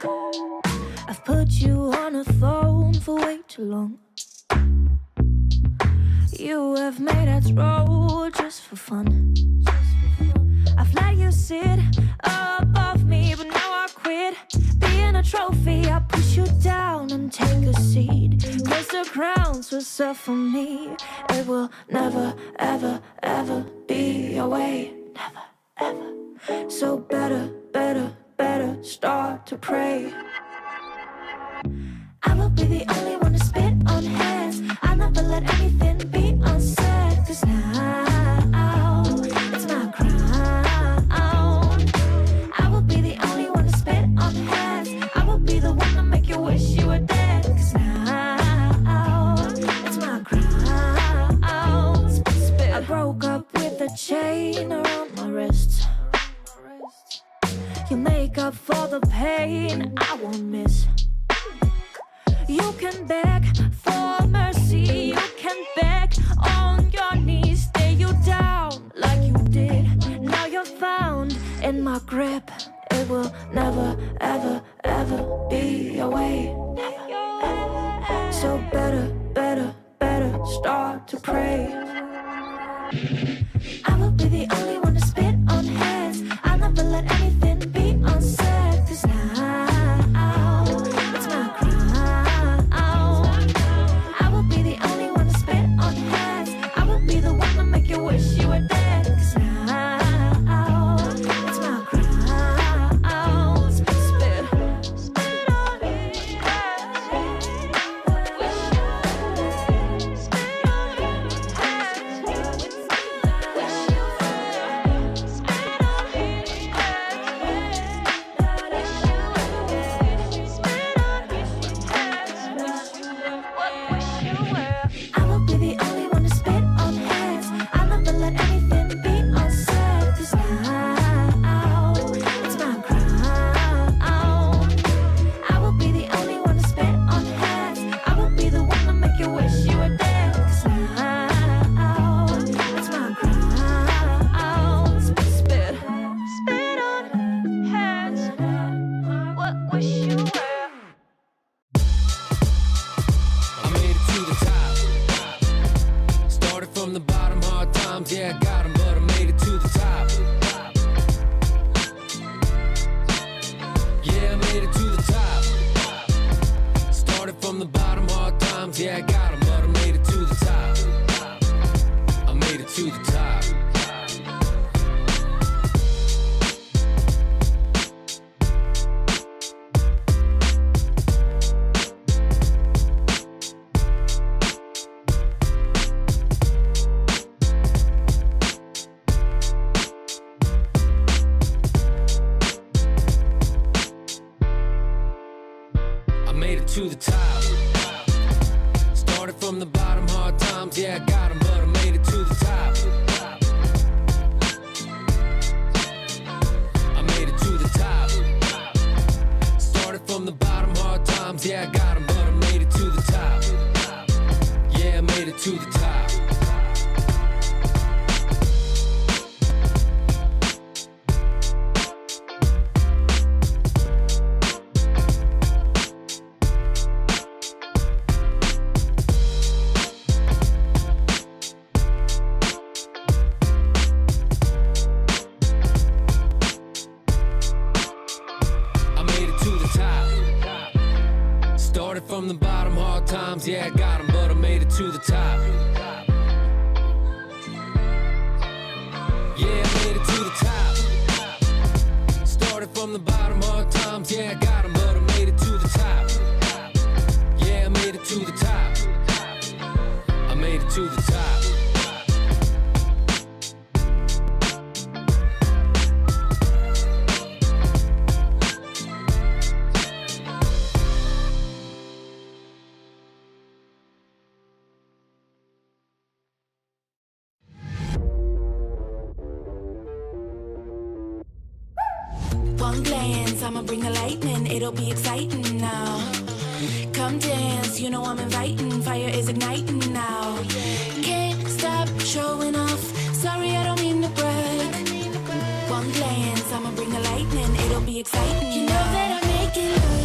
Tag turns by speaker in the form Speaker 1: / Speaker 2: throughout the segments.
Speaker 1: I've put you on a phone for way too long. You have made us roll just for fun. I've let you sit above me, but now I quit being a trophy. I push you down and take a seat, 'cause the crown's reserved for me. It will never, ever, ever be your way. Never, ever. So better, better, better start to pray. I will be the only one to spit on heads. I'll never let anything be unsaid, 'cause now it's my crown. I will be the only one to spit on heads. I will be the one to make you wish you were dead, 'cause now it's my crown. Spit. I broke up with a chain around my wrist. You make up for the pain I won't miss. You can beg for mercy, you can beg on your knees, stay you down like you did. Now you're found in my grip. It will never, ever, ever be your way. Never, ever. So better, better, better start to pray. I will be the only one to spit on heads. I'll never let anything be unsaid, 'cause now it's my crown. I will be the only one to spit on heads. I will be the one to make you wish you were dead, 'cause now it's my crown. Spit, spit, spit on me. I will be the only one to spit on heads. I'll never let anything be unsaid, 'cause now it's my crown. I will be the only one to spit on heads. I will be the one to make you wish you were dead, 'cause now it's my crown. Spit, spit, spit on heads. What wish you were?
Speaker 2: I made it to the top. Started from the bottom, hard times, yeah, I got 'em, but I made it to the top. Yeah, I made it to the top. Started from the bottom, hard times, yeah, I got 'em, but I made it to the top. I made it to the top. I made it to the top. Started from the bottom, hard times, yeah, I got 'em, but I made it to the top. I made it to the top. Started from the bottom, hard times, yeah, I got 'em, but I made it to the top. Yeah, I made it to the top. I made it to the top. Started from the bottom, hard times, yeah, I got 'em, but I made it to the top. Yeah, I made it to the top. Started from the bottom, hard times, yeah, I got 'em, but I made it to the top. Yeah, I made it to the top. I made it to the top.
Speaker 3: One glance, I'ma bring the lightning, it'll be exciting now. Come dance, you know I'm inviting, fire is igniting now. Can't stop showing off, sorry I don't mean to brag. One glance, I'ma bring the lightning, it'll be exciting. You know that I make it look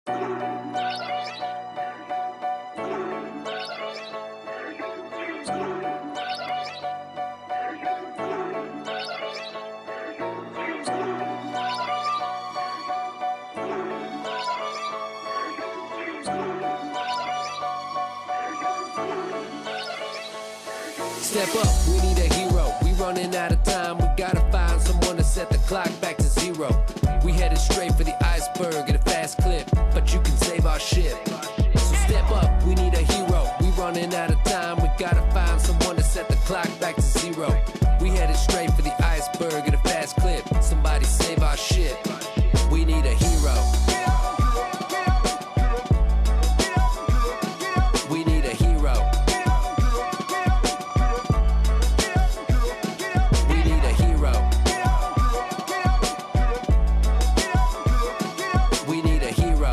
Speaker 2: Step up, we need a hero. We running out of time, we gotta find someone to set the clock back to zero. We headed straight for the iceberg at a fast clip, but you can save our ship. So step up, we need a hero. We running out of time, we gotta find someone to set the clock back to zero. We headed straight for the iceberg at a fast clip. Somebody save our ship. We need a hero. We need a hero. We need a hero. We need a hero. We need a hero.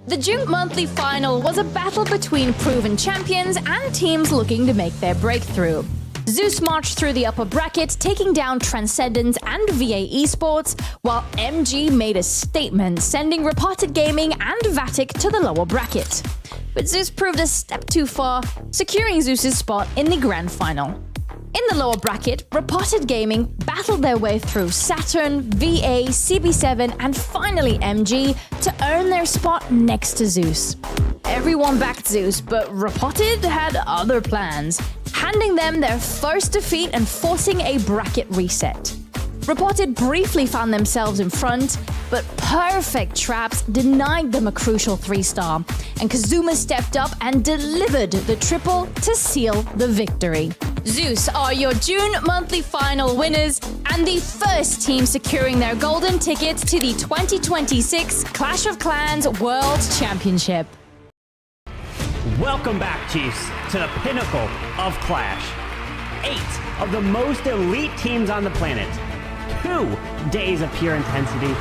Speaker 4: The June monthly final was a battle between proven champions and teams looking to make their breakthrough. Zeus marched through the upper bracket, taking down Transcendence and VA Esports, while MG made a statement, sending Repotted Gaming and Vatic to the lower bracket. But Zeus proved a step too far, securing Zeus's spot in the grand final. In the lower bracket, Repotted Gaming battled their way through Saturn, VA, CB7, and finally MG to earn their spot next to Zeus. Everyone backed Zeus, but Repotted had other plans, handing them their first defeat and forcing a bracket reset. Repotted briefly found themselves in front, but perfect traps denied them a crucial 3-star, and Kazuma stepped up and delivered the triple to seal the victory. Zeus are your June monthly final winners and the first team securing their golden tickets to the 2026 Clash of Clans World Championship.
Speaker 5: Welcome back, Chiefs, to the pinnacle of Clash. 8 of the most elite teams on the planet. 2 days of pure intensity.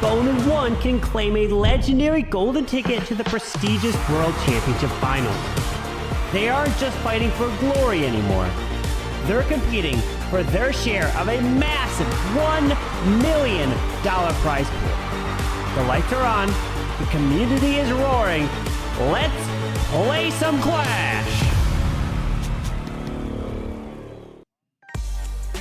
Speaker 5: But only one can claim a legendary golden ticket to the prestigious World Championship Finals. They aren't just fighting for glory anymore. They're competing for their share of a massive $1 million prize pool. The lights are on, the community is roaring. Let's play some Clash!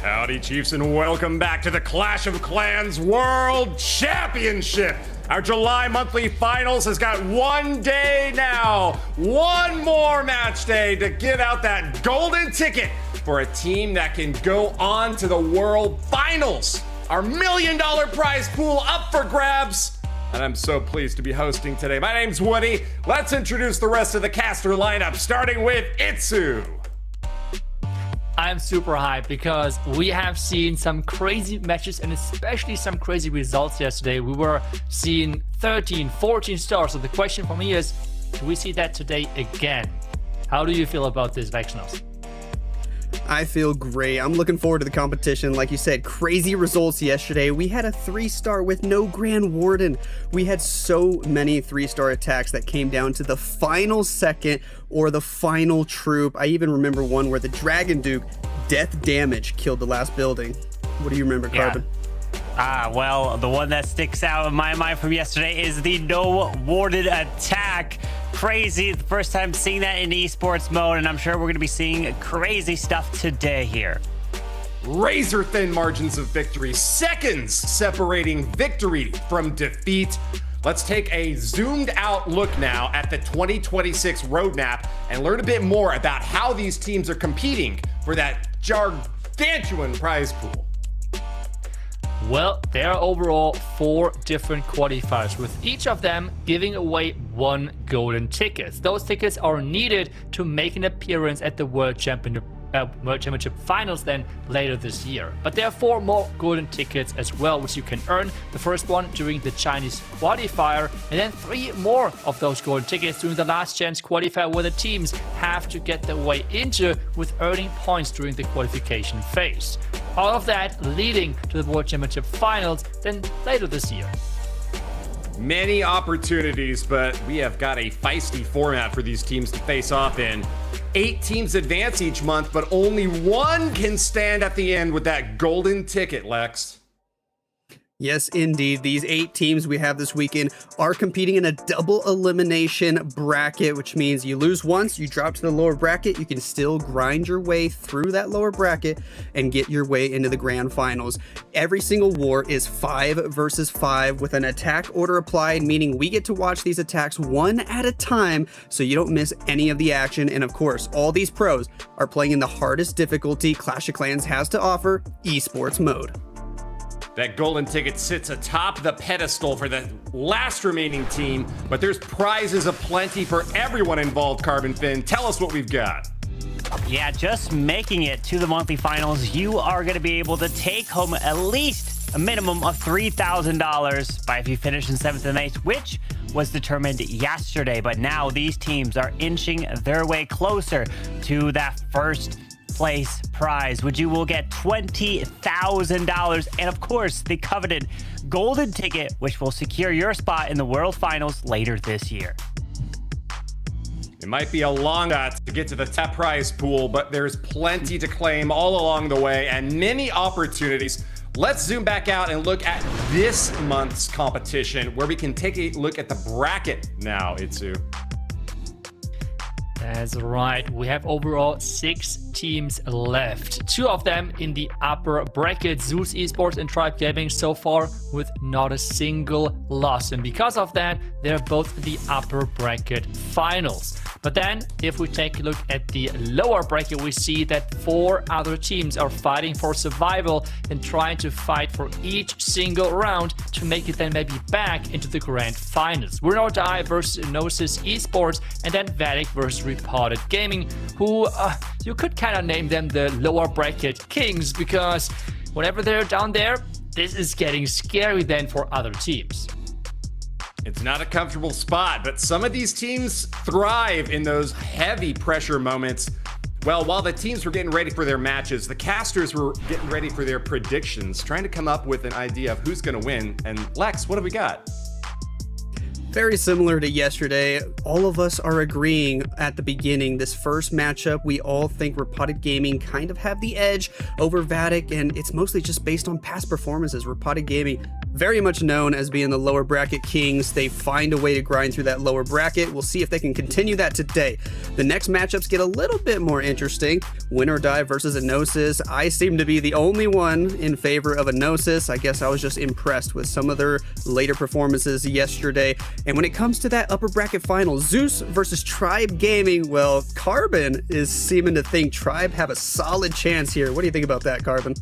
Speaker 6: Howdy, Chiefs, and welcome back to the Clash of Clans World Championship. Our July monthly finals has got one day now, one more match day to give out that golden ticket for a team that can go on to the World Finals. Our $1 million prize pool up for grabs. And I'm so pleased to be hosting today. My name's Woody. Let's introduce the rest of the caster lineup, starting with Itsu.
Speaker 7: I'm super hyped because we have seen some crazy matches and especially some crazy results yesterday. We were seeing 13, 14 stars. So the question for me is, do we see that today again? How do you feel about this, Vexnos?
Speaker 8: I feel great. I'm looking forward to the competition. Like you said, crazy results yesterday. We had a 3-star with no Grand Warden. We had so many 3-star attacks that came down to the final second or the final troop. I even remember one where the Dragon Duke death damage killed the last building. What do you remember, Carbon?
Speaker 5: Well, the one that sticks out in my mind from yesterday is the no warded attack. Crazy. The first time seeing that in esports mode, and I'm sure we're going to be seeing crazy stuff today here.
Speaker 6: Razor thin margins of victory, seconds separating victory from defeat. Let's take a zoomed out look now at the 2026 roadmap and learn a bit more about how these teams are competing for that gargantuan prize pool.
Speaker 7: Well, there are overall 4 different qualifiers, with each of them giving away 1 golden ticket. Those tickets are needed to make an appearance at the World Championship Finals then later this year. But there are 4 more golden tickets as well, which you can earn. The first one during the Chinese qualifier, and then 3 more of those golden tickets during the last chance qualifier, where the teams have to get their way into with earning points during the qualification phase. All of that leading to the World Championship Finals then later this year.
Speaker 6: Many opportunities, but we have got a feisty format for these teams to face off in. 8 teams advance each month, but only one can stand at the end with that golden ticket, Lex.
Speaker 8: Yes, indeed. These 8 teams we have this weekend are competing in a double elimination bracket, which means you lose once, you drop to the lower bracket, you can still grind your way through that lower bracket and get your way into the grand finals. Every single war is 5 versus 5 with an attack order applied, meaning we get to watch these attacks one at a time so you don't miss any of the action. And of course, all these pros are playing in the hardest difficulty Clash of Clans has to offer, Esports mode.
Speaker 6: That golden ticket sits atop the pedestal for the last remaining team, but there's prizes aplenty for everyone involved, Carbon Fin. Tell us what we've got.
Speaker 5: Yeah, just making it to the monthly finals, you are going to be able to take home at least a minimum of $3,000 by if you finish in 7th and 8th, which was determined yesterday. But now these teams are inching their way closer to that first place prize, which you will get $20,000, and of course the coveted golden ticket, which will secure your spot in the World Finals later this year.
Speaker 6: It might be a long shot to get to the top prize pool, but there's plenty to claim all along the way and many opportunities. Let's zoom back out and look at this month's competition, where we can take a look at the bracket now, Itsu.
Speaker 7: That's right. We have overall 6 teams left. 2 of them in the upper bracket, Zeus Esports and Tribe Gaming, so far with not a single loss. And because of that, they're both the upper bracket finals. But then, if we take a look at the lower bracket, we see that 4 other teams are fighting for survival and trying to fight for each single round to make it then maybe back into the grand finals. We're now Die versus Enosis Esports, and then Vatic versus Repotted Gaming, who you could kind of name them the lower bracket kings, because whenever they're down there, this is getting scary then for other teams.
Speaker 6: It's not a comfortable spot, but some of these teams thrive in those heavy pressure moments. Well, while the teams were getting ready for their matches, the casters were getting ready for their predictions, trying to come up with an idea of who's going to win. And Lex, what have we got?
Speaker 8: Very similar to yesterday, all of us are agreeing at the beginning. This first matchup, we all think Repotted Gaming kind of have the edge over Vatic, and it's mostly just based on past performances. Repotted Gaming, very much known as being the lower bracket kings. They find a way to grind through that lower bracket. We'll see if they can continue that today. The next matchups get a little bit more interesting. Win or Die versus Enosis. I seem to be the only one in favor of Enosis. I guess I was just impressed with some of their later performances yesterday. And when it comes to that upper bracket final, Zeus versus Tribe Gaming, well, Carbon is seeming to think Tribe have a solid chance here. What do you think about that, Carbon?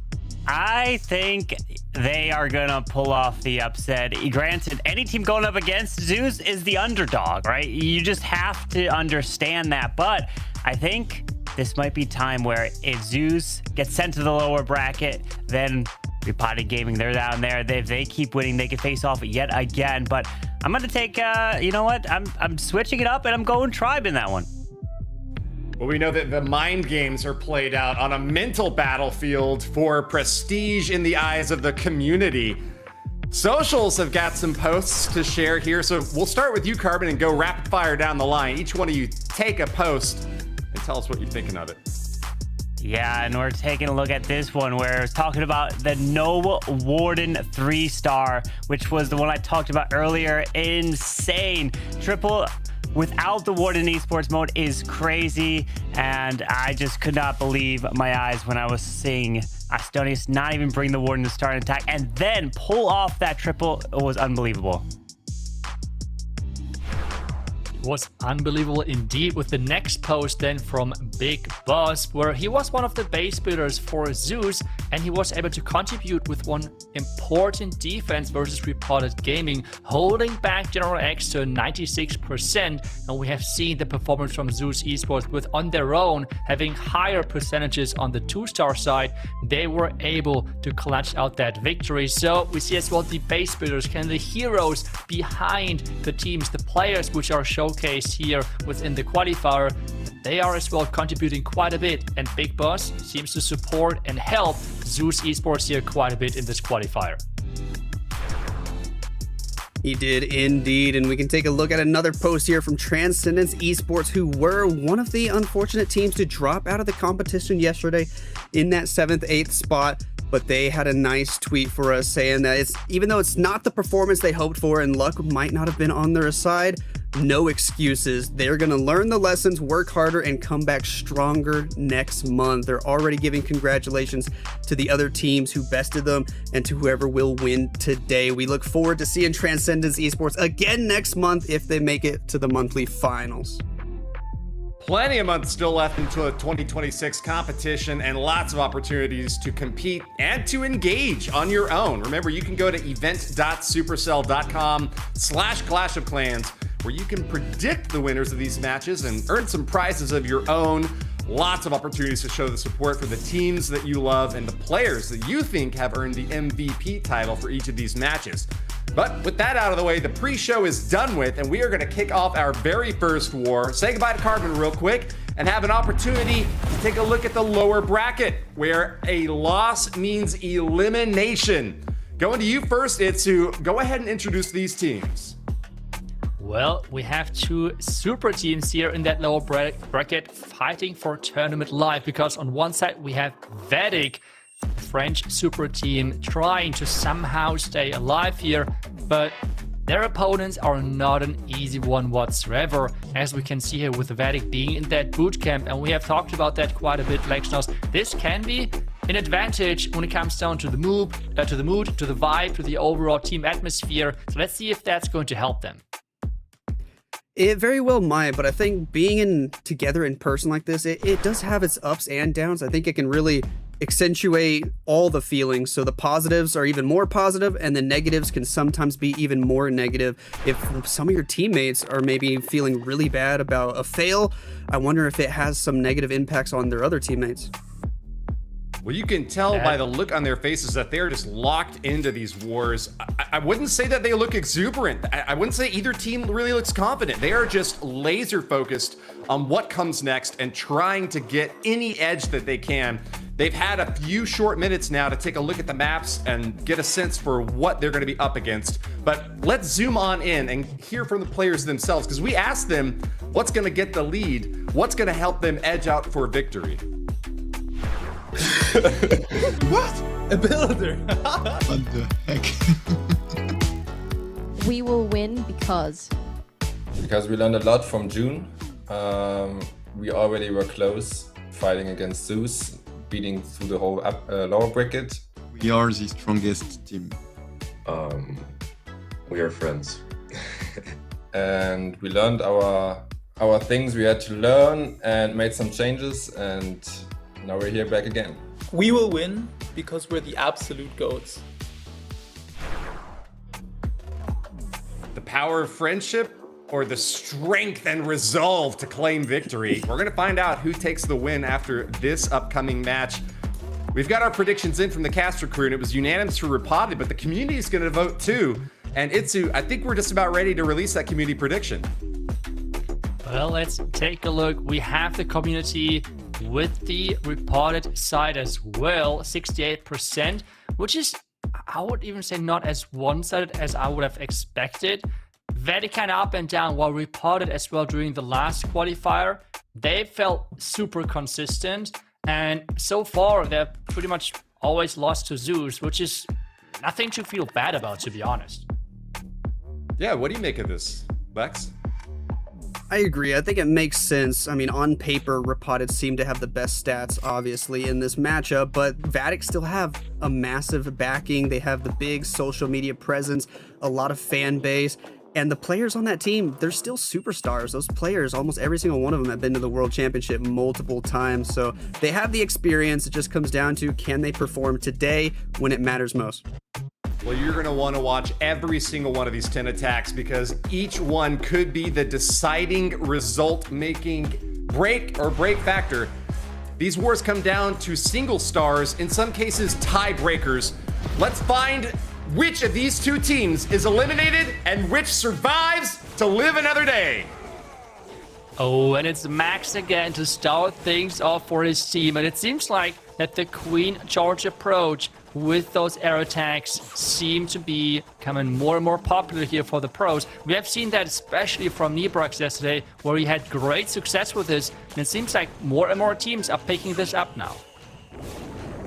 Speaker 5: I think they are going to pull off the upset. Granted, any team going up against Zeus is the underdog, right? You just have to understand that. But I think this might be time where if Zeus gets sent to the lower bracket, then Repotted Gaming, they're down there. If they keep winning, they can face off yet again. But I'm going to take, you know what? I'm switching it up, and I'm going Tribe in that one.
Speaker 6: Well, we know that the mind games are played out on a mental battlefield for prestige in the eyes of the community. Socials have got some posts to share here, so we'll start with you, Carbon, and go rapid fire down the line. Each one of you take a post and tell us what you're thinking of it.
Speaker 5: Yeah, and we're taking a look at this one where it's talking about the No Warden 3-star, which was the one I talked about earlier. Insane. Triple without the Warden Esports mode is crazy, and I just could not believe my eyes when I was seeing Astonius not even bring the Warden to start an attack and then pull off that triple. It was unbelievable.
Speaker 7: Was unbelievable indeed, with the next post then from Big Boss, where he was one of the base builders for Zeus, and he was able to contribute with one important defense versus Repotted Gaming, holding back General X to 96%. And we have seen the performance from Zeus Esports with, on their own, having higher percentages on the 2-star side. They were able to clutch out that victory. So we see as well the base builders, kind of the heroes behind the teams, the players which are showcased here within the qualifier. They are as well contributing quite a bit, and Big Boss seems to support and help Zeus Esports here quite a bit in this qualifier.
Speaker 8: He did indeed, and we can take a look at another post here from Transcendence Esports, who were one of the unfortunate teams to drop out of the competition yesterday in that 7th, 8th spot. But they had a nice tweet for us saying that even though it's not the performance they hoped for and luck might not have been on their side, no excuses. They're going to learn the lessons, work harder, and come back stronger next month. They're already giving congratulations to the other teams who bested them and to whoever will win today. We look forward to seeing Transcendence Esports again next month if they make it to the monthly finals.
Speaker 6: Plenty of months still left until the 2026 competition and lots of opportunities to compete and to engage on your own. Remember, you can go to event.supercell.com/Clash of Clans where you can predict the winners of these matches and earn some prizes of your own. Lots of opportunities to show the support for the teams that you love and the players that you think have earned the MVP title for each of these matches. But with that out of the way, the pre-show is done with, and we are going to kick off our very first war. Say goodbye to Carbon real quick and have an opportunity to take a look at the lower bracket, where a loss means elimination. Going to you first, Itsu. Go ahead and introduce these teams.
Speaker 7: Well, we have two super teams here in that lower bracket fighting for tournament life, because on one side we have Vatic, French super team, trying to somehow stay alive here, but their opponents are not an easy one whatsoever, as we can see here with Vatic being in that boot camp, and we have talked about that quite a bit, Lexnos. This can be an advantage when it comes down to the mood, to the vibe, to the overall team atmosphere. So let's see if that's going to help them.
Speaker 8: It very well might, but I think being together in person like this, it does have its ups and downs. I think it can really accentuate all the feelings. So the positives are even more positive, and the negatives can sometimes be even more negative. If some of your teammates are maybe feeling really bad about a fail, I wonder if it has some negative impacts on their other teammates.
Speaker 6: Well, you can tell by the look on their faces that they're just locked into these wars. I wouldn't say that they look exuberant. I wouldn't say either team really looks confident. They are just laser focused on what comes next and trying to get any edge that they can. They've had a few short minutes now to take a look at the maps and get a sense for what they're going to be up against. But let's zoom on in and hear from the players themselves, because we asked them what's going to get the lead, what's going to help them edge out for victory.
Speaker 9: What? A builder?
Speaker 10: What the heck?
Speaker 11: We will win because
Speaker 12: we learned a lot from June. We already were close, fighting against Zeus, beating through the whole lower bracket.
Speaker 10: We are the strongest team.
Speaker 12: We are friends. And we learned our things we had to learn and made some changes, and now we're here back again.
Speaker 9: We will win because we're the absolute GOATs.
Speaker 6: The power of friendship or the strength and resolve to claim victory? We're going to find out who takes the win after this upcoming match. We've got our predictions in from the caster crew, and it was unanimous for Repotted, but the community is going to vote too. And Itsu, I think we're just about ready to release that community prediction.
Speaker 7: Well, let's take a look. We have the community with the Repotted side as well, 68%, which is, I would even say, not as one-sided as I would have expected. Very kind of up and down, while Repotted as well during the last qualifier, they felt super consistent, and so far they've pretty much always lost to Zeus, which is nothing to feel bad about, to be honest.
Speaker 6: Yeah, what do you make of this, Lex?
Speaker 8: I agree. I think it makes sense. I mean, on paper, Repotted seem to have the best stats, obviously, in this matchup, but Vatic still have a massive backing. They have the big social media presence, a lot of fan base, and the players on that team, they're still superstars. Those players, almost every single one of them have been to the World Championship multiple times, so they have the experience. It just comes down to, can they perform today when it matters most?
Speaker 6: Well, you're going to want to watch every single one of these 10 attacks, because each one could be the deciding result-making break factor. These wars come down to single stars, in some cases tiebreakers. Let's find which of these two teams is eliminated and which survives to live another day.
Speaker 7: Oh, and it's Max again to start things off for his team, and it seems like that the Queen Charge approach with those air attacks seem to be becoming more and more popular here for the pros. We have seen that especially from Nibrax yesterday, where he had great success with this, and it seems like more and more teams are picking this up now.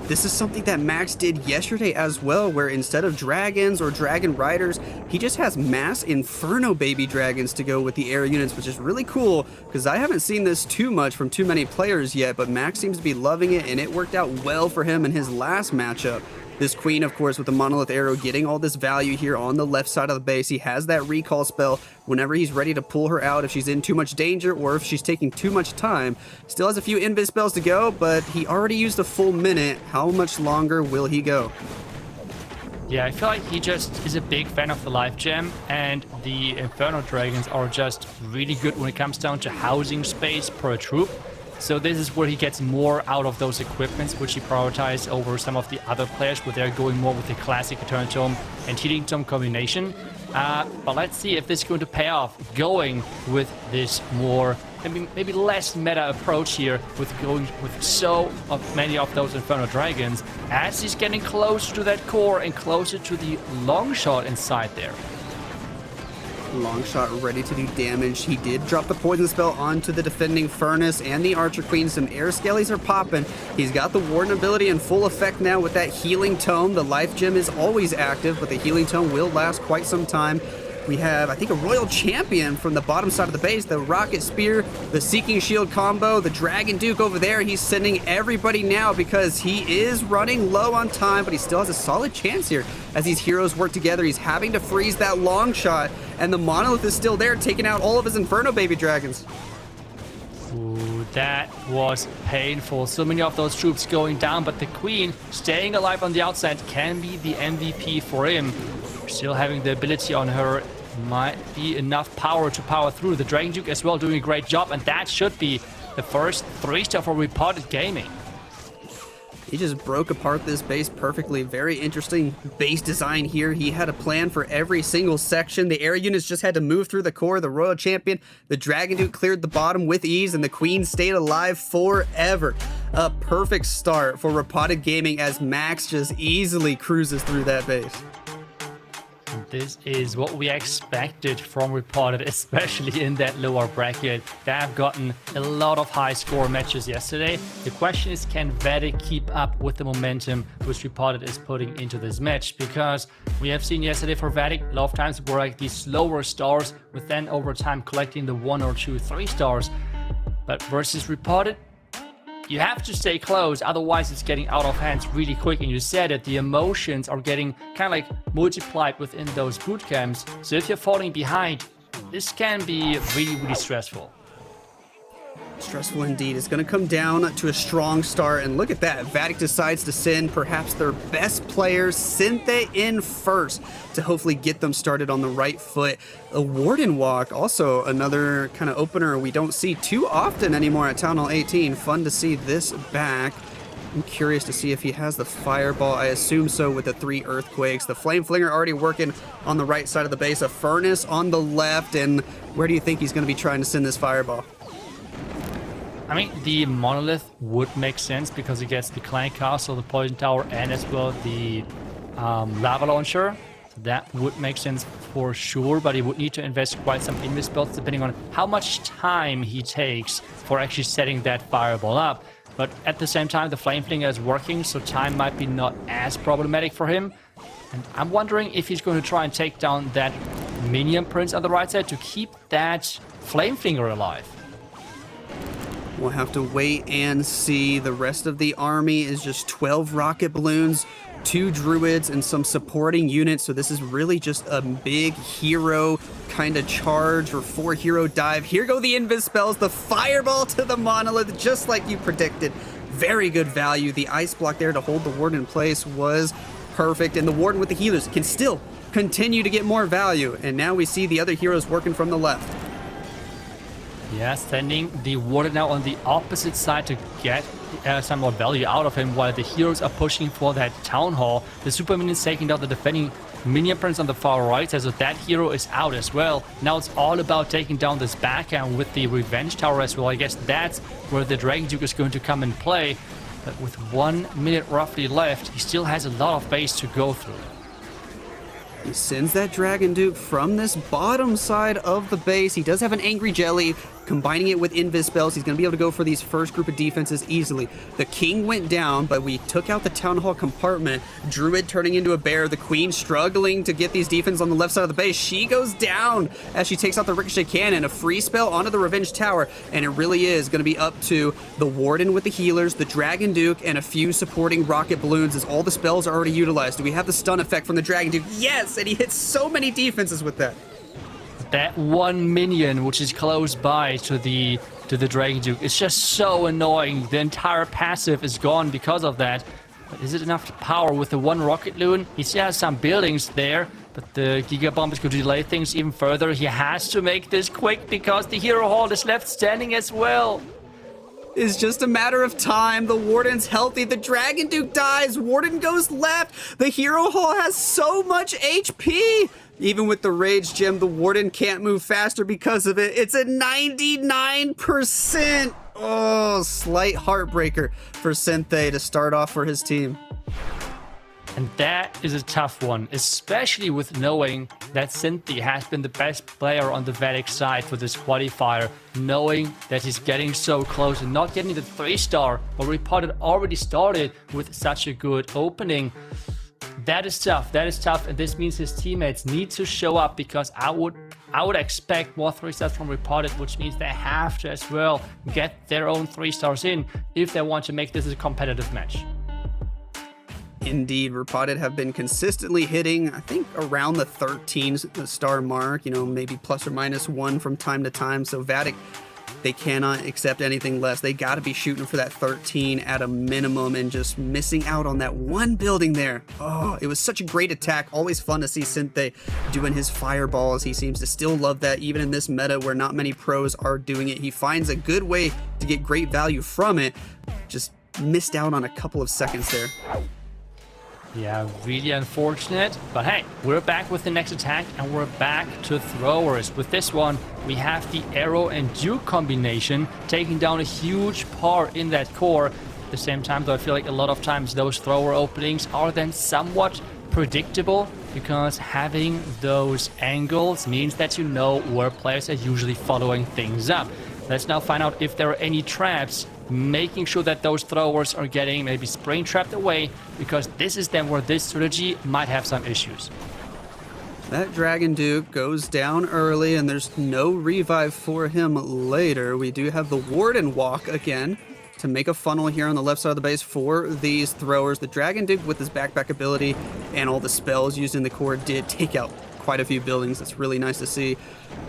Speaker 8: This is something that Max did yesterday as well, where instead of dragons or dragon riders, he just has mass inferno baby dragons to go with the air units, which is really cool because I haven't seen this too much from too many players yet, but Max seems to be loving it and it worked out well for him in his last matchup. This queen, of course, with the monolith arrow getting all this value here on the left side of the base. He has that recall spell whenever he's ready to pull her out if she's in too much danger or if she's taking too much time. Still has a few invis spells to go, but he already used a full minute. How much longer will he go?
Speaker 7: Yeah, I feel like he just is a big fan of the life gem, and the Inferno Dragons are just really good when it comes down to housing space per troop. So this is where he gets more out of those equipments, which he prioritizes over some of the other players, where they're going more with the classic Eternal Tome and Healing Tome combination. But let's see if this is going to pay off, going with this more, maybe less meta approach here, with going with so many of those Inferno Dragons, as he's getting closer to that core and closer to the long shot inside there.
Speaker 8: Long shot ready to do damage. He did drop the poison spell onto the defending furnace and the archer queen. Some air skellies are popping. He's got the warden ability in full effect now with that healing tome. The life gem is always active, but the healing tome will last quite some time. We have, I think, a royal champion from the bottom side of the base, the rocket spear, the seeking shield combo, the dragon duke over there. He's sending everybody now because he is running low on time, but he still has a solid chance here as these heroes work together. He's having to freeze that long shot, and the monolith is still there, taking out all of his inferno baby dragons.
Speaker 7: Ooh, that was painful. So many of those troops going down, but the queen staying alive on the outside can be the MVP for him. Still having the ability on her might be enough power to power through. The Dragon Duke as well doing a great job, and that should be the first 3-star for Repotted Gaming.
Speaker 8: He just broke apart this base perfectly. Very interesting base design here. He had a plan for every single section. The air units just had to move through the core. The Royal Champion, the Dragon Duke cleared the bottom with ease, and the Queen stayed alive forever. A perfect start for Repotted Gaming as Max just easily cruises through that base.
Speaker 7: This is what we expected from Repotted, especially in that lower bracket. They have gotten a lot of high score matches yesterday. The question is, can Vatic keep up with the momentum which Repotted is putting into this match? Because we have seen yesterday for Vatic, a lot of times were like these slower stars, with then over time collecting the 1 or 2, 3 stars. But versus Repotted, you have to stay close, otherwise it's getting out of hands really quick. And you said it, the emotions are getting kind of like multiplied within those boot camps. So if you're falling behind, this can be really, really stressful.
Speaker 8: Stressful indeed. It's going to come down to a strong start, and look at that. Vatic decides to send perhaps their best players, Synthe, in first to hopefully get them started on the right foot. A Warden Walk, also another kind of opener we don't see too often anymore at Town Hall 18. Fun to see this back. I'm curious to see if he has the Fireball. I assume so with the 3 Earthquakes. The Flame Flinger already working on the right side of the base. A Furnace on the left, and where do you think he's going to be trying to send this Fireball?
Speaker 7: I mean, the Monolith would make sense because it gets the Clan Castle, the Poison Tower, and as well the Lava Launcher. So that would make sense for sure, but he would need to invest quite some invis spells depending on how much time he takes for actually setting that Fireball up. But at the same time, the Flame Flinger is working, so time might be not as problematic for him. And I'm wondering if he's going to try and take down that Minion Prince on the right side to keep that Flame Flinger alive.
Speaker 8: We'll have to wait and see. The rest of the army is just 12 rocket balloons, 2 druids, and some supporting units. So this is really just a big hero kind of charge or 4 hero dive. Here go the invis spells, the Fireball to the monolith, just like you predicted. Very good value. The ice block there to hold the warden in place was perfect, and the warden with the healers can still continue to get more value. And now we see the other heroes working from the left.
Speaker 7: Yeah, sending the warden now on the opposite side to get some more value out of him, while the heroes are pushing for that town hall. The super minions taking down the defending minion prince on the far right, so that hero is out as well. Now it's all about taking down this backhand with the revenge tower as well. I guess that's where the Dragon Duke is going to come and play. But with 1 minute roughly left, he still has a lot of base to go through.
Speaker 8: He sends that Dragon Duke from this bottom side of the base. He does have an Angry Jelly. Combining it with Invis spells, he's going to be able to go for these first group of defenses easily. The King went down, but we took out the Town Hall compartment. Druid turning into a bear. The Queen struggling to get these defenses on the left side of the base. She goes down as she takes out the Ricochet Cannon. A free spell onto the Revenge Tower, and it really is going to be up to the Warden with the healers, the Dragon Duke, and a few supporting rocket balloons as all the spells are already utilized. Do we have the stun effect from the Dragon Duke? Yes, and he hits so many defenses with that.
Speaker 7: That one minion, which is close by to the Dragon Duke, it's just so annoying. The entire passive is gone because of that. But is it enough power with the one rocket loon? He still has some buildings there, but the Giga Bomb is going to delay things even further. He has to make this quick because the Hero Hall is left standing as well.
Speaker 8: It's just a matter of time. The Warden's healthy. The Dragon Duke dies. Warden goes left. The Hero Hall has so much HP. Even with the Rage Gem, the Warden can't move faster because of it. It's a 99%. Oh, slight heartbreaker for Synthé to start off for his team.
Speaker 7: And that is a tough one, especially with knowing that Synthé has been the best player on the Vatic side for this qualifier, knowing that he's getting so close and not getting the 3-star, but Repotted already started with such a good opening. That is tough, and this means his teammates need to show up, because I would expect more 3-stars from Repotted, which means they have to as well get their own 3-stars in if they want to make this a competitive match.
Speaker 8: Indeed, Repotted have been consistently hitting, I think, around the 13-star mark, maybe plus or minus 1 from time to time. So Vatic, they cannot accept anything less. They got to be shooting for that 13 at a minimum, and just missing out on that one building there. Oh, it was such a great attack. Always fun to see Synthé doing his fireballs. He seems to still love that, even in this meta where not many pros are doing it. He finds a good way to get great value from it. Just missed out on a couple of seconds there.
Speaker 7: Yeah, really unfortunate. But hey, we're back with the next attack, and we're back to throwers. With this one, we have the Arrow and Duke combination taking down a huge part in that core. At the same time, though, I feel like a lot of times those thrower openings are then somewhat predictable, because having those angles means that you know where players are usually following things up. Let's now find out if there are any traps, making sure that those throwers are getting maybe spring trapped away, because this is then where this strategy might have some issues.
Speaker 8: That Dragon Duke goes down early, and there's no revive for him later. We do have the Warden walk again to make a funnel here on the left side of the base for these throwers. The Dragon Duke, with his backpack ability and all the spells used in the core, did take out quite a few buildings. That's really nice to see.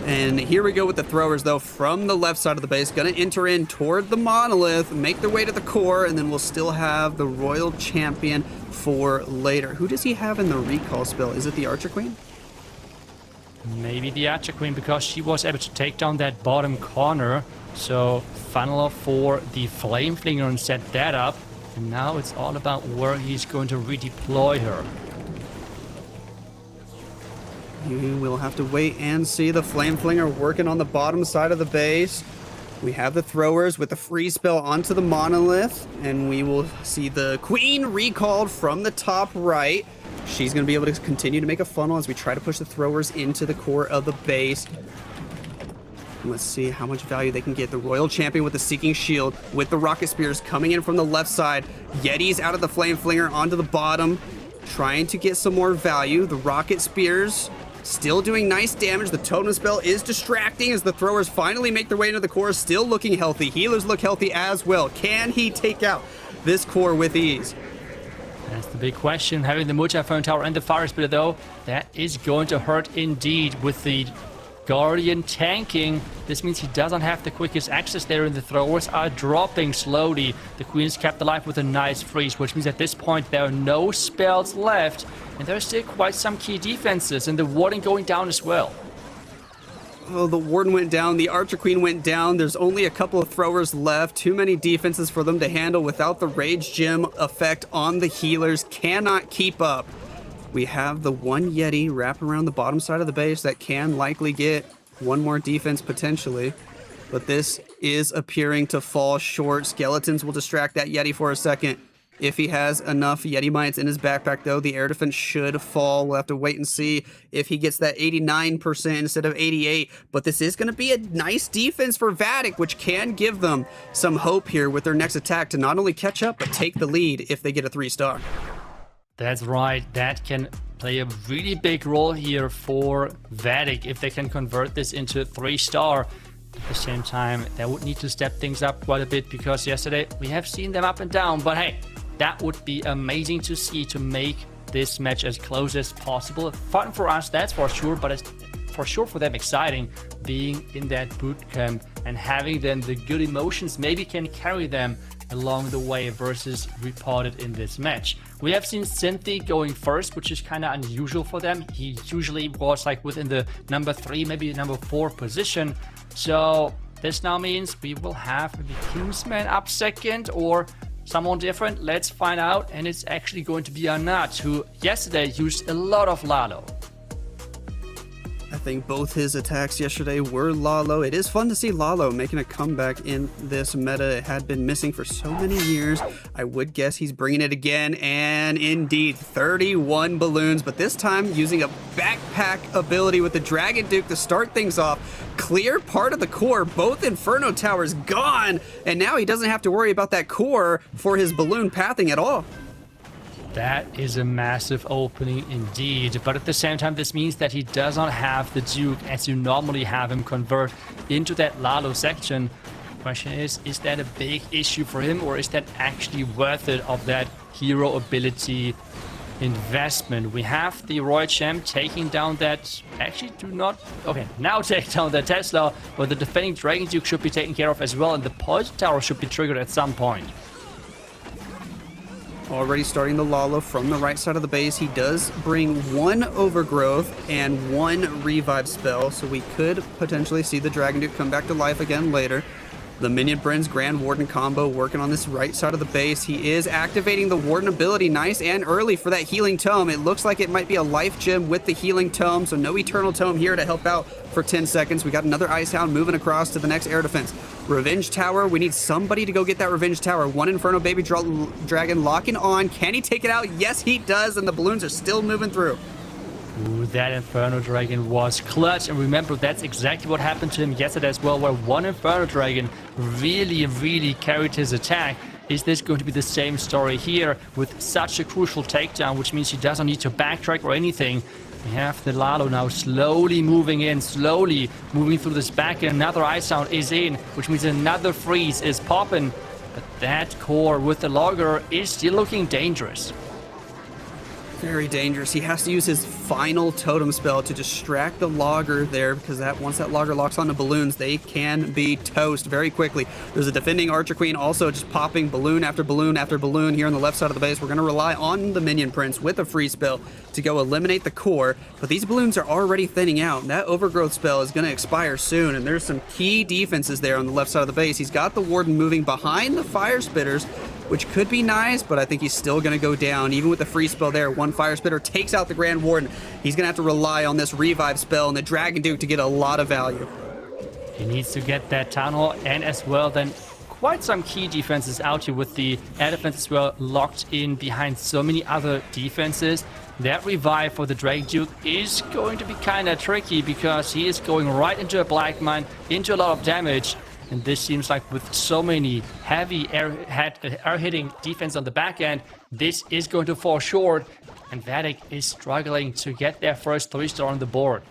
Speaker 8: And here we go with the throwers, though, from the left side of the base. Gonna enter in toward the monolith, make their way to the core, and then we'll still have the Royal Champion for later. Who does he have in the recall spell? Is it the Archer Queen?
Speaker 7: Maybe the Archer Queen, because she was able to take down that bottom corner. So funnel for the Flame Flinger and set that up. And now it's all about where he's going to redeploy her.
Speaker 8: We will have to wait and see. The Flame Flinger working on the bottom side of the base. We have the throwers with the free spell onto the monolith, and we will see the Queen recalled from the top right. She's going to be able to continue to make a funnel as we try to push the throwers into the core of the base. Let's see how much value they can get. The Royal Champion with the Seeking Shield, with the Rocket Spears coming in from the left side. Yeti's out of the Flame Flinger onto the bottom, trying to get some more value. The Rocket Spears still doing nice damage. The Totem Spell is distracting as the throwers finally make their way into the core, still looking healthy. Healers look healthy as well. Can he take out this core with ease?
Speaker 7: That's the big question. Having the Multi-Phone Tower and the Fire Spitter, though, that is going to hurt indeed. With the Guardian tanking, this means he doesn't have the quickest access there, and the throwers are dropping slowly. The Queen is kept alive with a nice freeze, which means at this point there are no spells left, and there's still quite some key defenses, and the Warden going down as well.
Speaker 8: Oh, the Warden went down, the Archer Queen went down. There's only a couple of throwers left. Too many defenses for them to handle without the Rage Gem effect on the healers. Cannot keep up. We have the one Yeti wrap around the bottom side of the base that can likely get one more defense potentially. but this is appearing to fall short. Skeletons will distract that Yeti for a second. If he has enough Yeti mites in his backpack, though, the air defense should fall. We'll have to wait and see if he gets that 89% instead of 88. But this is going to be a nice defense for Vatic, which can give them some hope here with their next attack to not only catch up, but take the lead if they get a 3-star.
Speaker 7: That's right. That can play a really big role here for Vatic if they can convert this into 3-star. At the same time, they would need to step things up quite a bit because yesterday we have seen them up and down. But hey, that would be amazing to see to make this match as close as possible. Fun for us, that's for sure, but it's for sure for them exciting being in that boot camp and having then the good emotions maybe can carry them along the way versus Repotted in this match. We have seen Cynthia going first, which is kind of unusual for them. He usually was like within the number 3, maybe number 4 position. So this now means we will have the Kingsman up second or someone different. Let's find out. And it's actually going to be Anat, who yesterday used a lot of Lalo.
Speaker 8: I think both his attacks yesterday were Lalo. It is fun to see Lalo making a comeback in this meta. It had been missing for so many years. I would guess he's bringing it again, and indeed, 31 balloons, but this time using a backpack ability with the Dragon Duke to start things off. Clear part of the core, both Inferno Towers gone, and now he doesn't have to worry about that core for his balloon pathing at all.
Speaker 7: That is a massive opening indeed, but at the same time this means that he does not have the Duke as you normally have him convert into that Lalo section. Question is that a big issue for him, or is that actually worth it of that hero ability investment? We have the Roy Champ taking down that, actually do not, okay, now take down the Tesla, but the defending Dragon Duke should be taken care of as well, and the Poison Tower should be triggered at some point.
Speaker 8: Already starting the Lalo from the right side of the base. He does bring 1 Overgrowth and 1 Revive spell, so we could potentially see the Dragon Duke come back to life again later. The Minion Brins Grand Warden combo working on this right side of the base. He is activating the Warden ability nice and early for that Healing Tome. It looks like it might be a Life Gem with the Healing Tome, so no Eternal Tome here to help out for 10 seconds. We got another Ice Hound moving across to the next air defense. Revenge Tower, we need somebody to go get that Revenge Tower. 1 Inferno Baby Dragon locking on. Can he take it out? Yes, he does, and the balloons are still moving through.
Speaker 7: Ooh, that Inferno Dragon was clutch, and remember that's exactly what happened to him yesterday as well, where 1 Inferno Dragon really carried his attack. Is this going to be the same story here with such a crucial takedown, which means he doesn't need to backtrack or anything? We have the Lalo now slowly moving in, slowly moving through this back, and another Ice Hound is in, which means another freeze is popping. But that core with the Logger is still looking dangerous.
Speaker 8: Very dangerous. He has to use his final totem spell to distract the Logger there, because once that Logger locks onto balloons, they can be toast very quickly. There's a defending Archer Queen also just popping balloon after balloon after balloon here on the left side of the base. We're going to rely on the Minion Prince with a free spell to go eliminate the core, but these balloons are already thinning out. That Overgrowth spell is going to expire soon, and there's some key defenses there on the left side of the base. He's got the Warden moving behind the Fire Spitters, which could be nice, but I think he's still going to go down. Even with the free spell there, 1 Fire Spitter takes out the Grand Warden. He's going to have to rely on this Revive spell and the Dragon Duke to get a lot of value.
Speaker 7: He needs to get that Town Hall, and as well then quite some key defenses out here with the air defense as well locked in behind so many other defenses. That Revive for the Dragon Duke is going to be kind of tricky because he is going right into a Black Mine, into a lot of damage. And this seems like with so many heavy air-hitting defense on the back end, this is going to fall short. And Vatic is struggling to get their first 3-star on the board.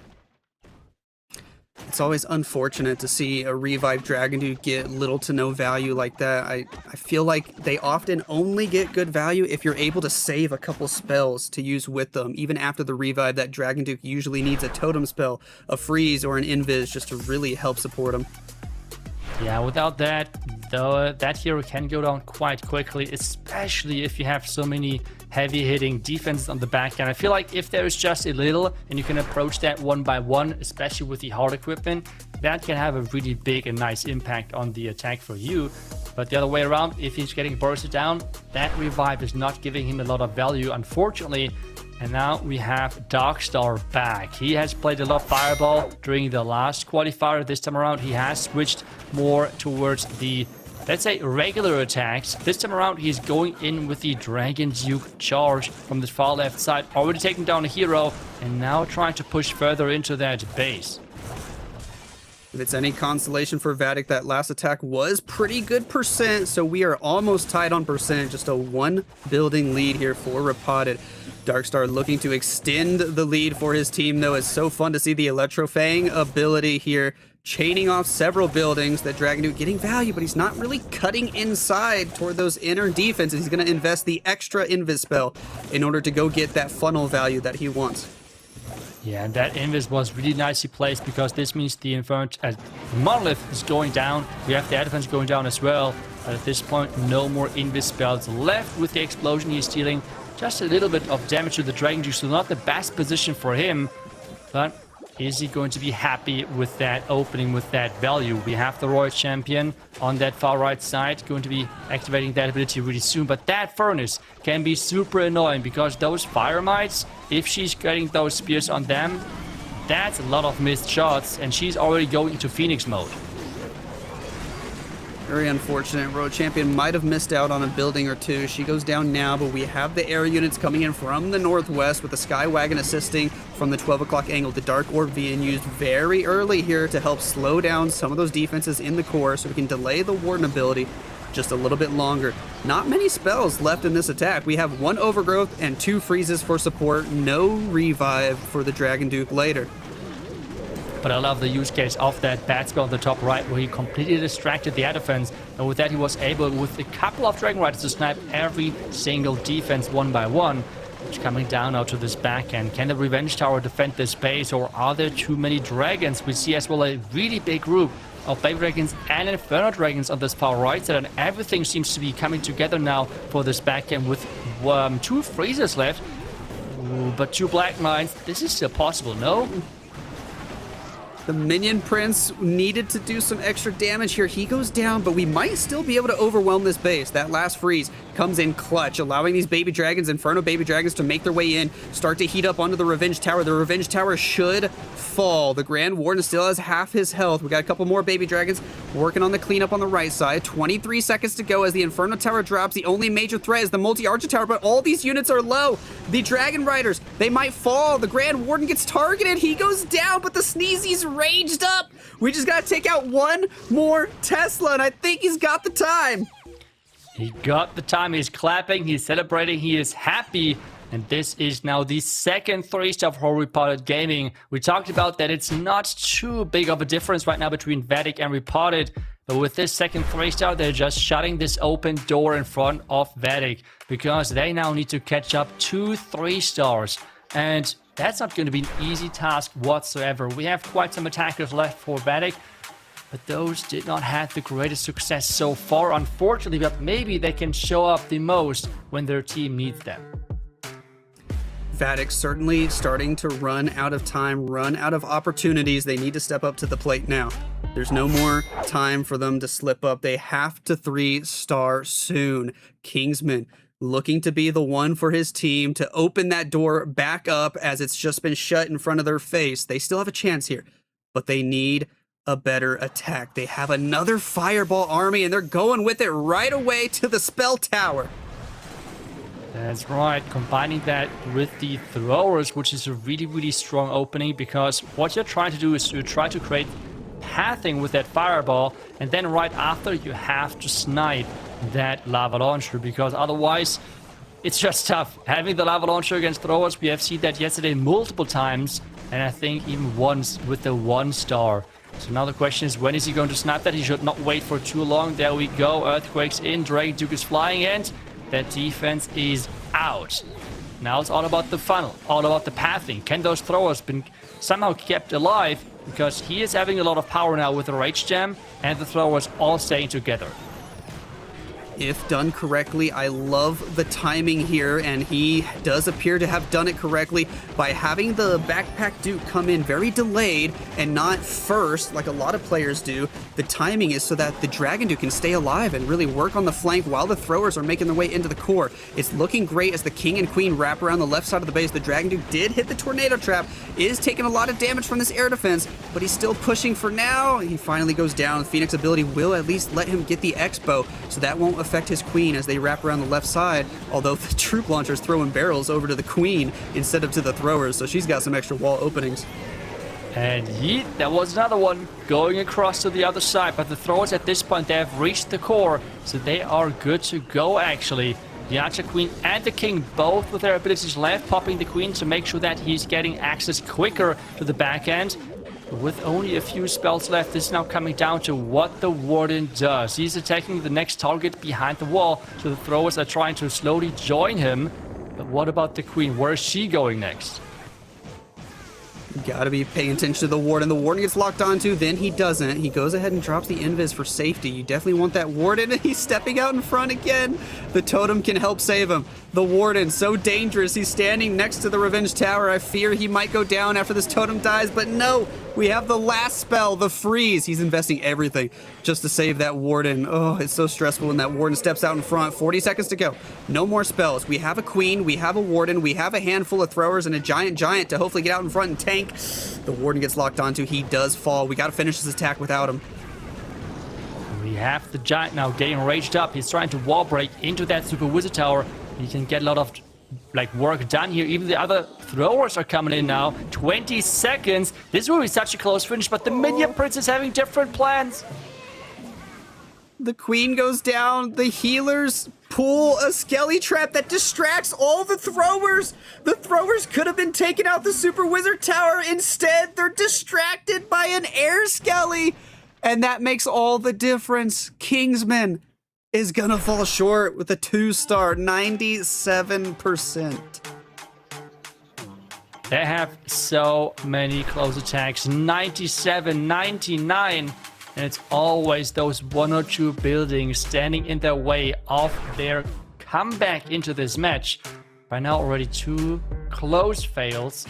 Speaker 8: It's always unfortunate to see a Revive Dragon Duke get little to no value like that. I feel like they often only get good value if you're able to save a couple spells to use with them. Even after the Revive, that Dragon Duke usually needs a Totem spell, a Freeze, or an Invis just to really help support him.
Speaker 7: Yeah, without that, though, that hero can go down quite quickly, especially if you have so many heavy-hitting defenses on the back end. I feel like if there is just a little, and you can approach that one by one, especially with the hard equipment, that can have a really big and nice impact on the attack for you. But the other way around, if he's getting bursted down, that Revive is not giving him a lot of value, unfortunately. And now we have Darkstar back. He has played a lot of Fireball during the last qualifier. This time around, he has switched more towards the, let's say, regular attacks. This time around, he's going in with the Dragon Duke charge from the far left side. Already taking down a hero, and now trying to push further into that base.
Speaker 8: If it's any consolation for Vatic, that last attack was pretty good percent, so we are almost tied on percent. Just a 1 building lead here for Repotted. Darkstar looking to extend the lead for his team, though. It's so fun to see the Electrofang ability here, chaining off several buildings. That Dragon Duke getting value, but he's not really cutting inside toward those inner defenses. He's going to invest the extra Invis spell in order to go get that funnel value that he wants.
Speaker 7: Yeah, and that Invis was really nicely placed because this means the Monolith is going down. We have the air defense going down as well. But at this point, no more Invis spells left. With the explosion, he's dealing just a little bit of damage to the Dragon Duke, so not the best position for him. But is he going to be happy with that opening, with that value? We have the Royal Champion on that far right side, going to be activating that ability really soon. But that Furnace can be super annoying because those Fire Mites, if she's getting those spears on them, that's a lot of missed shots, and she's already going into Phoenix mode.
Speaker 8: Very unfortunate. Road Champion might have missed out on a building or two. She goes down now, but we have the air units coming in from the northwest with the Sky Wagon assisting from the 12 o'clock angle. The Dark Orb being used very early here to help slow down some of those defenses in the core so we can delay the Warden ability just a little bit longer. Not many spells left in this attack. We have 1 Overgrowth and 2 Freezes for support. No Revive for the Dragon Duke later.
Speaker 7: But I love the use case of that bat spell on the top right, where he completely distracted the air defense, and with that he was able, with a couple of Dragon Riders, to snipe every single defense one by one. Which coming down now to this back end. Can the Revenge Tower defend this base, or are there too many dragons? We see as well a really big group of Baby Dragons and Inferno Dragons on this far right side, and everything seems to be coming together now for this back end with 2 freezers left. Ooh, but 2 Black Mines, this is still possible, no?
Speaker 8: The Minion Prince needed to do some extra damage here. He goes down, but we might still be able to overwhelm this base. That last freeze comes in clutch, allowing these Baby Dragons, Inferno Baby Dragons, to make their way in, start to heat up onto the Revenge Tower. The Revenge Tower should fall. The Grand Warden still has half his health. We got a couple more Baby Dragons working on the cleanup on the right side. 23 seconds to go as the Inferno Tower drops. The only major threat is the Multi-Archer Tower, but all these units are low. The Dragon Riders, they might fall. The Grand Warden gets targeted. He goes down, but the Sneezy's raged up. We just gotta take out 1 more Tesla, and I think he's got the time.
Speaker 7: He got the time. He's clapping, he's celebrating, he is happy. And this is now the second 3-star for Repotted Gaming. We talked about that it's not too big of a difference right now between Vatic and Repotted. But with this second 3-star, they're just shutting this open door in front of Vatic, because they now need to catch up 2 3-stars. And that's not going to be an easy task whatsoever. We have quite some attackers left for Vatic, but those did not have the greatest success so far, unfortunately. But maybe they can show up the most when their team needs them.
Speaker 8: Vatic certainly starting to run out of time, run out of opportunities. They need to step up to the plate now. There's no more time for them to slip up. They have to 3-star soon. Kingsman looking to be the one for his team to open that door back up, as it's just been shut in front of their face. They still have a chance here, but they need a better attack. They have another Fireball army, and they're going with it right away to the Spell Tower.
Speaker 7: That's right, combining that with the throwers, which is a really, really strong opening, because what you're trying to do is you try to create pathing with that Fireball, and then right after you have to snipe that Lava Launcher, because otherwise it's just tough. Having the Lava Launcher against throwers, we have seen that yesterday multiple times, and I think even once with the 1-star. So now the question is, when is he going to snipe that? He should not wait for too long. There we go, Earthquakes in, Dragon Duke is flying, and that defense is out. Now it's all about the funnel, all about the pathing. Can those throwers be somehow kept alive? Because he is having a lot of power now with the Rage Gem and the throwers all staying together.
Speaker 8: if done correctly. I love the timing here, and he does appear to have done it correctly by having the Backpack Duke come in very delayed and not first like a lot of players do. The timing is so that the Dragon Duke can stay alive and really work on the flank while the throwers are making their way into the core. It's looking great as the King and Queen wrap around the left side of the base. The Dragon Duke did hit the Tornado Trap, is taking a lot of damage from this air defense, but he's still pushing for now. He finally goes down. Phoenix ability will at least let him get the Expo, so that won't affect his Queen as they wrap around the left side, although the troop launcher's throwing barrels over to the Queen instead of to the throwers, so she's got some extra wall openings.
Speaker 7: And yeet, there was another one going across to the other side, but the throwers at this point, they have reached the core, so they are good to go actually. The Archer Queen and the King, both with their abilities left, popping the Queen to make sure that he's getting access quicker to the back end. With only a few spells left, this is now coming down to what the Warden does. He's attacking the next target behind the wall, so the throwers are trying to slowly join him. But what about the Queen? Where is she going next?
Speaker 8: Gotta be paying attention to the Warden. The Warden gets locked onto, then he doesn't. He goes ahead and drops the invis for safety. You definitely want that Warden, and he's stepping out in front again. The totem can help save him. The Warden, so dangerous. He's standing next to the Revenge Tower. I fear he might go down after this totem dies, but no. We have the last spell, the freeze. He's investing everything just to save that Warden. Oh, it's so stressful when that Warden steps out in front. 40 seconds to go. No more spells. We have a Queen, we have a Warden, we have a handful of throwers and a giant to hopefully get out in front and tank. The Warden gets locked onto. He does fall. We got to finish this attack without him.
Speaker 7: We have the Giant now getting raged up. He's trying to wall break into that Super Wizard Tower. He can get a lot of work done here. Even the other throwers are coming in now. 20 seconds. This will be such a close finish, but the Minion Prince is having different plans.
Speaker 8: The Queen goes down. The healers pull a Skelly Trap that distracts all the throwers. The throwers could have been taking out the Super Wizard Tower. Instead, they're distracted by an Air Skelly. And that makes all the difference. Kingsman is gonna fall short with a 2-star, 97%.
Speaker 7: They have so many close attacks. 97, 99. And it's always those one or two buildings standing in their way of their comeback into this match. By now already 2 close fails.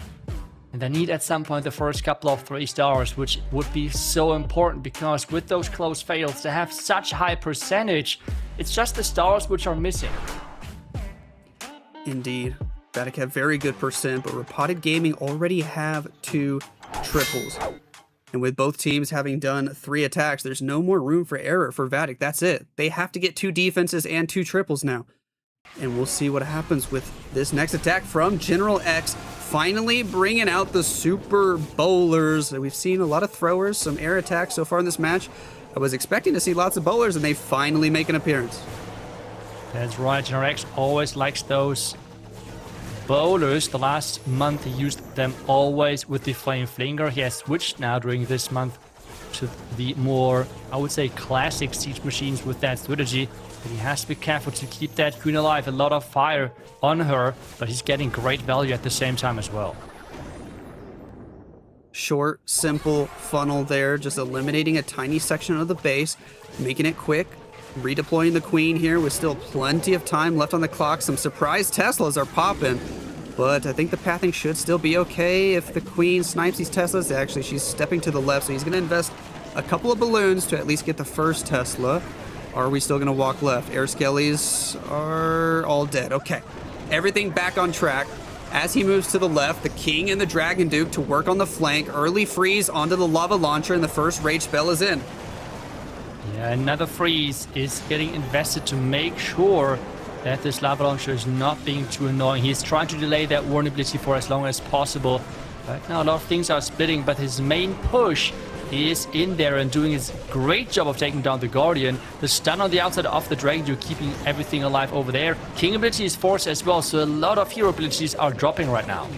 Speaker 7: And they need at some point the first couple of 3 stars, which would be so important because with those close fails, they have such high percentage. It's just the stars which are missing.
Speaker 8: Indeed. Vatic have very good percent, but Repotted Gaming already have 2 triples. And with both teams having done 3 attacks, there's no more room for error for Vatic. That's it. They have to get 2 defenses and 2 triples now. And we'll see what happens with this next attack from General X. Finally bringing out the Super Bowlers. We've seen a lot of throwers, some air attacks so far in this match. I was expecting to see lots of bowlers, and they finally make an appearance.
Speaker 7: That's right. General X always likes those bowlers. The last month he used them always with the Flame Flinger. He has switched now during this month to the more, I would say, classic siege machines with that strategy. But he has to be careful to keep that Queen alive. A lot of fire on her, but he's getting great value at the same time as well.
Speaker 8: Short, simple funnel there, just eliminating a tiny section of the base, making it quick, redeploying the Queen here with still plenty of time left on the clock. Some surprise Teslas are popping, but I think the pathing should still be okay if the Queen snipes these Teslas. Actually, she's stepping to the left, so he's going to invest a couple of balloons to at least get the first Tesla. Are we still going to walk left? Air Skellies are all dead. Okay, everything back on track. As he moves to the left, the King and the Dragon Duke to work on the flank. Early freeze onto the Lava Launcher, and the first Rage Spell is in.
Speaker 7: Yeah, another freeze is getting invested to make sure that this Lava Launcher is not being too annoying. He's trying to delay that vulnerability for as long as possible. Right now, a lot of things are splitting, but his main push is in there and doing his great job of taking down the Guardian. The stun on the outside of the Dragon Duke, keeping everything alive over there. King ability is forced as well, so a lot of hero abilities are dropping right now.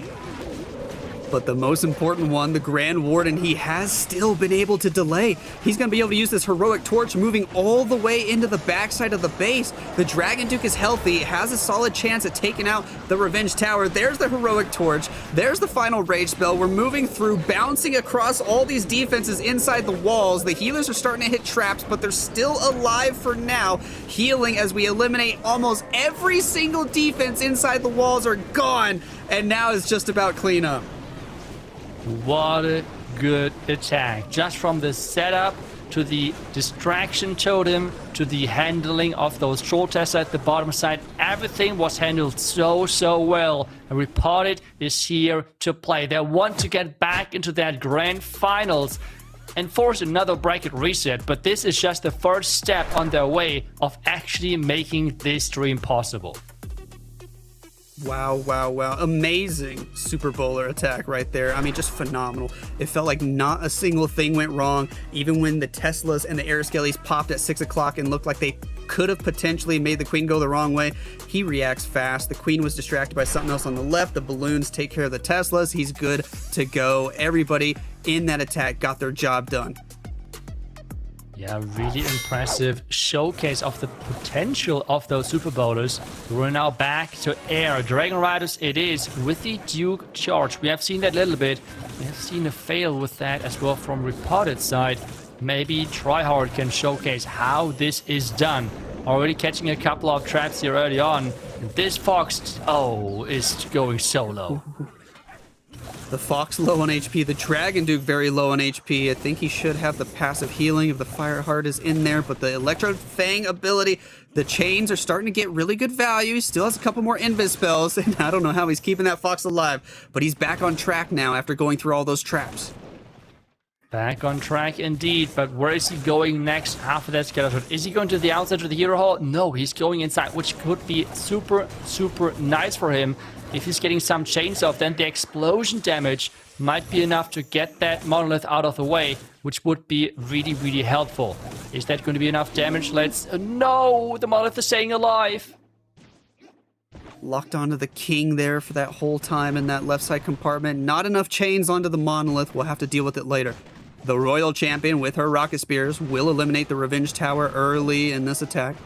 Speaker 8: But the most important one, the Grand Warden, he has still been able to delay. He's going to be able to use this heroic torch moving all the way into the backside of the base. The Dragon Duke is healthy, has a solid chance at taking out the Revenge Tower. There's the heroic torch. There's the final rage spell. We're moving through, bouncing across all these defenses inside the walls. The healers are starting to hit traps, but they're still alive for now. Healing as we eliminate almost every single defense inside the walls are gone. And now it's just about cleanup.
Speaker 7: What a good attack. Just from the setup to the distraction totem to the handling of those troll tests at the bottom side, everything was handled so well. And Repotted is here to play. They want to get back into that grand finals and force another bracket reset, but this is just the first step on their way of actually making this dream possible.
Speaker 8: Wow. Amazing Super Bowler attack right there. I mean, just phenomenal. It felt like not a single thing went wrong, even when the Teslas and the Air Skellies popped at 6 o'clock and looked like they could have potentially made the Queen go the wrong way. He reacts fast. The Queen was distracted by something else on the left. The balloons take care of the Teslas. He's good to go. Everybody in that attack got their job done.
Speaker 7: Yeah, really impressive showcase of the potential of those Super Bowlers. We're now back to air. Dragon Riders it is with the Duke charge. We have seen that a little bit. We have seen a fail with that as well from Repotted side. Maybe Tryhard can showcase how this is done. Already catching a couple of traps here early on. And this Fox, is going solo.
Speaker 8: The Fox low on HP, the Dragon Duke very low on HP. I think he should have the passive healing if the Fire Heart is in there, but the Electro Fang ability, the chains are starting to get really good value. He still has a couple more invis spells, and I don't know how he's keeping that Fox alive, but he's back on track now after going through all those traps.
Speaker 7: Back on track indeed, but where is he going next after that skeleton? Is he going to the outside to the hero hall? No, he's going inside, which could be super nice for him. If he's getting some chains off, then the explosion damage might be enough to get that monolith out of the way, which would be really helpful. Is that going to be enough damage? No, the monolith is staying alive.
Speaker 8: Locked onto the king there for that whole time in that left side compartment. Not enough chains onto the monolith. We'll have to deal with it later. The Royal Champion with her rocket spears will eliminate the Revenge Tower early in this attack.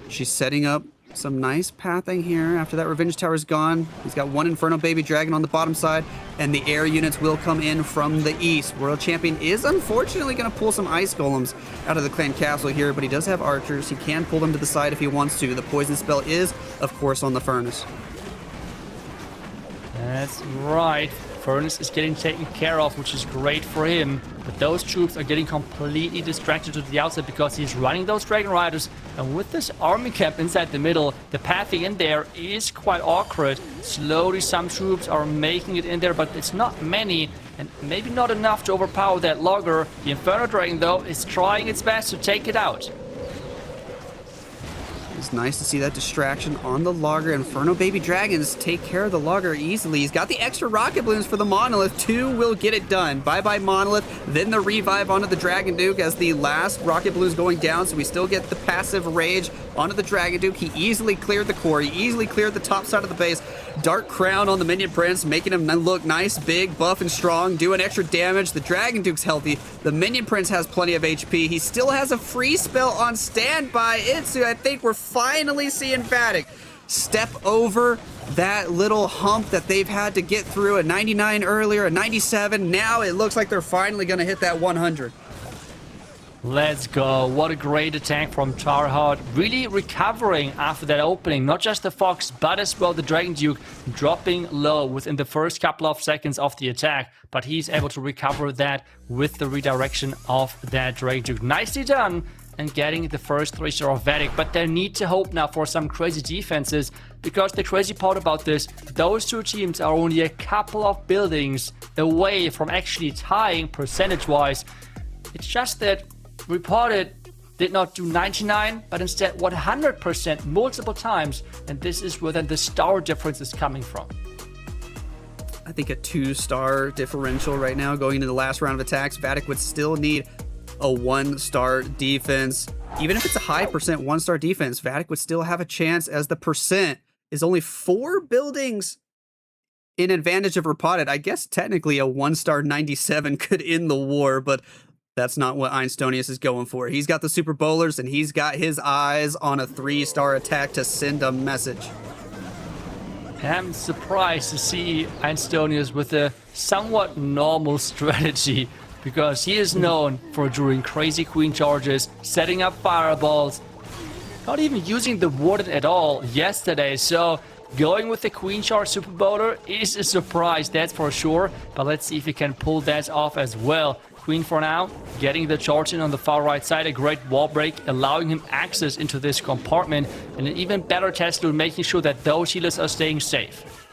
Speaker 8: She's setting up some nice pathing here after that Revenge Tower is gone. He's got one Inferno Baby Dragon on the bottom side, and the air units will come in from the east. Royal Champion is unfortunately going to pull some Ice Golems out of the clan castle here, but he does have archers. He can pull them to the side if he wants to. The poison spell is, of course, on the Furnace.
Speaker 7: That's right. Furnace is getting taken care of, which is great for him. But those troops are getting completely distracted to the outside because he's running those Dragon Riders. And with this army camp inside the middle, the pathing in there is quite awkward. Slowly some troops are making it in there, but it's not many. And maybe not enough to overpower that logger. The Inferno Dragon, though, is trying its best to take it out.
Speaker 8: It's nice to see that distraction on the logger. Inferno Baby Dragons take care of the logger easily. He's got the extra rocket balloons for the monolith. 2 will get it done. Bye-bye monolith. Then the revive onto the Dragon Duke as the last rocket balloon's going down, so we still get the passive rage onto the Dragon Duke. He easily cleared the core. He easily cleared the top side of the base. Dark Crown on the Minion Prince, making him look nice, big, buff, and strong, doing extra damage. The Dragon Duke's healthy. The Minion Prince has plenty of HP. He still has a free spell on standby. I think we're finally seeing Vatic step over that little hump that they've had to get through. A 99 earlier, a 97. Now it looks like they're finally going to hit that 100.
Speaker 7: Let's go. What a great attack from Tarhard. Really recovering after that opening. Not just the Fox, but as well the Dragon Duke dropping low within the first couple of seconds of the attack. But he's able to recover that with the redirection of that Dragon Duke. Nicely done. And getting the first 3-star of Vatic. But they need to hope now for some crazy defenses. Because the crazy part about this, those two teams are only a couple of buildings away from actually tying percentage-wise. It's just that Repotted did not do 99, but instead 100% multiple times, and this is where then the star difference is coming from.
Speaker 8: I think a 2-star differential right now going into the last round of attacks. Vatic would still need a 1-star defense. Even if it's a high percent 1-star defense, Vatic would still have a chance as the percent is only 4 buildings in advantage of Repotted. I guess technically a 1-star 97 could end the war, but that's not what Einstonius is going for. He's got the Super Bowlers, and he's got his eyes on a 3-star attack to send a message.
Speaker 7: I'm surprised to see Einstonius with a somewhat normal strategy, because he is known for doing crazy queen charges, setting up fireballs, not even using the warden at all yesterday. So going with the queen charge super bowler is a surprise, that's for sure. But let's see if he can pull that off as well. Queen for now, getting the charge in on the far right side, a great wall break, allowing him access into this compartment, and an even better Tesla making sure that those healers are staying safe.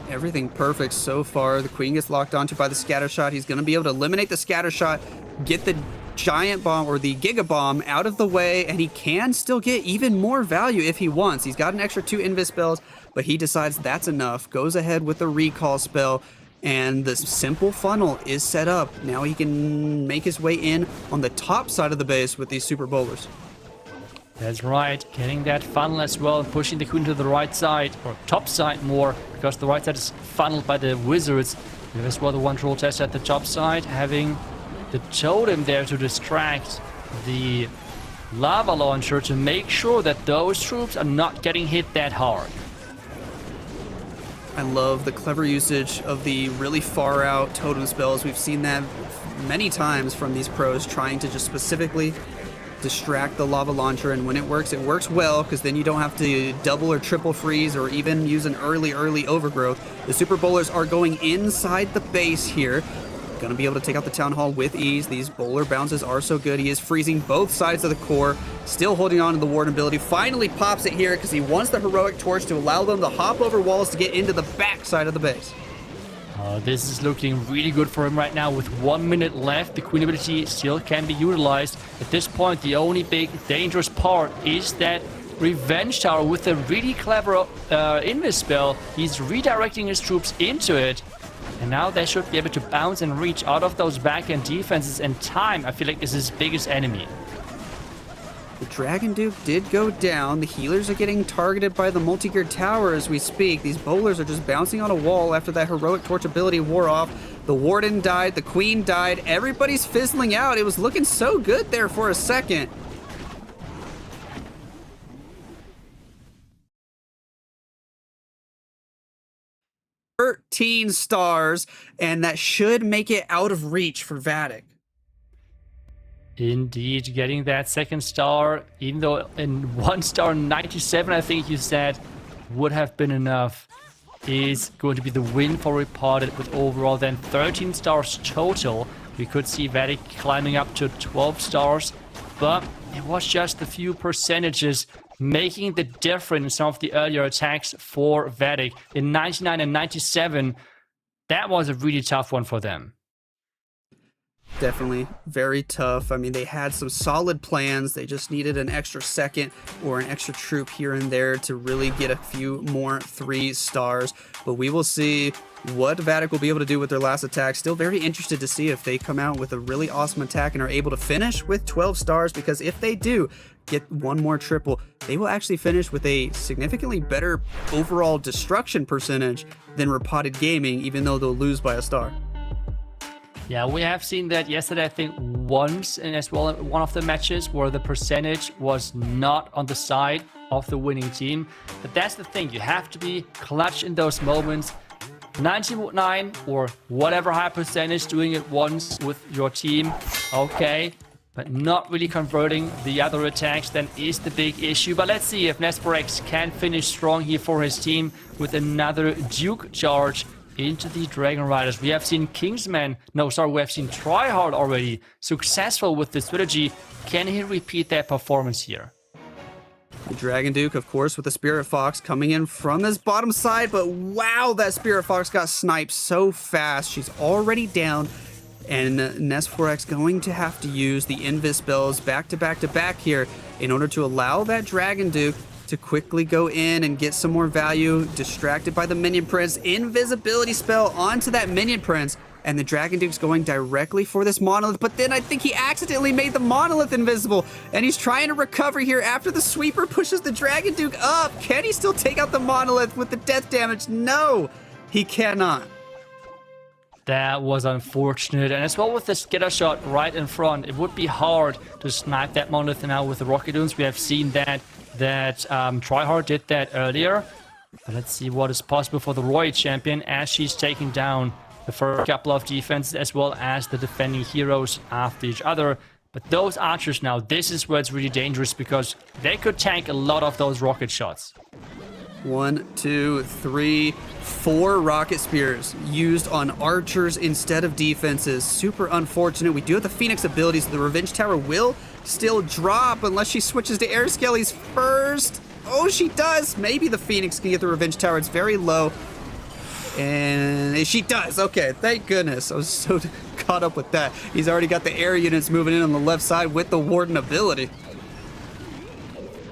Speaker 8: Everything perfect so far. The queen gets locked onto by the scatter shot. He's going to be able to eliminate the scatter shot, get the giant bomb or the giga bomb out of the way, and he can still get even more value if he wants. He's got an extra 2 invis spells, but he decides that's enough, goes ahead with the recall spell, and the simple funnel is set up. Now he can make his way in on the top side of the base with these super bowlers.
Speaker 7: That's right, getting that funnel as well, pushing the queen to the right side, or top side more, because the right side is funneled by the wizards. We have as well the one troll test at the top side, having the totem there to distract the lava launcher to make sure that those troops are not getting hit that hard.
Speaker 8: I love the clever usage of the really far out totem spells. We've seen that many times from these pros trying to just specifically distract the lava launcher, and when it works well, because then you don't have to double or triple freeze or even use an early overgrowth. The super bowlers are going inside the base here. Gonna be able to take out the town hall with ease. These bowler bounces are so good. He is freezing both sides of the core, still holding on to the warden ability. Finally pops it here because he wants the heroic torch to allow them to hop over walls to get into the back side of the base.
Speaker 7: This is looking really good for him right now. With 1 minute left, the queen ability still can be utilized. At this point, the only big dangerous part is that revenge tower with a really clever invis spell. He's redirecting his troops into it, and now they should be able to bounce and reach out of those back-end defenses, and time, I feel like, is his biggest enemy.
Speaker 8: The Dragon Duke did go down. The healers are getting targeted by the multi-geared tower as we speak. These bowlers are just bouncing on a wall after that heroic torch ability wore off. The warden died, the queen died, everybody's fizzling out. It was looking so good there for a second. $13 stars, and that should make it out of reach for Vatic.
Speaker 7: Indeed, getting that second star, even though in 1-star 97, I think you said, would have been enough, is going to be the win for Repotted with overall then 13 stars total. We could see Vatic climbing up to 12 stars, but it was just a few percentages making the difference in some of the earlier attacks for Vatic. In 99 and 97, that was a really tough one for them.
Speaker 8: Definitely very tough. I mean, they had some solid plans. They just needed an extra second or an extra troop here and there to really get a few more 3 stars. But we will see what Vatic will be able to do with their last attack. Still very interested to see if they come out with a really awesome attack and are able to finish with 12 stars, because if they do get one more triple, they will actually finish with a significantly better overall destruction percentage than Repotted Gaming, even though they'll lose by a star.
Speaker 7: Yeah, we have seen that yesterday, I think, once, and as well in one of the matches where the percentage was not on the side of the winning team. But that's the thing, you have to be clutch in those moments. 99 or whatever high percentage, doing it once with your team, okay, but not really converting the other attacks, then is the big issue. But let's see if Nesporex can finish strong here for his team with another Duke charge into the Dragon Riders. We have seen we have seen Tryhard already successful with the strategy. Can he repeat that performance here?
Speaker 8: The Dragon Duke, of course, with the Spirit Fox coming in from this bottom side, but wow, that Spirit Fox got sniped so fast. She's already down, and Nesporex going to have to use the Invis spells back to back to back here in order to allow that Dragon Duke to quickly go in and get some more value. Distracted by the Minion Prince, invisibility spell onto that Minion Prince, and the Dragon Duke's going directly for this Monolith, but then I think he accidentally made the Monolith invisible, and he's trying to recover here after the Sweeper pushes the Dragon Duke up. Can he still take out the Monolith with the death damage? No! He cannot.
Speaker 7: That was unfortunate. And as well with the skitter shot right in front, it would be hard to snipe that monolith now with the rocket dunes. We have seen that Tryhard did that earlier. But let's see what is possible for the Roy champion as she's taking down the first couple of defenses as well as the defending heroes after each other. But those archers now, this is where it's really dangerous because they could tank a lot of those rocket shots.
Speaker 8: 1, 2, 3, 4 rocket spears used on archers instead of defenses. Super unfortunate. We do have the Phoenix abilities. So the Revenge Tower will still drop unless she switches to air skellies first. Oh, she does. Maybe the Phoenix can get the Revenge Tower. It's very low. And she does. Okay, thank goodness. I was so caught up with that. He's already got the air units moving in on the left side with the Warden ability.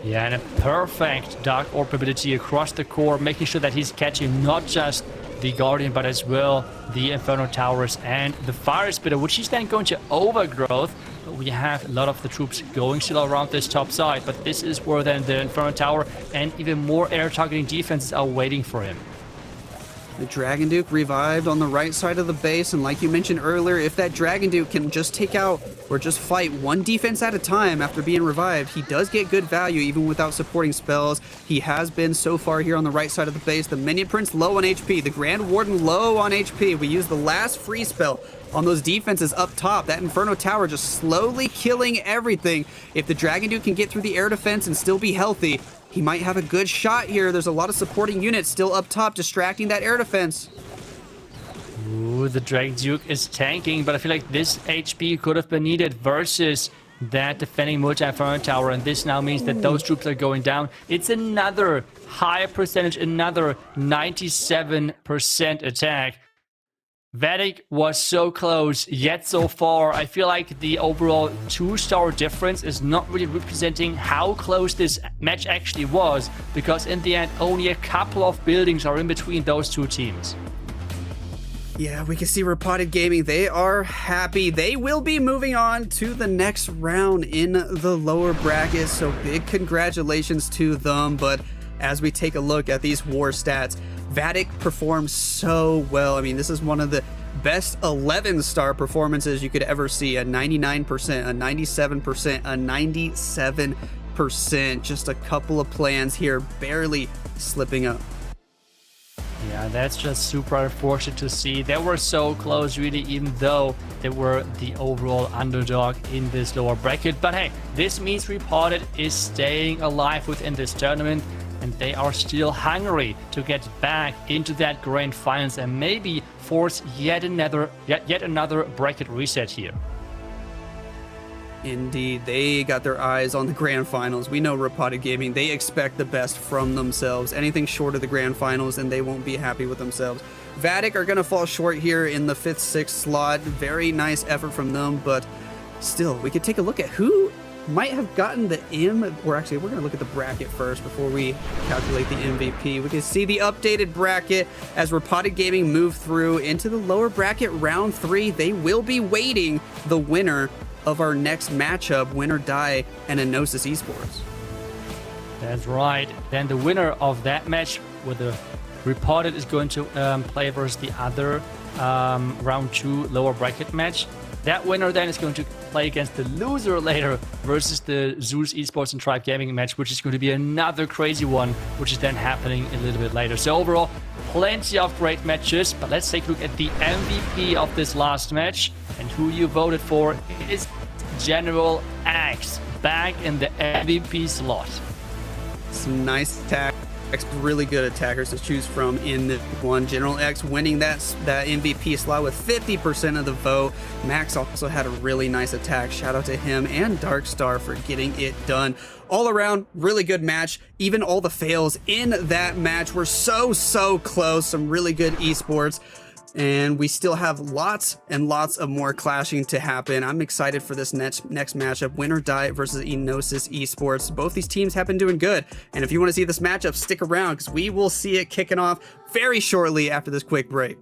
Speaker 7: Yeah, and a perfect Dark Orb ability across the core, making sure that he's catching not just the Guardian, but as well the Inferno Towers and the Fire Spitter, which is then going to overgrowth. But we have a lot of the troops going still around this top side, but this is where then the Inferno Tower and even more air targeting defenses are waiting for him.
Speaker 8: The Dragon Duke revived on the right side of the base, and like you mentioned earlier, if that Dragon Duke can just take out or just fight one defense at a time after being revived, he does get good value even without supporting spells. He has been so far here on the right side of the base. The Minion Prince low on HP, the Grand Warden low on HP. We use the last free spell on those defenses up top. That Inferno Tower just slowly killing everything. If the Dragon Duke can get through the air defense and still be healthy, he might have a good shot here. There's a lot of supporting units still up top distracting that air defense.
Speaker 7: Ooh, the Dragon Duke is tanking, but I feel like this HP could have been needed versus that defending multi-Inferno Tower, and this now means that those troops are going down. It's another high percentage, another 97% attack. Vatic was so close, yet so far, I feel like the overall 2-star difference is not really representing how close this match actually was, because in the end, only a couple of buildings are in between those two teams.
Speaker 8: Yeah, we can see Repotted Gaming. They are happy. They will be moving on to the next round in the lower brackets, so big congratulations to them. But as we take a look at these war stats, Vatic performs so well. I mean, this is one of the best 11-star performances you could ever see. A 99%, a 97%, a 97%. Just a couple of plans here, barely slipping up.
Speaker 7: Yeah, that's just super unfortunate to see. They were so close, really, even though they were the overall underdog in this lower bracket. But hey, this means Repotted is staying alive within this tournament, and they are still hungry to get back into that grand finals and maybe force yet another bracket reset here.
Speaker 8: Indeed, they got their eyes on the grand finals. We know Repotted Gaming, they expect the best from themselves. Anything short of the grand finals and they won't be happy with themselves. Vatic are going to fall short here in the 5th, 6th slot. Very nice effort from them, but still, we could take a look at who might have gotten the or actually, we're going to look at the bracket first before we calculate the MVP. We can see the updated bracket as Repotted Gaming move through into the lower bracket round 3. They will be waiting the winner of our next matchup, Win or Die and Enosis Esports.
Speaker 7: That's right. Then the winner of that match with the Repotted is going to play versus the other round 2 lower bracket match. That winner then is going to play against the loser later versus the Zeus Esports and Tribe Gaming match, which is going to be another crazy one, which is then happening a little bit later. So overall, plenty of great matches, but let's take a look at the MVP of this last match, and who you voted for is General Axe, back in the MVP slot.
Speaker 8: Some nice attacks, really good attackers to choose from in this one. General X winning that MVP slot with 50% of the vote. Max also had a really nice attack. Shout out to him and Darkstar for getting it done. All around, really good match. Even all the fails in that match were so close. Some really good esports. And we still have lots and lots of more clashing to happen. I'm excited for this next matchup, Win or Die versus Enosis Esports. Both these teams have been doing good. And if you want to see this matchup, stick around because we will see it kicking off very shortly after this quick break.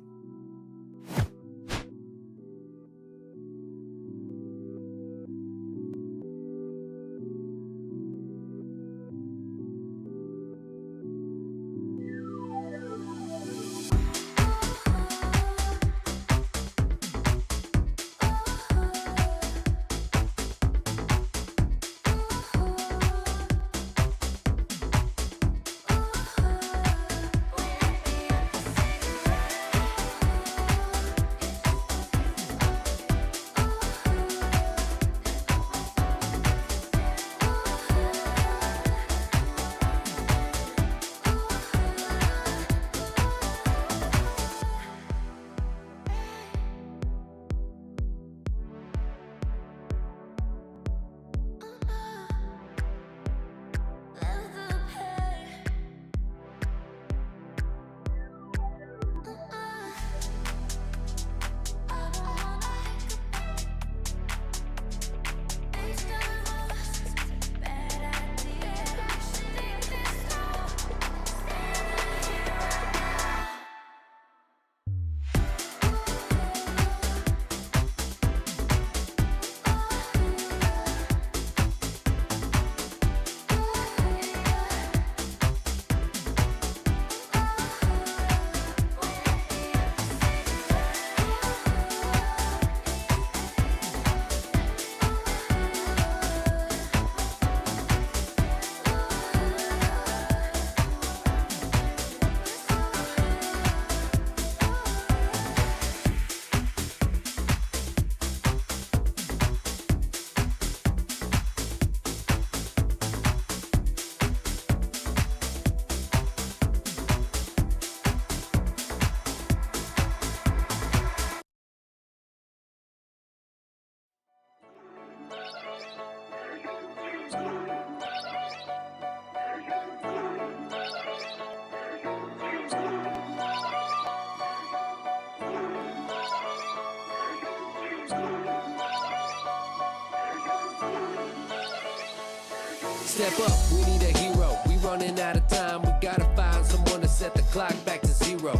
Speaker 2: Step up, we need a hero. We running out of time. We gotta find someone to set the clock back to zero.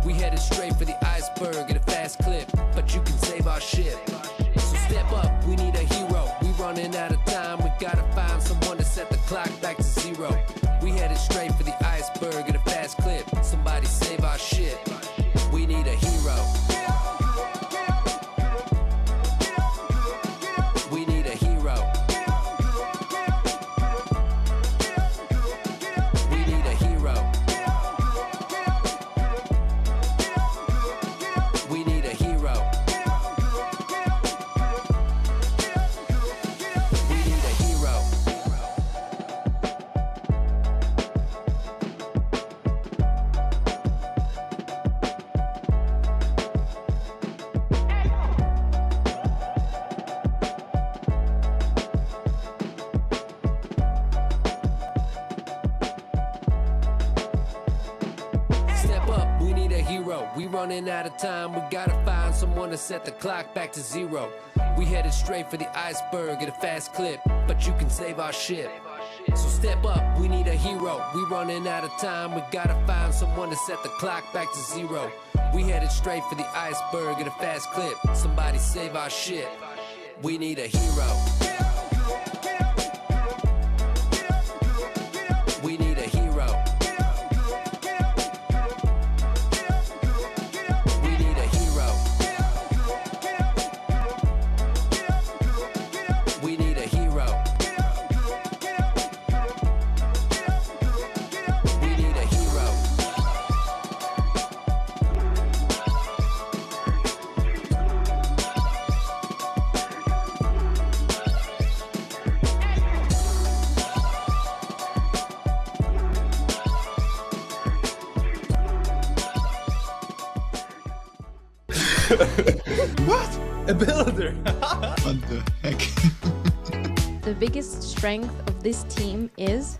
Speaker 2: We headed straight for the iceberg at a fast clip, but you can save our ship. So step up, we need a hero. We running out of time. We gotta find someone to set the clock back to zero. We headed straight for the iceberg at a fast clip. Somebody save our ship. We need a hero. We need a hero. We need a hero. We need a hero. We need a hero. Step up, we need a hero. We running out of time. We gotta find someone to set the clock back to zero. We headed straight for the iceberg at a fast clip, but you can save our ship. So step up, we need a hero. We running out of time. We gotta find someone to set the clock back to zero. We headed straight for the iceberg at a fast clip. Somebody save our ship. We need a hero. We need a hero. We need a hero. We need a hero. We need a hero.
Speaker 10: What?
Speaker 9: A builder.
Speaker 10: What the heck?
Speaker 11: The biggest strength of this team is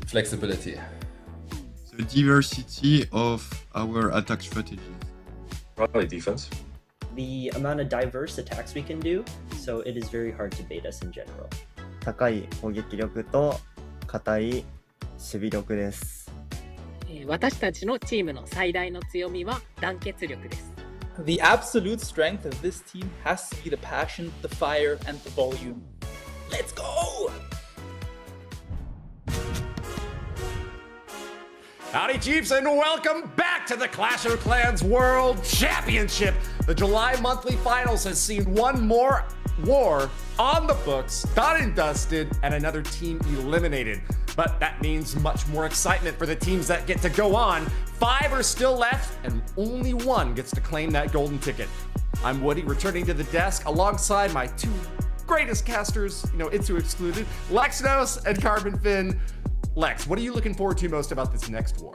Speaker 12: Flexibility.
Speaker 10: The diversity of our attack strategies.
Speaker 13: Probably defense.
Speaker 14: The amount of diverse attacks we can do, so it is very hard to bait us in general.
Speaker 15: 高い攻撃力と硬い守備力です。
Speaker 16: 私たちのチームの最大の強みは団結力です。
Speaker 9: The absolute strength of this team has to be the passion, the fire, and the volume. Let's go!
Speaker 6: Howdy, Chiefs, and welcome back to the Clash of Clans World Championship. The July monthly finals has seen one more war on the books, done and dusted, and another team eliminated. But that means much more excitement for the teams that get to go on. 5 are still left, and only one gets to claim that golden ticket. I'm Woody, returning to the desk alongside my two greatest casters, Itsu excluded, Enosis and Carbon Fin. Lex, what are you looking forward to most about this next war?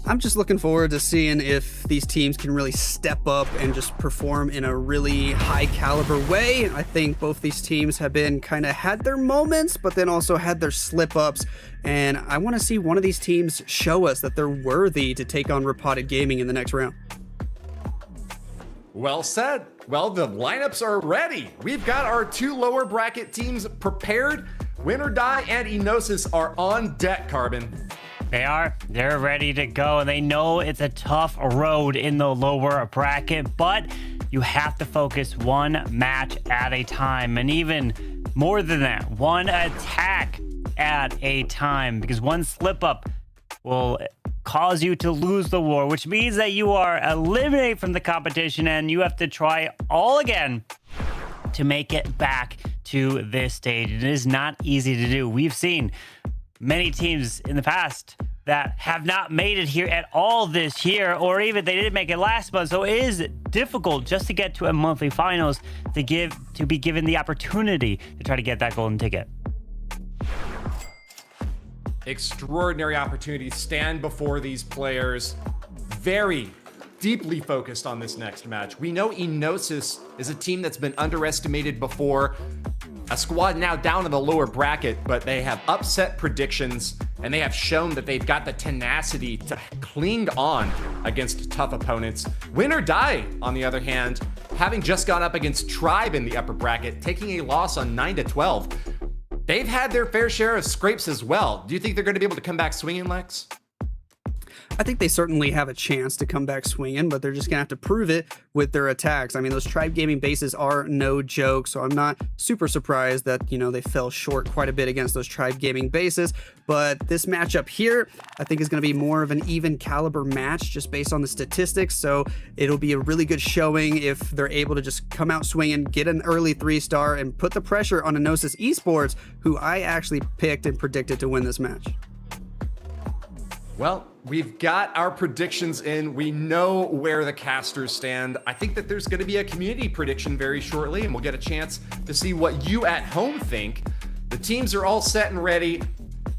Speaker 8: I'm just looking forward to seeing if these teams can really step up and just perform in a really high caliber way. I think both these teams have been kind of had their moments, but then also had their slip ups. And I want to see one of these teams show us that they're worthy to take on Repotted Gaming in the next round.
Speaker 6: Well said. Well, the lineups are ready. We've got our 2 lower bracket teams prepared. Win or Die and Enosis are on deck, Carbon.
Speaker 5: They are. They're ready to go, and they know it's a tough road in the lower bracket, but you have to focus one match at a time, and even more than that, one attack at a time, because one slip up will cause you to lose the war, which means that you are eliminated from the competition, and you have to try all again to make it back to this stage. It is not easy to do. We've seen many teams in the past that have not made it here at all this year, or even they didn't make it last month. So it is difficult just to get to a monthly finals to be given the opportunity to try to get that golden ticket.
Speaker 6: Extraordinary opportunities stand before these players. Very deeply focused on this next match. We know Enosis is a team that's been underestimated before. A squad now down in the lower bracket, but they have upset predictions, and they have shown that they've got the tenacity to cling on against tough opponents. Win or Die, on the other hand, having just gone up against Tribe in the upper bracket, taking a loss on 9-12. They've had their fair share of scrapes as well. Do you think they're going to be able to come back swinging, Lex?
Speaker 8: I think they certainly have a chance to come back swinging, but they're just going to have to prove it with their attacks. I mean, those Tribe Gaming bases are no joke, so I'm not super surprised that, they fell short quite a bit against those Tribe Gaming bases. But this matchup here, I think is going to be more of an even caliber match just based on the statistics, so it'll be a really good showing if they're able to just come out swinging, get an early 3-star, and put the pressure on Enosis Esports, who I actually picked and predicted to win this match.
Speaker 6: Well, we've got our predictions in. We know where the casters stand. I think that there's going to be a community prediction very shortly, and we'll get a chance to see what you at home think. The teams are all set and ready.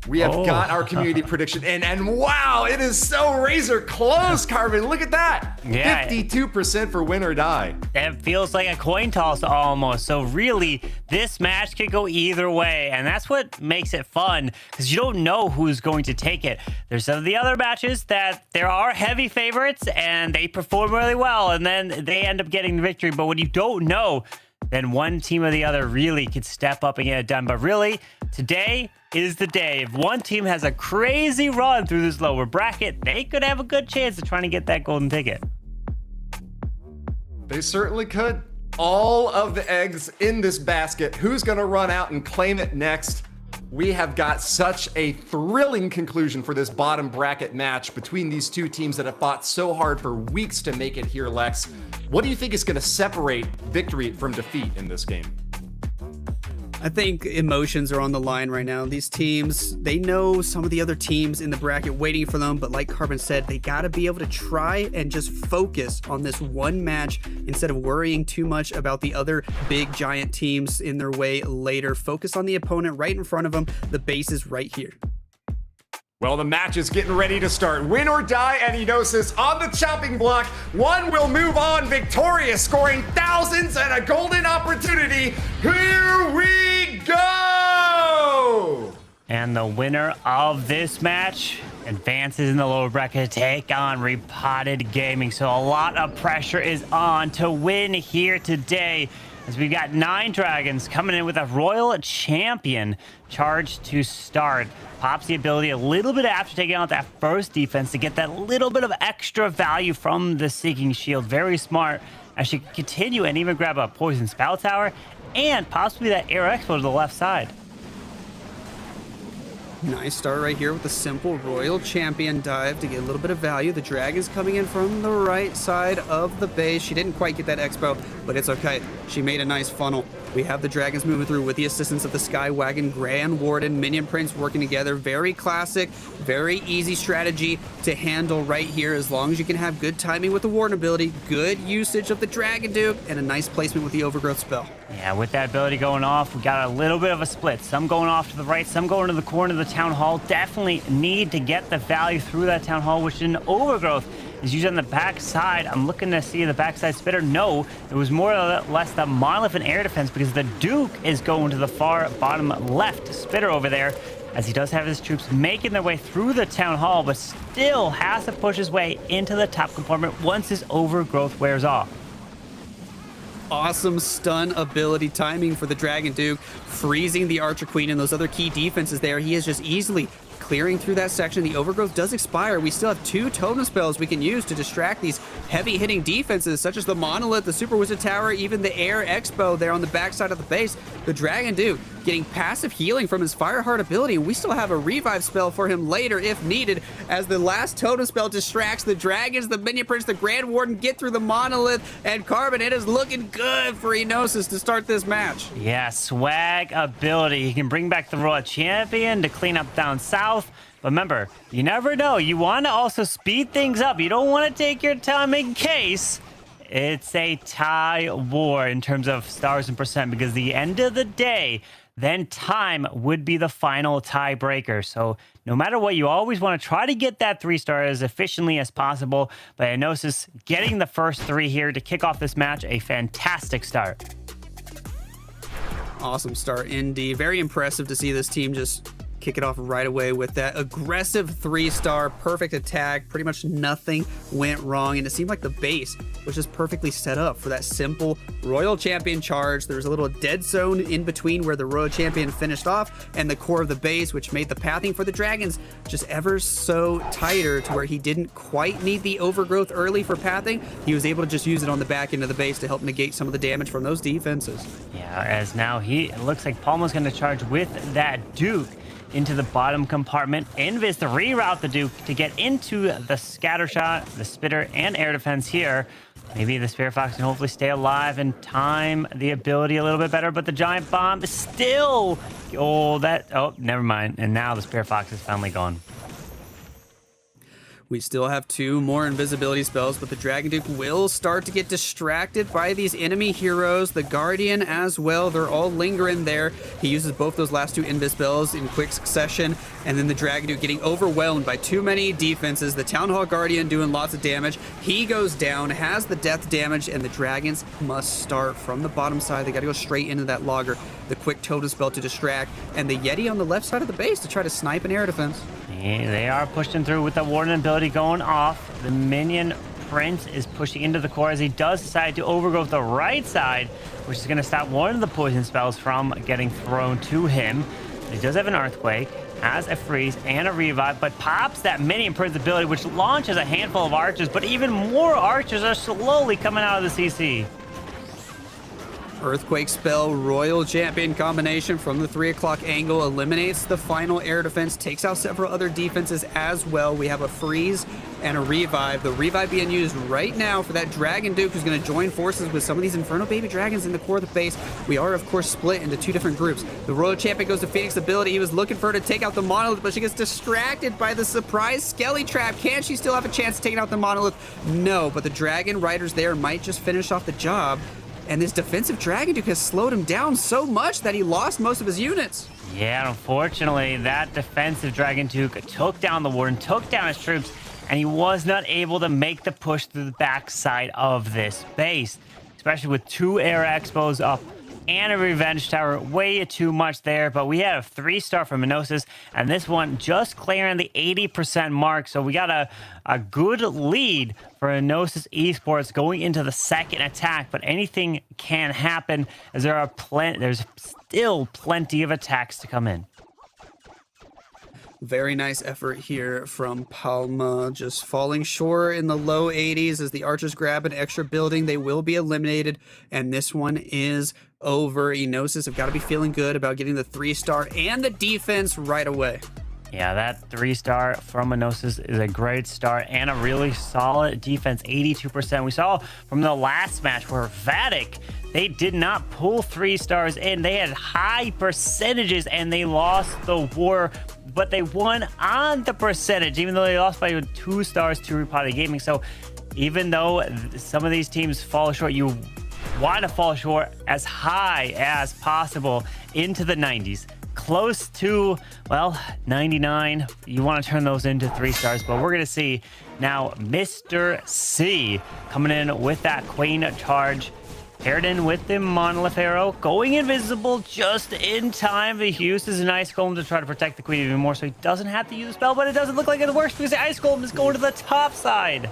Speaker 6: We have got our community prediction in, and wow, it is so razor close, Carbon. Look at that.
Speaker 5: Yeah.
Speaker 6: 52% for win or die.
Speaker 5: It feels like a coin toss almost. So really, this match could go either way, and that's what makes it fun, because you don't know who's going to take it. There's some of the other matches that there are heavy favorites, and they perform really well, and then they end up getting the victory. But when you don't know, then one team or the other really could step up and get it done. But really, today is the day. If one team has a crazy run through this lower bracket, they could have a good chance of trying to get that golden ticket.
Speaker 6: They certainly could. All of the eggs in this basket. Who's going to run out and claim it next? We have got such a thrilling conclusion for this bottom bracket match between these two teams that have fought so hard for weeks to make it here, Lex. What do you think is going to separate victory from defeat in this game?
Speaker 8: I think emotions are on the line right now. These teams, they know some of the other teams in the bracket waiting for them, but like Carbon said, they got to be able to try and just focus on this one match instead of worrying too much about the other big giant teams in their way later. Focus on the opponent right in front of them. The base is right here.
Speaker 6: Well, the match is getting ready to start. Win or die and Enosis on the chopping block. One will move on victorious, scoring thousands and a golden opportunity. Here we go!
Speaker 5: And the winner of this match advances in the lower bracket to take on Repotted Gaming. So a lot of pressure is on to win here today, as we've got 9 dragons coming in with a royal champion charged to start. Pops the ability a little bit after taking out that first defense to get that little bit of extra value from the Seeking Shield. Very smart as she can continue and even grab a Poison Spout Tower and possibly that Air Expo to the left side.
Speaker 8: Nice start right here with a simple Royal Champion dive to get a little bit of value. The Dragon's coming in from the right side of the base. She didn't quite get that Expo, but it's okay. She made a nice funnel. We have the Dragons moving through with the assistance of the Sky Wagon, Grand Warden, Minion Prince working together. Very classic, very easy strategy to handle right here, as long as you can have good timing with the Warden ability, good usage of the Dragon Duke, and a nice placement with the Overgrowth spell.
Speaker 5: Yeah, with that ability going off, we got a little bit of a split. Some going off to the right, some going to the corner of the Town Hall. Definitely need to get the value through that Town Hall, which in Overgrowth is used on the back side. I'm looking to see the backside spitter. No, it was more or less the Monolith and air defense, because the Duke is going to the far bottom left spitter over there, as he does have his troops making their way through the Town Hall, but still has to push his way into the top compartment once his Overgrowth wears off.
Speaker 8: Awesome stun ability timing for the Dragon Duke, freezing the Archer Queen and those other key defenses there. He is just easily clearing through that section. The Overgrowth does expire. We still have 2 totem spells we can use to distract these heavy-hitting defenses, such as the Monolith, the Super Wizard Tower, even the Air Expo there on the backside of the base. The Dragon Duke getting passive healing from his Fireheart ability. We still have a revive spell for him later if needed, as the last totem spell distracts the Dragons, the Minion Prince, the Grand Warden get through the Monolith, and Carbon. It is looking good for Enosis to start this match.
Speaker 5: Yeah, swag ability. He can bring back the Royal Champion to clean up down south. But remember, you never know. You want to also speed things up. You don't want to take your time in case it's a tie war in terms of stars and percent, because at the end of the day, then time would be the final tiebreaker. So no matter what, you always want to try to get that 3-star as efficiently as possible. But Enosis getting the first 3 here to kick off this match, a fantastic start.
Speaker 8: Awesome start indeed. Very impressive to see this team just kick it off right away with that aggressive 3-star, perfect attack. Pretty much nothing went wrong, and it seemed like the base was just perfectly set up for that simple Royal Champion charge. There was a little dead zone in between where the Royal Champion finished off and the core of the base, which made the pathing for the Dragons just ever so tighter to where he didn't quite need the overgrowth early for pathing. He was able to just use it on the back end of the base to help negate some of the damage from those defenses.
Speaker 5: Yeah, as now it looks like Palma's going to charge with that Duke into the bottom compartment. Invis to reroute the Duke to get into the scatter shot, the spitter, and air defense here. Maybe the Spirit Fox can hopefully stay alive and time the ability a little bit better, but the giant bomb is still... Oh, never mind. And now the Spirit Fox is finally gone.
Speaker 8: We still have 2 more invisibility spells, but the Dragon Duke will start to get distracted by these enemy heroes. The Guardian as well, they're all lingering there. He uses both those last 2 invis spells in quick succession, and then the Dragon Duke getting overwhelmed by too many defenses. The Town Hall Guardian doing lots of damage. He goes down, has the death damage, and the Dragons must start from the bottom side. They got to go straight into that logger. The quick totem spell to distract, and the Yeti on the left side of the base to try to snipe an air defense.
Speaker 5: Yeah, they are pushing through with the Warden ability going off. The minion Prince is pushing into the core as he does decide to overgrowth the right side, which is going to stop one of the poison spells from getting thrown to him. He does have an Earthquake, has a freeze and a revive, but pops that minion Prince ability, which launches a handful of archers, but even more archers are slowly coming out of the CC.
Speaker 8: Earthquake spell, Royal Champion combination from the 3 o'clock angle, eliminates the final air defense, takes out several other defenses as well. We have a freeze and a revive. The revive being used right now for that Dragon Duke who's going to join forces with some of these Inferno Baby Dragons in the core of the base. We are, of course, split into 2 different groups. The Royal Champion goes to Phoenix ability. He was looking for her to take out the Monolith, but she gets distracted by the surprise Skelly Trap. Can she still have a chance of taking out the Monolith? No, but the Dragon Riders there might just finish off the job. And this defensive Dragon Duke has slowed him down so much that he lost most of his units.
Speaker 5: Yeah, unfortunately, that defensive Dragon Duke took down the Warden, took down his troops, and he was not able to make the push through the backside of this base, especially with 2 air expos up and a revenge tower. Way too much there, but we had a 3-star from Enosis, and this one just clearing the 80% mark. So we got a good lead for Enosis Esports going into the second attack, but anything can happen as there's still plenty of attacks to come in.
Speaker 8: Very nice effort here from Palma, just falling short in the low 80s as the archers grab an extra building. They will be eliminated, and this one is over. Enosis have got to be feeling good about getting the 3-star and the defense right away.
Speaker 5: Yeah, that 3-star from Enosis is a great start and a really solid defense, 82%. We saw from the last match where Vatic, they did not pull 3 stars in. They had high percentages and they lost the war, but they won on the percentage, even though they lost by 2 stars to Repotted Gaming. So even though some of these teams fall short, you want to fall short as high as possible into the 90s. Close to, well, 99. You want to turn those into 3 stars, but we're going to see now Mr. C coming in with that Queen charge. Paired in with the Monolith Arrow, going invisible just in time. He uses an Ice Golem to try to protect the Queen even more, so he doesn't have to use a spell, but it doesn't look like it works because the Ice Golem is going to the top side.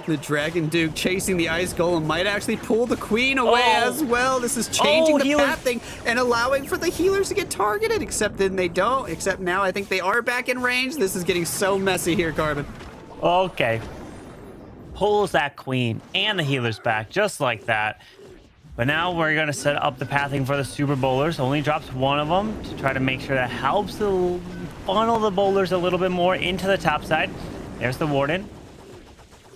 Speaker 8: The Dragon Duke chasing the Ice Golem might actually pull the Queen away as well. This is changing the pathing and allowing for the healers to get targeted, except then they don't. Except now I think they are back in range. This is getting so messy here, Carbon.
Speaker 5: Okay. Pulls that Queen and the healers back just like that. But now we're going to set up the pathing for the Super Bowlers. Only drops 1 of them to try to make sure that helps to funnel the bowlers a little bit more into the top side. There's the Warden.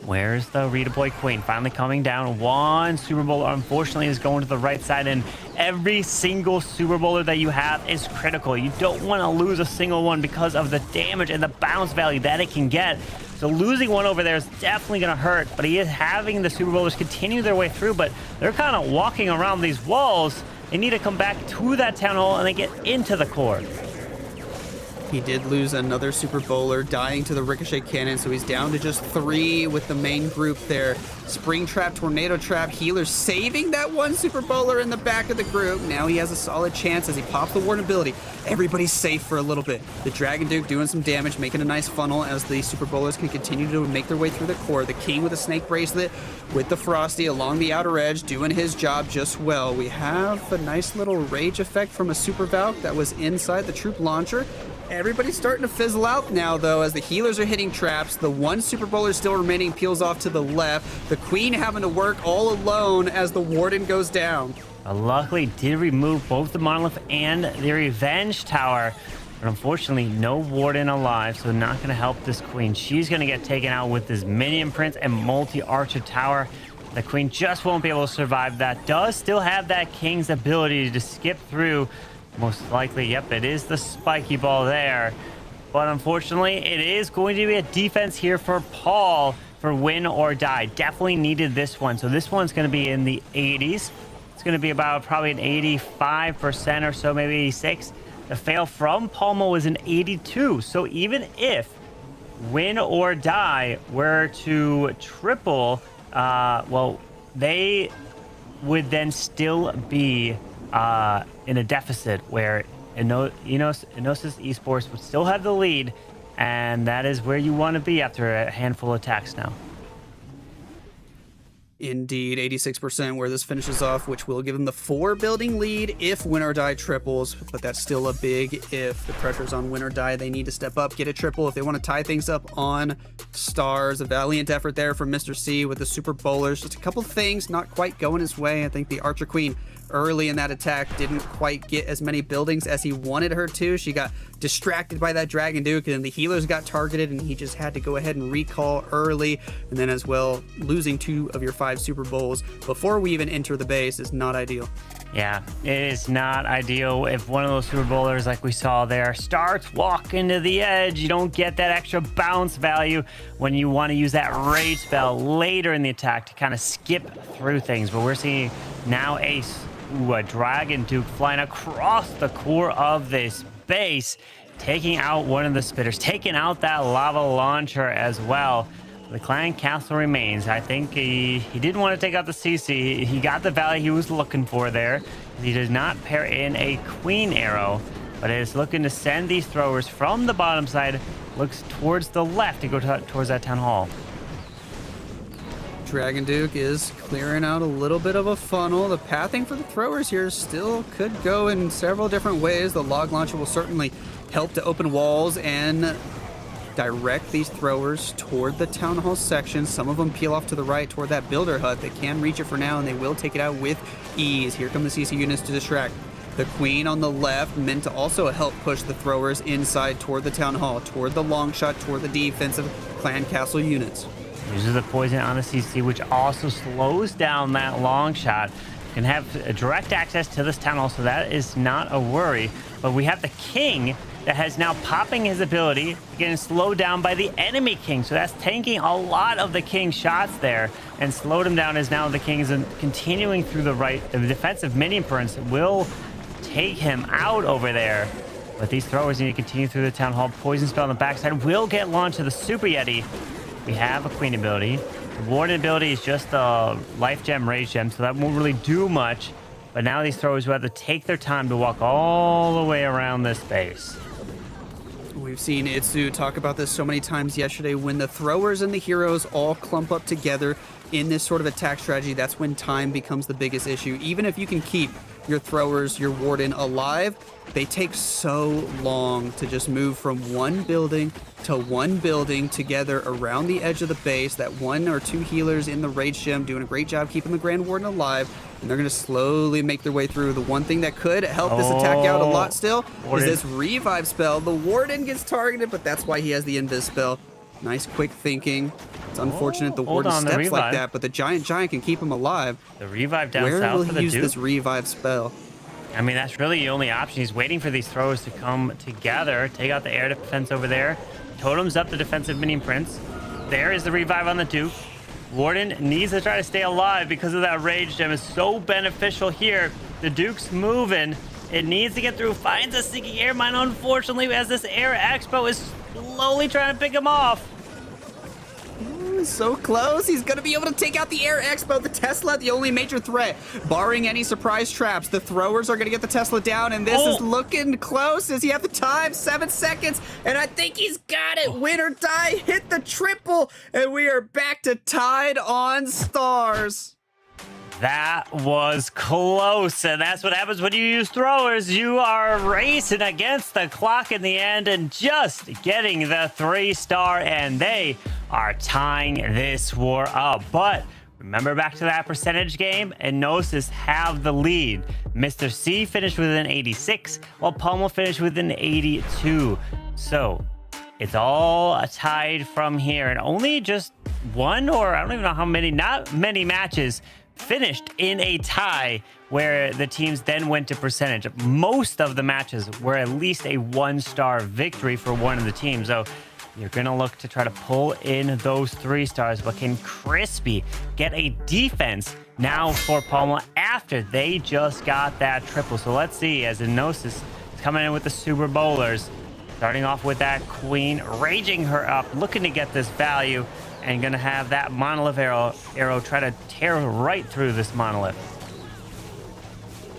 Speaker 5: Where's the redeployed Queen? Finally coming down. 1 Super Bowler, unfortunately, is going to the right side, and every single Super Bowler that you have is critical. You don't want to lose a single one because of the damage and the bounce value that it can get. So losing 1 over there is definitely going to hurt, but he is having the Super Bowlers continue their way through, but they're kind of walking around these walls. They need to come back to that town hall and then get into the core.
Speaker 8: He did lose another Super Bowler, dying to the Ricochet Cannon, so he's down to just 3 with the main group there. Spring Trap, Tornado Trap, Healer saving that one Super Bowler in the back of the group. Now he has a solid chance as he pops the Warden ability. Everybody's safe for a little bit. The Dragon Duke doing some damage, making a nice funnel as the Super Bowlers can continue to make their way through the core. The King with a Snake Bracelet with the Frosty along the outer edge, doing his job just well. We have a nice little rage effect from a Super Valk that was inside the Troop Launcher. Everybody's starting to fizzle out now, though, as the healers are hitting traps. The one Super Bowler still remaining peels off to the left. The Queen having to work all alone as the Warden goes down.
Speaker 5: Luckily, did remove both the Monolith and the Revenge Tower. But unfortunately, no Warden alive, so not going to help this Queen. She's going to get taken out with this Minion Prince and Multi-Archer Tower. The Queen just won't be able to survive that. Does still have that King's ability to skip through. Most likely, yep, it is the spiky ball there. But unfortunately, it is going to be a defense here for Paul for win or die. Definitely needed this one. So this one's going to be in the 80s. It's going to be about probably an 85% or so, maybe 86. The fail from Palma was an 82. So even if win or die were to triple, well, they would then still be in a deficit where Enosis Esports would still have the lead, and that is where you want to be after a handful of attacks now.
Speaker 8: Indeed, 86% where this finishes off, which will give them the 4-building lead if win or die triples, but that's still a big if. The pressure's on win or die. They need to step up, get a triple if they want to tie things up on stars. A valiant effort there from Mr. C with the Super Bowlers. Just a couple things not quite going his way. I think the Archer Queen early in that attack didn't quite get as many buildings as he wanted her to. She got distracted by that Dragon Duke, and the healers got targeted, and he just had to go ahead and recall early. And then as well, losing 2 of your 5 Super Bowls before we even enter the base is not ideal.
Speaker 5: Yeah, it is not ideal if one of those Super Bowlers, like we saw there, starts walking to the edge. You don't get that extra bounce value when you want to use that rage spell later in the attack to kind of skip through things. But we're seeing now a Dragon Duke flying across the core of this base, taking out one of the spitters, taking out that lava launcher as well. The clan castle remains. I think he didn't want to take out the CC. He got the value he was looking for there. He did not pair in a Queen Arrow, but is looking to send these throwers from the bottom side, looks towards the left to go towards that town hall.
Speaker 8: Dragon Duke is clearing out a little bit of a funnel. The pathing for the throwers here still could go in several different ways. The log launcher will certainly help to open walls and direct these throwers toward the town hall section. Some of them peel off to the right toward that builder hut. They can reach it for now, and they will take it out with ease. Here come the CC units to distract. The Queen on the left meant to also help push the throwers inside toward the town hall, toward the long shot, toward the defensive clan castle units.
Speaker 5: Uses the poison on the CC, which also slows down that long shot. Can have direct access to this town hall, so that is not a worry. But we have the King that has now popping his ability, getting slowed down by the enemy King. So that's tanking a lot of the King's shots there and slowed him down as now the King is continuing through the right. The defensive Minion Prince will take him out over there. But these throwers need to continue through the town hall. Poison spell on the backside will get launched to the Super Yeti. We have a Queen ability. The Warden ability is just a Life Gem, Rage Gem, so that won't really do much. But now these throwers will have to take their time to walk all the way around this base.
Speaker 8: We've seen Itsu talk about this so many times yesterday. When the throwers and the heroes all clump up together in this sort of attack strategy, that's when time becomes the biggest issue. Even if you can keep your throwers, your Warden alive, they take so long to just move from one building to one building together around the edge of the base. That 1 or 2 healers in the Rage Gem doing a great job keeping the Grand Warden alive, and they're going to slowly make their way through. The one thing that could help this attack out a lot still is this Revive spell. The Warden gets targeted, but that's why he has the Invis spell. Nice quick thinking. It's unfortunate the Warden steps like that, but the Giant can keep him alive.
Speaker 5: The Revive down
Speaker 8: Where
Speaker 5: south
Speaker 8: will
Speaker 5: for
Speaker 8: he
Speaker 5: the
Speaker 8: use
Speaker 5: Duke?
Speaker 8: this Revive spell?
Speaker 5: I mean, that's really the only option. He's waiting for these throwers to come together, take out the air defense over there. Totems up the defensive Minion Prince. There is the Revive on the Duke. Warden needs to try to stay alive because of that Rage Gem. Is so beneficial here. The Duke's moving. It needs to get through. Finds a sinking air mine, unfortunately, as this Air Expo is slowly trying to pick him off.
Speaker 8: So close. He's going to be able to take out the Air Expo. The Tesla, the only major threat. Barring any surprise traps, the throwers are going to get the Tesla down, and this is looking close. Does he have the time? 7 seconds, and I think he's got it. Win or die, hit the triple, and we are back to tied on stars.
Speaker 5: That was close, and that's what happens when you use throwers. You are racing against the clock in the end and just getting the 3-star, and they are tying this war up. But remember back to that percentage game, Enosis have the lead. Mr. C finished with an 86, while Pommel finished with an 82. So it's all tied from here, and only just one, or I don't even know how many, not many matches finished in a tie where the teams then went to percentage. Most of the matches were at least a 1-star victory for one of the teams. So you're going to look to try to pull in those 3 stars, but can Crispy get a defense now for Palma after they just got that triple? So let's see, as Enosis is coming in with the Super Bowlers, starting off with that Queen, raging her up, looking to get this value, and gonna have that monolith arrow try to tear right through this monolith.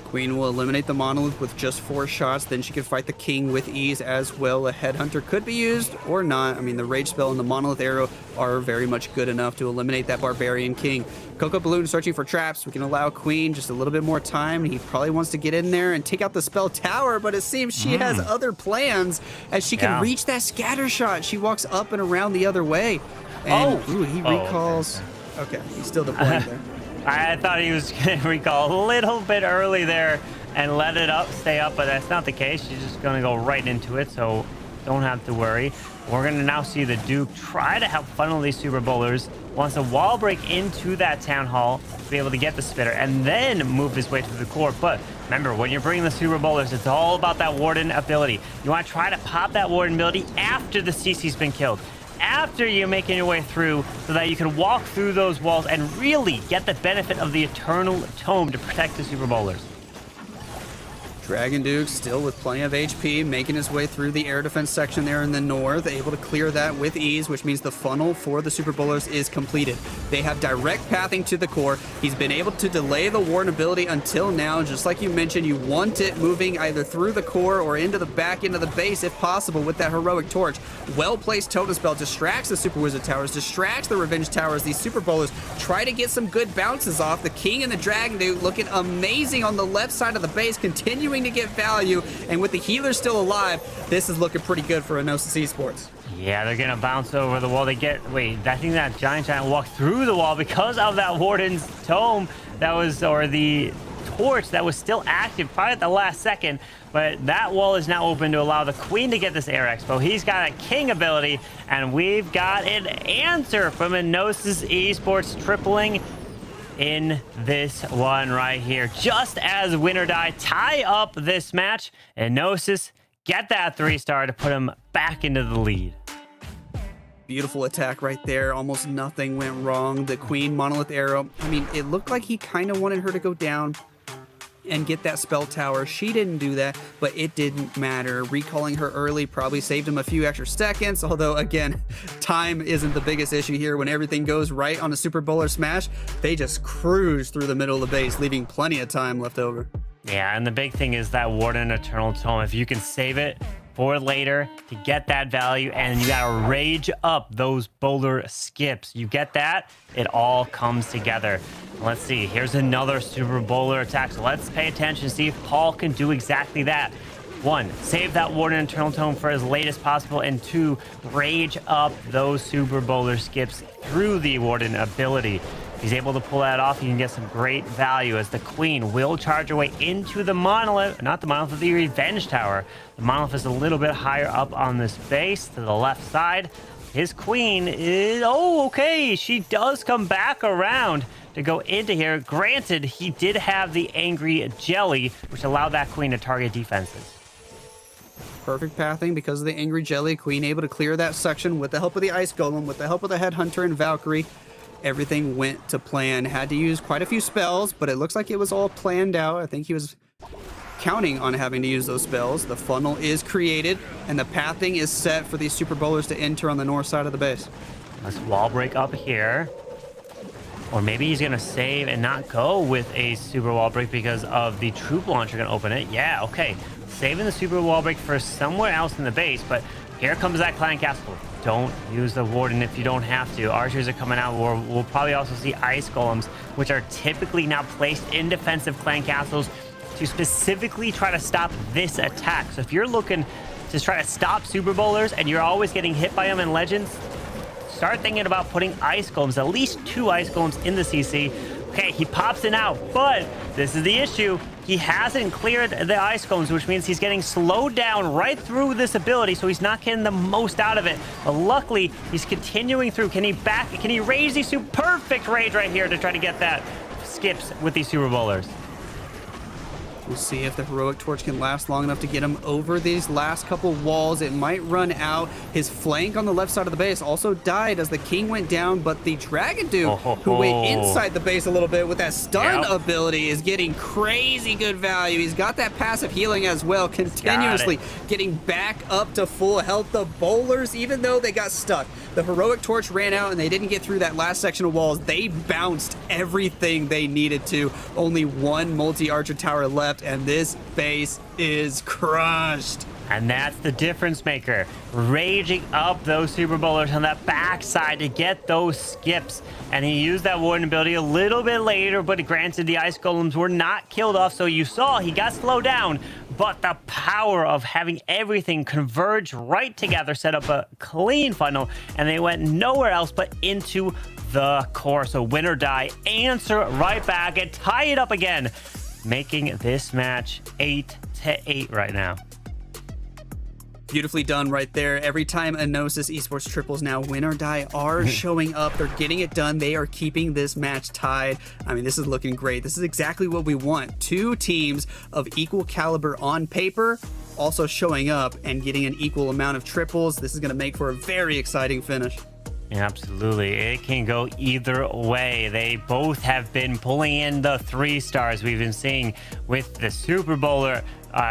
Speaker 8: Queen will eliminate the monolith with just 4 shots, then she can fight the king with ease as well. A headhunter could be used or not. I mean, the rage spell and the monolith arrow are very much good enough to eliminate that barbarian king. Coco Balloon searching for traps. We can allow Queen just a little bit more time. He probably wants to get in there and take out the spell tower, but it seems she has other plans as she can reach that scatter shot. She walks up and around the other way. And he recalls. Okay, he's still deploying there.
Speaker 5: I thought he was going to recall a little bit early there and let it stay up, but that's not the case. She's just going to go right into it, so don't have to worry. We're going to now see the Duke try to help funnel these Super Bowlers. Wants to wall break into that Town Hall to be able to get the spitter and then move his way through the core. But remember, when you're bringing the Super Bowlers, it's all about that Warden ability. You want to try to pop that Warden ability after the CC's been killed, after you're making your way through, so that you can walk through those walls and really get the benefit of the Eternal Tome to protect the Super Bowlers.
Speaker 8: Dragon Duke still with plenty of HP, making his way through the air defense section there in the north, able to clear that with ease, which means the funnel for the Super Bowlers is completed. They have direct pathing to the core. He's been able to delay the Warden ability until now. Just like you mentioned, you want it moving either through the core or into the back end of the base if possible with that heroic torch. Well-placed totem spell distracts the Super Wizard Towers, distracts the Revenge Towers. These Super Bowlers try to get some good bounces off. The King and the Dragon Duke looking amazing on the left side of the base, continuing to get value, and with the healer still alive, this is looking pretty good for Enosis Esports.
Speaker 5: Yeah, they're gonna bounce over the wall. They get, I think that giant walked through the wall because of that Warden's tome that was, or the torch that was still active probably at the last second, but that wall is now open to allow the Queen to get this Air Expo. He's got a King ability, and we've got an answer from Enosis Esports tripling in this one right here. Just as win or die tie up this match, Enosis get that 3-star to put him back into the lead.
Speaker 8: Beautiful attack right there. Almost nothing went wrong. The Queen monolith arrow, I mean, it looked like he kind of wanted her to go down and get that spell tower. She didn't do that, but it didn't matter. Recalling her early probably saved him a few extra seconds, although again, time isn't the biggest issue here. When everything goes right on a Super Bowler smash, they just cruise through the middle of the base, leaving plenty of time left over.
Speaker 5: Yeah, and the big thing is that Warden Eternal Tome. If you can save it for later to get that value, and you gotta rage up those boulder skips, you get that, it all comes together. Let's see, here's another Super Bowler attack, so let's pay attention, see if Paul can do exactly that. 1, save that Warden Eternal Tome for as late as possible, and 2, rage up those Super Bowler skips through the Warden ability. If he's able to pull that off, you can get some great value as the Queen will charge her way into the monolith, not the monolith, the Revenge Tower. The monolith is a little bit higher up on this base to the left side. His Queen is, okay, she does come back around to go into here. Granted, he did have the Angry Jelly, which allowed that Queen to target defenses.
Speaker 8: Perfect pathing because of the Angry Jelly. Queen able to clear that section with the help of the Ice Golem, with the help of the Headhunter and Valkyrie. Everything went to plan. Had to use quite a few spells, but it looks like it was all planned out. I think he was counting on having to use those spells. The funnel is created, and the pathing is set for these Super Bowlers to enter on the north side of the base.
Speaker 5: Let's wall break up here. Or maybe he's going to save and not go with a super wall break because of the troop launcher going to open it. Yeah, okay. Saving the super wall break for somewhere else in the base, but here comes that clan castle. Don't use the warden if you don't have to. Archers are coming out. We'll probably also see ice golems, which are typically now placed in defensive clan castles to specifically try to stop this attack. So if you're looking to try to stop super bowlers and you're always getting hit by them in legends, start thinking about putting ice golems, at least 2 ice golems in the CC. Okay, he pops it out, but this is the issue. He hasn't cleared the ice golems, which means he's getting slowed down right through this ability, so he's not getting the most out of it. But luckily, he's continuing through. Can he raise these two? Perfect rage right here to try to get that skips with these super bowlers.
Speaker 8: We'll see if the heroic torch can last long enough to get him over these last couple walls. It might run out. His flank on the left side of the base also died as the king went down, but the dragon dude, who went inside the base a little bit with that stun ability, is getting crazy good value. He's got that passive healing as well, continuously getting back up to full health. The bowlers, even though they got stuck, the heroic torch ran out and they didn't get through that last section of walls. They bounced everything they needed to. Only one multi-archer tower left, and this base is crushed.
Speaker 5: And that's the difference maker. Raging up those super bowlers on that backside to get those skips. And he used that warden ability a little bit later, but granted the ice golems were not killed off, so you saw he got slowed down. But the power of having everything converge right together set up a clean funnel, and they went nowhere else but into the core. So win or die, answer right back and tie it up again, making this match 8-8 right now.
Speaker 8: Beautifully done right there. Every time Enosis Esports triples now, win or die are showing up. They're getting it done. They are keeping this match tied. I mean, this is looking great. This is exactly what we want. 2 teams of equal caliber on paper, also showing up and getting an equal amount of triples. This is going to make for a very exciting finish.
Speaker 5: Yeah, absolutely. It can go either way. They both have been pulling in the 3 stars we've been seeing with the Super Bowler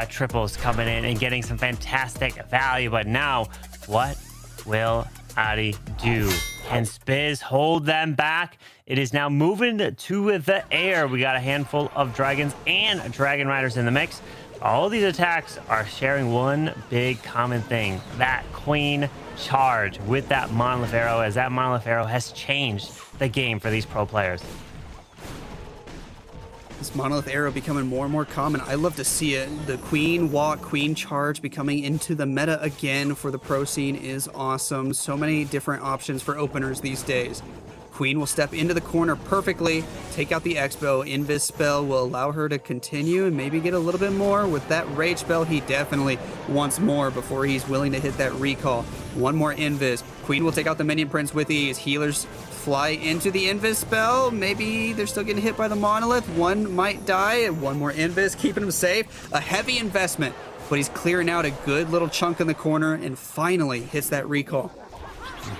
Speaker 5: triples coming in and getting some fantastic value. But now, what will Adi do? Can Spiz hold them back? It is now moving to the air. We got a handful of dragons and dragon riders in the mix. All these attacks are sharing one big common thing, that queen charge with that monolith arrow, as that monolith arrow has changed the game for these pro players.
Speaker 8: This monolith arrow becoming more and more common. I love to see it. The queen walk, queen charge becoming into the meta again for the pro scene is awesome. So many different options for openers these days. Queen will step into the corner perfectly, take out the X-Bow. Invis spell will allow her to continue and maybe get a little bit more. With that rage spell, he definitely wants more before he's willing to hit that recall. One more Invis. Queen will take out the minion prince with ease. Healers fly into the Invis spell. Maybe they're still getting hit by the monolith. One might die. One more Invis, keeping him safe. A heavy investment, but he's clearing out a good little chunk in the corner and finally hits that recall.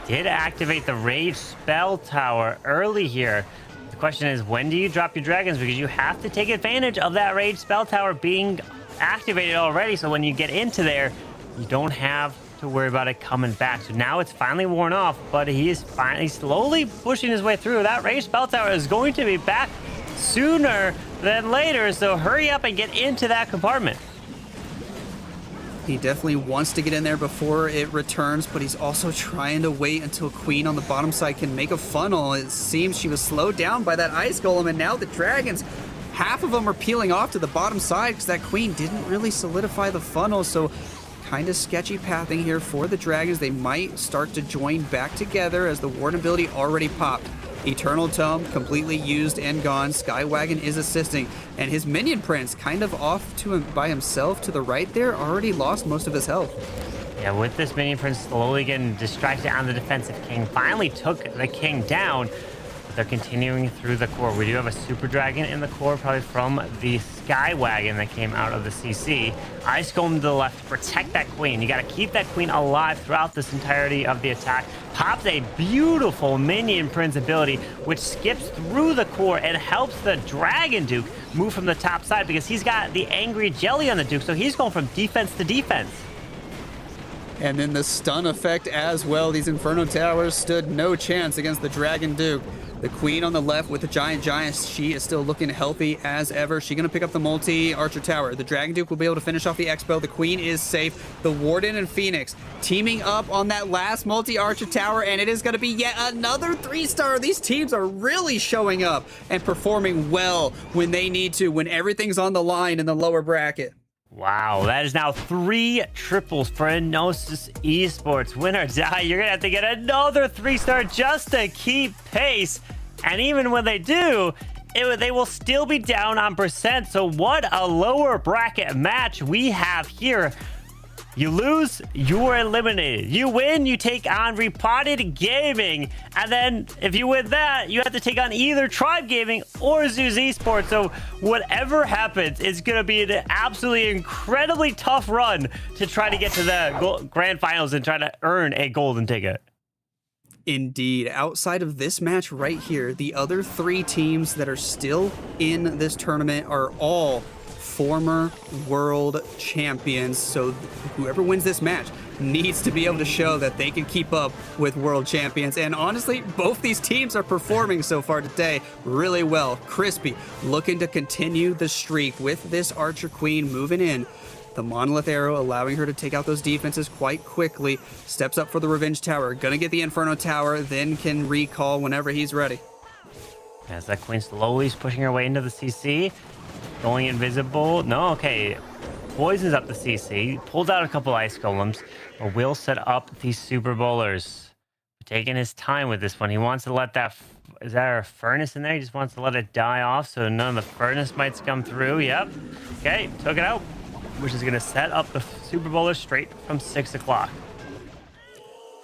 Speaker 5: Did activate the rage spell tower early here. The question is, when do you drop your dragons? Because you have to take advantage of that rage spell tower being activated already. So when you get into there, you don't have to worry about it coming back. So now it's finally worn off, but he is finally slowly pushing his way through. That rage spell tower is going to be back sooner than later. So hurry up and get into that compartment.
Speaker 8: He definitely wants to get in there before it returns, but he's also trying to wait until Queen on the bottom side can make a funnel. It seems she was slowed down by that ice golem, and now the dragons, half of them are peeling off to the bottom side because that Queen didn't really solidify the funnel. So kind of sketchy pathing here for the dragons. They might start to join back together as the ward ability already popped. Eternal Tome completely used and gone. Skywagon is assisting, and his minion prince kind of off to him by himself to the right there, already lost most of his health.
Speaker 5: Yeah, with this minion prince slowly getting distracted on the defensive king, finally took the king down. They're continuing through the core. We do have a Super Dragon in the core, probably from the Sky Wagon that came out of the CC. Ice Golem to the left to protect that queen. You got to keep that queen alive throughout this entirety of the attack. Pops a beautiful minion Prince ability, which skips through the core and helps the Dragon Duke move from the top side because he's got the Angry Jelly on the Duke, so he's going from defense to defense.
Speaker 8: And then the stun effect as well. These Inferno Towers stood no chance against the Dragon Duke. The Queen on the left with the Giant, she is still looking healthy as ever. She's going to pick up the multi-Archer Tower. The Dragon Duke will be able to finish off the Expo. The Queen is safe. The Warden and Phoenix teaming up on that last multi-Archer Tower, and it is going to be yet another 3-star. These teams are really showing up and performing well when they need to, when everything's on the line in the lower bracket.
Speaker 5: Wow, that is now 3 triples for Enosis Esports. Win or die, you're going to have to get another 3-star just to keep pace. And even when they do, they will still be down on percent. So what a lower bracket match we have here. You lose, you are eliminated. You win, you take on Repotted Gaming. And then if you win that, you have to take on either Tribe Gaming or Zeus Esports. So whatever happens, it's going to be an absolutely incredibly tough run to try to get to the grand finals and try to earn a golden ticket.
Speaker 8: Indeed. Outside of this match right here, the other 3 teams that are still in this tournament are all former world champions, so whoever wins this match needs to be able to show that they can keep up with world champions. And honestly, both these teams are performing so far today really well. Crispy looking to continue the streak with this Archer Queen moving in. The Monolith Arrow allowing her to take out those defenses quite quickly. Steps up for the Revenge Tower. Gonna get the Inferno Tower, then can recall whenever he's ready.
Speaker 5: As that Queen slowly is pushing her way into the CC. Going invisible. No, okay. Poisons up the CC. Pulls out a couple Ice Golems. But will set up these Super Bowlers. Taking his time with this one. He wants to let that... Is there a furnace in there? He just wants to let it die off so none of the furnace mites come through. Yep. Okay, took it out. Which is going to set up the Super Bowlers straight from 6 o'clock.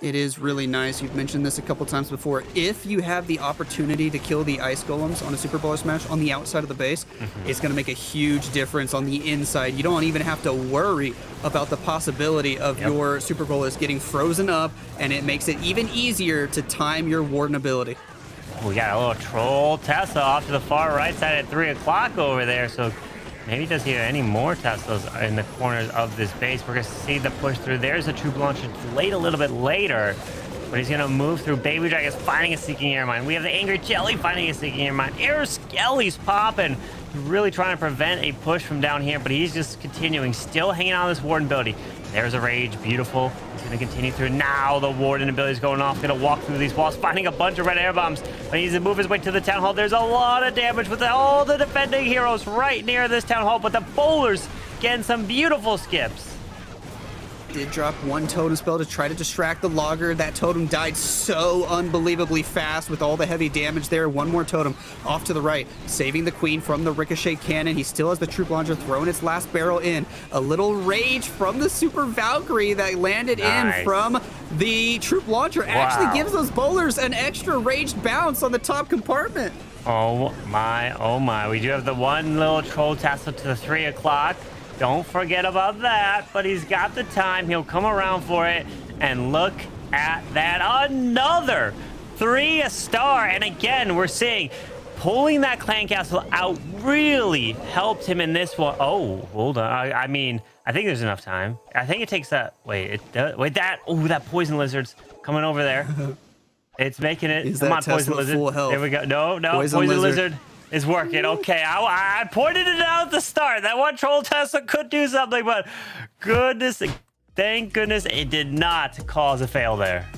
Speaker 8: It is really nice. You've mentioned this a couple times before. If you have the opportunity to kill the Ice Golems on a Super Bowler smash on the outside of the base, it's going to make a huge difference on the inside. You don't even have to worry about the possibility of your Super Bowlers getting frozen up, and it makes it even easier to time your Warden ability.
Speaker 5: We got a little Troll Tesla off to the far right side at 3 o'clock over there, so maybe does he have any more Teslas in the corners of this base? We're going to see the push through. There's a Troop Launcher late a little bit later, but he's going to move through. Baby Dragon's finding a Seeking Airmine. We have the Angry Jelly finding a Seeking Airmine. Air Skelly's popping. Really trying to prevent a push from down here, but he's just continuing, still hanging on this Warden ability. There's a Rage, beautiful. He's going to continue through. Now the Warden ability is going off. Going to walk through these walls, finding a bunch of red air bombs. But he needs to move his way to the Town Hall. There's a lot of damage with all the defending heroes right near this Town Hall, but the bowlers getting some beautiful skips.
Speaker 8: Did drop one totem spell to try to distract the Logger. That totem died so unbelievably fast with all the heavy damage there. One more totem off to the right, saving the Queen from the Ricochet Cannon. He still has the Troop Launcher throwing its last barrel in. A little Rage from the Super Valkyrie that landed in from the Troop Launcher. Actually gives those bowlers an extra raged bounce on the top compartment.
Speaker 5: Oh my. We do have the one little Troll Tassel to the 3 o'clock. Don't forget about that, but he's got the time. He'll come around for it, and look at that. Another 3-star, and again, we're seeing pulling that Clan Castle out really helped him in this one. Oh, hold on. I mean, I think there's enough time. I think it takes that. Wait, that Poison Lizard's coming over there. It's making it. Come on, Poison Lizard. There we go. No, Poison Lizard is working. Okay, I pointed it out at the start. That one Troll Tesla could do something, but thank goodness it did not cause a fail there.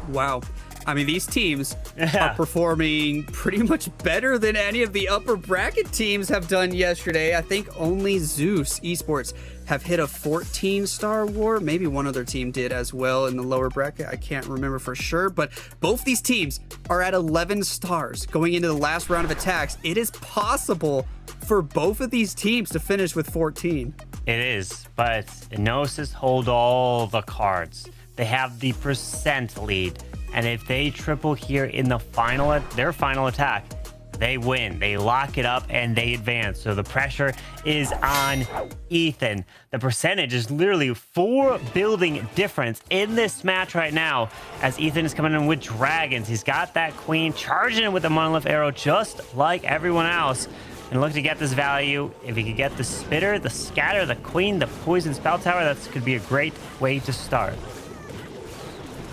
Speaker 8: Wow. I mean, these teams are performing pretty much better than any of the upper bracket teams have done yesterday. I think only Zeus Esports have hit a 14-star war. Maybe one other team did as well in the lower bracket. I can't remember for sure, but both these teams are at 11 stars going into the last round of attacks. It is possible for both of these teams to finish with 14.
Speaker 5: It is, but Enosis hold all the cards. they have the percent lead. And if they triple here in the their final attack, they win. They lock it up and they advance. So the pressure is on Ethan. The percentage is literally 4 building difference in this match right now as Ethan is coming in with dragons. He's got that queen charging in with the monolith arrow just like everyone else. And look to get this value. If he could get the spitter, the scatter, the queen, the poison spell tower, that could be a great way to start.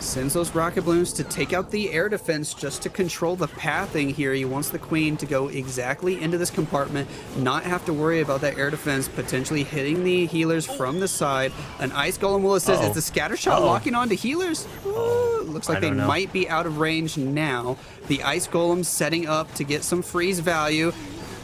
Speaker 8: Sends those rocket balloons to take out the air defense just to control the pathing here. He wants the queen to go exactly into this compartment, not have to worry about that air defense potentially hitting the healers from the side. An ice golem will assist. Is the scatter shot locking onto healers? Ooh, looks like they might be out of range now. The ice golem setting up to get some freeze value.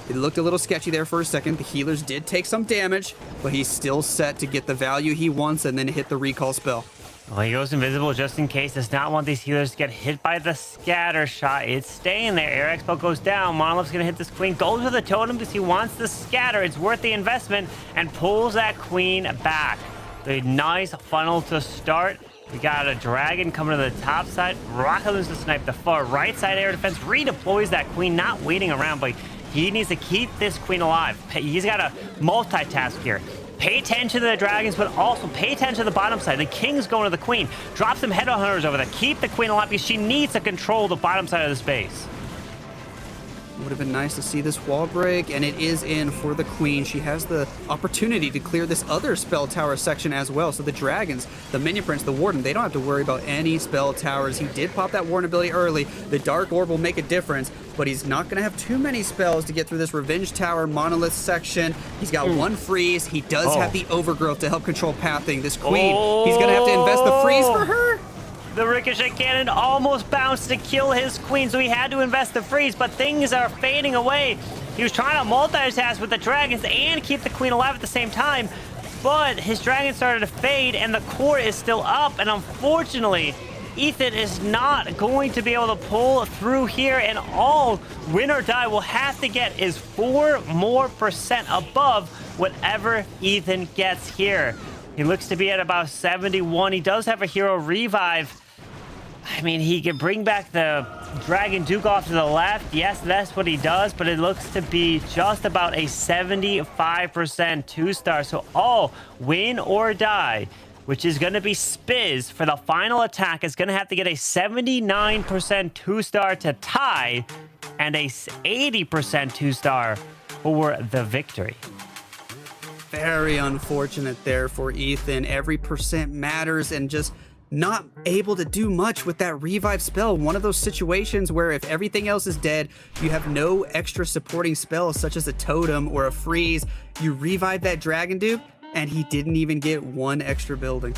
Speaker 8: It looked a little sketchy there for a second. The healers did take some damage, but he's still set to get the value he wants and then hit the recall spell.
Speaker 5: Well, he goes invisible just in case. Does not want these healers to get hit by the scatter shot. It's staying there. Air Expo goes down. Monolith's going to hit this queen. Goes for the totem because he wants the scatter. It's worth the investment and pulls that queen back. A nice funnel to start. We got a dragon coming to the top side. Rocket balloons to snipe the far right side air defense. Redeploys that queen, not waiting around, but he needs to keep this queen alive. He's got to multitask here. Pay attention to the dragons, but also pay attention to the bottom side. The king's going to the queen. Drop some headhunters over there. Keep the queen alive because she needs to control the bottom side of the space.
Speaker 8: Would have been nice to see this wall break, and it is in for the queen. She has the opportunity to clear this other spell tower section as well. So the dragons, the minion prince, the warden, they don't have to worry about any spell towers. He did pop that warden ability early. The dark orb will make a difference, but he's not going to have too many spells to get through this revenge tower monolith section. He's got one freeze. He does have the overgrowth to help control pathing. This queen, he's going to have to invest the freeze for her.
Speaker 5: The ricochet cannon almost bounced to kill his queen, so he had to invest the freeze, but things are fading away. He was trying to multitask with the dragons and keep the queen alive at the same time, but his dragon started to fade and the core is still up, and unfortunately, Ethan is not going to be able to pull through here, and all win or die will have to get is 4% more above whatever Ethan gets here. He looks to be at about 71. He does have a hero revive. I mean, he can bring back the Dragon Duke off to the left. Yes, that's what he does, but it looks to be just about a 75% 2-star. So all win or die, which is going to be Spiz for the final attack, is going to have to get a 79% 2-star to tie and a 80% 2-star for the victory.
Speaker 8: Very unfortunate there for Ethan. Every percent matters, and just not able to do much with that revive spell. One of those situations where if everything else is dead, you have no extra supporting spells such as a totem or a freeze. You revive that Dragon Duke, and he didn't even get one extra building.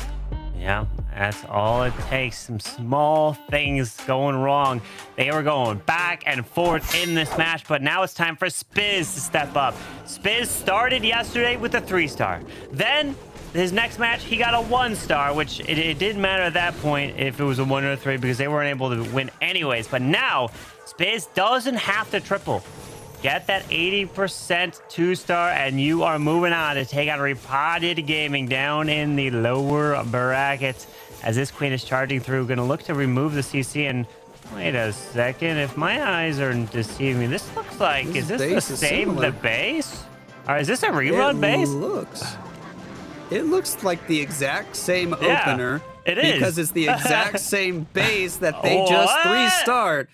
Speaker 5: Yeah, that's all it takes. Some small things going wrong. They were going back and forth in this match, but now it's time for Spiz to step up. Spiz started yesterday with a 3-star. Then his next match, he got a 1-star, which it didn't matter at that point if it was a 1 or a 3 because they weren't able to win anyways. But now, Spiz doesn't have to triple. Get that 80% 2-star, and you are moving on to take on Repotted Gaming down in the lower brackets. As this queen is charging through, going to look to remove the CC. And wait a second, if my eyes are deceiving me, this looks like, is this the same, the base? Or is this a rerun base?
Speaker 8: It looks like the exact same opener.
Speaker 5: It is.
Speaker 8: Because it's the exact same base that they just 3-starred.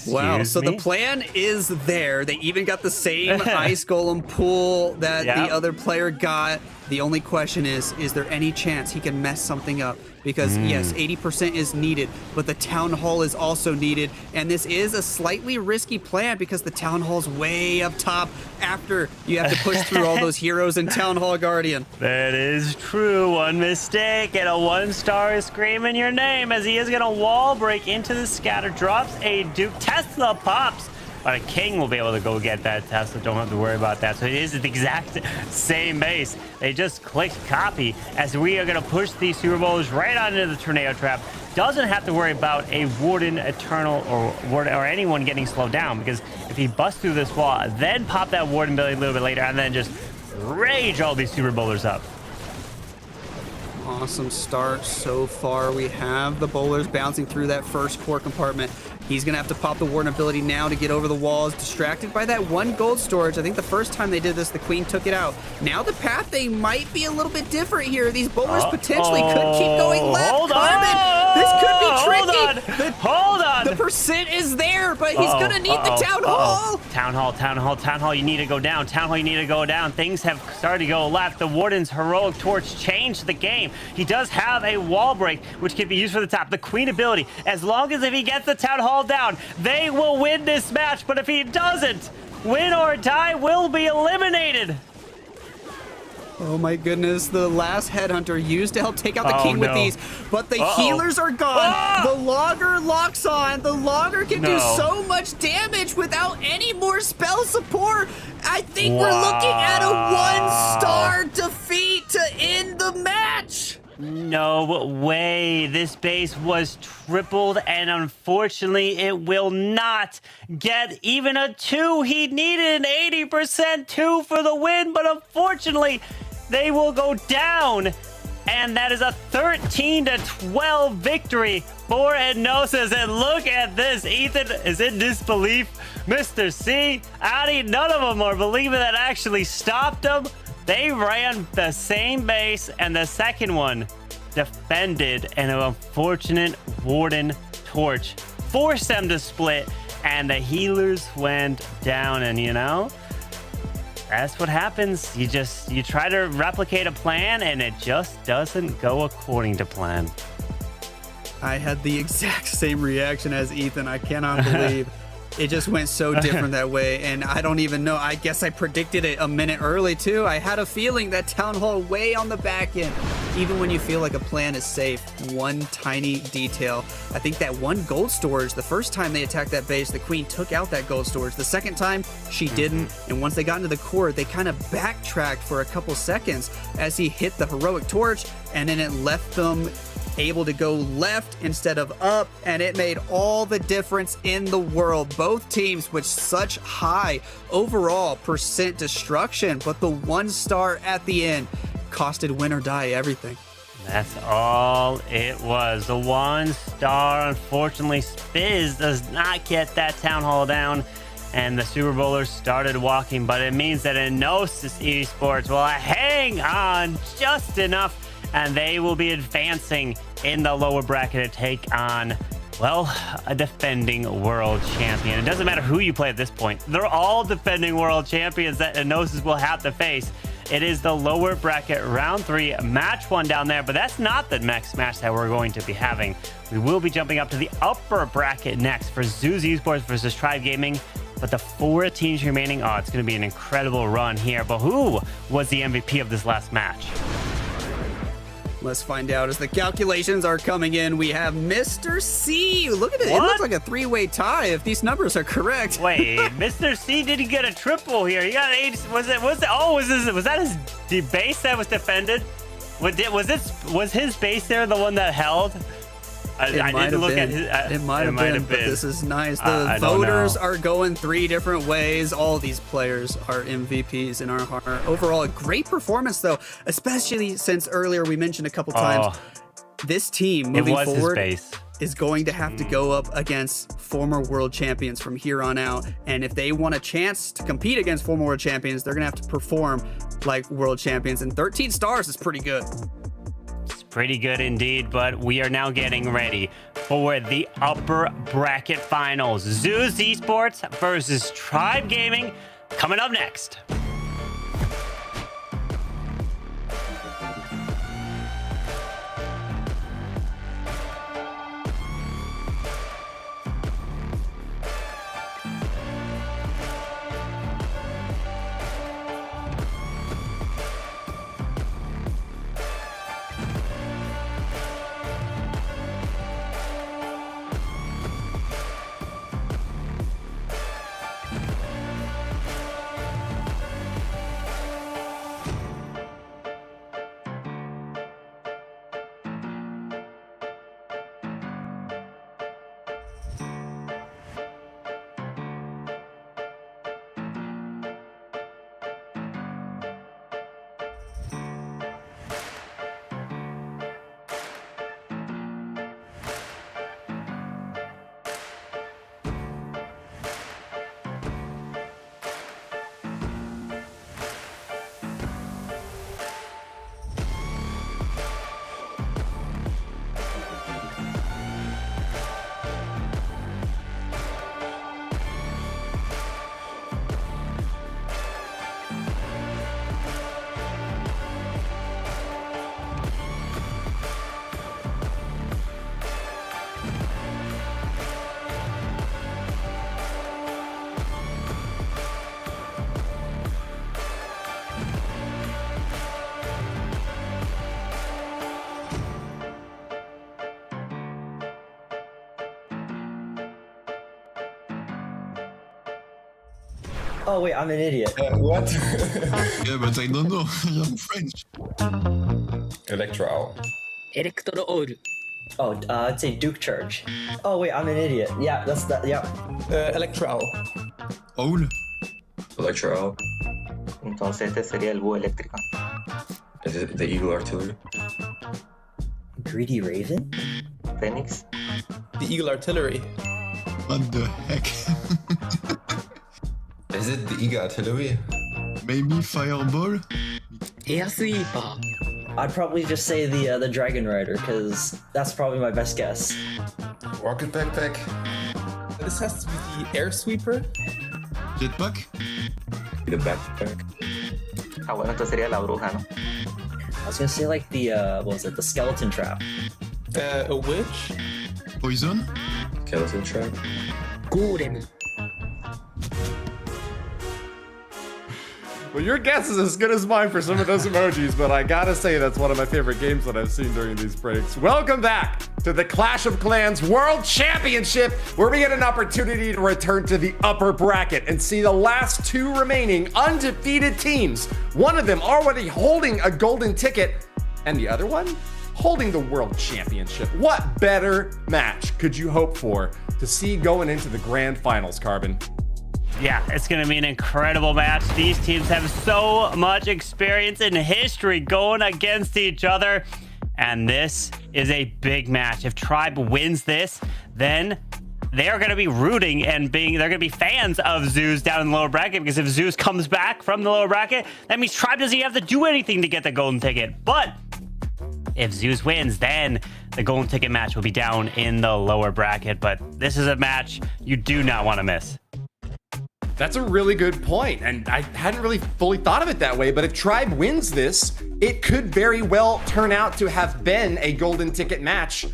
Speaker 8: Wow, so the plan is there. They even got the same Ice Golem pool that the other player got. The only question is there any chance he can mess something up? Because yes, 80% is needed, but the Town Hall is also needed. And this is a slightly risky plan because the Town Hall's way up top after you have to push through all those heroes in Town Hall Guardian.
Speaker 5: That is true. One mistake and a 1-star is screaming your name as he is going to wall break into the scatter. Drops a Duke. Tesla pops. But a king will be able to go get that Tesla. Don't have to worry about that. So it is the exact same base. They just clicked copy as we are going to push these Super Bowlers right on into the Tornado Trap. Doesn't have to worry about a Warden Eternal or anyone getting slowed down, because if he busts through this wall, then pop that Warden ability a little bit later, and then just rage all these Super Bowlers up.
Speaker 8: Awesome start so far. We have the bowlers bouncing through that first core compartment. He's going to have to pop the Warden ability now to get over the walls. Distracted by that 1 gold storage. I think the first time they did this, the Queen took it out. Now the path, they might be a little bit different here. These bowlers potentially could keep going left.
Speaker 5: Hold
Speaker 8: Carbon,
Speaker 5: on.
Speaker 8: this could be tricky.
Speaker 5: Hold on.
Speaker 8: The percent is there, but he's going to need the Town Hall.
Speaker 5: Town Hall, you need to go down. Town Hall, you need to go down. Things have started to go left. The Warden's heroic torch changed the game. He does have a wall break, which can be used for the top. The Queen ability, as long as if he gets the Town Hall down, they will win this match. But if he doesn't, win or die will be eliminated.
Speaker 8: Oh my goodness, the last headhunter used to help take out the king with these, but the healers are gone. The logger locks on. The logger can do so much damage without any more spell support. I think we're looking at a 1-star defeat to end the match.
Speaker 5: No way. This base was tripled, and unfortunately, it will not get even a 2. He needed an 80% 2 for the win, but unfortunately, they will go down. And that is a 13-12 victory for Enosis. And look at this. Ethan is in disbelief. Mr. C, Addy, none of them are believing that actually stopped them. They ran the same base, and the second one defended, and an unfortunate Warden torch forced them to split, and the healers went down. And you know, that's what happens. You try to replicate a plan, and it just doesn't go according to plan.
Speaker 8: I had the exact same reaction as Ethan. I cannot believe it just went so different that way, and I don't even know. I guess I predicted it a minute early too. I had a feeling that Town Hall way on the back end. Even when you feel like a plan is safe, one tiny detail. I think that 1 gold storage, the first time they attacked that base, the Queen took out that gold storage. The second time, she didn't, and once they got into the core, they kind of backtracked for a couple seconds as he hit the heroic torch, and then it left them able to go left instead of up, and it made all the difference in the world. Both teams with such high overall percent destruction, but the 1-star at the end costed win or die everything.
Speaker 5: That's all it was. The 1-star, unfortunately, Spiz does not get that Town Hall down, and the Super Bowlers started walking, but it means that Enosis Esports will hang on just enough, and they will be advancing in the lower bracket to take on, well, a defending world champion. It doesn't matter who you play at this point. They're all defending world champions that Enosis will have to face. It is the lower bracket round 3, match 1 down there, but that's not the next match that we're going to be having. We will be jumping up to the upper bracket next for Zeus Esports versus Tribe Gaming. But the 4 teams remaining, it's going to be an incredible run here. But who was the MVP of this last match?
Speaker 8: Let's find out as the calculations are coming in. We have Mr. C. Look at it. It looks like a 3-way tie if these numbers are correct.
Speaker 5: Wait, Mr. C didn't get a triple here. He got 8. Was that his base that was defended? Was his base there the one that held? I didn't look at his.
Speaker 8: It might have been, but this is nice. The voters are going 3 different ways. All these players are MVPs in our heart. Overall, a great performance, though, especially since earlier we mentioned a couple times. This team moving forward is going to have to go up against former world champions from here on out. And if they want a chance to compete against former world champions, they're going to have to perform like world champions. And 13 stars is pretty good.
Speaker 5: Pretty good indeed, but we are now getting ready for the upper bracket finals. Zeus Esports versus Tribe Gaming coming up next.
Speaker 14: Oh wait, I'm an idiot.
Speaker 12: What?
Speaker 10: Yeah, but I don't know. I'm French.
Speaker 12: Electro Owl.
Speaker 16: エレクトロオール
Speaker 14: Oh, I'd say Duke Charge. Oh wait, I'm an idiot. Yeah, that's that. Yeah.
Speaker 9: Electro Owl.
Speaker 10: Owl.
Speaker 13: Electro Owl.
Speaker 15: Entonces este sería el búho eléctrica.
Speaker 13: Is it the Eagle Artillery?
Speaker 14: Greedy Raven.
Speaker 15: Phoenix.
Speaker 9: The Eagle Artillery.
Speaker 10: What the heck?
Speaker 12: Is it the Eagle Artillery?
Speaker 10: Maybe Fireball?
Speaker 16: エアスイーパー
Speaker 14: I'd probably just say the Dragon Rider because that's probably my best guess.
Speaker 12: Rocket Backpack?
Speaker 9: This has to be the Air Sweeper.
Speaker 10: Jetpack?
Speaker 13: The backpack.
Speaker 15: Ah, bueno, entonces sería la bruja, ¿no?
Speaker 14: I was gonna say like the what was it? The Skeleton Trap.
Speaker 9: A Witch.
Speaker 10: Poison?
Speaker 13: Skeleton Trap.
Speaker 16: ゴーレム
Speaker 6: Well, your guess is as good as mine for some of those emojis, but I gotta say that's one of my favorite games that I've seen during these breaks. Welcome back to the Clash of Clans World Championship, where we get an opportunity to return to the upper bracket and see the last two remaining undefeated teams. One of them already holding a golden ticket, and the other one holding the World Championship. What better match could you hope for to see going into the grand finals, Carbon?
Speaker 5: Yeah, it's going to be an incredible match. These teams have so much experience and history going against each other. And this is a big match. If Tribe wins this, then they are going to be rooting and they're going to be fans of Zeus down in the lower bracket, because if Zeus comes back from the lower bracket, that means Tribe doesn't even have to do anything to get the golden ticket. But if Zeus wins, then the golden ticket match will be down in the lower bracket. But this is a match you do not want to miss.
Speaker 6: That's a really good point, and I hadn't really fully thought of it that way, but if Tribe wins this, it could very well turn out to have been a golden ticket match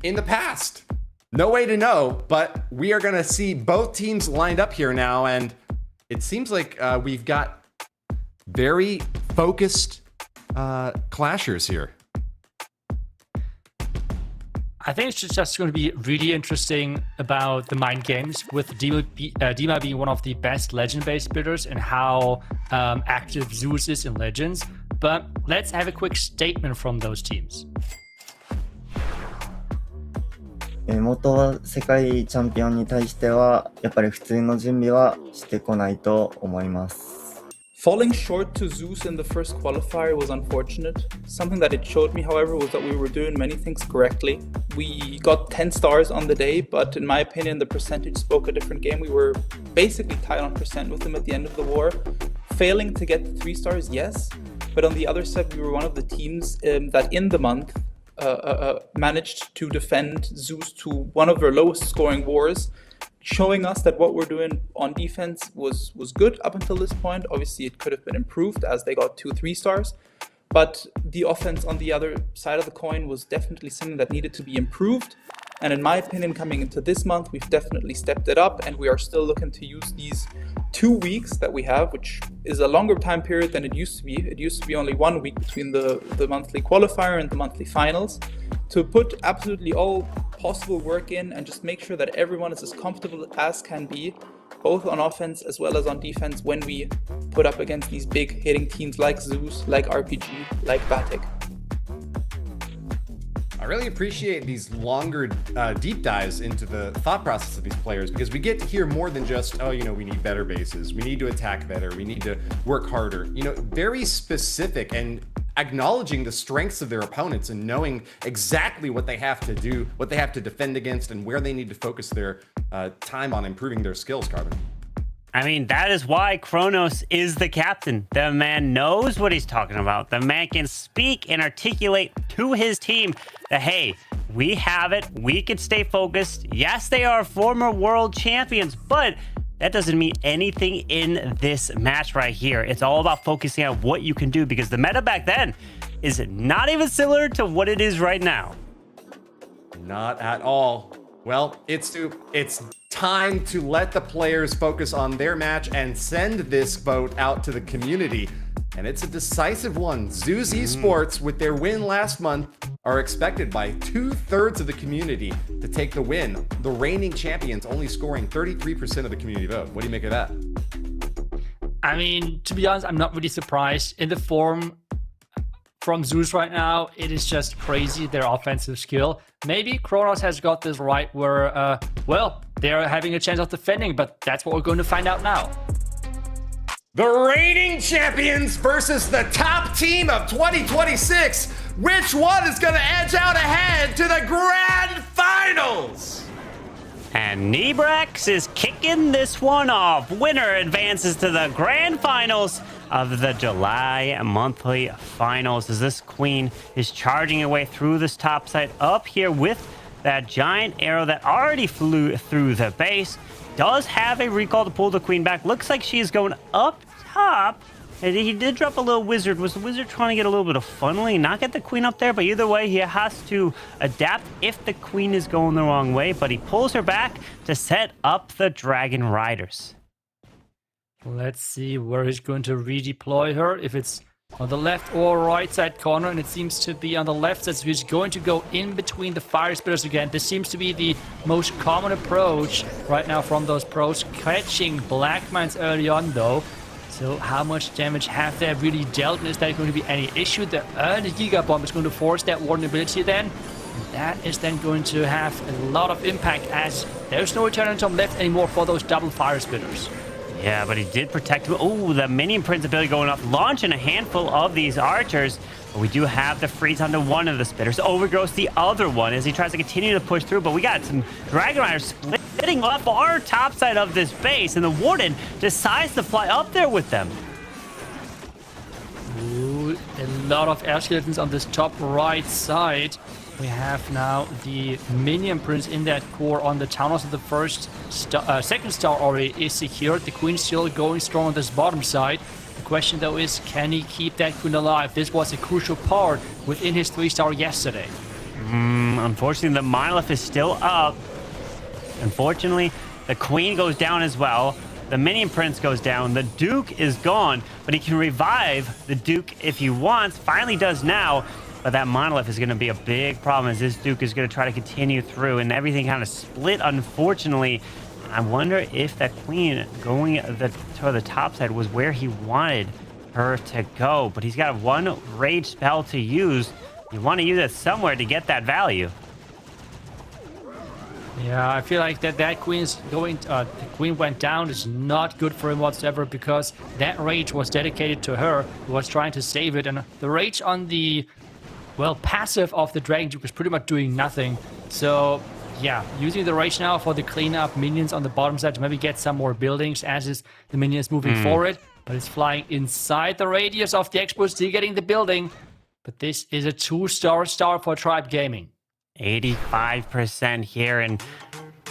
Speaker 6: in the past. No way to know, but we are going to see both teams lined up here now, and it seems like we've got very focused clashers here.
Speaker 7: I think it's just going to be really interesting about the mind games, with Dima being one of the best legend-based builders, and how active Zeus is in Legends. But let's have a quick statement from those teams.
Speaker 15: 元世界チャンピオンに対してはやっぱり普通の準備はしてこないと思います。
Speaker 9: Falling short to Zeus in the first qualifier was unfortunate. Something that it showed me, however, was that we were doing many things correctly. We got 10 stars on the day, but in my opinion, the percentage spoke a different game. We were basically tied on percent with them at the end of the war. Failing to get the 3 stars, yes, but on the other side, we were one of the teams that in the month managed to defend Zeus to one of their lowest scoring wars, showing us that what we're doing on defense was good up until this point. Obviously, it could have been improved as they got 2 3 stars. But the offense on the other side of the coin was definitely something that needed to be improved. And in my opinion, coming into this month, we've definitely stepped it up, and we are still looking to use these 2 weeks that we have, which is a longer time period than it used to be. It used to be only 1 week between the monthly qualifier and the monthly finals, to put absolutely all possible work in and just make sure that everyone is as comfortable as can be, both on offense as well as on defense, when we put up against these big hitting teams like Zeus, like RPG, like Vatic.
Speaker 6: I really appreciate these longer deep dives into the thought process of these players, because we get to hear more than just, oh, we need better bases, we need to attack better, we need to work harder. Very specific, and acknowledging the strengths of their opponents and knowing exactly what they have to do, what they have to defend against, and where they need to focus their time on improving their skills, Carbon.
Speaker 5: I mean, that is why Kronos is the captain. The man knows what he's talking about. The man can speak and articulate to his team that, hey, we have it. We can stay focused. Yes, they are former world champions, but that doesn't mean anything in this match right here. It's all about focusing on what you can do, because the meta back then is not even similar to what it is right now.
Speaker 6: Not at all. Well, it's time to let the players focus on their match and send this vote out to the community. And it's a decisive one. Zeus Esports, with their win last month, are expected by 2/3 of the community to take the win. The reigning champions only scoring 33% of the community vote. What do you make of that?
Speaker 7: I mean, to be honest, I'm not really surprised. In the form from Zeus right now, it is just crazy, their offensive skill. Maybe Kronos has got this right where, well, they're having a chance of defending, but that's what we're going to find out now.
Speaker 6: The reigning champions versus the top team of 2026. Which one is going to edge out ahead to the grand finals?
Speaker 5: And Nebrex is kicking this one off. Winner advances to the grand finals of the July monthly finals as this queen is charging her way through this top side up here with that giant arrow that already flew through the base. Does have a recall to pull the queen back. Looks like she's going up top. And he did drop a little wizard. Was the wizard trying to get a little bit of funneling, not get the queen up there? But either way, he has to adapt if the queen is going the wrong way. But he pulls her back to set up the dragon riders.
Speaker 7: Let's see where he's going to redeploy her. If it's on the left or right side corner, and it seems to be on the left side, so he's going to go in between the fire spitters again. This seems to be the most common approach right now from those pros, catching black mines early on though. So how much damage have they really dealt, and is that going to be any issue? The early Giga Bomb is going to force that warden ability then, and that is then going to have a lot of impact as there's no Eternal Tome left anymore for those double fire spitters.
Speaker 5: Yeah, but he did protect him. Oh, the minion prince ability going up, launching a handful of these archers. But we do have the freeze onto one of the spitters. Overgrowth the other one as he tries to continue to push through. But we got some Dragon Riders splitting off our top side of this base. And the Warden decides to fly up there with them.
Speaker 7: Ooh, a lot of air skeletons on this top right side. We have now the minion prince in that core on the town. Also, the second star already is secured. The queen still going strong on this bottom side. The question though is, can he keep that queen alive? This was a crucial part within his 3-star yesterday.
Speaker 5: Unfortunately, the monolith is still up. Unfortunately, the queen goes down as well. The minion prince goes down. The duke is gone, but he can revive the duke if he wants. Finally does now. But that monolith is going to be a big problem as this duke is going to try to continue through, and everything kind of split, unfortunately. I wonder if that queen going to the top side was where he wanted her to go. But he's got one rage spell to use. You want to use it somewhere to get that value.
Speaker 7: Yeah, I feel like that queen is going. The queen went down is not good for him whatsoever because that rage was dedicated to her. Who was trying to save it, and the rage on the passive of the Dragon Duke is pretty much doing nothing. So, yeah, using the rage now for the cleanup minions on the bottom side to maybe get some more buildings as the minion is moving forward. But it's flying inside the radius of the Expo, still getting the building. But this is a 2-star for Tribe Gaming.
Speaker 5: 85% here, and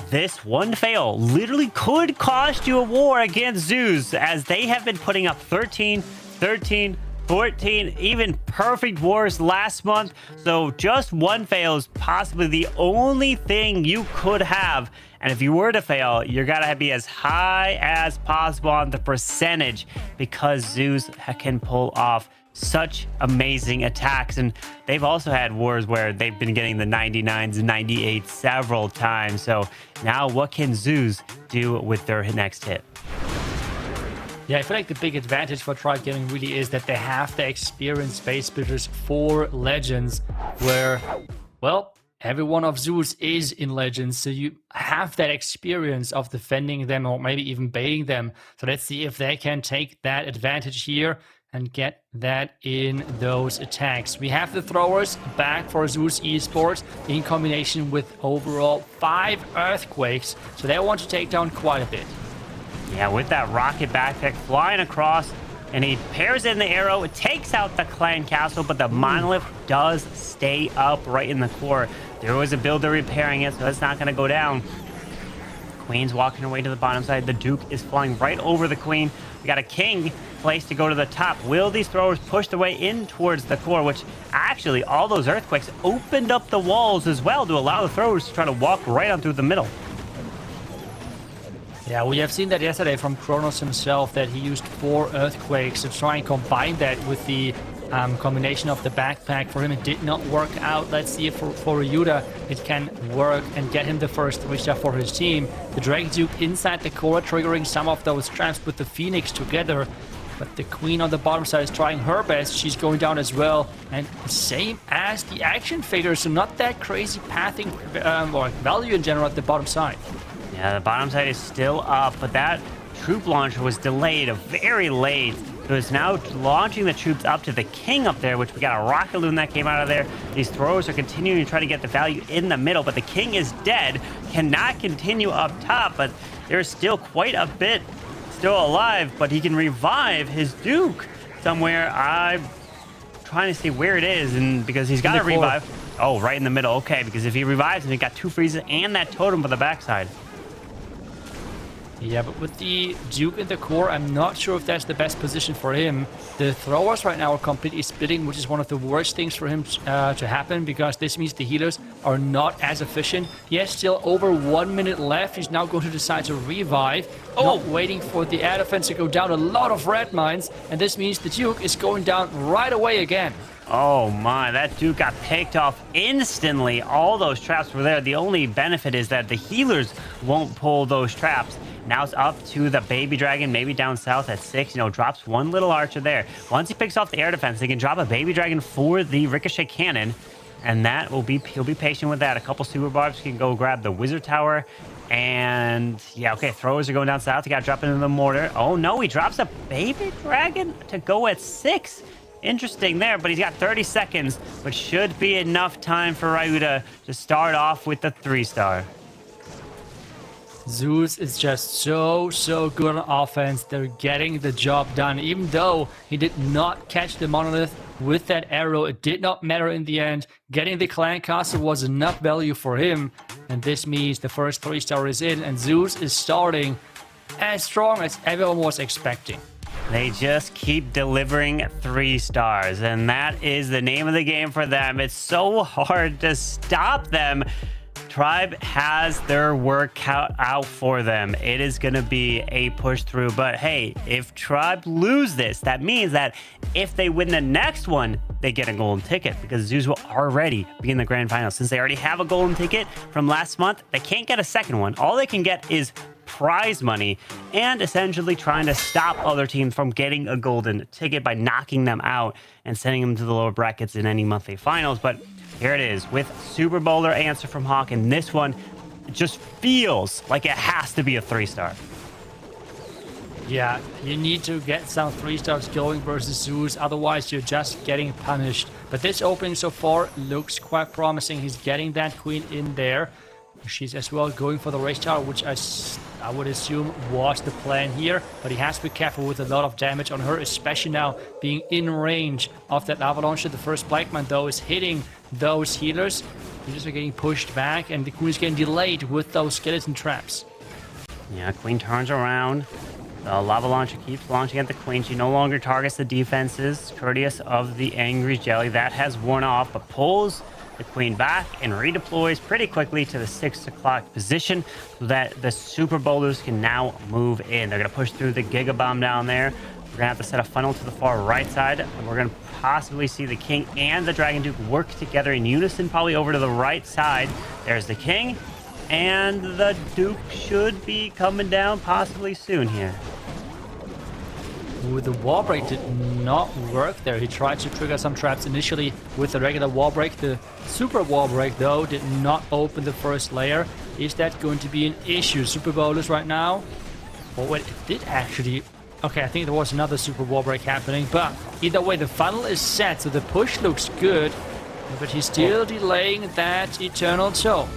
Speaker 5: this one fail literally could cost you a war against Zeus, as they have been putting up 13, 14, even perfect wars last month. So just one fail is possibly the only thing you could have. And if you were to fail, you're gotta be as high as possible on the percentage, because Zeus can pull off such amazing attacks. And they've also had wars where they've been getting the 99s and 98s several times. So now what can Zeus do with their next hit?
Speaker 7: Yeah, I feel like the big advantage for Tribe Gaming really is that they have the experienced space splitters for Legends, where, well, every one of Zeus is in Legends, so you have that experience of defending them or maybe even baiting them. So let's see if they can take that advantage here and get that in those attacks. We have the throwers back for Zeus Esports in combination with overall 5 earthquakes, so they want to take down quite a bit.
Speaker 5: Yeah, with that rocket backpack flying across, and he pairs in the arrow. It takes out the clan castle, but the monolith does stay up right in the core. There was a builder repairing it, so it's not going to go down. Queen's walking her way to the bottom side. The duke is flying right over the queen. We got a king placed to go to the top. Will these throwers push their way in towards the core, which actually all those earthquakes opened up the walls as well to allow the throwers to try to walk right on through the middle.
Speaker 7: Yeah, we have seen that yesterday from Kronos himself, that he used 4 earthquakes to try and combine that with the combination of the backpack. For him, it did not work out. Let's see if for Ryuta it can work and get him the first 3-star for his team. The Dragon Duke inside the core, triggering some of those traps with the Phoenix together. But the Queen on the bottom side is trying her best. She's going down as well. And same as the action figure, so not that crazy pathing or value in general at the bottom side.
Speaker 5: Yeah, the bottom side is still up, but that troop launcher was delayed very late. So it's now launching the troops up to the King up there, which we got a rocket loon that came out of there. These throwers are continuing to try to get the value in the middle, but the King is dead. Cannot continue up top, but there's still quite a bit still alive, but he can revive his Duke somewhere. I'm trying to see where it is, and because he's got to revive. Oh, right in the middle. Okay, because if he revives him, he got 2 freezes and that totem for the backside.
Speaker 7: Yeah, but with the Duke in the core, I'm not sure if that's the best position for him. The throwers right now are completely splitting, which is one of the worst things for him to happen, because this means the healers are not as efficient. He has still over 1 minute left. He's now going to decide to revive. Not waiting for the air defense to go down. A lot of red mines, and this means the Duke is going down right away again.
Speaker 5: Oh my, that Duke got picked off instantly. All those traps were there. The only benefit is that the healers won't pull those traps. Now it's up to the baby dragon, maybe down south at 6. You know, drops one little archer there. Once he picks off the air defense, they can drop a baby dragon for the ricochet cannon. And that will be, he'll be patient with that. A couple super barbs can go grab the wizard tower. And yeah, okay, throwers are going down south. He got to drop into the mortar. Oh no, he drops a baby dragon to go at 6. Interesting there, but he's got 30 seconds, which should be enough time for Ryuta to start off with the 3-star.
Speaker 7: Zeus is just so good on offense. They're getting the job done. Even though he did not catch the monolith with that arrow, it did not matter in the end. Getting the clan castle was enough value for him. And this means the first 3-star is in, and Zeus is starting as strong as everyone was expecting.
Speaker 5: They just keep delivering 3 stars, and that is the name of the game for them. It's so hard to stop them. Tribe has their work out for them. It is going to be a push through. But hey, if Tribe lose this, that means that if they win the next one, they get a golden ticket, because Zeus will already be in the grand final. Since they already have a golden ticket from last month, they can't get a second one. All they can get is prize money, and essentially trying to stop other teams from getting a golden ticket by knocking them out and sending them to the lower brackets in any monthly finals. But here it is with Super Bowler answer from Hawk, and this one just feels like it has to be a 3-star.
Speaker 7: Yeah, you need to get some 3-stars going versus Zeus, otherwise you're just getting punished. But this opening so far looks quite promising. He's getting that queen in there. She's as well going for the race tower, which I would assume was the plan here, but he has to be careful with a lot of damage on her, especially now being in range of that lava launcher. The first Black Man, though, is hitting those healers. Healers are getting pushed back, and the Queen is getting delayed with those skeleton traps.
Speaker 5: Yeah, Queen turns around. The lava launcher keeps launching at the Queen. She no longer targets the defenses, courteous of the angry jelly. That has worn off, but pulls the Queen back and redeploys pretty quickly to the 6 o'clock position so that the Super Bowlers can now move in. They're going to push through the Giga Bomb down there. We're going to have to set a funnel to the far right side, and we're going to possibly see the King and the Dragon Duke work together in unison, probably over to the right side. There's the King, and the Duke should be coming down possibly soon here.
Speaker 7: Ooh, the wall break did not work there. He tried to trigger some traps initially with the regular wall break. The super wall break, though, did not open the first layer. Is that going to be an issue? Super Bowlers right now? Oh, wait, it did actually. Okay, I think there was another super wall break happening, but either way, the funnel is set, so the push looks good, but he's still delaying that Eternal Toe.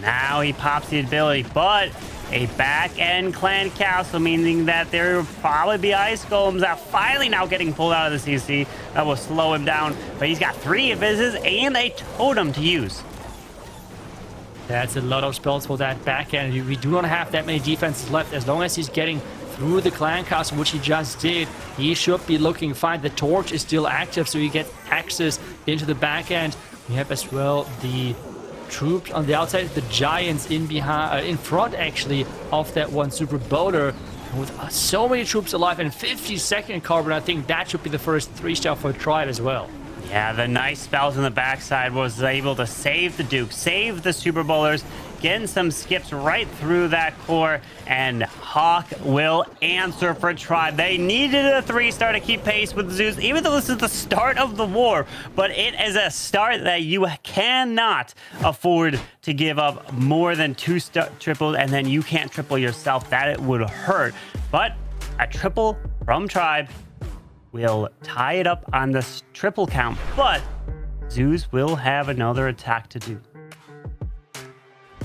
Speaker 5: Now he pops the ability, but a back-end clan castle, meaning that there will probably be ice golems that finally now getting pulled out of the CC. That will slow him down, but he's got 3 invises and a totem to use.
Speaker 7: That's a lot of spells for that back-end. We do not have that many defenses left. As long as he's getting through the clan castle, which he just did, he should be looking fine. The torch is still active, so you get access into the back-end. We have as well the troops on the outside, the giants in behind, in front actually of that one super bowler. With so many troops alive and 50-second carbon, I think that should be the first 3-star for Tribe as well.
Speaker 5: Yeah, the nice spells on the backside was able to save the Duke, save the Super Bowlers, getting some skips right through that core, and Hawk will answer for Tribe. They needed a 3-star to keep pace with Zeus, even though this is the start of the war, but it is a start that you cannot afford to give up more than 2 triples, and then you can't triple yourself. That it would hurt, but a triple from Tribe will tie it up on this triple count, but Zeus will have another attack to do.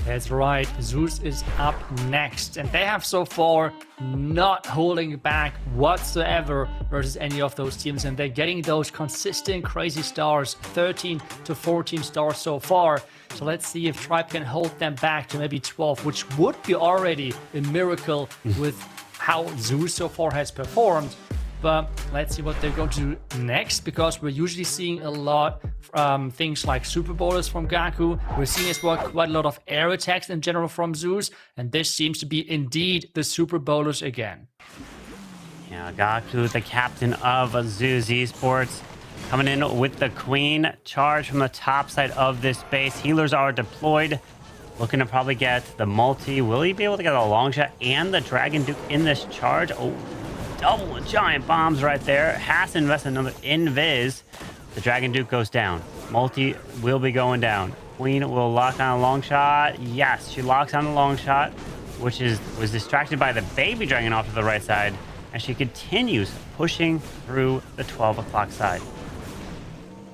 Speaker 7: That's right, Zeus is up next, and they have so far not holding back whatsoever versus any of those teams, and they're getting those consistent crazy stars, 13 to 14 stars so far. So let's see if Tribe can hold them back to maybe 12, which would be already a miracle with how Zeus so far has performed. But let's see what they're going to do next, because we're usually seeing a lot things like Super Bowlers from Gaku. We're seeing as well quite a lot of air attacks in general from Zeus, and this seems to be indeed the Super Bowlers again.
Speaker 5: Yeah, Gaku, the captain of Zeus Esports, coming in with the Queen charge from the top side of this base. Healers are deployed, looking to probably get the multi. Will he be able to get a long shot and the Dragon Duke in this charge? Oh, double giant bombs right there. Has to invest another invis. The Dragon Duke goes down. Multi will be going down. Queen will lock on a long shot. Yes, she locks on the long shot, which was distracted by the baby dragon off to the right side, and she continues pushing through the 12 o'clock side.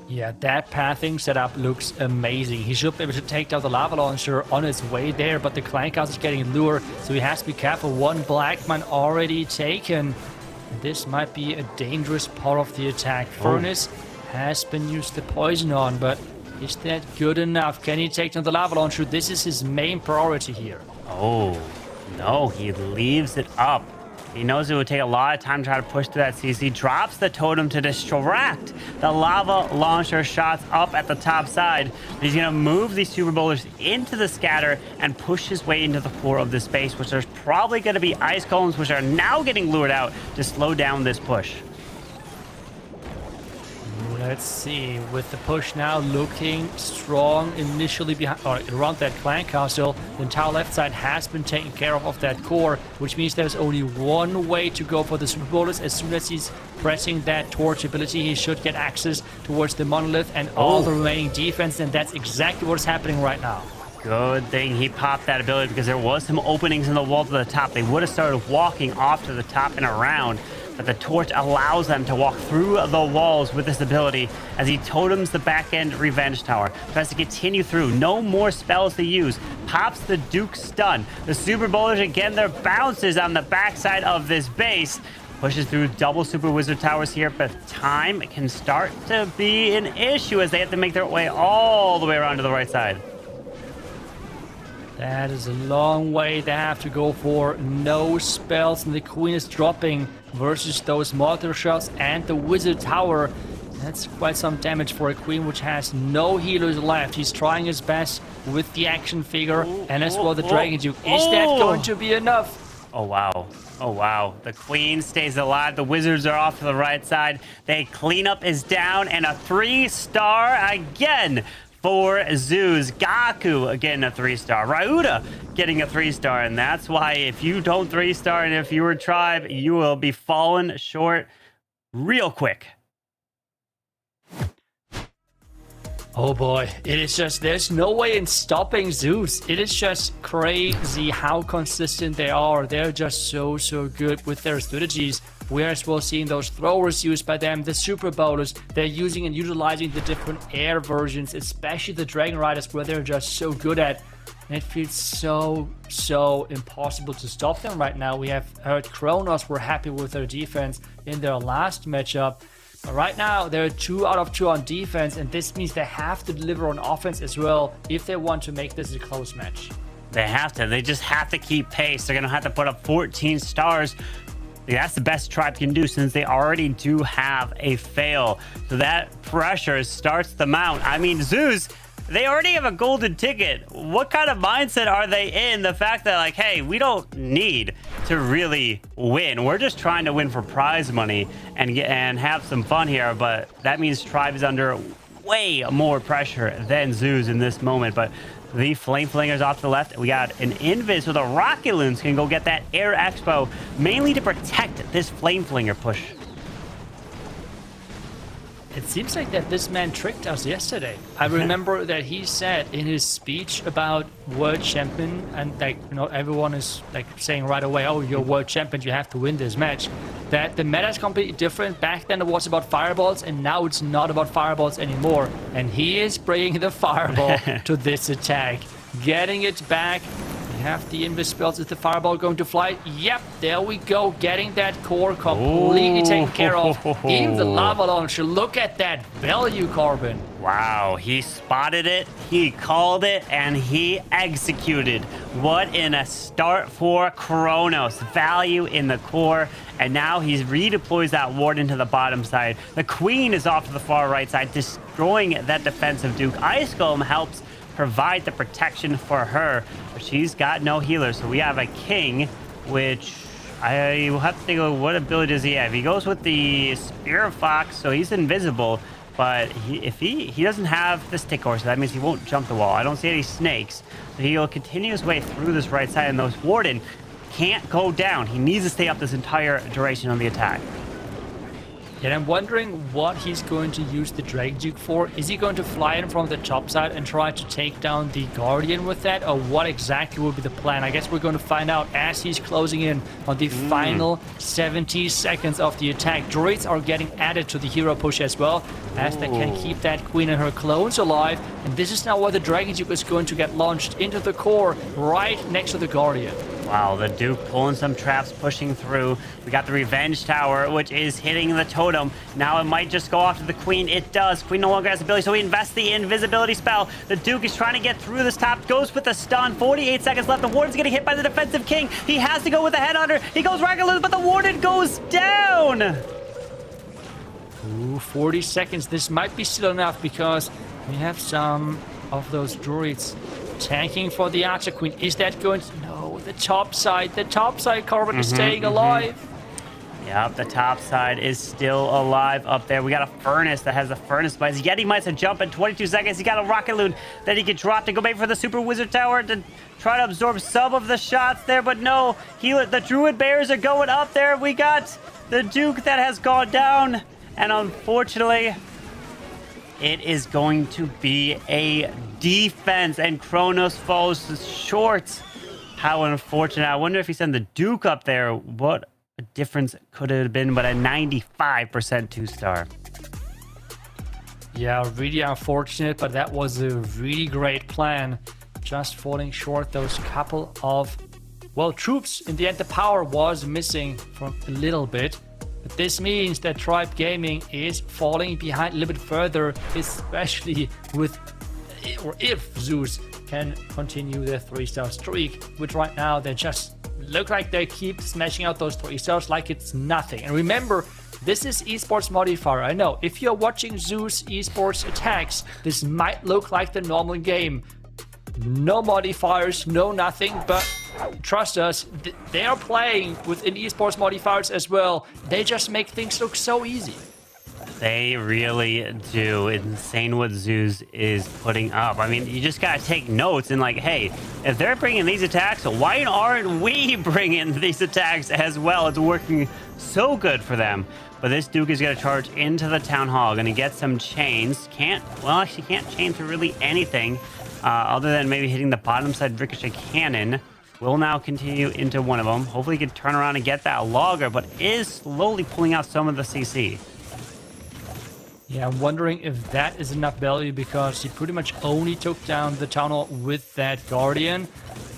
Speaker 7: Yeah, that pathing setup looks amazing. He should be able to take down the lava launcher on his way there, but the clan cast is getting lured, so he has to be careful. One black man already taken. This might be a dangerous part of the attack. Furnace has been used the poison on, but is that good enough? Can he take down the lava launcher? This is his main priority here.
Speaker 5: Oh, no, he leaves it up. He knows it would take a lot of time to try to push through that CC. Drops the totem to distract the lava launcher shots up at the top side. He's going to move these Super Bowlers into the scatter and push his way into the core of this base, which there's probably going to be ice cones, which are now getting lured out to slow down this push.
Speaker 7: Let's see, with the push now looking strong initially behind or around that clan castle, the entire left side has been taken care of that core, which means there's only one way to go for the Super Bowlers. As soon as he's pressing that torch ability, he should get access towards the monolith and all the remaining defense, and that's exactly what's happening right now.
Speaker 5: Good thing he popped that ability, because there was some openings in the wall to the top. They would have started walking off to the top and around, but the torch allows them to walk through the walls with this ability as he totems the back end revenge tower. Tries to continue through. No more spells to use. Pops the Duke stun. The Super Bowlers again, their bounces on the backside of this base. Pushes through double Super Wizard towers here, but time can start to be an issue as they have to make their way all the way around to the right side.
Speaker 7: That is a long way they have to go for. No spells, and the Queen is dropping versus those mortar shots and the Wizard Tower. That's quite some damage for a Queen, which has no healers left. He's trying his best with the action figure and as well the Dragon Duke. Is that going to be enough?
Speaker 5: Oh, wow. Oh, wow. The Queen stays alive. The Wizards are off to the right side. They cleanup is down, and a 3-star again for Zeus. Gaku, again, a 3-star. Ryuta getting a 3-star, and that's why if you don't 3-star and if you were Tribe, you will be falling short real quick.
Speaker 7: Oh boy, it is just, there's no way in stopping Zeus. It is just crazy how consistent they are. They're just so good with their strategies. We're as well seeing those throwers used by them, the Super Bowlers. They're using and utilizing the different air versions, especially the Dragon Riders, where they're just so good at. And it feels so impossible to stop them right now. We have heard Kronos were happy with their defense in their last matchup. But right now, they're 2 out of 2 on defense, and this means they have to deliver on offense as well if they want to make this a close match.
Speaker 5: They have to. They just have to keep pace. They're going to have to put up 14 stars. That's the best Tribe can do since they already do have a fail. So that pressure starts to mount. I mean, Zeus, They already have a golden ticket. What kind of mindset are they in? The fact that, like, hey, we don't need to really win. We're just trying to win for prize money and have some fun here. But that means Tribe is under way more pressure than Zeus in this moment. But the Flame Flingers off to the left. We got an Invis with a Rocket Loons can go get that Air Expo, mainly to protect this Flame Flinger push.
Speaker 7: It seems like that this man tricked us yesterday. I remember that he said in his speech about world champion, and like, you know, everyone is like saying right away, oh, you're world champion, you have to win this match. That the meta is completely different. Back then it was about fireballs, and now it's not about fireballs anymore. And he is bringing the fireball to this attack, getting it back. We have the invis spells. Is the fireball going to fly? Yep, there we go. Getting that core completely taken care of. Even the lava launcher. Look at that value, Carbon.
Speaker 5: Wow, he spotted it, he called it, and he executed. What in a start for Kronos. Value in the core, and now he redeploys that ward into the bottom side. The Queen is off to the far right side, destroying that defensive Duke. Ice Golem helps provide the protection for her, but she's got no healer. So we have a King, which I will have to think of what ability does he have. He goes with the Spirit Fox, so he's invisible, but if he doesn't have the stick horse, so that means he won't jump the wall. I don't see any snakes, so he'll continue his way through this right side, and those Warden can't go down. He needs to stay up this entire duration on the attack.
Speaker 7: And I'm wondering what he's going to use the Dragon Duke for. Is he going to fly in from the top side and try to take down the Guardian with that? Or what exactly will be the plan? I guess we're going to find out as he's closing in on the final 70 seconds of the attack. Droids are getting added to the hero push as well, as they can keep that Queen and her clones alive. And this is now where the Dragon Duke is going to get launched into the core right next to the Guardian.
Speaker 5: Wow, the Duke pulling some traps, pushing through. We got the Revenge Tower, which is hitting the totem. Now it might just go after the Queen. It does. Queen no longer has ability, so he invests the invisibility spell. The Duke is trying to get through this top, goes with the stun. 48 seconds left. The Warden's getting hit by the defensive King. He has to go with the Headhunter. He goes Rocket Loons, but the Warden goes down.
Speaker 7: Ooh, 40 seconds. This might be still enough because we have some of those droids tanking for the Archer Queen. Is that going to... No, the top side, Carbon is staying alive.
Speaker 5: Yep, the top side is still alive up there. We got a Furnace that has the Furnace Bites. Yeti might have jump in 22 seconds. He got a Rocket Loon that he could drop to go maybe for the Super Wizard Tower to try to absorb some of the shots there, but no. The Druid Bears are going up there. We got the Duke that has gone down, and unfortunately, it is going to be a defense, and Kronos falls short. How unfortunate. I wonder if he sent the Duke up there, what a difference could it have been, but a 95% 2-star.
Speaker 7: Yeah, really unfortunate, but that was a really great plan. Just falling short those couple of, well, troops. In the end, the power was missing from a little bit. But this means that Tribe Gaming is falling behind a little bit further, especially with, or if Zeus can continue their 3-star streak, which right now they just look like they keep smashing out those 3-stars like it's nothing. And remember, this is Esports modifier. I know, if you're watching Zeus Esports attacks, this might look like the normal game. No modifiers, no nothing, but trust us, they are playing within Esports modifiers as well. They just make things look so easy.
Speaker 5: They really do. Insane what Zeus is putting up. I mean, you just gotta take notes and like, hey, if they're bringing these attacks, why aren't we bringing these attacks as well? It's working so good for them. But this Duke is gonna charge into the Town Hall, gonna get some chains. Actually can't chain through really anything other than maybe hitting the bottom side Ricochet Cannon. Will now continue into one of them. Hopefully he can turn around and get that Logger, but is slowly pulling out some of the CC.
Speaker 7: Yeah, I'm wondering if that is enough value because he pretty much only took down the Town Hall with that Guardian.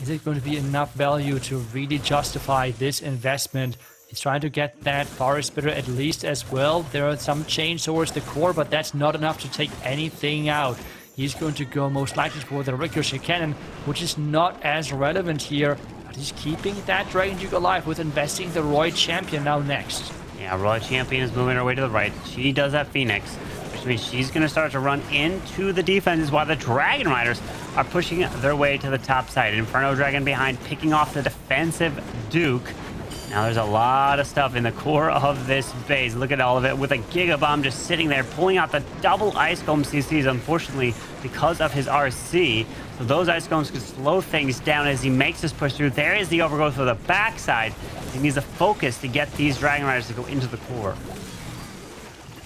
Speaker 7: Is it going to be enough value to really justify this investment? He's trying to get that Fire Spitter at least as well. There are some chains towards the core, but that's not enough to take anything out. He's going to go most likely for the Ricochet Cannon, which is not as relevant here. But he's keeping that Dragon Duke alive with investing the Roy Champion now next.
Speaker 5: Yeah, Roy Champion is moving her way to the right. She does have Phoenix. which means she's going to start to run into the defenses while the Dragon Riders are pushing their way to the top side. Inferno Dragon behind, picking off the defensive Duke. Now there's a lot of stuff in the core of this base. Look at all of it with a Giga Bomb just sitting there, pulling out the double Ice Golem CCs, unfortunately, because of his RC. So those Ice Golems could slow things down as he makes his push through. There is the overgrowth of the backside. He needs to focus to get these Dragon Riders to go into the core.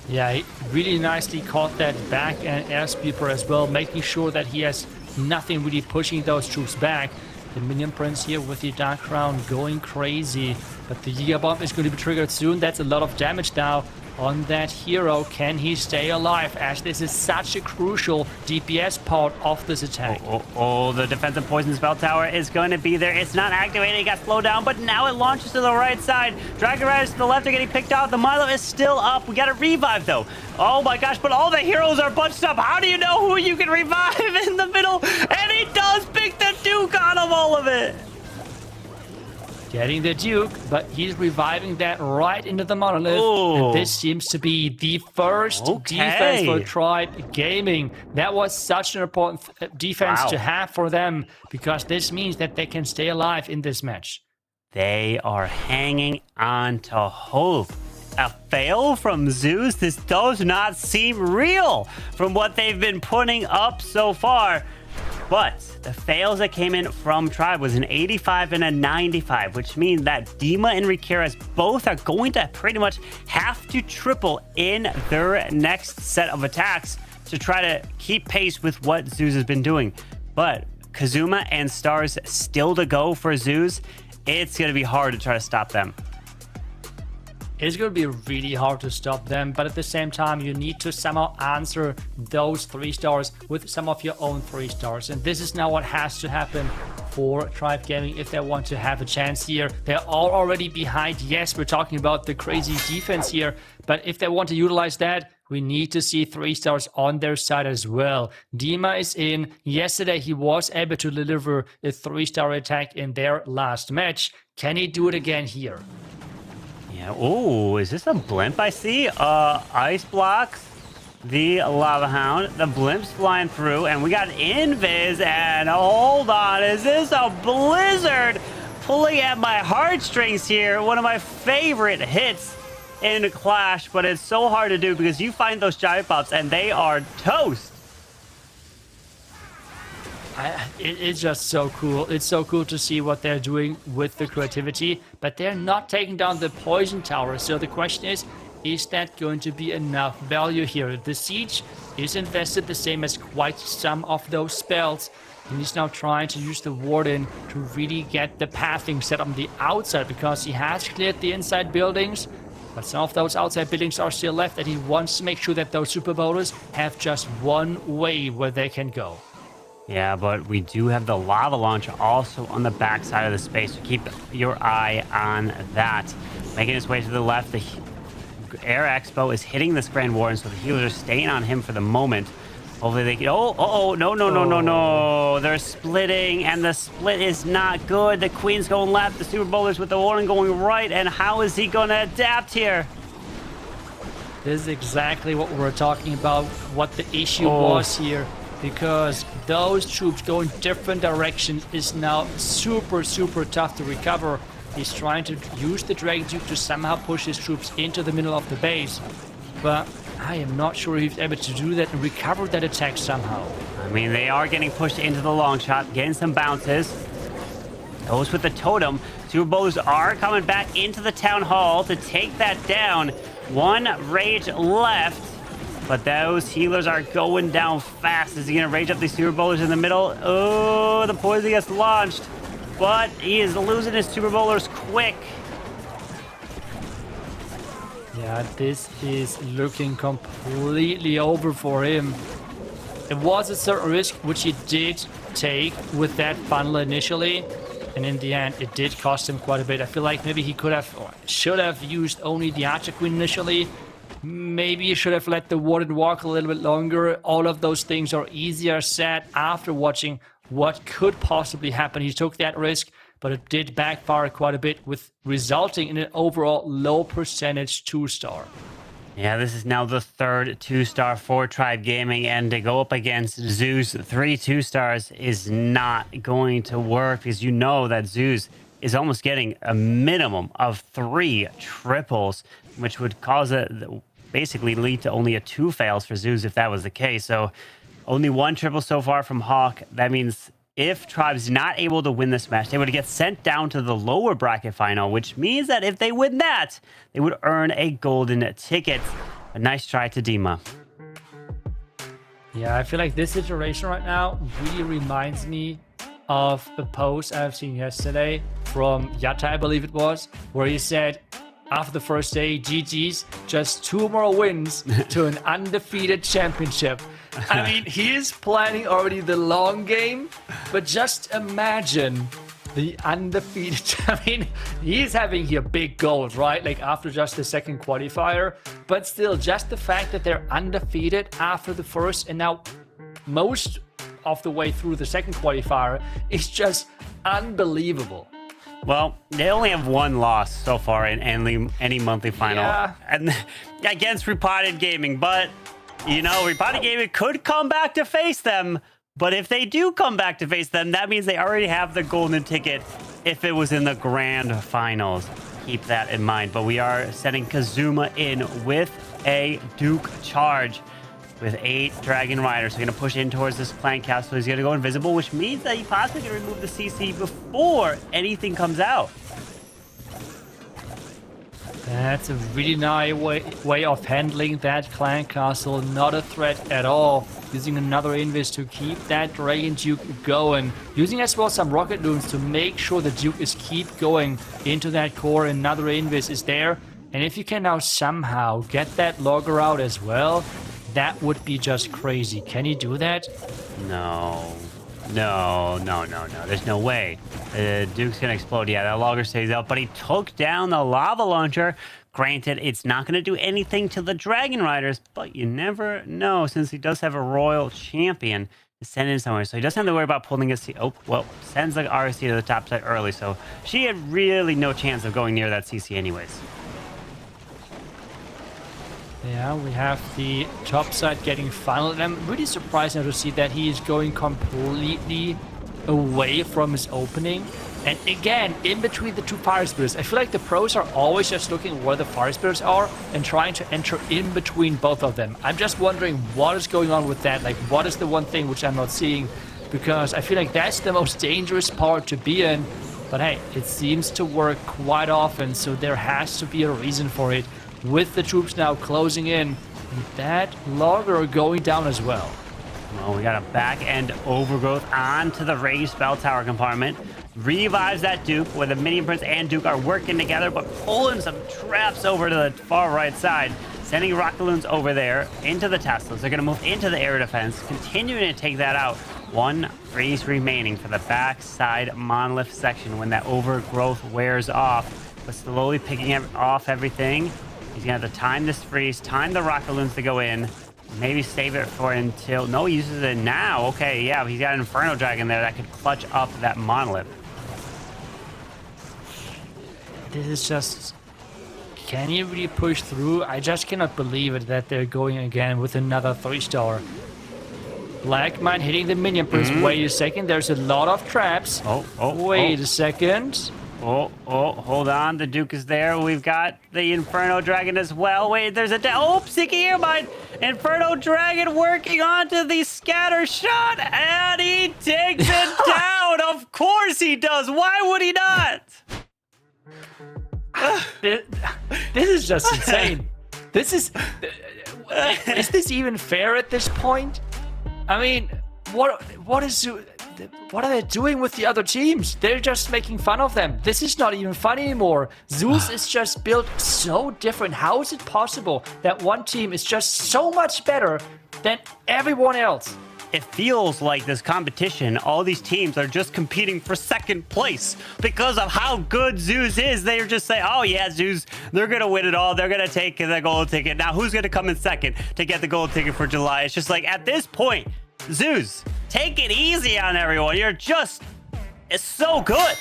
Speaker 7: Yeah, he really nicely caught that back and air sweeper as well, making sure that he has nothing really pushing those troops back. The Minion Prince here with the Dark Crown going crazy, but the Giga Bomb is going to be triggered soon. That's a lot of damage now on that hero. Can he stay alive, as this is such a crucial DPS part of this attack?
Speaker 5: Oh, the defensive poison spell tower is going to be there. It's not activated, it got slowed down, but now it launches to the right side. Dragon Riders to the left are getting picked off. The Milo is still up. We got a revive though. Oh my gosh, but all the heroes are bunched up. How do you know who you can revive in the middle? And he does pick the Duke out of all of it.
Speaker 7: Getting the Duke, but he's reviving that right into the Monolith.
Speaker 5: Ooh.
Speaker 7: And this seems to be the first defense for Tribe Gaming. That was such an important defense to have for them, because this means that they can stay alive in this match.
Speaker 5: They are hanging on to hope. A fail from Zeus? This does not seem real from what they've been putting up so far. But the fails that came in from Tribe was an 85 and a 95, which means that Dima and Rikiras both are going to pretty much have to triple in their next set of attacks to try to keep pace with what Zeus has been doing. But Kazuma and Stars still to go for Zeus. It's going to be hard to try to stop them.
Speaker 7: It's going to be really hard to stop them, but at the same time, you need to somehow answer those 3 stars with some of your own 3 stars. And this is now what has to happen for Tribe Gaming if they want to have a chance here. They're all already behind. Yes, we're talking about the crazy defense here, but if they want to utilize that, we need to see 3 stars on their side as well. Dima is in. Yesterday, he was able to deliver a 3-star attack in their last match. Can he do it again here?
Speaker 5: Yeah. Oh, is this a blimp I see? Ice blocks the Lava Hound. The blimp's flying through, and we got Invis, and hold on, is this a blizzard pulling at my heartstrings here? One of my favorite hits in Clash, but it's so hard to do because you find those giant pops and they are toast.
Speaker 7: It's just so cool. It's so cool to see what they're doing with the creativity, but they're not taking down the poison tower. So the question is that going to be enough value here? The siege is invested the same as quite some of those spells, and he's now trying to use the warden to really get the pathing set on the outside, because he has cleared the inside buildings, but some of those outside buildings are still left, and he wants to make sure that those super bowlers have just one way where they can go.
Speaker 5: Yeah, but we do have the lava launch also on the back side of the space, so keep your eye on that. Making his way to the left, the Air Expo is hitting this Grand Warden, so the healers are staying on him for the moment. Hopefully they can... No. They're splitting, and the split is not good. The Queen's going left, the Super Bowlers with the Warden going right, and how is he going to adapt here?
Speaker 7: This is exactly what we were talking about, what the issue was here. Because those troops going different directions is now super tough to recover. He's trying to use the Dragon Duke to somehow push his troops into the middle of the base. But I am not sure he's able to do that and recover that attack somehow.
Speaker 5: I mean, they are getting pushed into the long shot, getting some bounces. Those with the totem. Super Bowlers are coming back into the town hall to take that down. 1 rage left. But those healers are going down fast. Is he going to rage up these Super Bowlers in the middle? Oh, the poison gets launched. But he is losing his Super Bowlers quick.
Speaker 7: Yeah, this is looking completely over for him. It was a certain risk which he did take with that funnel initially. And in the end, it did cost him quite a bit. I feel like maybe he could have, or should have used only the Archer Queen initially. Maybe you should have let the Warden walk a little bit longer. All of those things are easier said after watching what could possibly happen. He took that risk, but it did backfire quite a bit, with resulting in an overall low percentage 2-star.
Speaker 5: Yeah, this is now the third 2-star for Tribe Gaming, and to go up against Zeus 3 2-stars is not going to work, because you know that Zeus is almost getting a minimum of 3 triples, which would cause basically lead to only a 2 fails for Zeus if that was the case. So only 1 triple so far from Hawk. That means if Tribe's not able to win this match, they would get sent down to the lower bracket final, which means that if they win that, they would earn a golden ticket. A nice try to Dima.
Speaker 7: Yeah, I feel like this situation right now really reminds me of the post I've seen yesterday from Yatta, I believe it was, where he said, after the first day, GG's, just 2 more wins to an undefeated championship. I mean, he is planning already the long game, but just imagine the undefeated. I mean, he's having here big goals, right? Like after just the second qualifier, but still, just the fact that they're undefeated after the first and now most of the way through the second qualifier is just unbelievable.
Speaker 5: Well, they only have 1 loss so far in any monthly final, and against Repotted Gaming. But you know, Repotted Gaming could come back to face them. But if they do come back to face them, that means they already have the golden ticket if it was in the grand finals. Keep that in mind. But we are setting Kazuma in with a Duke charge with 8 Dragon Riders. So going to push in towards this clan castle. He's going to go invisible, which means that he possibly can remove the CC before anything comes out.
Speaker 7: That's a really nice way of handling that clan castle. Not a threat at all. Using another invis to keep that Dragon Duke going. Using as well some rocket loons to make sure the Duke is keep going into that core. Another invis is there. And if you can now somehow get that logger out as well, that would be just crazy. Can you do that?
Speaker 5: No. There's no way. Duke's gonna explode. Yeah, that logger stays out, but he took down the lava launcher. Granted, it's not gonna do anything to the Dragon Riders, but you never know, since he does have a royal champion to send in somewhere. So he doesn't have to worry about pulling a C. Oh, well, sends the RC to the top side early, so she had really no chance of going near that CC anyways.
Speaker 7: Yeah, we have the top side getting final, and I'm really surprised now to see that he is going completely away from his opening. And again, in between the 2 fire spirits, I feel like the pros are always just looking where the fire spirits are and trying to enter in between both of them. I'm just wondering what is going on with that. Like, what is the one thing which I'm not seeing? Because I feel like that's the most dangerous part to be in. But hey, it seems to work quite often, so there has to be a reason for it. With the troops now closing in, with that logger going down as well.
Speaker 5: Well, we got a back-end overgrowth onto the raised bell tower compartment. Revives that Duke, where the Minion Prince and Duke are working together, but pulling some traps over to the far right side. Sending rocket balloons over there into the Teslas. They're going to move into the air defense, continuing to take that out. 1 freeze remaining for the backside monolith section when that overgrowth wears off. But slowly picking off everything. He's going to have to time this freeze, time the rocket balloons to go in. Maybe save it for until... No, he uses it now. Okay, yeah, he's got an Inferno Dragon there that could clutch up that monolith.
Speaker 7: This is just... Can you really push through? I just cannot believe it that they're going again with another 3-star. Black Mine hitting the Minion Prince. Wait a second, there's a lot of traps. Wait a second.
Speaker 5: Hold on. The Duke is there. We've got the Inferno Dragon as well. Wait, there's a... Sticky Earbite! Inferno Dragon working onto the scatter shot, and he takes it down! Of course he does! Why would he not?
Speaker 7: This is just insane. This is this even fair at this point? I mean, what are they doing with the other teams? They're just making fun of them. This is not even fun anymore. Zeus is just built so different. How is it possible that one team is just so much better than everyone else?
Speaker 5: It feels like this competition, all these teams are just competing for second place because of how good Zeus is. They're just saying, oh yeah, Zeus, they're going to win it all. They're going to take the gold ticket. Now who's going to come in second to get the gold ticket for July? It's just like, at this point, Zeus, take it easy on everyone. It's so good.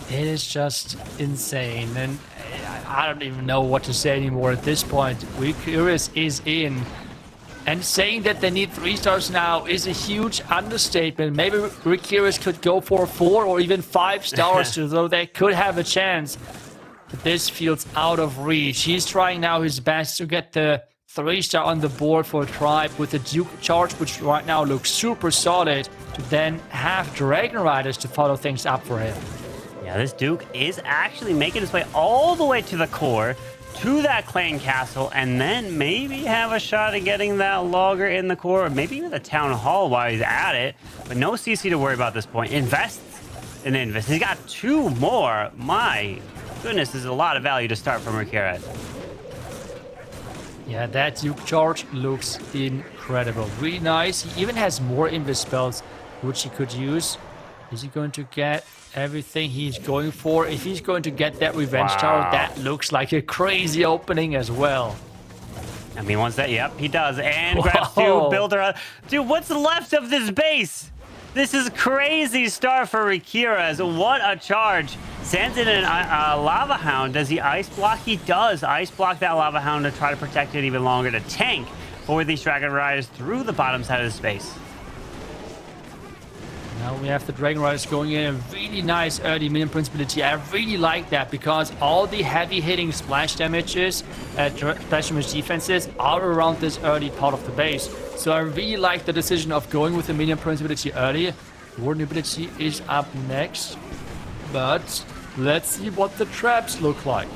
Speaker 7: It is just insane, and I don't even know what to say anymore at this point. Repotted is in, and saying that they need 3 stars now is a huge understatement. Maybe Repotted could go for 4 or even 5 stars, so they could have a chance. But this feels out of reach. He's trying now his best to get the 3-star on the board for Tribe with the Duke charge, which right now looks super solid, to then have Dragon Riders to follow things up for him.
Speaker 5: Yeah, this Duke is actually making his way all the way to the core, to that clan castle, and then maybe have a shot at getting that logger in the core, or maybe even the town hall while he's at it. But no CC to worry about this point. Invests in Invis. He's got 2 more. My goodness, this is a lot of value to start from Repotted.
Speaker 7: Yeah, that Duke charge looks incredible. Really nice. He even has more Invis spells, which he could use. Is he going to get everything he's going for? If he's going to get that Revenge Tower, that looks like a crazy opening as well.
Speaker 5: I mean, once that, yep, he does. And grabs 2 builder. Dude, what's left of this base? This is crazy start for Repotted. What a charge. Sends in a Lava Hound. Does he Ice Block? He does Ice Block that Lava Hound to try to protect it even longer, to tank for these Dragon Riders through the bottom side of the space.
Speaker 7: Now we have the Dragon Riders going in a really nice early minion principality. I really like that because all the heavy hitting splash damages, splash damage defenses are around this early part of the base. So I really like the decision of going with the minion principality early. Warden ability is up next, but let's see what the traps look like.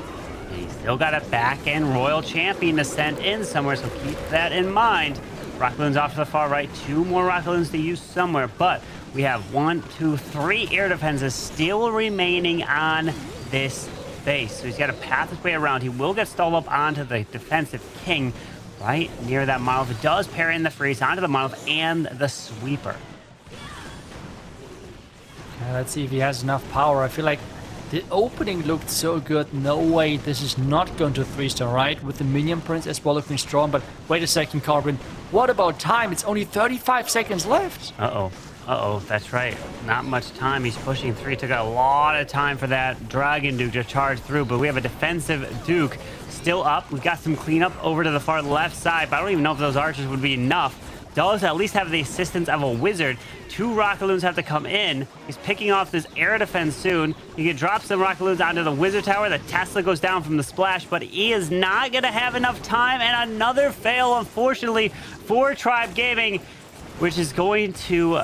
Speaker 5: He's still got a back end Royal Champion to send in somewhere, so keep that in mind. Rocket Balloons off to the far right, 2 more Rocket Balloons to use somewhere, but we have 1, 2, 3 air defenses still remaining on this base. So he's got to path his way around. He will get stalled up onto the defensive king right near that monolith. It does parry in the freeze onto the monolith and the sweeper.
Speaker 7: Okay, let's see if he has enough power. I feel like the opening looked so good. No way, this is not going to 3-star, right? With the minion prince as well looking strong. But wait a second, Carbon. What about time? It's only 35 seconds left.
Speaker 5: Uh-oh, that's right. Not much time. He's pushing 3. Took a lot of time for that Dragon Duke to charge through, but we have a defensive Duke still up. We've got some cleanup over to the far left side, but I don't even know if those archers would be enough. Does at least have the assistance of a wizard. 2 rocket balloons have to come in. He's picking off this air defense soon. He can drop some rocket balloons onto the wizard tower. The Tesla goes down from the splash, but he is not going to have enough time. And another fail, unfortunately, for Tribe Gaming, which is going to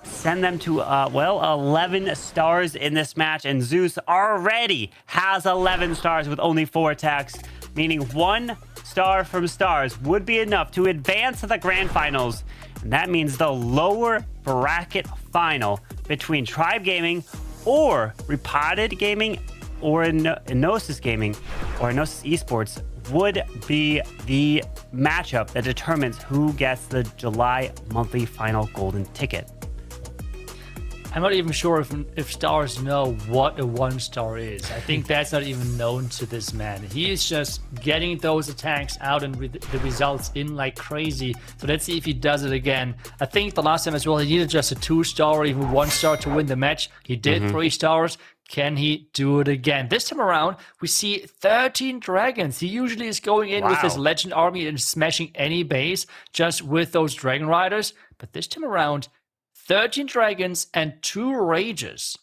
Speaker 5: send them to, 11 stars in this match. And Zeus already has 11 stars with only 4 attacks, meaning 1 star from stars would be enough to advance to the grand finals. And that means the lower bracket final between Tribe Gaming or Repotted Gaming or Enosis Gaming or Enosis Esports would be the matchup that determines who gets the July monthly final golden ticket.
Speaker 7: I'm not even sure if stars know what a 1-star is. I think that's not even known to this man. He is just getting those attacks out and the results in like crazy. So let's see if he does it again. I think the last time as well, he needed just a 2-star or even 1-star to win the match. He did 3 stars. Can he do it again? This time around, we see 13 dragons. He usually is going in with his legend army and smashing any base just with those dragon riders. But this time around, 13 dragons and 2 rages.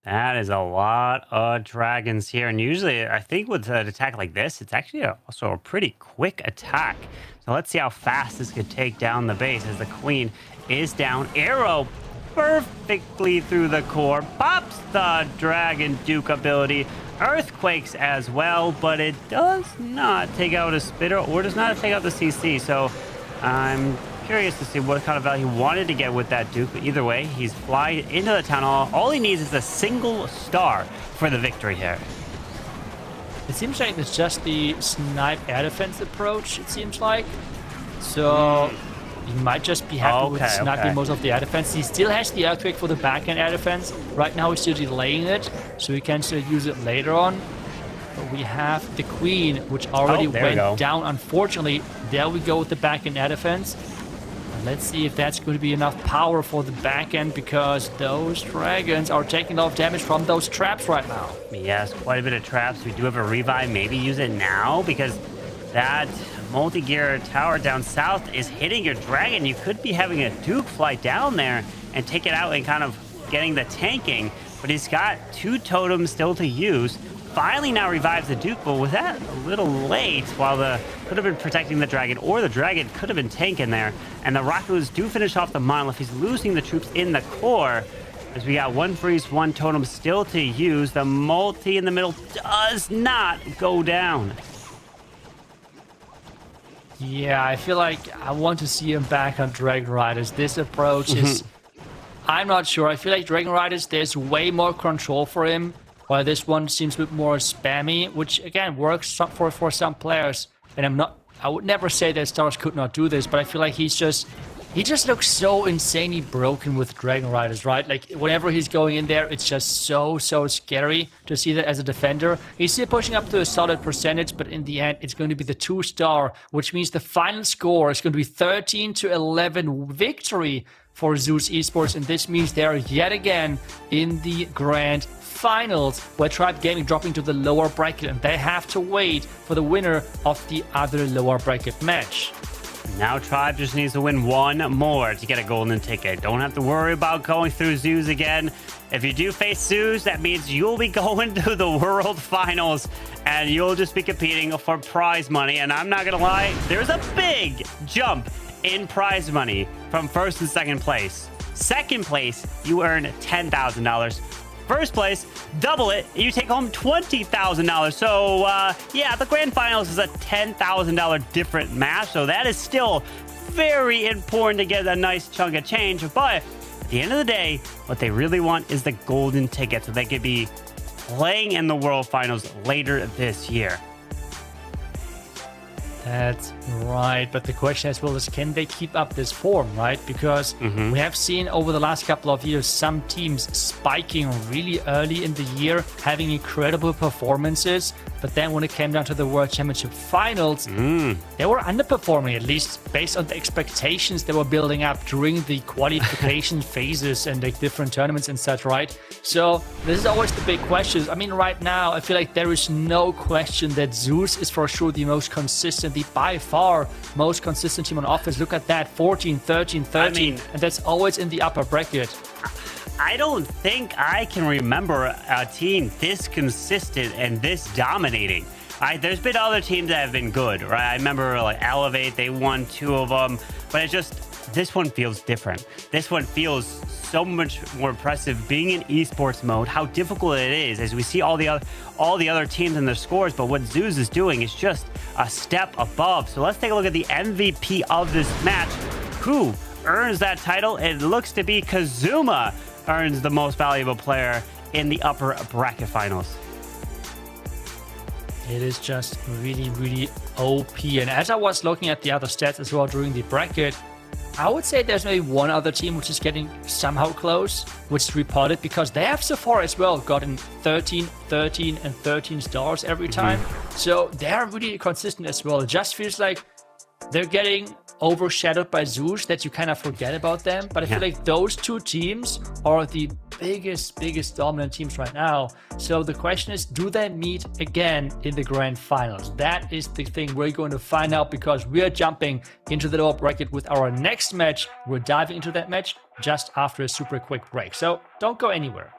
Speaker 5: That is a lot of dragons here. And usually, I think with an attack like this, it's actually also a pretty quick attack. So let's see how fast this could take down the base as the queen is down. Arrow perfectly through the core. Pops the Dragon Duke ability. Earthquakes as well, but it does not take out a spitter or does not take out the CC. So I'm curious to see what kind of value he wanted to get with that Duke, but either way, he's flying into the town hall. All he needs is a single star for the victory here.
Speaker 7: It seems like it's just the snipe air defense approach, it seems like. So he might just be happy with sniping most of the air defense. He still has the earthquake for the backhand air defense. Right now he's still delaying it, so he can still use it later on. But we have the queen, which already went down, unfortunately. There we go with the backhand air defense. Let's see if that's going to be enough power for the back end, because those dragons are taking a lot of damage from those traps right now.
Speaker 5: Yes, quite a bit of traps. We do have a revive. Maybe use it now, because that multi-gear tower down south is hitting your dragon. You could be having a Duke fly down there and take it out and kind of getting the tanking, but he's got 2 totems still to use. Finally now revives the Duke, but was that a little late? While the could have been protecting the dragon, or the dragon could have been tanking there. And the Rakus do finish off the monolith. He's losing the troops in the core, as we got 1 freeze, 1 totem still to use. The multi in the middle does not go down.
Speaker 7: Yeah, I feel like I want to see him back on Dragon Riders. This approach is... I'm not sure. I feel like Dragon Riders, there's way more control for him, while this one seems a bit more spammy, which again works for some players. And I would never say that Stars could not do this, but I feel like he just looks so insanely broken with Dragon Riders, right? Like whenever he's going in there, it's just so scary to see that as a defender. He's still pushing up to a solid percentage, but in the end, it's going to be the 2-star, which means the final score is going to be 13-11 victory for Zeus Esports, and this means they're yet again in the grand finals, where Tribe Gaming dropping to the lower bracket, and they have to wait for the winner of the other lower bracket match.
Speaker 5: Now Tribe just needs to win 1 more to get a golden ticket. Don't have to worry about going through Zeus again. If you do face Zeus, that means you'll be going to the World Finals, and you'll just be competing for prize money. And I'm not gonna lie, there's a big jump in prize money from 1st and 2nd place. 2nd place, you earn $10,000. 1st place, double it, you take home $20,000. So, yeah, the grand finals is a $10,000 different match. So that is still very important to get a nice chunk of change. But at the end of the day, what they really want is the golden ticket, so they could be playing in the World Finals later this year.
Speaker 7: That's right, but the question as well is, can they keep up this form, right? Because we have seen over the last couple of years some teams spiking really early in the year, having incredible performances, but then when it came down to the World Championship Finals, they were underperforming, at least based on the expectations they were building up during the qualification phases and the different tournaments and such, right? So this is always the big question. I mean, right now, I feel like there is no question that Zeus is for sure the most consistent, the by far most consistent team on offense. Look at that, 14, 13, 13, and that's always in the upper bracket.
Speaker 5: I don't think I can remember a team this consistent and this dominating. There's been other teams that have been good, right? I remember like Elevate, they won 2 of them, but it's just, this one feels different. This one feels so much more impressive being in esports mode, how difficult it is as we see all the other teams and their scores, but what Zeus is doing is just a step above. So let's take a look at the MVP of this match. Who earns that title? It looks to be Kazuma earns the most valuable player in the upper bracket finals.
Speaker 7: It is just really OP. And as I was looking at the other stats as well during the bracket, I would say there's maybe one other team which is getting somehow close, which is Repotted, because they have so far as well gotten 13, 13, and 13 stars every time. So they are really consistent as well. It just feels like they're getting overshadowed by Zeus, that you kind of forget about them. But I feel like those 2 teams are the biggest dominant teams right now. So the question is, do they meet again in the grand finals? That is the thing we're going to find out, because we are jumping into the lower bracket with our next match. We're diving into that match just after a super quick break. So don't go anywhere.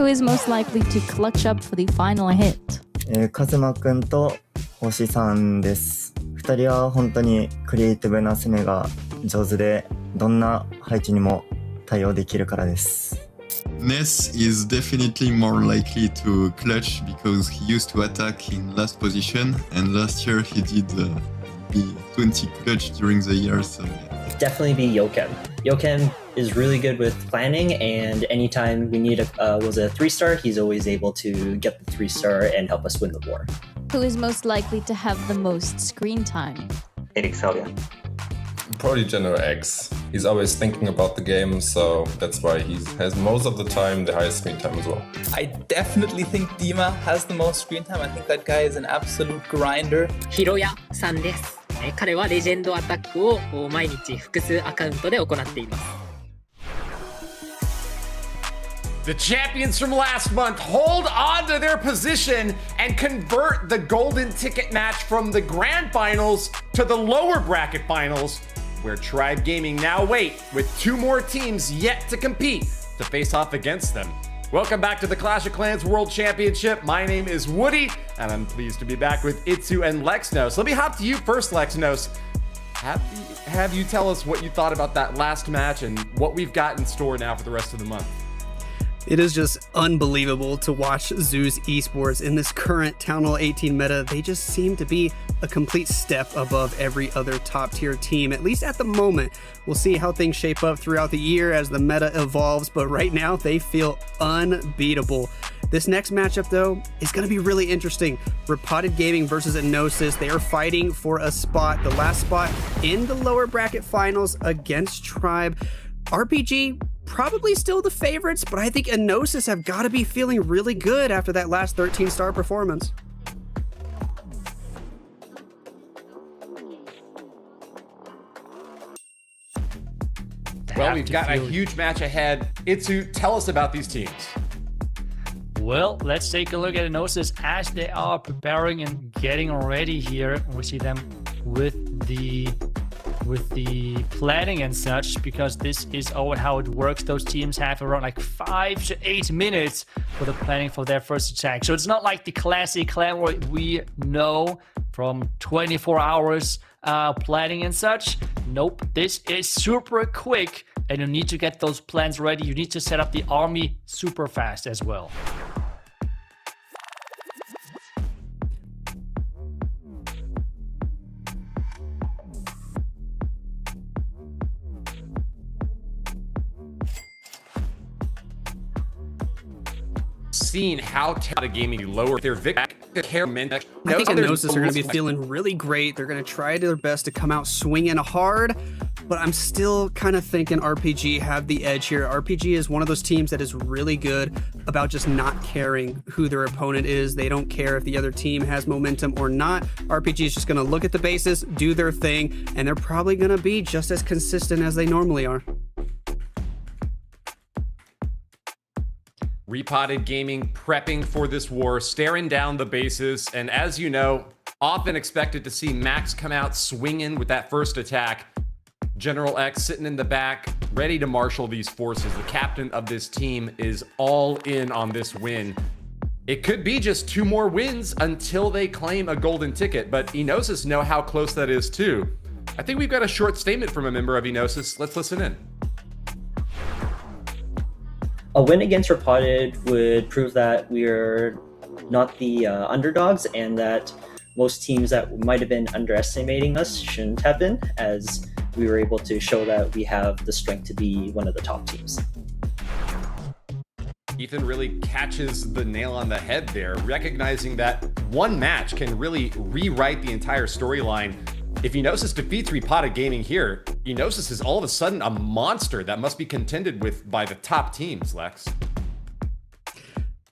Speaker 4: Who is most likely to clutch up for the final hit?
Speaker 15: カズマくんと星さんです。2人は本当にクリエイティブな攻めが上手で、どんな配置にも対応できるからです。
Speaker 10: Ness is definitely more likely to clutch because he used to attack in last position, and last year he did be 20 clutch during the year, so yeah.
Speaker 14: Definitely be Yoken. Yoken is really good with planning, and anytime we need a 3-star, he's always able to get the 3-star and help us win the war.
Speaker 4: Who is most likely to have the most screen time?
Speaker 13: Eric Salian.
Speaker 12: Probably General X. He's always thinking about the game, so that's why he has most of the time the highest screen time as well.
Speaker 9: I definitely think Dima has the most screen time. I think that guy is an absolute grinder.
Speaker 16: ヒロヤさんです。彼はレジェンドアタックを毎日複数アカウントで行っています。
Speaker 6: The champions from last month hold on to their position and convert the golden ticket match from the grand finals to the lower bracket finals, where Tribe Gaming now wait with 2 more teams yet to compete to face off against them. Welcome back to the Clash of Clans World Championship. My name is Woody, and I'm pleased to be back with Itsu and Lexnos. Let me hop to you first, Lexnos. Have you tell us what you thought about that last match and what we've got in store now for the rest of the month?
Speaker 8: It is just unbelievable to watch Zeus Esports in this current Town Hall 18 meta. They just seem to be a complete step above every other top tier team, at least at the moment. We'll see how things shape up throughout the year as the meta evolves, but right now they feel unbeatable. This next matchup, though, is going to be really interesting. Repotted Gaming versus Enosis. They are fighting for a spot, the last spot in the lower bracket finals against Tribe. RPG, probably still the favorites, but I think Enosis have got to be feeling really good after that last 13-star performance.
Speaker 6: Well, we've got a huge match ahead. Itsu, tell us about these teams.
Speaker 7: Well, let's take a look at Enosis as they are preparing and getting ready here. We see them with the planning and such, because this is how it works. Those teams have around like 5 to 8 minutes for the planning for their first attack. So it's not like the classic clan where we know from 24 hours planning and such. Nope, this is super quick, and you need to get those plans ready. You need to set up the army super fast as well.
Speaker 6: Seeing how Repotted Gaming lower their victory.
Speaker 8: I think Enosis are going to be feeling really great. They're going to try their best to come out swinging hard, but I'm still kind of thinking RPG have the edge here. RPG is one of those teams that is really good about just not caring who their opponent is. They don't care if the other team has momentum or not. RPG is just going to look at the bases, do their thing, and they're probably going to be just as consistent as they normally are.
Speaker 6: Repotted Gaming prepping for this war, staring down the bases, and as you know, often expected to see Max come out swinging with that first attack. General X sitting in the back, ready to marshal these forces. The captain of this team is all in on this win. It could be just 2 more wins until they claim a golden ticket, but Enosis know how close that is too. I think we've got a short statement from a member of Enosis. Let's listen in.
Speaker 14: A win against Repotted would prove that we're not the underdogs, and that most teams that might have been underestimating us shouldn't have been, as we were able to show that we have the strength to be one of the top teams.
Speaker 6: Ethan really catches the nail on the head there, recognizing that one match can really rewrite the entire storyline. If Enosis defeats Repotted Gaming here, Enosis is all of a sudden a monster that must be contended with by the top teams, Lex.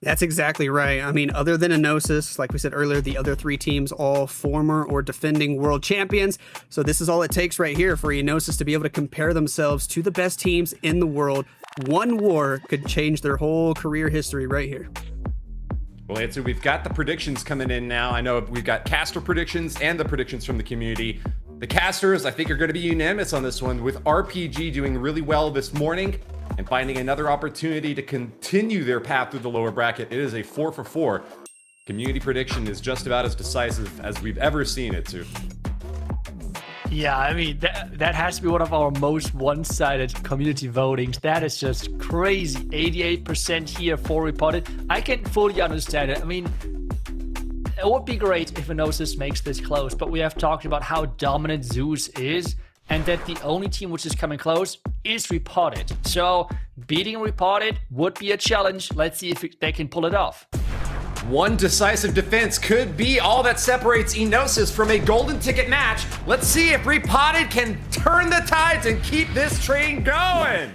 Speaker 8: That's exactly right. I mean, other than Enosis, like we said earlier, the other 3 teams, all former or defending world champions. So this is all it takes right here for Enosis to be able to compare themselves to the best teams in the world. One war could change their whole career history right here.
Speaker 6: Well, so we've got the predictions coming in now. I know we've got caster predictions and the predictions from the community. The casters, I think, are going to be unanimous on this one, with RPG doing really well this morning. and finding another opportunity to continue their path through the lower bracket. It is a 4 for 4. Community prediction is just about as decisive as we've ever seen it to.
Speaker 7: Yeah, I mean, that has to be one of our most one-sided community votings. That is just crazy. 88% here for Repotted. I can fully understand it. I mean, it would be great if Enosis makes this close, but we have talked about how dominant Zeus is, and that the only team which is coming close is Repotted. So beating Repotted would be a challenge. Let's see if they can pull it off.
Speaker 6: One decisive defense could be all that separates Enosis from a golden ticket match. Let's see if Repotted can turn the tides and keep this train going.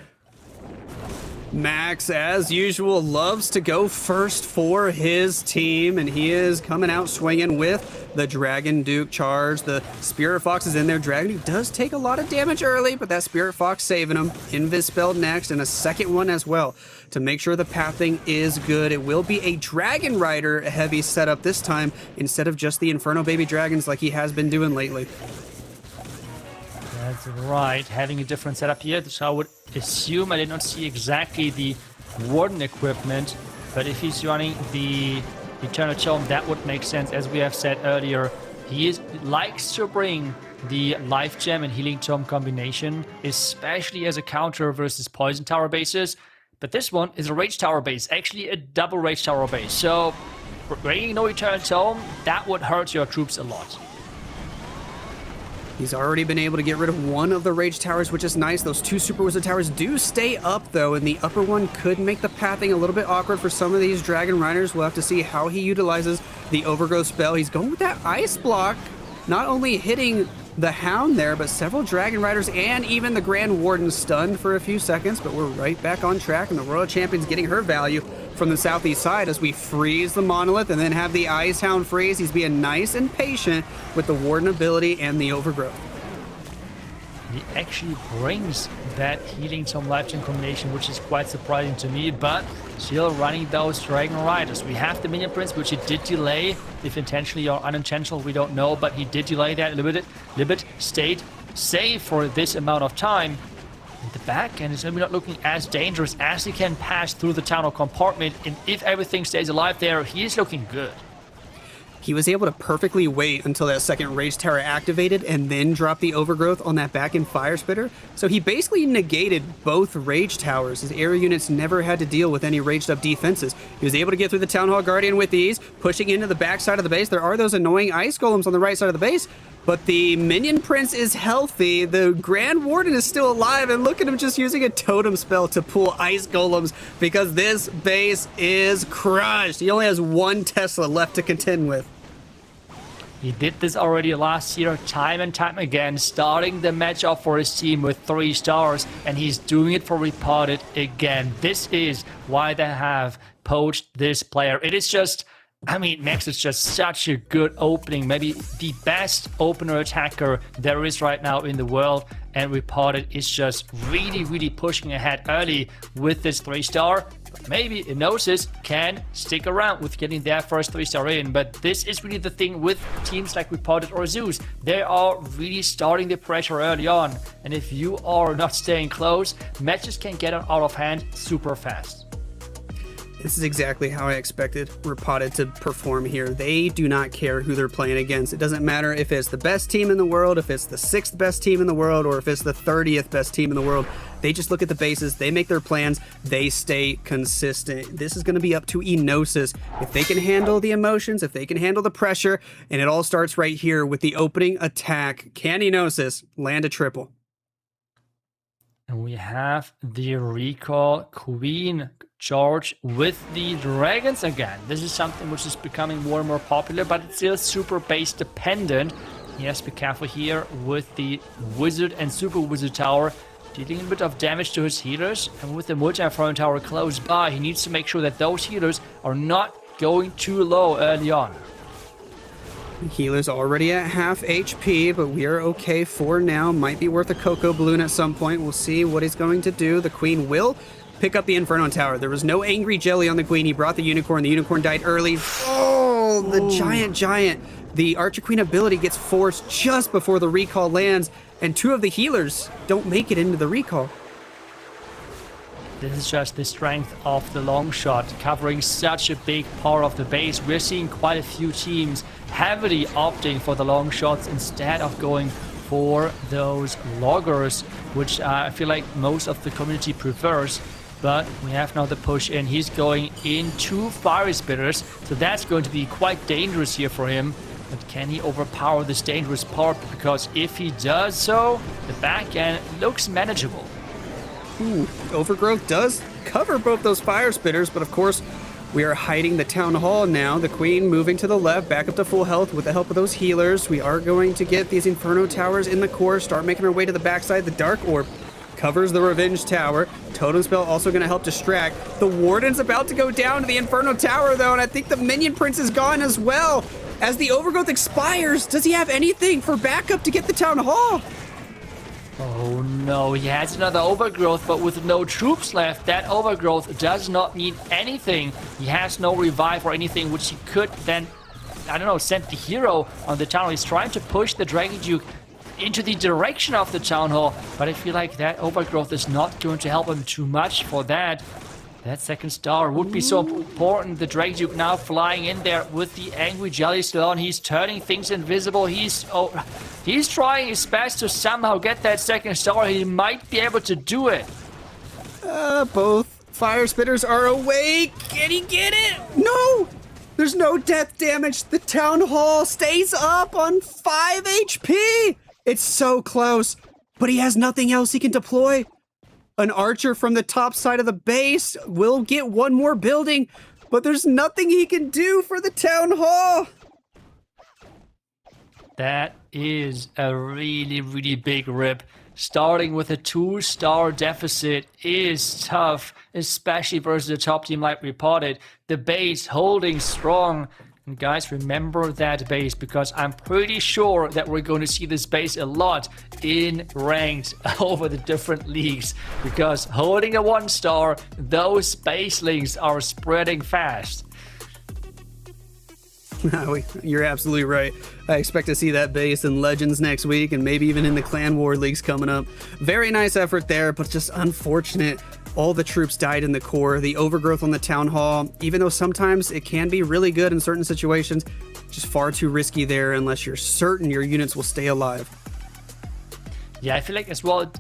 Speaker 8: Max, as usual, loves to go first for his team, and he is coming out swinging with the Dragon Duke charge. The Spirit Fox is in there. Dragon Duke does take a lot of damage early, but that Spirit Fox saving him. Invis spell next, and a second one as well to make sure the pathing is good. It will be a Dragon Rider heavy setup this time instead of just the Inferno Baby Dragons like he has been doing lately.
Speaker 7: That's right, having a different setup here. So I would assume, I did not see exactly the Warden equipment, but if he's running the Eternal Tome, that would make sense. As we have said earlier, he likes to bring the Life Gem and Healing Tome combination, especially as a counter versus Poison Tower bases. But this one is a Rage Tower base, actually a double Rage Tower base. So bringing no Eternal Tome, that would hurt your troops a lot.
Speaker 8: He's already been able to get rid of one of the Rage Towers, which is nice. Those two Super Wizard Towers do stay up, though, and the upper one could make the pathing a little bit awkward for some of these Dragon Riders. We'll have to see how he utilizes the Overgrowth spell. He's going with that Ice Block, not only hitting the Hound there, but several Dragon Riders and even the Grand Warden stunned for a few seconds, but we're right back on track, and the Royal Champion's getting her value from the southeast side as we freeze the Monolith and then have the Ice Hound freeze. He's being nice and patient with the Warden ability and the Overgrowth.
Speaker 7: He actually brings that Healing Tome Life Gem combination, which is quite surprising to me, but still running those Dragon Riders. We have the Minion Prince, which he did delay, if intentionally or unintentional, we don't know, but he did delay that a little bit, stayed safe for this amount of time. And the back end is maybe not looking as dangerous as he can pass through the tunnel compartment, and if everything stays alive there, he is looking good.
Speaker 8: He was able to perfectly wait until that second Rage Tower activated and then drop the Overgrowth on that back-end Fire Spitter. So he basically negated both Rage Towers. His area units never had to deal with any raged up defenses. He was able to get through the Town Hall Guardian with ease, pushing into the back side of the base. There are those annoying Ice Golems on the right side of the base, but the Minion Prince is healthy. The Grand Warden is still alive, and look at him just using a Totem spell to pull Ice Golems because this base is crushed. He only has one Tesla left to contend with.
Speaker 7: He did this already last year, time and time again, starting the match off for his team with 3 stars, and he's doing it for Repotted again. This is why they have poached this player. It is just, I mean, Max is just such a good opening, maybe the best opener attacker there is right now in the world, and Repotted is just really pushing ahead early with this 3-star. Maybe Enosis can stick around with getting their first 3-star in, but this is really the thing with teams like Repotted or Zeus. They are really starting the pressure early on, and if you are not staying close, matches can get out of hand super fast.
Speaker 8: This is exactly how I expected Repotted to perform here. They do not care who they're playing against. It doesn't matter if it's the best team in the world, if it's the 6th best team in the world, or if it's the 30th best team in the world. They just look at the bases, they make their plans, they stay consistent. This is going to be up to Enosis. If they can handle the emotions, if they can handle the pressure, and it all starts right here with the opening attack. Can Enosis land a triple?
Speaker 7: And we have the Recall Queen charge with the dragons again. This is something which is becoming more and more popular, but it's still super base dependent. He has to be careful here with the Wizard and Super Wizard Tower, dealing a bit of damage to his healers. And with the Multi-Inferno Tower close by, he needs to make sure that those healers are not going too low early on.
Speaker 8: Healer's already at half HP, but we are okay for now. Might be worth a Cocoa Balloon at some point. We'll see what he's going to do. The Queen will pick up the Inferno Tower. There was no Angry Jelly on the Queen. He brought the Unicorn. The Unicorn died early. Oh, the Giant. The Archer Queen ability gets forced just before the recall lands, and 2 of the healers don't make it into the recall.
Speaker 7: This is just the strength of the long shot, covering such a big part of the base. We're seeing quite a few teams heavily opting for the long shots instead of going for those loggers, which I feel like most of the community prefers. But we have now the push in. He's going into fire spitters, so that's going to be quite dangerous here for him. But can he overpower this dangerous part? Because if he does so, the back end looks manageable.
Speaker 8: Ooh, Overgrowth does cover both those fire spitters, but of course, we are hiding the town hall now. The queen moving to the left, back up to full health with the help of those healers. We are going to get these Inferno towers in the core, start making our way to the backside. The Dark Orb covers the Revenge Tower. Totem Spell also going to help distract. The Warden's about to go down to the Inferno Tower, though, and I think the Minion Prince is gone as well. As the Overgrowth expires, does he have anything for backup to get the town hall?
Speaker 7: Oh no, he has another Overgrowth, but with no troops left, that Overgrowth does not mean anything. He has no revive or anything, which he could then, I don't know, send the hero on the town hall. He's trying to push the Dragon Duke into the direction of the town hall, but I feel like that Overgrowth is not going to help him too much for that. That second star would be so important. The Dragon Duke now flying in there with the Angry Jelly still on. He's turning things invisible. He's trying his best to somehow get that second star. He might be able to do it.
Speaker 8: Both fire spitters are awake. Can he get it? No! There's no death damage. The town hall stays up on 5 HP. It's so close, but he has nothing else he can deploy. An archer from the top side of the base will get one more building, but there's nothing he can do for the town hall.
Speaker 7: That is a really, really big rip. Starting with a 2-star deficit is tough, especially versus a top team like Repotted. The base holding strong. And guys, remember that base, because I'm pretty sure that we're going to see this base a lot in ranked over the different leagues, because holding a 1-star, those base links are spreading fast.
Speaker 8: You're absolutely right. I expect to see that base in Legends next week, and maybe even in the Clan War leagues coming up. Very nice effort there, but just unfortunate. All the troops died in the core. The Overgrowth on the town hall, even though sometimes it can be really good in certain situations, just far too risky there unless you're certain your units will stay alive.
Speaker 7: Yeah, I feel like as well,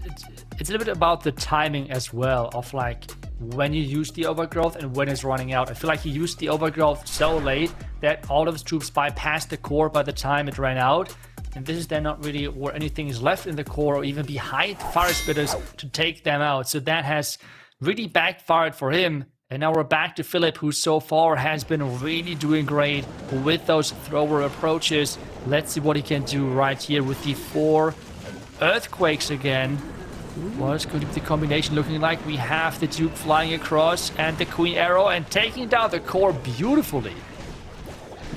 Speaker 7: it's a little bit about the timing as well, of like when you use the Overgrowth and when it's running out. I feel like he used the Overgrowth so late that all of his troops bypassed the core by the time it ran out. And this is then not really where anything is left in the core or even behind fire spitters to take them out. So that has really backfired for him. And now we're back to Philip, who so far has been really doing great with those thrower approaches. Let's see what he can do right here with the 4 earthquakes again. What's going to be the combination looking like? We have the Duke flying across and the Queen Arrow and taking down the core beautifully.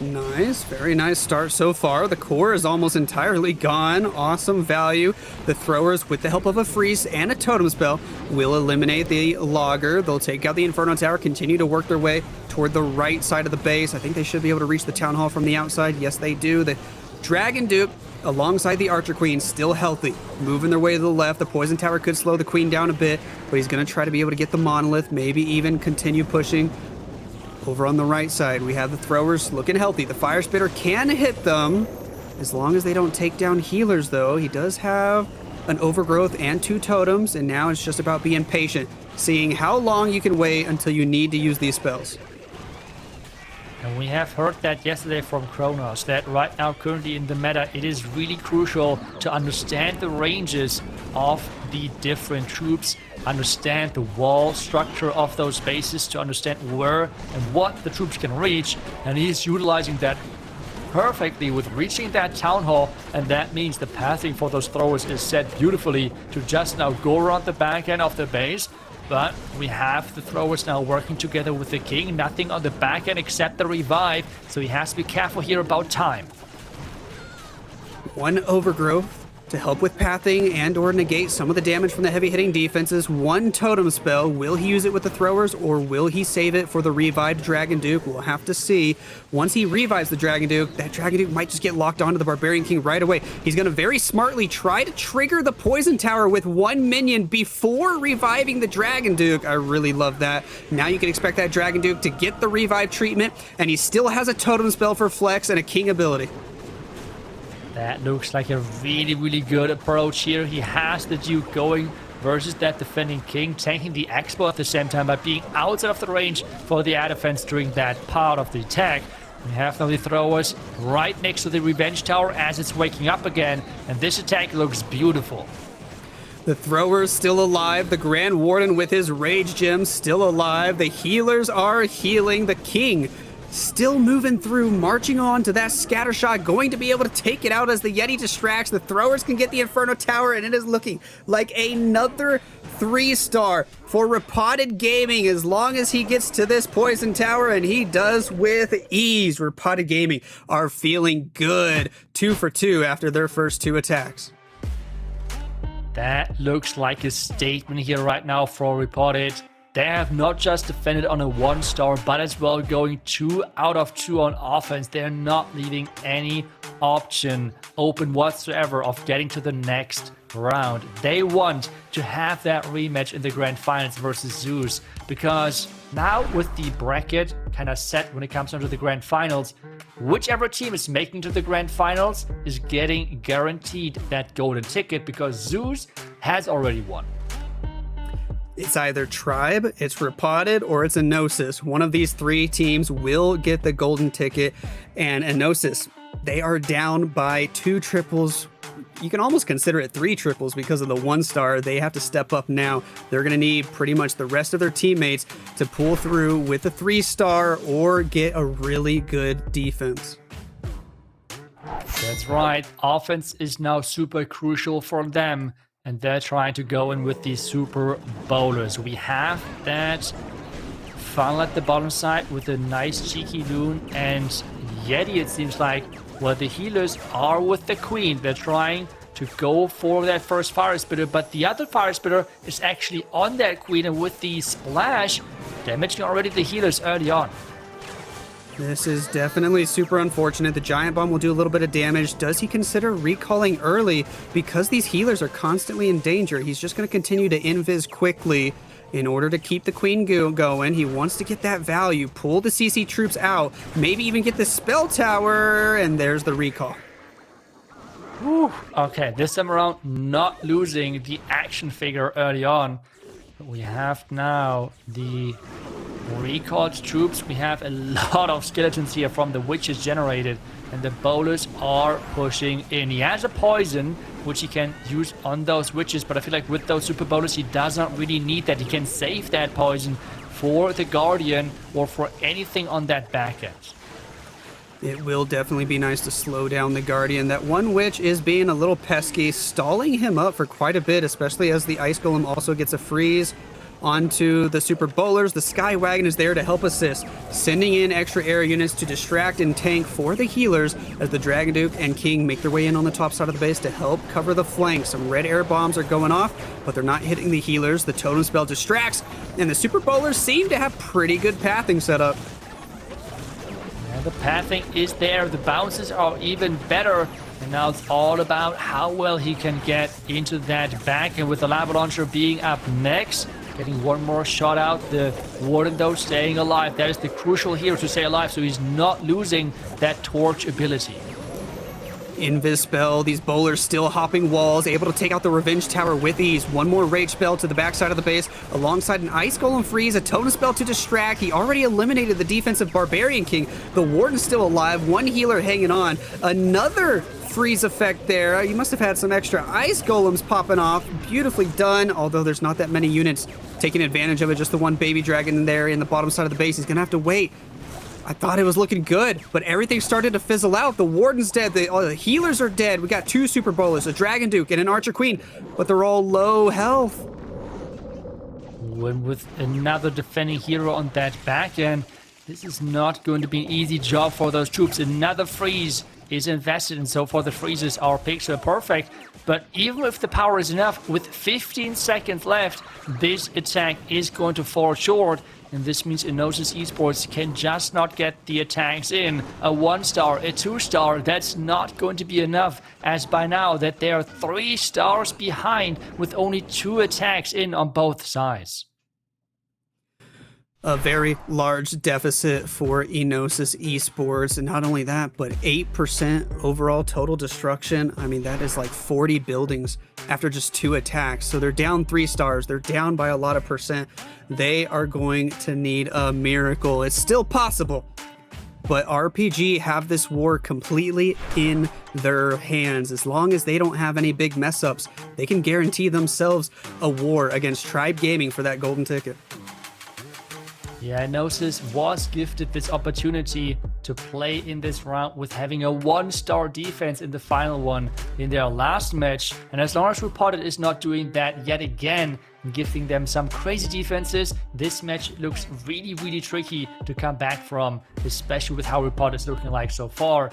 Speaker 8: Nice, very nice start so far. The core is almost entirely gone. Awesome value. The throwers, with the help of a freeze and a totem spell, will eliminate the logger. They'll take out the Inferno Tower, continue to work their way toward the right side of the base. I think they should be able to reach the town hall from the outside. Yes, they do. The Dragon Duke, alongside the Archer Queen, still healthy. Moving their way to the left. The Poison Tower could slow the Queen down a bit, but he's going to try to be able to get the Monolith, maybe even continue pushing. Over on the right side, we have the throwers looking healthy. The Fire Spitter can hit them, as long as they don't take down healers, though. He does have an Overgrowth and 2 totems, and now it's just about being patient, seeing how long you can wait until you need to use these spells.
Speaker 7: And we have heard that yesterday from Kronos, that right now, currently in the meta, it is really crucial to understand the ranges of the different troops, understand the wall structure of those bases, to understand where and what the troops can reach. And he's utilizing that perfectly with reaching that town hall, and that means the pathing for those throwers is set beautifully to just now go around the back end of the base. But we have the throwers now working together with the king. Nothing on the back end except the revive, so he has to be careful here about time.
Speaker 8: 1 Overgrowth To help with pathing and or negate some of the damage from the heavy hitting defenses, one totem spell. Will he use it with the throwers or will he save it for the revived Dragon Duke? We'll have to see. Once he revives the Dragon Duke, that Dragon Duke might just get locked onto the Barbarian King right away. He's going to very smartly try to trigger the Poison Tower with one minion before reviving the Dragon Duke. I really love that. Now you can expect that Dragon Duke to get the revive treatment, and he still has a totem spell for flex and a king ability.
Speaker 7: That looks like a really, really good approach here. He has the Duke going versus that defending King, tanking the Expo at the same time by being outside of the range for the air defense during that part of the attack. We have now the throwers right next to the Revenge Tower as it's waking up again, and this attack looks beautiful.
Speaker 8: The throwers still alive, the Grand Warden with his Rage Gem still alive, the healers are healing, the King still moving through, marching on to that scatter shot, going to be able to take it out as the Yeti distracts. The throwers can get the Inferno Tower, and it is looking like another 3-star for Repotted Gaming as long as he gets to this Poison Tower, and he does with ease. Repotted Gaming are feeling good. 2 for 2 after their first 2 attacks.
Speaker 7: That looks like a statement here right now for Repotted. They have not just defended on a 1-star, but as well going 2 out of 2 on offense. They're not leaving any option open whatsoever of getting to the next round. They want to have that rematch in the grand finals versus Zeus, because now with the bracket kind of set when it comes down to the grand finals, whichever team is making to the grand finals is getting guaranteed that golden ticket, because Zeus has already won.
Speaker 8: It's either Tribe, it's Repotted, or it's Enosis. One of these 3 teams will get the golden ticket. And Enosis, they are down by 2 triples. You can almost consider it 3 triples because of the 1-star. They have to step up now. They're going to need pretty much the rest of their teammates to pull through with a 3-star or get a really good defense.
Speaker 7: That's right. Offense is now super crucial for them. And they're trying to go in with these super bowlers. We have that funnel at the bottom side with a nice cheeky loon and Yeti, it seems like. Well, the healers are with the Queen. They're trying to go for that first Fire Spitter, but the other Fire Spitter is actually on that Queen, and with the splash, damaging already the healers early on.
Speaker 8: This is definitely super unfortunate. The Giant Bomb will do a little bit of damage. Does he consider recalling early? Because these healers are constantly in danger, he's just going to continue to invis quickly in order to keep the Queen going. He wants to get that value, pull the CC troops out, maybe even get the Spell Tower, and there's the recall.
Speaker 7: Whew. Okay, this time around, not losing the action figure early on. But we have now the recalled troops. We have a lot of skeletons here from the witches generated, and the bowlers are pushing in. He has a poison which he can use on those witches, but I feel like with those super bowlers he doesn't really need that. He can save that poison for the Guardian or for anything on that back end.
Speaker 8: It will definitely be nice to slow down the Guardian. That one witch is being a little pesky, stalling him up for quite a bit, especially as the Ice Golem also gets a freeze onto the super bowlers. The Sky Wagon is there to help assist, sending in extra air units to distract and tank for the healers as the Dragon Duke and King make their way in on the top side of the base to help cover the flanks. Some red air bombs are going off, but they're not hitting the healers. The totem spell distracts, and the super bowlers seem to have pretty good pathing set up.
Speaker 7: Yeah, the pathing is there. The bounces are even better. And now it's all about how well he can get into that back. And with the lava launcher being up next, getting one more shot out. The Warden, though, staying alive. That is the crucial here to stay alive, so he's not losing that torch ability.
Speaker 8: Invis spell, these bowlers still hopping walls, able to take out the Revenge Tower with ease. One more rage spell to the backside of the base, alongside an Ice Golem freeze, a totem spell to distract. He already eliminated the defensive Barbarian King. The Warden's still alive, one healer hanging on. Another freeze effect there. You must have had some extra Ice Golems popping off. Beautifully done, although there's not that many units taking advantage of it. Just the one baby dragon in there in the bottom side of the base. He's gonna have to wait. I thought it was looking good, but everything started to fizzle out. The Warden's dead, the healers are dead. We got 2 super bowlers, a Dragon Duke and an Archer Queen, but they're all low health.
Speaker 7: When with another defending hero on that back end, this is not going to be an easy job for those troops. Another freeze is invested in. So for the freezes, our picks are perfect. But even if the power is enough, with 15 seconds left, this attack is going to fall short. And this means Enosis Esports can just not get the attacks in. A 1-star, a 2-star, that's not going to be enough, as by now that they are 3 stars behind with only 2 attacks in on both sides.
Speaker 8: A very large deficit for Enosis Esports, and not only that, but 8% overall total destruction. I mean, that is like 40 buildings after just 2 attacks. So they're down 3 stars. They're down by a lot of percent. They are going to need a miracle. It's still possible, but RPG have this war completely in their hands. As long as they don't have any big mess ups, they can guarantee themselves a war against Tribe Gaming for that golden ticket.
Speaker 7: Yeah, Enosis was gifted this opportunity to play in this round with having a 1-star defense in the final one in their last match. And as long as Repotted is not doing that yet again and giving them some crazy defenses, this match looks really, really tricky to come back from, especially with how Repotted is looking like so far.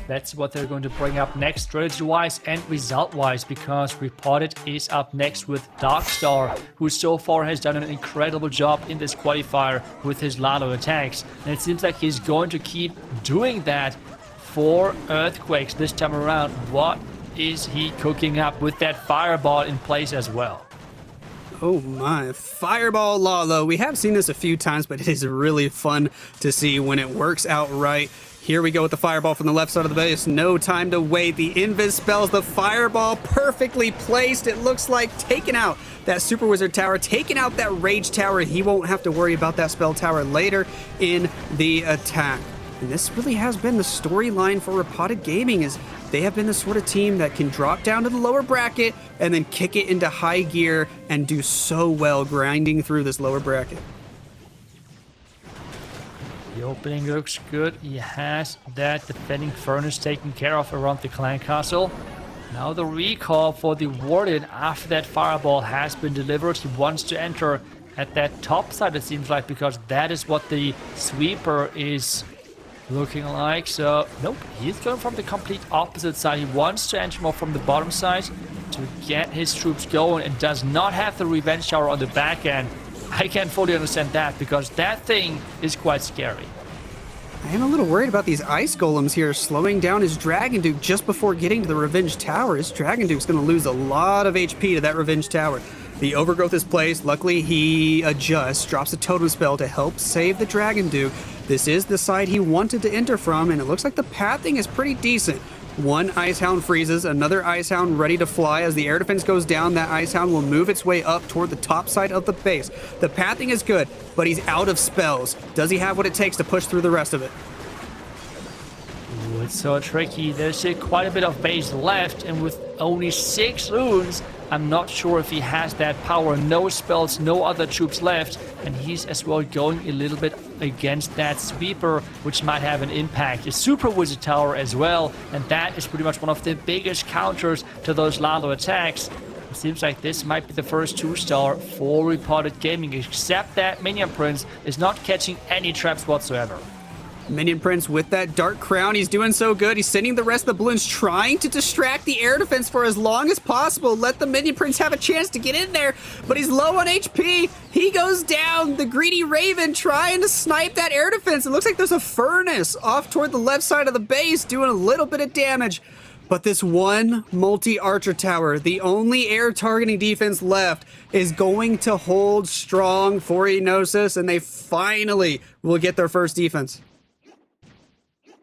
Speaker 7: That's what they're going to bring up next, strategy-wise and result-wise, because Repotted is up next with Darkstar, who so far has done an incredible job in this qualifier with his Lalo attacks. And it seems like he's going to keep doing that for Earthquakes this time around. What is he cooking up with that Fireball in place as well?
Speaker 8: Oh my, Fireball Lalo. We have seen this a few times, but it is really fun to see when it works out right. Here we go with the Fireball from the left side of the base. No time to wait. The Invis spells, the Fireball perfectly placed. It looks like taking out that Super Wizard Tower, taking out that Rage Tower. He won't have to worry about that Spell Tower later in the attack. And this really has been the storyline for Repotted Gaming, is they have been the sort of team that can drop down to the lower bracket and then kick it into high gear and do so well grinding through this lower bracket.
Speaker 7: The opening looks good. He has that defending furnace taken care of around the clan castle. Now the recall for the Warden after that Fireball has been delivered. He wants to enter at that top side, it seems like, because that is what the sweeper is looking like. So nope, he's going from the complete opposite side. He wants to enter more from the bottom side to get his troops going and does not have the revenge tower on the back end. I can't fully understand that, because that thing is quite scary.
Speaker 8: I am a little worried about these Ice Golems here slowing down his Dragon Duke just before getting to the Revenge Tower. His Dragon Duke's going to lose a lot of HP to that Revenge Tower. The Overgrowth is placed. Luckily, he adjusts, drops a Totem Spell to help save the Dragon Duke. This is the side he wanted to enter from, and it looks like the pathing is pretty decent. One Icehound freezes, another Icehound ready to fly. As the air defense goes down, that Icehound will move its way up toward the top side of the base. The pathing is good, but he's out of spells. Does he have what it takes to push through the rest of it?
Speaker 7: Ooh, it's so tricky. There's quite a bit of base left, and with only 6 runes, I'm not sure if he has that power. No spells, no other troops left, and he's as well going a little bit against that sweeper, which might have an impact. A Super Wizard Tower as well, and that is pretty much one of the biggest counters to those Lalo attacks. It seems like this might be the first 2-star for Repotted Gaming, except that Minion Prince is not catching any traps whatsoever.
Speaker 8: Minion Prince with that Dark Crown, he's doing so good. He's sending the rest of the balloons, trying to distract the air defense for as long as possible. Let the Minion Prince have a chance to get in there, but he's low on HP. He goes down. The Greedy Raven trying to snipe that air defense. It looks like there's a furnace off toward the left side of the base doing a little bit of damage. But this one multi-archer tower, the only air targeting defense left, is going to hold strong for Enosis, and they finally will get their first defense.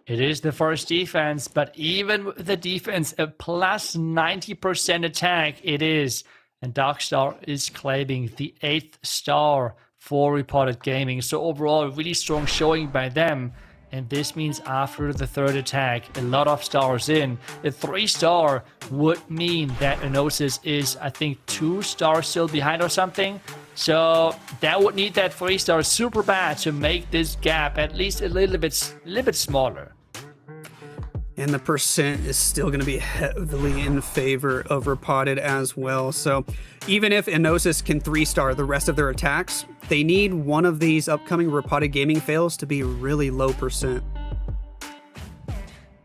Speaker 7: It is the first defense, but even with the defense, a plus 90% attack it is. And Darkstar is claiming the 8th star for Repotted Gaming. So overall, a really strong showing by them. And this means after the 3rd attack, a lot of stars in. A 3-star would mean that Enosis is, I think, 2 stars still behind or something. So that would need that 3-star super bad to make this gap at least a little bit smaller.
Speaker 8: And the percent is still going to be heavily in favor of Repotted as well. So even if Enosis can 3-star the rest of their attacks, they need one of these upcoming Repotted Gaming fails to be really low percent.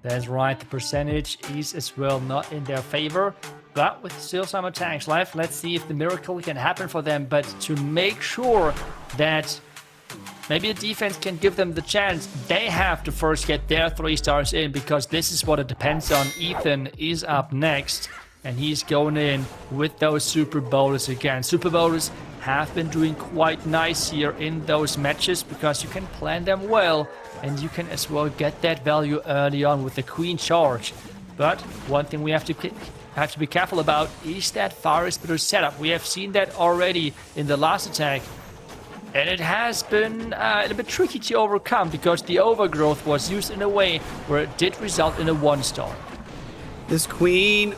Speaker 7: That's right, the percentage is as well not in their favor. But with still some attacks left, let's see if the miracle can happen for them. But to make sure that maybe the defense can give them the chance, they have to first get their 3 stars in, because this is what it depends on. Ethan is up next, and he's going in with those Super Bowlers again. Super Bowlers have been doing quite nice here in those matches, because you can plan them well, and you can as well get that value early on with the Queen charge. But one thing we have to be careful about is that fire splitter setup. We have seen that already in the last attack, and it has been a little bit tricky to overcome, because the overgrowth was used in a way where it did result in a 1-star.
Speaker 8: This Queen,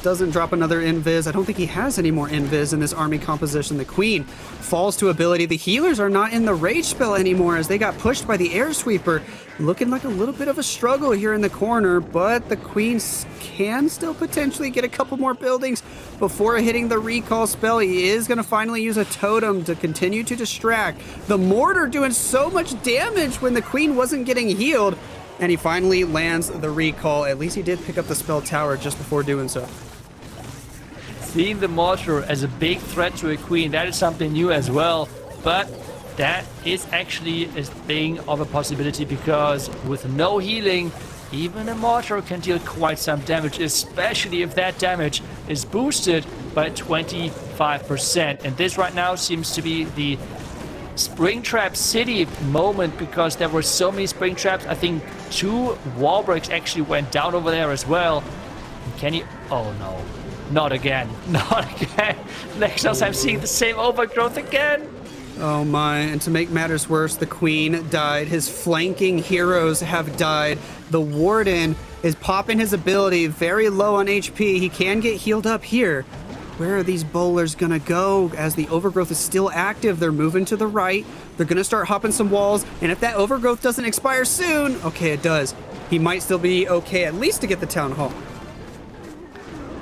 Speaker 8: doesn't drop another invis. I don't think he has any more invis in this army composition. The Queen falls to ability. The healers are not in the rage spell anymore, as they got pushed by the air sweeper. Looking like a little bit of a struggle here in the corner, but the Queen can still potentially get a couple more buildings before hitting the recall spell. He is going to finally use a totem to continue to distract. The mortar doing so much damage when the Queen wasn't getting healed. And he finally lands the recall. At least he did pick up the spell tower just before doing so.
Speaker 7: Seeing the mortar as a big threat to a Queen, that is something new as well. But that is actually a thing of a possibility, because with no healing, even a mortar can deal quite some damage, especially if that damage is boosted by 25%. And this right now seems to be the Springtrap City moment, because there were so many Springtraps. I think 2 wall breaks actually went down over there as well. Can he? Oh no, not again, not again. Nexus, I'm seeing the same overgrowth again.
Speaker 8: Oh my, and to make matters worse, the Queen died. His flanking heroes have died. The Warden is popping his ability, very low on HP. He can get healed up here. Where are these bowlers gonna go? As the overgrowth is still active, they're moving to the right. They're gonna start hopping some walls, and if that overgrowth doesn't expire soon, okay, it does. He might still be okay, at least to get the town hall.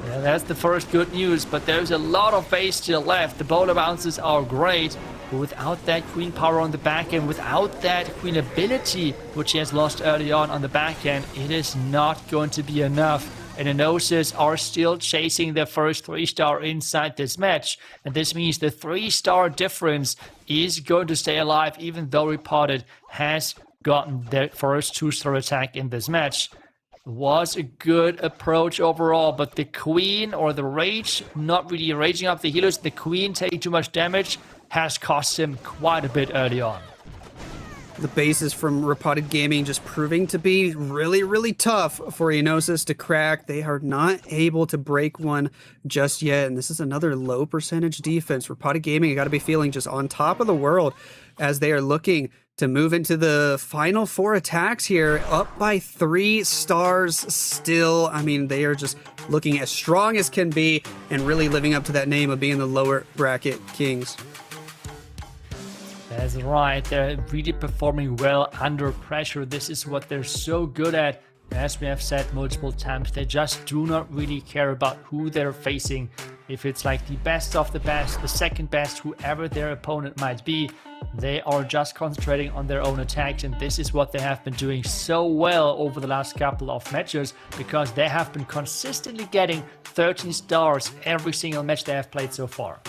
Speaker 7: Yeah, that's the first good news, but there's a lot of base still left. The bowler bounces are great, but without that Queen power on the back end, without that Queen ability, which he has lost early on the back end, it is not going to be enough. And Enosis are still chasing their first 3-star inside this match. And this means the 3-star difference is going to stay alive, even though Repotted has gotten their first 2-star attack in this match. Was a good approach overall, but the Queen, or the Rage, not really raging up the healers, the Queen taking too much damage, has cost him quite a bit early on.
Speaker 8: The bases from Repotted Gaming just proving to be really, really tough for Enosis to crack. They are not able to break one just yet, and this is another low percentage defense. Repotted Gaming, you got to be feeling just on top of the world as they are looking to move into the final 4 attacks here, up by 3 stars still. I mean, they are just looking as strong as can be and really living up to that name of being the lower bracket kings.
Speaker 7: That's right, they're really performing well under pressure. This is what they're so good at. As we have said multiple times, they just do not really care about who they're facing. If it's like the best of the best, the second best, whoever their opponent might be, they are just concentrating on their own attacks, and this is what they have been doing so well over the last couple of matches, because they have been consistently getting 13 stars every single match they have played so far.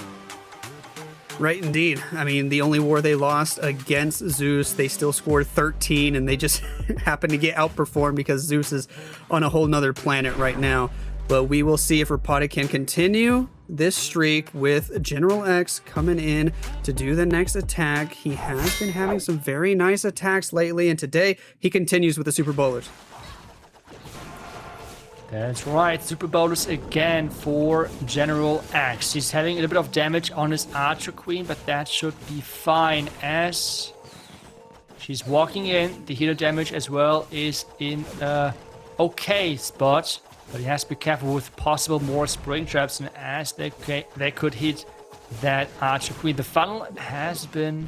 Speaker 8: Right, indeed. I mean, the only war they lost against Zeus, they still scored 13, and they just happened to get outperformed because Zeus is on a whole nother planet right now. But we will see if Repotted can continue this streak with General X coming in to do the next attack. He has been having some very nice attacks lately, and today he continues with the Super Bowlers.
Speaker 7: That's right, Super Bowlers again for General X. He's having a little bit of damage on his Archer Queen, but that should be fine as she's walking in. The healer damage as well is in okay spot, but he has to be careful with possible more spring traps, and as they could hit that Archer Queen. The funnel has been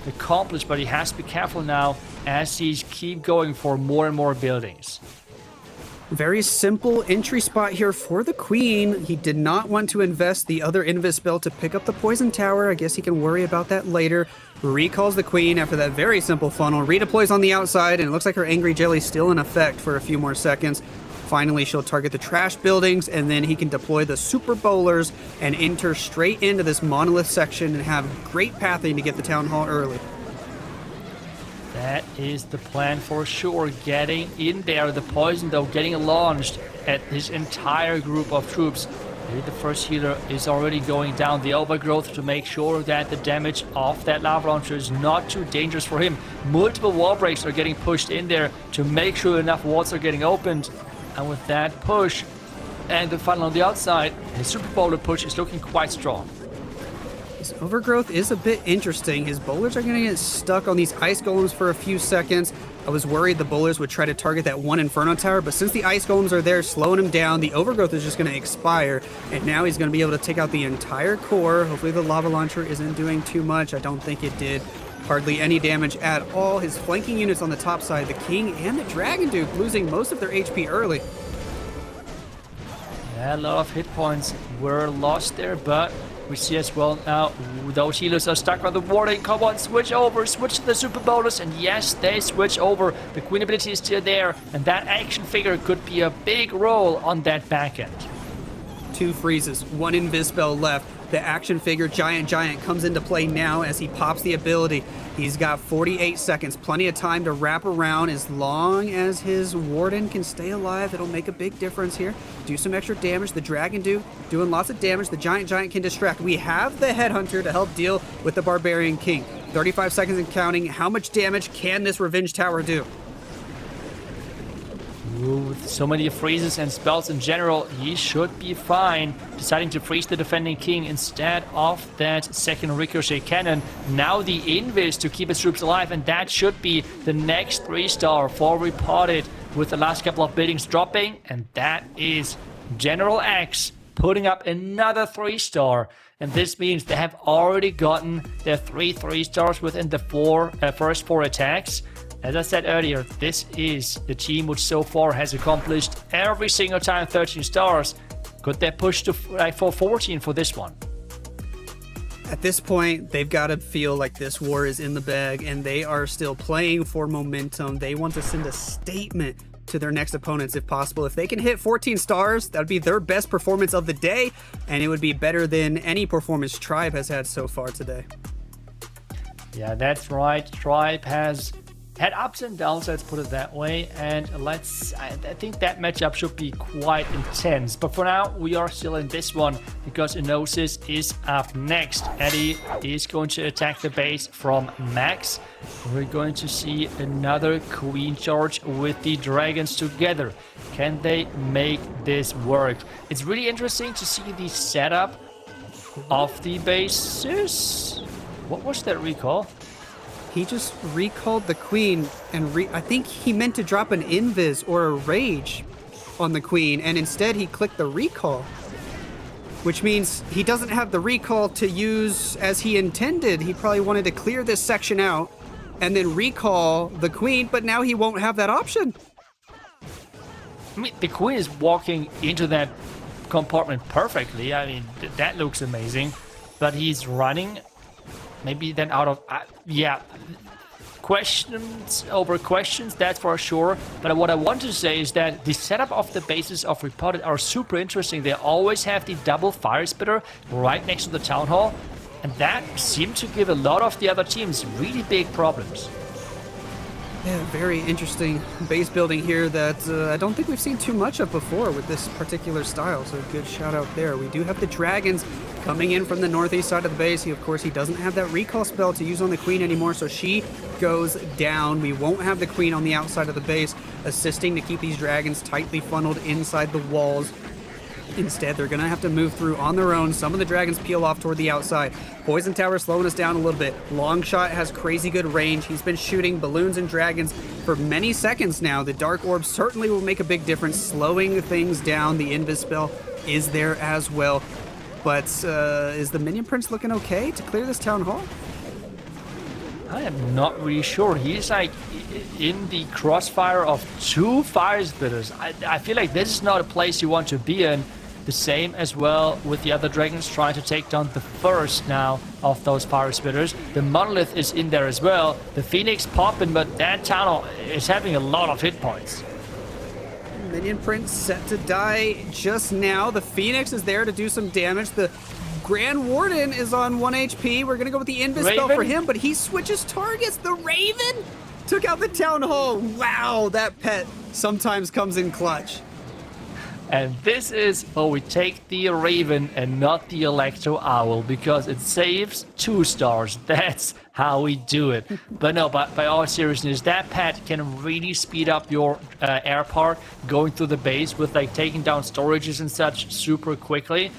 Speaker 7: accomplished, but he has to be careful now as he's keep going for more and more buildings.
Speaker 8: Very simple entry spot here for the Queen. He did not want to invest the other Invis spell to pick up the Poison Tower. I guess he can worry about that later. Recalls the Queen after that very simple funnel. Redeploys on the outside, and it looks like her Angry Jelly's still in effect for a few more seconds. Finally, she'll target the trash buildings, and then he can deploy the Super Bowlers and enter straight into this Monolith section and have great pathing to get the Town Hall early.
Speaker 7: That is the plan for sure. Getting in there. The poison, though, getting launched at his entire group of troops. Maybe the first healer is already going down the overgrowth to make sure that the damage of that lava launcher is not too dangerous for him. Multiple wall breaks are getting pushed in there to make sure enough walls are getting opened. And with that push and the funnel on the outside, his Super Bowler push is looking quite strong.
Speaker 8: His overgrowth is a bit interesting. His bowlers are going to get stuck on these ice golems for a few seconds. I was worried the bowlers would try to target that one Inferno Tower, but since the ice golems are there slowing him down, the overgrowth is just going to expire, and now he's going to be able to take out the entire core. Hopefully the lava launcher isn't doing too much. I don't think it did. Hardly any damage at all. His flanking units on the top side, the King and the Dragon Duke, losing most of their HP early.
Speaker 7: Yeah, a lot of hit points were lost there, but we see as well now those healers are stuck on the warding. Come on, switch over, switch to the Super Bowlers, and yes, they switch over. The Queen ability is still there, and that action figure could be a big role on that back end.
Speaker 8: 2 freezes, 1 Invis spell left. The action figure Giant comes into play now as he pops the ability. He's got 48 seconds, plenty of time to wrap around. As long as his Warden can stay alive, it'll make a big difference here. Do some extra damage. The Dragon Duke doing lots of damage. The Giant can distract. We have the Headhunter to help deal with the Barbarian King. 35 seconds and counting. How much damage can this Revenge Tower do?
Speaker 7: With so many freezes and spells in general, he should be fine. Deciding to freeze the defending king instead of that second ricochet cannon. Now the Invis to keep his troops alive, and that should be the next 3-star for Repotted, with the last couple of buildings dropping, and that is General X putting up another 3-star. And this means they have already gotten their 3-3-stars within the first 4 attacks. As I said earlier, this is the team which so far has accomplished every single time 13 stars. Could they push to for 14 for this one?
Speaker 8: At this point, they've got to feel like this war is in the bag, and they are still playing for momentum. They want to send a statement to their next opponents if possible. If they can hit 14 stars, that would be their best performance of the day, and it would be better than any performance Tribe has had so far today.
Speaker 7: Yeah, that's right. Tribe has had ups and downs, let's put it that way, and I think that matchup should be quite intense. But for now, we are still in this one because Enosis is up next. Eddie is going to attack the base from Max. We're going to see another Queen charge with the dragons together. Can they make this work? It's really interesting to see the setup of the bases. What was that recall?
Speaker 8: He just recalled the Queen, and I think he meant to drop an Invis or a Rage on the Queen, and instead he clicked the recall. Which means he doesn't have the recall to use as he intended. He probably wanted to clear this section out and then recall the Queen, but now he won't have that option.
Speaker 7: I mean, the Queen is walking into that compartment perfectly. I mean, that looks amazing. But he's running. Maybe then out of... questions over questions, that's for sure. But what I want to say is that the setup of the bases of Repotted are super interesting. They always have the double fire spitter right next to the town hall. And that seemed to give a lot of the other teams really big problems.
Speaker 8: Yeah, very interesting base building here that I don't think we've seen too much of before with this particular style, so good shout out there. We do have the dragons coming in from the northeast side of the base. Of course, he doesn't have that recall spell to use on the Queen anymore, so she goes down. We won't have the Queen on the outside of the base, assisting to keep these dragons tightly funneled inside the walls. Instead, they're going to have to move through on their own. Some of the dragons peel off toward the outside. Poison Tower slowing us down a little bit. Longshot has crazy good range. He's been shooting balloons and dragons for many seconds now. The Dark Orb certainly will make a big difference, slowing things down. The Invis spell is there as well. But is the Minion Prince looking okay to clear this Town Hall?
Speaker 7: I am not really sure. He's like in the crossfire of 2 fire spitters. I feel like this is not a place you want to be in. The same as well with the other dragons trying to take down the first now of those fire spitters. The monolith is in there as well. The phoenix popping, but that tunnel is having a lot of hit points.
Speaker 8: Minion Prince set to die just now. The Phoenix is there to do some damage. The Grand Warden is on 1 HP. We're going to go with the Invis spell for him, but he switches targets. The Raven took out the Town Hall. Wow, that pet sometimes comes in clutch.
Speaker 7: And this is, we take the Raven and not the Electro Owl because it saves 2 stars. That's how we do it. But no, by all seriousness, that pet can really speed up your air part going through the base with like taking down storages and such super quickly.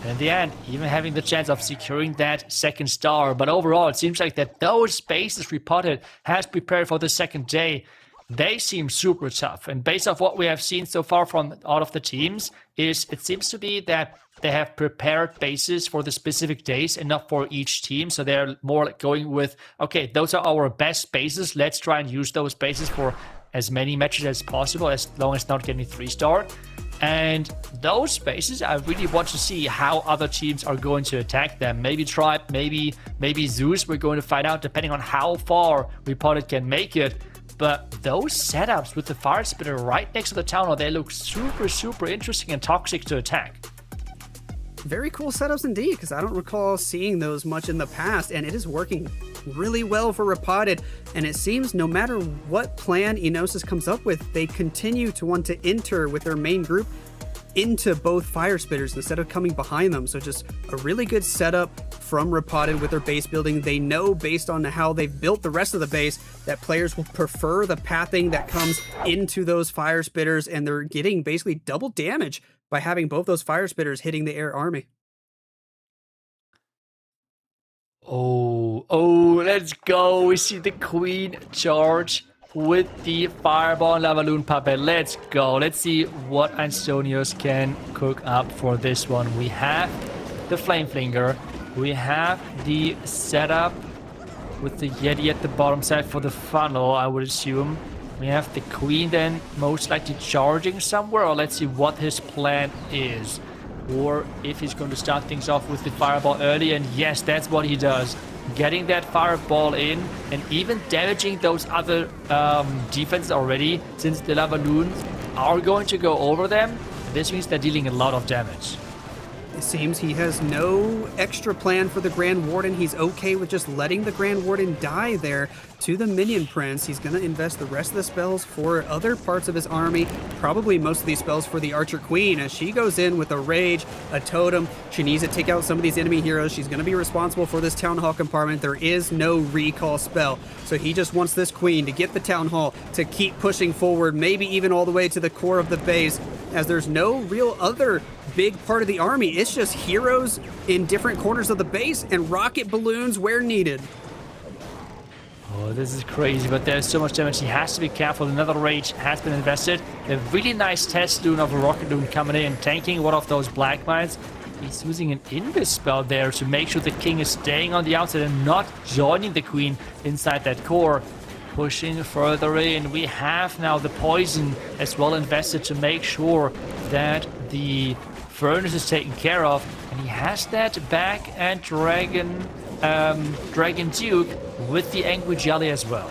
Speaker 7: And in the end, even having the chance of securing that 2nd star. But overall, it seems like that those bases Repotted has prepared for the 2nd day, they seem super tough. And based off what we have seen so far from all of the teams, it seems to be that they have prepared bases for the specific days and not for each team. So they're more like going with, okay, those are our best bases. Let's try and use those bases for as many matches as possible, as long as not getting 3-star. And those spaces, I really want to see how other teams are going to attack them. Maybe Tribe, maybe Zeus, we're going to find out depending on how far Repotted can make it. But those setups with the fire spitter right next to the town hall, they look super, super interesting and toxic to attack.
Speaker 8: Very cool setups indeed, because I don't recall seeing those much in the past, and it is working really well for Repotted. And it seems no matter what plan Enosis comes up with, they continue to want to enter with their main group into both fire spitters instead of coming behind them. So just a really good setup from Repotted with their base building. They know based on how they've built the rest of the base that players will prefer the pathing that comes into those fire spitters, and they're getting basically double damage by having both those fire spitters hitting the air army.
Speaker 7: Oh, let's go. We see the queen charge with the fireball and lava loon puppet. Let's go. Let's see what Anstonius can cook up for this one. We have the flame flinger. We have the setup with the Yeti at the bottom side for the funnel, I would assume. We have the queen then most likely charging somewhere, or let's see what his plan is. Or if he's going to start things off with the fireball early, and yes, that's what he does. Getting that fireball in and even damaging those other defenses already, since the lava loons are going to go over them. This means they're dealing a lot of damage.
Speaker 8: It seems he has no extra plan for the Grand Warden. He's okay with just letting the Grand Warden die there to the Minion Prince. He's going to invest the rest of the spells for other parts of his army, probably most of these spells for the Archer Queen, as she goes in with a Rage, a Totem. She needs to take out some of these enemy heroes. She's going to be responsible for this Town Hall compartment. There is no recall spell, so he just wants this Queen to get the Town Hall, to keep pushing forward, maybe even all the way to the core of the base, as there's no real other big part of the army. It's just heroes in different corners of the base and rocket balloons where needed.
Speaker 7: Oh, this is crazy, but there's so much damage. He has to be careful. Another Rage has been invested. A really nice test loon of a rocket loon coming in, tanking one of those black mines. He's using an Invis spell there to make sure the king is staying on the outside and not joining the queen inside that core. Pushing further in. We have now the poison as well invested to make sure that the furnace is taken care of. And he has that back and Dragon Duke with the Angry Jelly as well.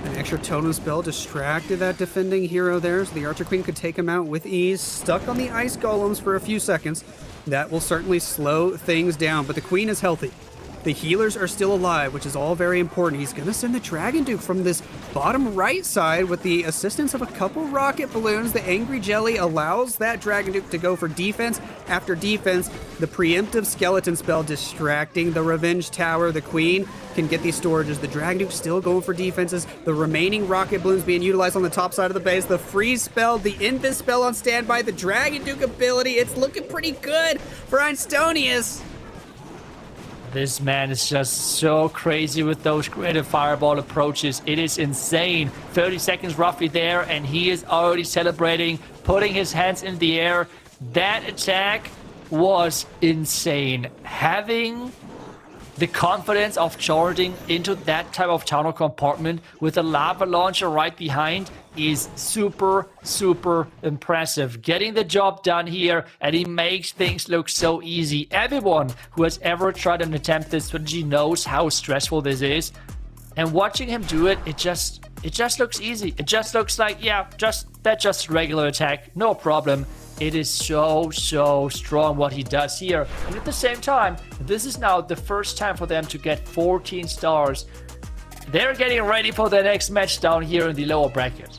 Speaker 8: An extra totem spell distracted that defending hero there, so the Archer Queen could take him out with ease. Stuck on the ice golems for a few seconds. That will certainly slow things down, but the Queen is healthy. The healers are still alive, which is all very important. He's going to send the Dragon Duke from this bottom right side with the assistance of a couple rocket balloons. The Angry Jelly allows that Dragon Duke to go for defense after defense. The preemptive skeleton spell distracting the Revenge Tower. The Queen can get these storages. The Dragon Duke still going for defenses. The remaining rocket balloons being utilized on the top side of the base. The freeze spell, the Invis spell on standby, the Dragon Duke ability. It's looking pretty good for Anstonius.
Speaker 7: This man is just so crazy with those creative fireball approaches. It is insane. 30 seconds roughly there, and he is already celebrating, putting his hands in the air. That attack was insane. Having the confidence of charging into that type of tunnel compartment with a lava launcher right behind is super, super impressive. Getting the job done here, and he makes things look so easy. Everyone who has ever tried and attempt this strategy knows how stressful this is. And watching him do it, it just looks easy. It just looks like, yeah, that's just regular attack, no problem. It is so strong what he does here. And at the same time, this is now the first time for them to get 14 stars. They're getting ready for the next match down here in the lower bracket.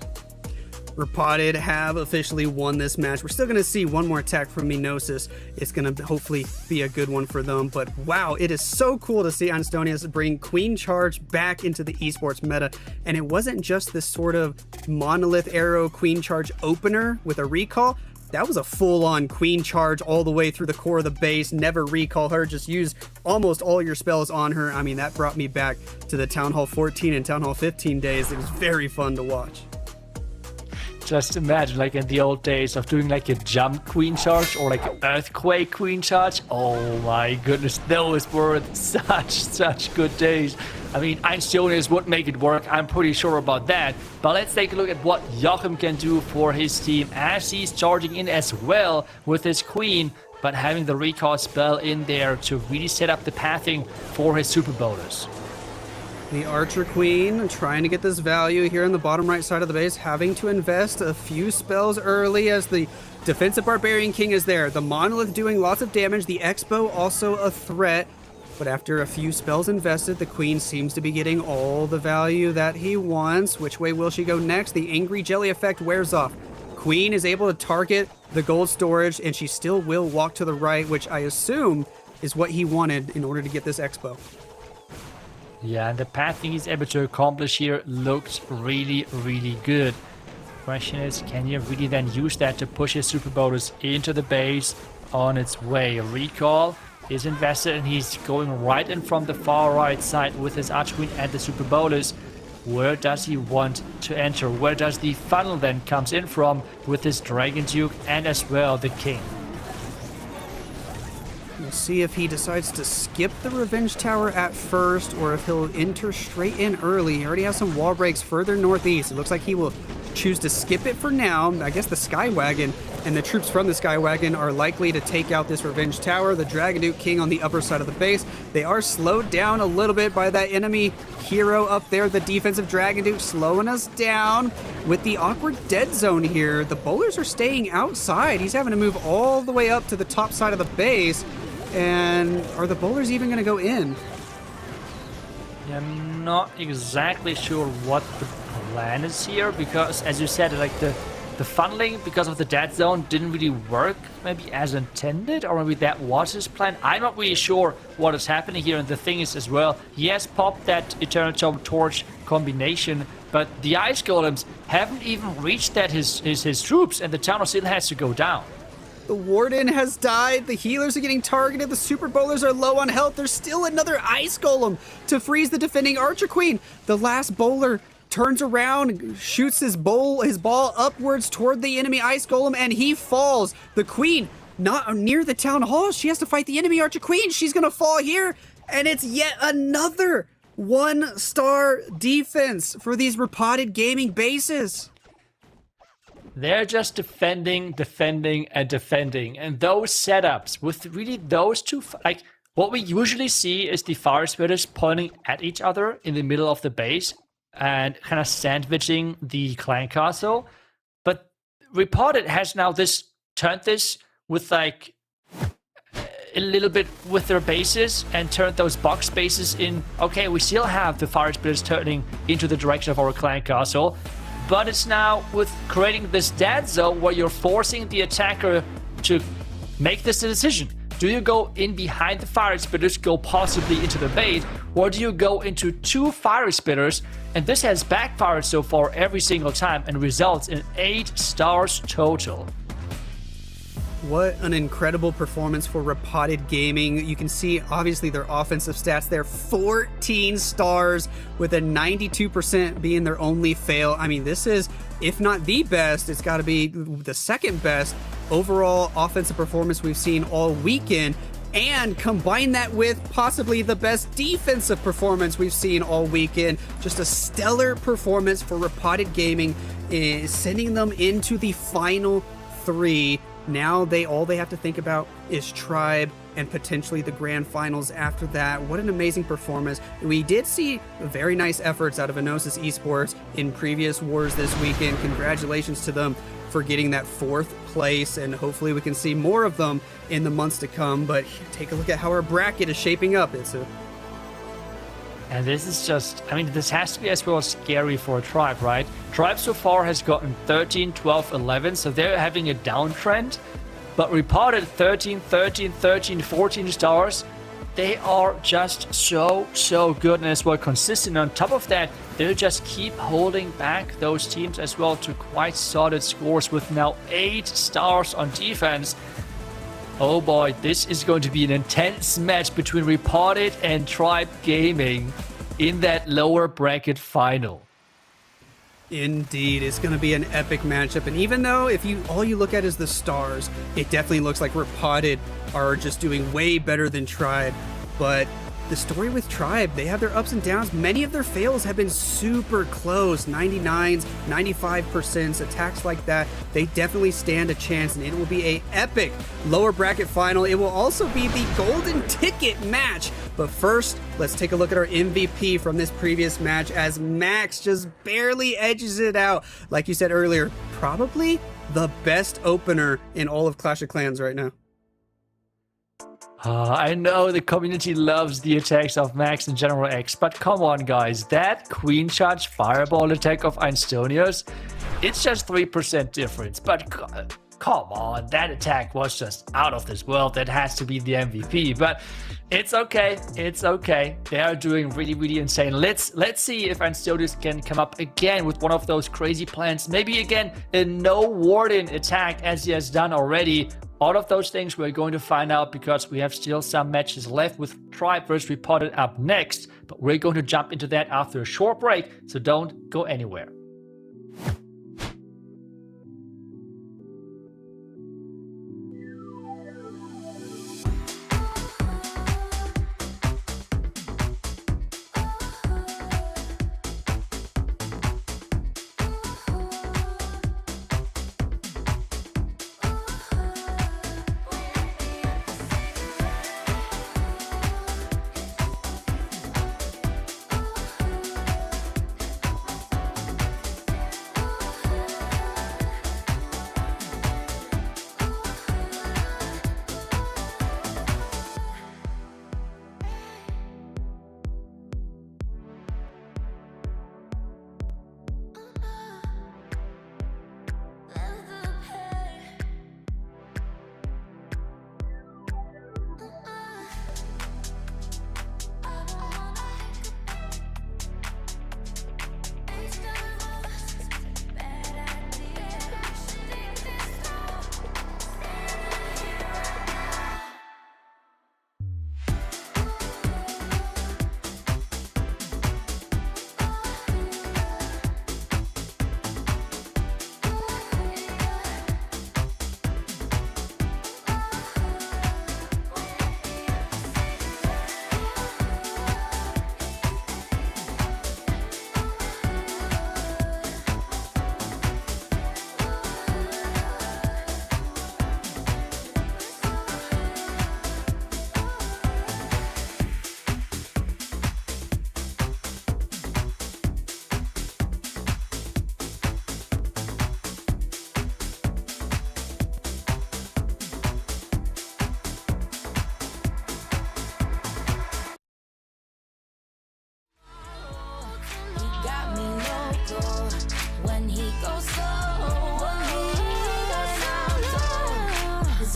Speaker 8: Repotted have officially won this match. We're still going to see one more attack from Enosis. It's going to hopefully be a good one for them. But wow, it is so cool to see Anstonius bring Queen Charge back into the esports meta. And it wasn't just this sort of monolith arrow Queen Charge opener with a recall. That was a full-on Queen Charge all the way through the core of the base. Never recall her, just use almost all your spells on her. I mean, that brought me back to the Town Hall 14 and Town Hall 15 days. It was very fun to watch.
Speaker 7: Just imagine, like in the old days of doing like a jump Queen Charge or like an earthquake Queen Charge. Oh my goodness, those were such good days. I mean, Einstonius would make it work, I'm pretty sure about that. But let's take a look at what Joachim can do for his team as he's charging in as well with his Queen, but having the recall spell in there to really set up the pathing for his super bonus.
Speaker 8: The Archer Queen trying to get this value here on the bottom right side of the base, having to invest a few spells early as the defensive Barbarian King is there. The Monolith doing lots of damage, the Expo also a threat, but after a few spells invested, the Queen seems to be getting all the value that he wants. Which way will she go next? The Angry Jelly effect wears off. Queen is able to target the gold storage, and she still will walk to the right, which I assume is what he wanted in order to get this Expo.
Speaker 7: Yeah, and the pathing he's able to accomplish here looks really good. Question is, can he really then use that to push his super bonus into the base on its way? Recall is invested, and he's going right in from the far right side with his Archqueen and the super bonus. Where does he want to enter? Where does the funnel then comes in from with his Dragon Duke and as well the King?
Speaker 8: We'll see if he decides to skip the Revenge Tower at first, or if he'll enter straight in early. He already has some wall breaks further northeast. It looks like he will choose to skip it for now. I guess the Skywagon and the troops from the Skywagon are likely to take out this Revenge Tower. The Dragon Duke King on the upper side of the base. They are slowed down a little bit by that enemy hero up there. The defensive Dragon Duke slowing us down with the awkward dead zone here. The bowlers are staying outside. He's having to move all the way up to the top side of the base. And are the bowlers even going to go in?
Speaker 7: Yeah, I'm not exactly sure what the plan is here, because as you said, like the funneling because of the dead zone didn't really work maybe as intended, or maybe that was his plan. I'm not really sure what is happening here. And the thing is as well, he has popped that Eternal Tome Torch combination, but the Ice Golems haven't even reached that his troops, and the town still has to go down.
Speaker 8: The Warden has died, the healers are getting targeted, the Super Bowlers are low on health. There's still another Ice Golem to freeze the defending Archer Queen. The last bowler turns around, shoots his ball upwards toward the enemy Ice Golem, and he falls. The Queen, not near the Town Hall, she has to fight the enemy Archer Queen. She's gonna fall here, and it's yet another 1-star defense for these Repotted gaming bases.
Speaker 7: They're just defending, and those setups with really those two, like what we usually see is the fire spitters pointing at each other in the middle of the base and kind of sandwiching the clan castle. But Repotted has now turned this with like a little bit with their bases and turned those box bases in. Okay, we still have the fire spitters turning into the direction of our clan castle, but it's now with creating this dead zone where you're forcing the attacker to make this decision. Do you go in behind the fire spitters, go possibly into the bait, or do you go into 2 fire spitters? And this has backfired so far every single time and results in 8 stars total.
Speaker 8: What an incredible performance for Repotted Gaming. You can see, obviously, their offensive stats there. 14 stars with a 92% being their only fail. I mean, this is, if not the best, it's got to be the second best overall offensive performance we've seen all weekend. and combine that with possibly the best defensive performance we've seen all weekend. Just a stellar performance for Repotted Gaming, sending them into the final 3. Now all they have to think about is Tribe and potentially the grand finals after that. What an amazing performance. We did see very nice efforts out of Enosis Esports in previous wars this weekend. Congratulations to them for getting that 4th place, and hopefully we can see more of them in the months to come. But take a look at how our bracket is shaping up.
Speaker 7: And this is just, I mean, this has to be as well scary for a Tribe, right? Tribe so far has gotten 13, 12, 11, so they're having a downtrend. But Repotted 13, 13, 13, 14 stars. They are just so good and as well consistent. On top of that, they'll just keep holding back those teams as well to quite solid scores with now 8 stars on defense. Oh boy, this is going to be an intense match between Repotted and Tribe Gaming in that lower bracket final.
Speaker 8: Indeed, it's going to be an epic matchup. And even though all you look at is the stars, it definitely looks like Repotted are just doing way better than Tribe. But the story with Tribe, they have their ups and downs. Many of their fails have been super close, 99s, 95%, attacks like that. They definitely stand a chance, and it will be a epic lower bracket final. It will also be the golden ticket match. But first, let's take a look at our MVP from this previous match as Max just barely edges it out. Like you said earlier, probably the best opener in all of Clash of Clans right now.
Speaker 7: I know the community loves the attacks of Max and General X, but come on guys, that Queen Charge Fireball attack of Einstonius, it's just 3% difference, but come on, that attack was just out of this world. That has to be the MVP, but it's okay, it's okay. They are doing really insane. Let's see if Einstonius can come up again with one of those crazy plans, maybe again a no warden attack as he has done already. All of those things we're going to find out because we have still some matches left with Tribe versus Repotted up next, but we're going to jump into that after a short break, so don't go anywhere.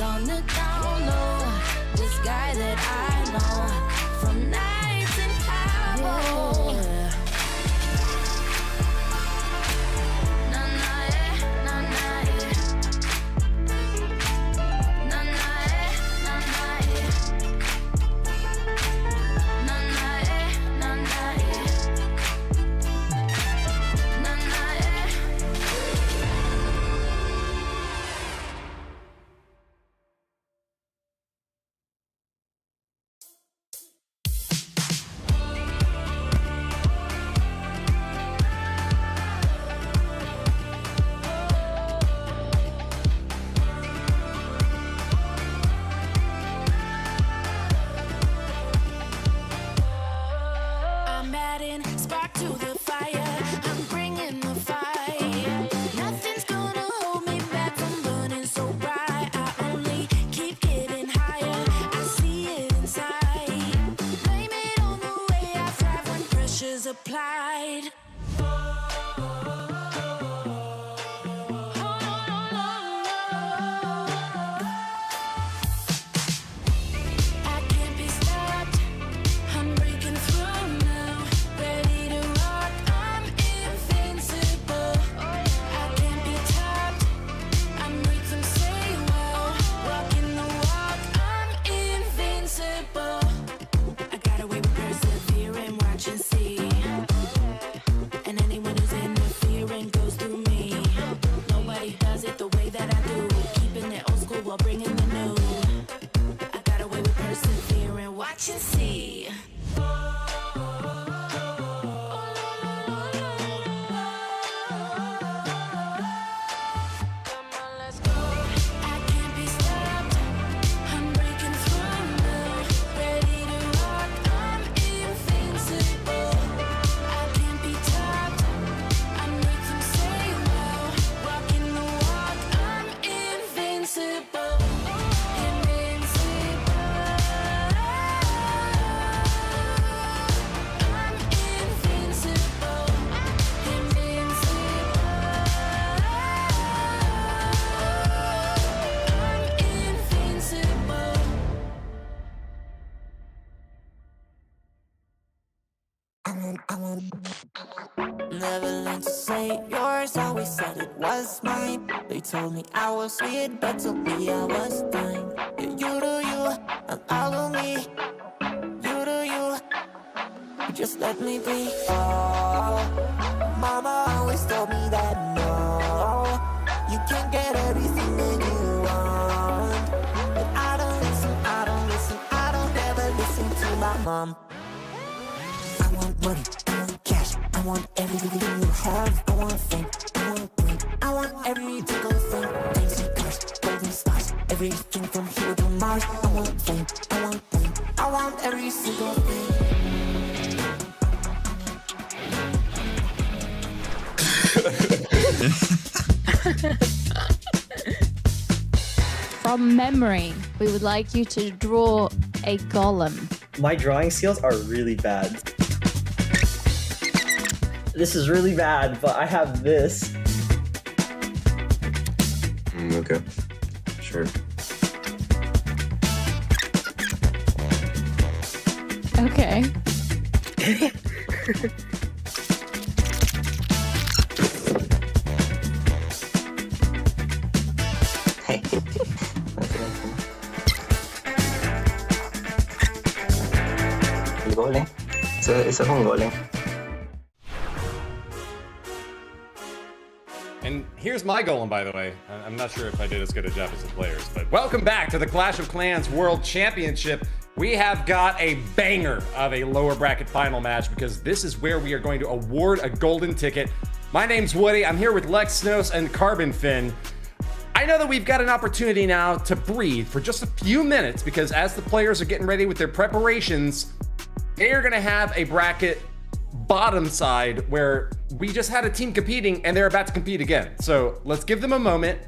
Speaker 3: On the down low, this guy that I know from nights in Cabo. to the fire. I'm bringing the fire. Nothing's gonna hold me back from burning so bright. I only keep getting higher. I see it inside. Blame it on the way I thrive when pressure's applied. I can't be stopped. I'm breaking through now. Ready to rock. I'm invincible. I can't be topped. I'm rhythm say well. Walking the walk. I'm invincible. I got away with persevering, watch and see. And anyone who's interfering goes through me. Nobody does it the way that I do. Keeping it old school while bringing the new. I got away with persevering, watch and see. I can't be stopped. I'm breaking through now. Ready to rock. I'm invincible. I can't be topped. I'm rhythm say well. Walking the walk. I'm invincible. Invincible. I'm invincible. Invincible.
Speaker 1: Never learned to say yours, always said it was mine. They told me I was weird, but told me I was fine. Yeah, you do you, and I'll do me. You do you, just let me be. Oh, mama always told me that no, you can't get everything that you want. But I don't listen, I don't listen, I don't ever listen to my mom. I want money, I want cash, I want everything you have. I want fame, I want brain, I want every single thing. Fancy cars, golden stars, everything from here to Mars. I want fame, I want brain, I want every single thing.
Speaker 4: From memory, we would like you to draw a golem.
Speaker 14: My drawing skills are really bad. This is really bad, but I have this.
Speaker 13: Okay. Sure.
Speaker 4: Okay.
Speaker 13: El golem. Ese es un golem.
Speaker 6: And here's my golem, by the way. I'm not sure if I did as good a job as the players, but welcome back to the Clash of Clans World Championship. We have got a banger of a lower bracket final match because this is where we are going to award a golden ticket. My name's Woody. I'm here with Lex Snos and Carbon Fin. I know that we've got an opportunity now to breathe for just a few minutes because as the players are getting ready with their preparations, they are going to have a bracket bottom side where we just had a team competing and they're about to compete again. So let's give them a moment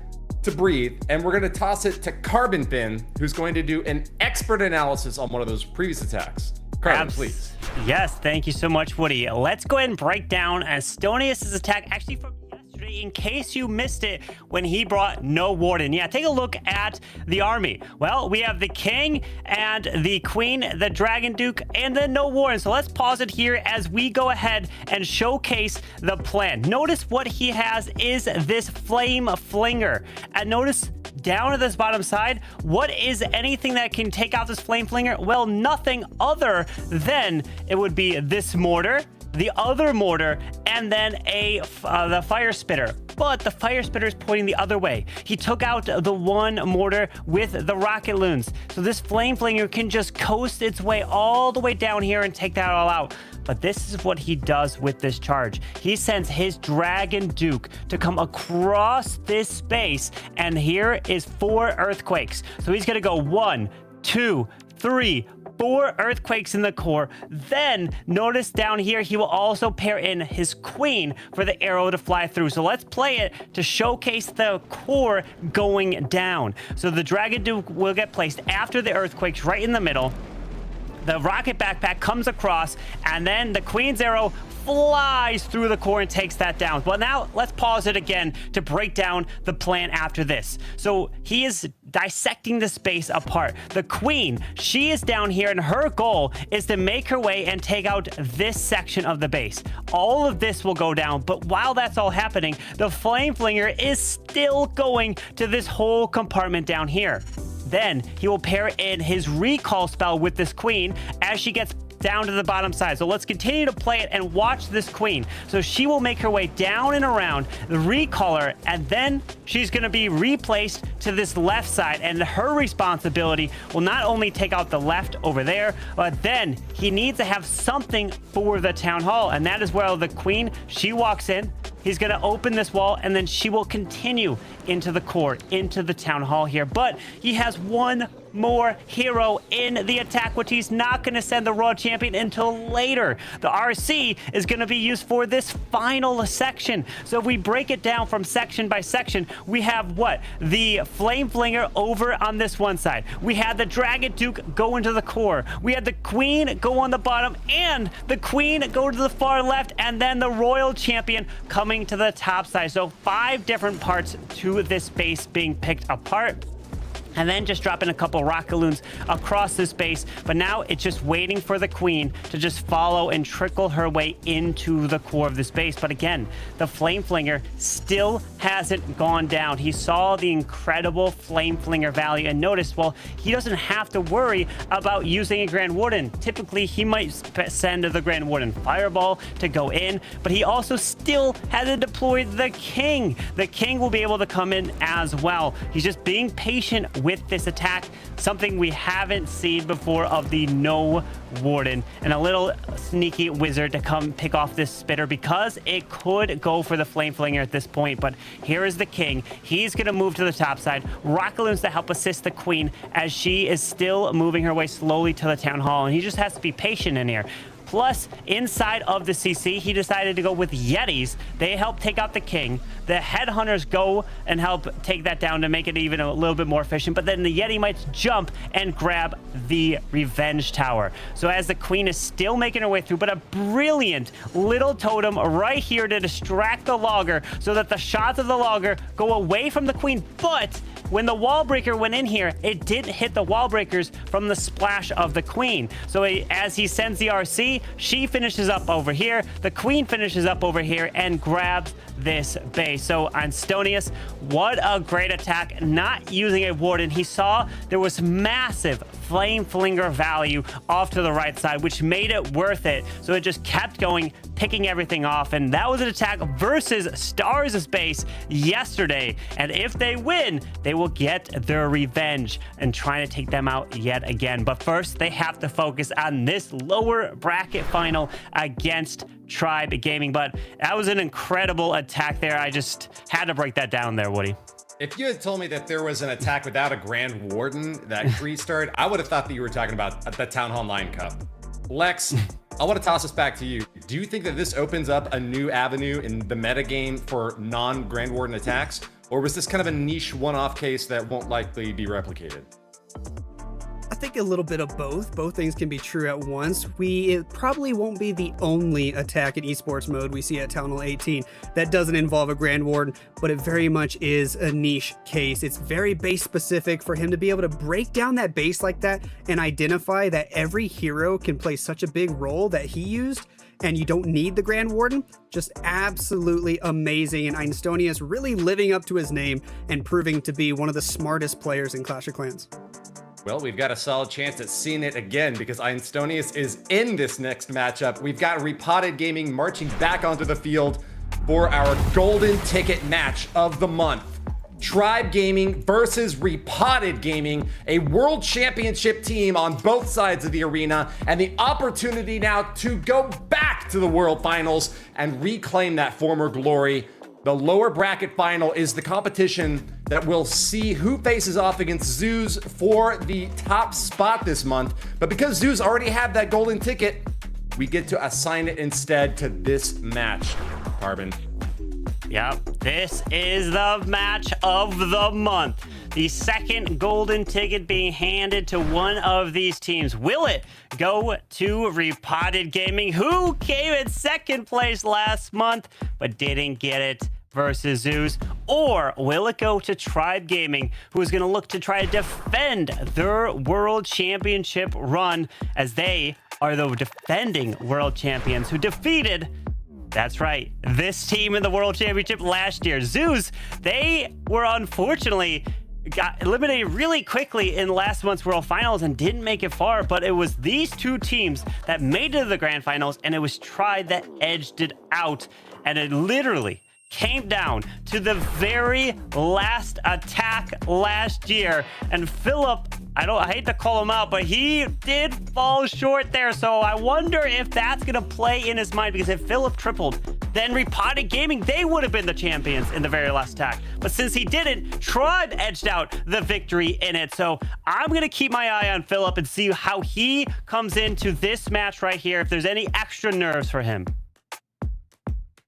Speaker 6: to breathe, and we're going to toss it to Carbon Fin, who's going to do an expert analysis on one of those previous attacks. Carbon, please.
Speaker 5: Yes, thank you so much, Woody. Let's go ahead and break down Estonius' attack actually from yesterday in case you missed it when he brought no warden. Yeah, take a look at the army. Well, we have the king and the queen, the dragon duke, and then no warden. So let's pause it here as we go ahead and showcase the plan. Notice what he has is this flame flinger. And notice down at this bottom side, what is anything that can take out this flame flinger? Well, nothing other than it would be this mortar, the other mortar, and then the fire spitter. But the fire spitter is pointing the other way. He took out the one mortar with the rocket loons. So this flame flinger can just coast its way all the way down here and take that all out. But this is what he does with this charge. He sends his dragon duke to come across this space, and here is 4 earthquakes. So he's gonna go 1, 2, 3, 4 earthquakes in the core. Then notice down here, he will also pair in his queen for the arrow to fly through. So let's play it to showcase the core going down. So the Dragon Duke will get placed after the earthquakes right in the middle. The rocket backpack comes across, and then the queen's arrow flies through the core and takes that down. Well, now let's pause it again to break down the plan after this. So he is dissecting the space apart. The queen, she is down here, and her goal is to make her way and take out this section of the base. All of this will go down, but while that's all happening, the flame flinger is still going to this whole compartment down here. Then he will pair in his recall spell with this queen as she gets down to the bottom side. So let's continue to play it and watch this queen. So she will make her way down and around the recaller, and then she's going to be replaced to this left side, and her responsibility will not only take out the left over there, but then he needs to have something for the town hall, and that is where the queen, she walks in. He's going to open this wall, and then she will continue into the core, into the town hall here. But he has one more hero in the attack, which he's not going to send the World Champion until later. The RC is going to be used for this final section. So if we break it down from section by section, we have what? The Flame Flinger over on this one side. We had the Dragon Duke go into the core. We had the Queen go on the bottom, and the Queen go to the far left, and then the Royal Champion coming to the top side. So 5 different parts to this base being picked apart. And then just dropping a couple rocket balloons across this base. But now it's just waiting for the queen to just follow and trickle her way into the core of this base. But again, the Flame Flinger still hasn't gone down. He saw the incredible Flame Flinger value and noticed, well, he doesn't have to worry about using a Grand Warden. Typically, he might send the Grand Warden Fireball to go in, but he also still hasn't deployed the King. The King will be able to come in as well. He's just being patient with this attack, something we haven't seen before of the no Warden, and a little sneaky wizard to come pick off this spitter because it could go for the Flame Flinger at this point. But here is the King. He's going to move to the top side. Rocket balloons to help assist the queen as she is still moving her way slowly to the town hall, and he just has to be patient in here. Plus, inside of the CC, he decided to go with Yetis. They help take out the King. The Headhunters go and help take that down to make it even a little bit more efficient. But then the Yeti might jump and grab the Revenge Tower. So as the Queen is still making her way through, but a brilliant little totem right here to distract the Logger so that the shots of the Logger go away from the Queen. But when the Wall Breaker went in here, it didn't hit the Wall Breakers from the splash of the Queen. So as he sends the RC, she finishes up over here. The Queen finishes up over here and grabs this base. So Enosis, what a great attack, not using a Warden. He saw there was massive Flame Flinger value off to the right side, which made it worth it. So it just kept going, picking everything off. And that was an attack versus Stars' base yesterday. And if they win, they will get their revenge and trying to take them out yet again. But first, they have to focus on this lower bracket final against Tribe Gaming. But that was an incredible attack there. I just had to break that down there, Woody.
Speaker 6: If you had told me that there was an attack without a Grand Warden that restarted, I would have thought that you were talking about the Town Hall 9 Cup. Lex, I want to toss this back to you. Do you think that this opens up a new avenue in the metagame for non-Grand Warden attacks? Or was this kind of a niche one-off case that won't likely be replicated?
Speaker 8: I think a little bit of both. Both things can be true at once. It probably won't be the only attack in esports mode we see at Town Hall 18 that doesn't involve a Grand Warden, but it very much is a niche case. It's very base specific for him to be able to break down that base like that and identify that every hero can play such a big role that he used, and you don't need the Grand Warden. Just absolutely amazing, and Enosis really living up to his name and proving to be one of the smartest players in Clash of Clans.
Speaker 6: Well, we've got a solid chance at seeing it again because Enosis is in this next matchup. We've got Repotted Gaming marching back onto the field for our golden ticket match of the month. Tribe Gaming versus Repotted Gaming, a world championship team on both sides of the arena, and the opportunity now to go back to the world finals and reclaim that former glory. The lower bracket final is the competition that we'll see who faces off against Zeus for the top spot this month. But because Zeus already had that golden ticket, we get to assign it instead to this match. Carbon.
Speaker 5: Yep, this is the match of the month. The second golden ticket being handed to one of these teams. Will it go to Repotted Gaming, who came in second place last month but didn't get it, versus Zeus? Or will it go to Tribe Gaming, who is going to look to try to defend their world championship run, as they are the defending world champions who defeated, that's right, this team in the World Championship last year. Zeus, they were unfortunately got eliminated really quickly in last month's World Finals and didn't make it far, but it was these two teams that made it to the Grand Finals, and it was Tribe that edged it out, and it literally came down to the very last attack last year. And Philip, I hate to call him out, but he did fall short there. So I wonder if that's going to play in his mind, because if Philip tripled, then Repotted Gaming, they would have been the champions in the very last attack. But since he didn't, Tribe edged out the victory in it. So I'm going to keep my eye on Philip and see how he comes into this match right here, if there's any extra nerves for him.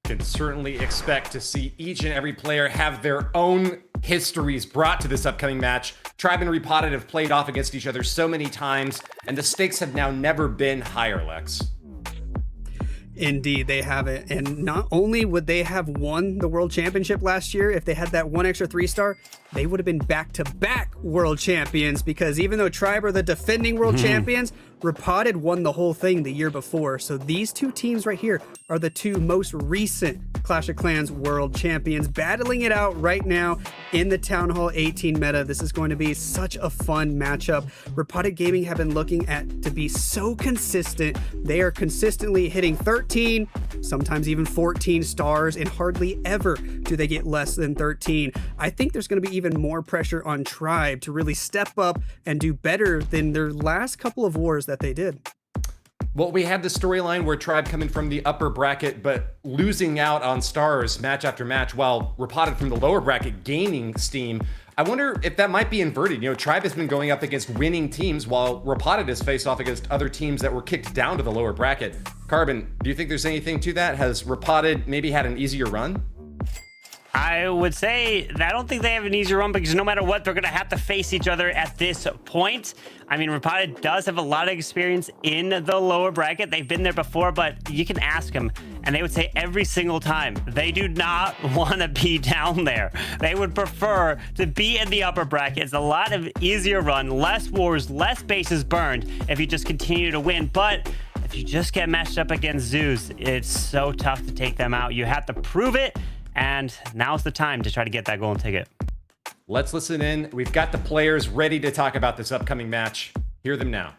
Speaker 6: Can certainly expect to see each and every player have their own histories brought to this upcoming match. Tribe and Repotted have played off against each other so many times, and the stakes have now never been higher, Lex.
Speaker 8: Indeed, they have it. And not only would they have won the World Championship last year, if they had that one extra 3-star, they would have been back-to-back World Champions, because even though Tribe are the defending World Champions, Repotted won the whole thing the year before. So these two teams right here are the two most recent Clash of Clans World Champions, battling it out right now in the Town Hall 18 meta. This is going to be such a fun matchup. Repotted Gaming have been looking at to be so consistent. They are consistently hitting 13, sometimes even 14 stars, and hardly ever do they get less than 13. I think there's going to be even more pressure on Tribe to really step up and do better than their last couple of wars that they did.
Speaker 6: Well, we had the storyline where Tribe coming from the upper bracket, but losing out on stars match after match, while Repotted from the lower bracket gaining steam. I wonder if that might be inverted. You know, Tribe has been going up against winning teams, while Repotted has faced off against other teams that were kicked down to the lower bracket. Carbon, do you think there's anything to that? Has Repotted maybe had an easier run?
Speaker 5: I would say that I don't think they have an easy run, because no matter what, they're going to have to face each other at this point. I mean, Repotted does have a lot of experience in the lower bracket. They've been there before, but you can ask them, and they would say every single time they do not want to be down there. They would prefer to be in the upper bracket. It's a lot of easier run, less wars, less bases burned if you just continue to win. But if you just get matched up against Zeus, it's so tough to take them out. You have to prove it. And now's the time to try to get that golden ticket.
Speaker 6: Let's listen in. We've got the players ready to talk about this upcoming match. Hear them now.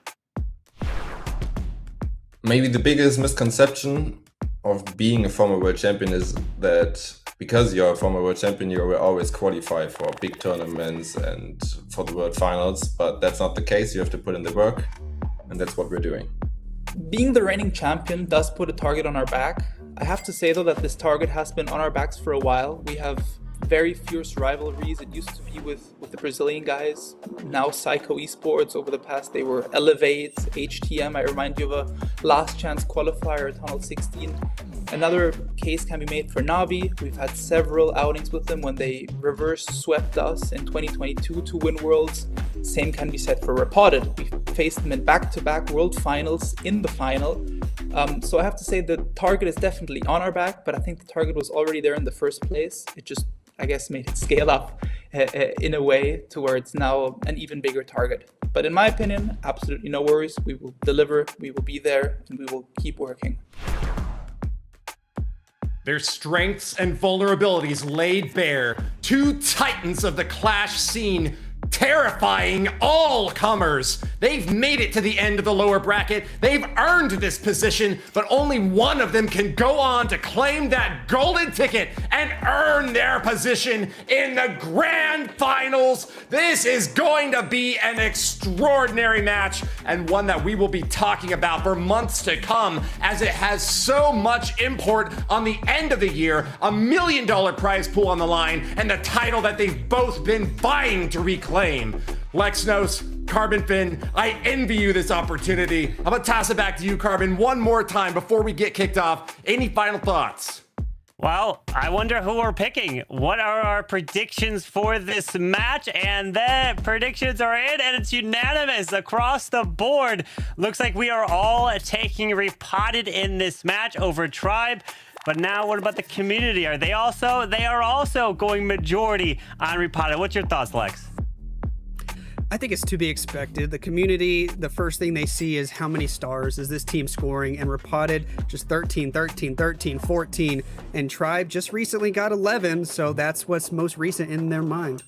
Speaker 12: Maybe the biggest misconception of being a former world champion is that because you're a former world champion, you will always qualify for big tournaments and for the world finals. But that's not the case. You have to put in the work, and that's what we're doing.
Speaker 9: Being the reigning champion does put a target on our back. I have to say though that this target has been on our backs for a while. We have very fierce rivalries. It used to be with the Brazilian guys, now Psycho Esports. Over the past they were Elevate, HTM. I remind you of a last chance qualifier at Tunnel 16. Another case can be made for Navi. We've had several outings with them when they reverse swept us in 2022 to win Worlds. Same can be said for Repotted. We faced them in back-to-back World Finals in the final. So I have to say the target is definitely on our back, but I think the target was already there in the first place. It just, I guess, made it scale up in a way to where it's now an even bigger target. But in my opinion, absolutely no worries. We will deliver, we will be there, and we will keep working.
Speaker 6: Their strengths and vulnerabilities laid bare. Two titans of the Clash scene terrifying all comers. They've made it to the end of the lower bracket. They've earned this position, but only one of them can go on to claim that golden ticket and earn their position in the grand finals. This is going to be an extraordinary match, and one that we will be talking about for months to come, as it has so much import on the end of the year, $1 million prize pool on the line, and the title that they've both been vying to reclaim. Lexnos, Carbon Finn, I envy you this opportunity. I'm gonna toss it back to you, Carbon, one more time before we get kicked off. Any final thoughts?
Speaker 5: Well, I wonder who we're picking. What are our predictions for this match? And the predictions are in, and it's unanimous across the board. Looks like we are all taking Repotted in this match over Tribe. But now, what about the community? Are they also? They are also going majority on Repotted. What's your thoughts, Lex?
Speaker 8: I think it's to be expected. The community, the first thing they see is how many stars is this team scoring, and Repotted just 13, 13, 13, 14, and Tribe just recently got 11, so that's what's most recent in their mind.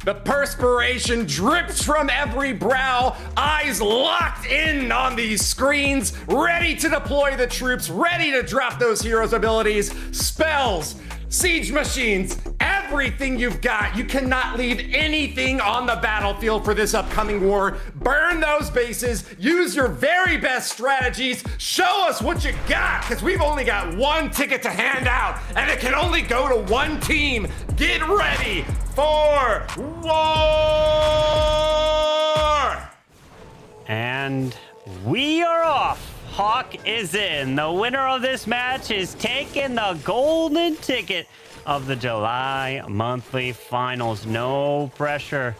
Speaker 6: The perspiration drips from every brow, eyes locked in on these screens, ready to deploy the troops, ready to drop those heroes' abilities, spells, siege machines, everything you've got. You cannot leave anything on the battlefield for this upcoming war. Burn those bases, use your very best strategies, show us what you got, because we've only got one ticket to hand out, and it can only go to one team. Get ready for war!
Speaker 5: And we are off. Hawk is in. The winner of this match is taking the golden ticket of the July monthly finals. No pressure,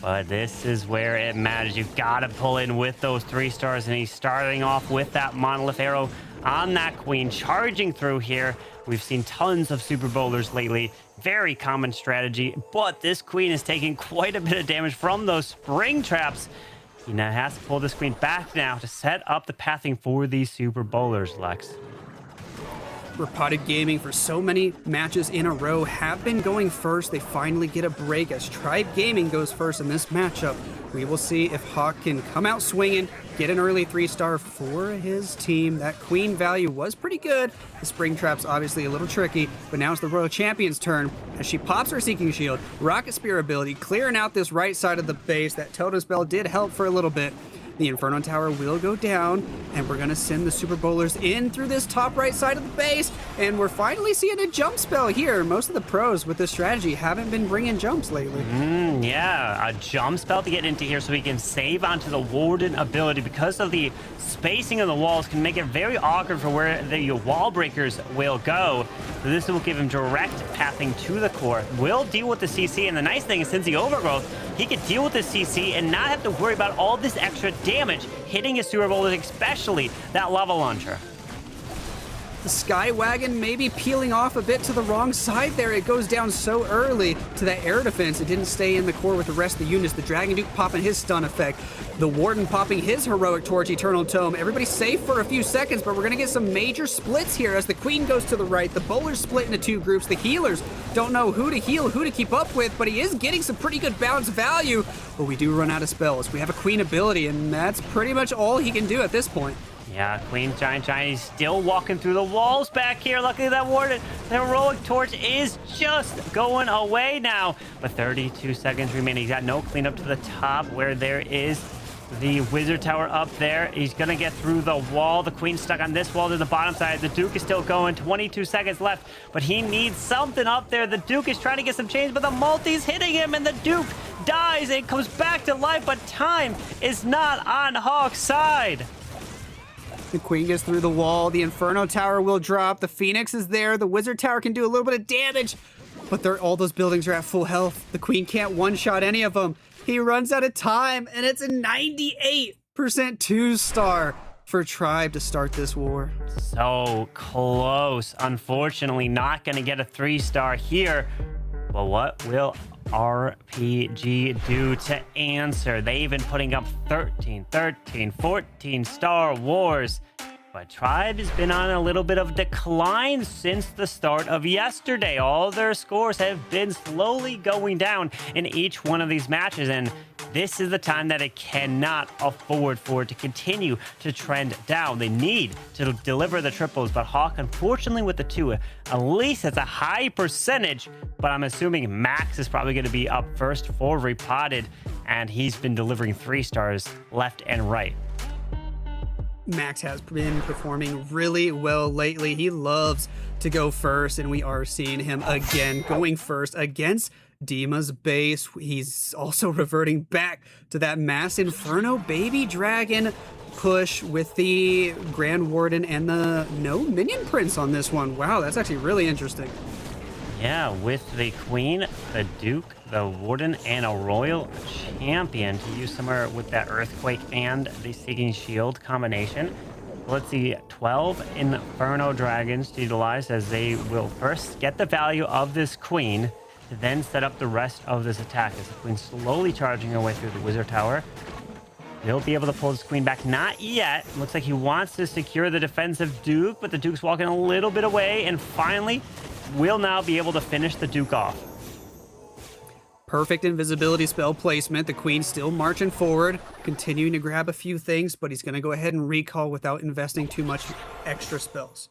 Speaker 5: but this is where it matters. You've got to pull in with those 3 stars, and he's starting off with that monolith arrow on that queen, charging through here. We've seen tons of super bowlers lately. Very common strategy, but this queen is taking quite a bit of damage from those spring traps. He now has to pull this queen back now to set up the pathing for these super bowlers, Lex.
Speaker 8: Repotted Gaming, for so many matches in a row, have been going first. They finally get a break as Tribe Gaming goes first in this matchup. We will see if Hawk can come out swinging, get an early 3-star for his team. That queen value was pretty good. The spring trap's obviously a little tricky, but now it's the Royal Champion's turn as she pops her Seeking Shield, Rocket Spear ability, clearing out this right side of the base. That Totem Spell did help for a little bit. The Inferno Tower will go down, and we're going to send the Super Bowlers in through this top right side of the base, and we're finally seeing a jump spell here. Most of the pros with this strategy haven't been bringing jumps lately.
Speaker 5: Yeah, a jump spell to get into here so we can save onto the Warden ability. Because of the spacing of the walls can make it very awkward for where the wall breakers will go. So this will give him direct pathing to the core. Will deal with the CC, and the nice thing is since the overgrowth, he can deal with the CC and not have to worry about all this extra damage hitting his super bowlers, especially that lava launcher.
Speaker 8: The Sky Wagon maybe peeling off a bit to the wrong side there. It goes down so early to that air defense. It didn't stay in the core with the rest of the units. The Dragon Duke popping his stun effect. The Warden popping his Heroic Torch Eternal Tome. Everybody's safe for a few seconds, but we're going to get some major splits here as the Queen goes to the right. The Bowlers split into 2 groups. The healers don't know who to heal, who to keep up with, but he is getting some pretty good bounce value. But we do run out of spells. We have a Queen ability, and that's pretty much all he can do at this point.
Speaker 5: Yeah, Queen Giant Giant still walking through the walls back here. Luckily that Warden, the Heroic Torch is just going away now. But 32 seconds remaining. He's got no cleanup to the top where there is the Wizard Tower up there. He's going to get through the wall. The Queen's stuck on this wall to the bottom side. The Duke is still going. 22 seconds left, but he needs something up there. The Duke is trying to get some change, but the multi's hitting him, and the Duke dies and comes back to life, but time is not on Hawk's side.
Speaker 8: The Queen gets through the wall. The Inferno Tower will drop. The Phoenix is there. The Wizard Tower can do a little bit of damage, but all those buildings are at full health. The Queen can't one-shot any of them. He runs out of time, and it's a 98% 2-star for Tribe to start this war.
Speaker 5: So close. Unfortunately, not going to get a 3-star here. But what will RPG do to answer? They've been putting up 13, 14 Star Wars. But Tribe has been on a little bit of decline since the start of yesterday. All their scores have been slowly going down in each one of these matches, and this is the time that it cannot afford for it to continue to trend down. They need to deliver the triples, but Hawk, unfortunately, with the 2, at least it's a high percentage, but I'm assuming Max is probably going to be up first for Repotted, and he's been delivering 3 stars left and right.
Speaker 8: Max has been performing really well lately. He loves to go first, and we are seeing him again going first against Dima's base. He's also reverting back to that Mass Inferno Baby Dragon push with the Grand Warden and the no Minion Prince on this one. Wow, that's actually really interesting.
Speaker 5: Yeah, with the Queen, the Duke, the Warden, and a Royal Champion to use somewhere with that Earthquake and the Seeking Shield combination. Let's see, 12 Inferno Dragons to utilize, as they will first get the value of this Queen to then set up the rest of this attack. As the Queen's slowly charging her way through the Wizard Tower. He'll be able to pull his Queen back. Not yet. Looks like he wants to secure the defensive Duke, but the Duke's walking a little bit away, and finally will now be able to finish the Duke off.
Speaker 8: Perfect invisibility spell placement. The Queen's still marching forward, continuing to grab a few things, but he's going to go ahead and recall without investing too much extra spells.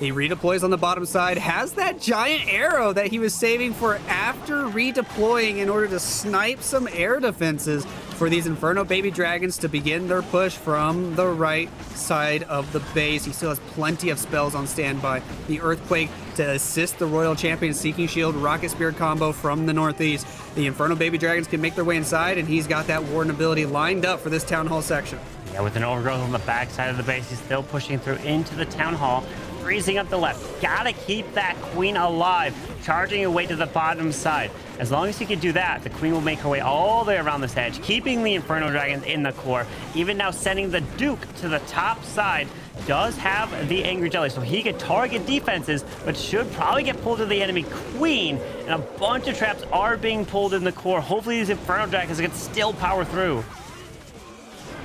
Speaker 8: He redeploys on the bottom side, has that giant arrow that he was saving for after redeploying in order to snipe some air defenses for these Inferno Baby Dragons to begin their push from the right side of the base. He still has plenty of spells on standby. The Earthquake to assist the Royal Champion, Seeking Shield, Rocket Spirit combo from the northeast. The Inferno Baby Dragons can make their way inside, and he's got that Warden ability lined up for this Town Hall section.
Speaker 5: Yeah, with an overgrowth on the back side of the base, he's still pushing through into the Town Hall, freezing up the left. Gotta keep that Queen alive, charging away to the bottom side. As long as he can do that, the Queen will make her way all the way around this edge, keeping the Inferno Dragons in the core. Even now sending the Duke to the top side. Does have the Angry Jelly, so he can target defenses, but should probably get pulled to the enemy Queen. And a bunch of traps are being pulled in the core. Hopefully these Inferno Dragons can still power through.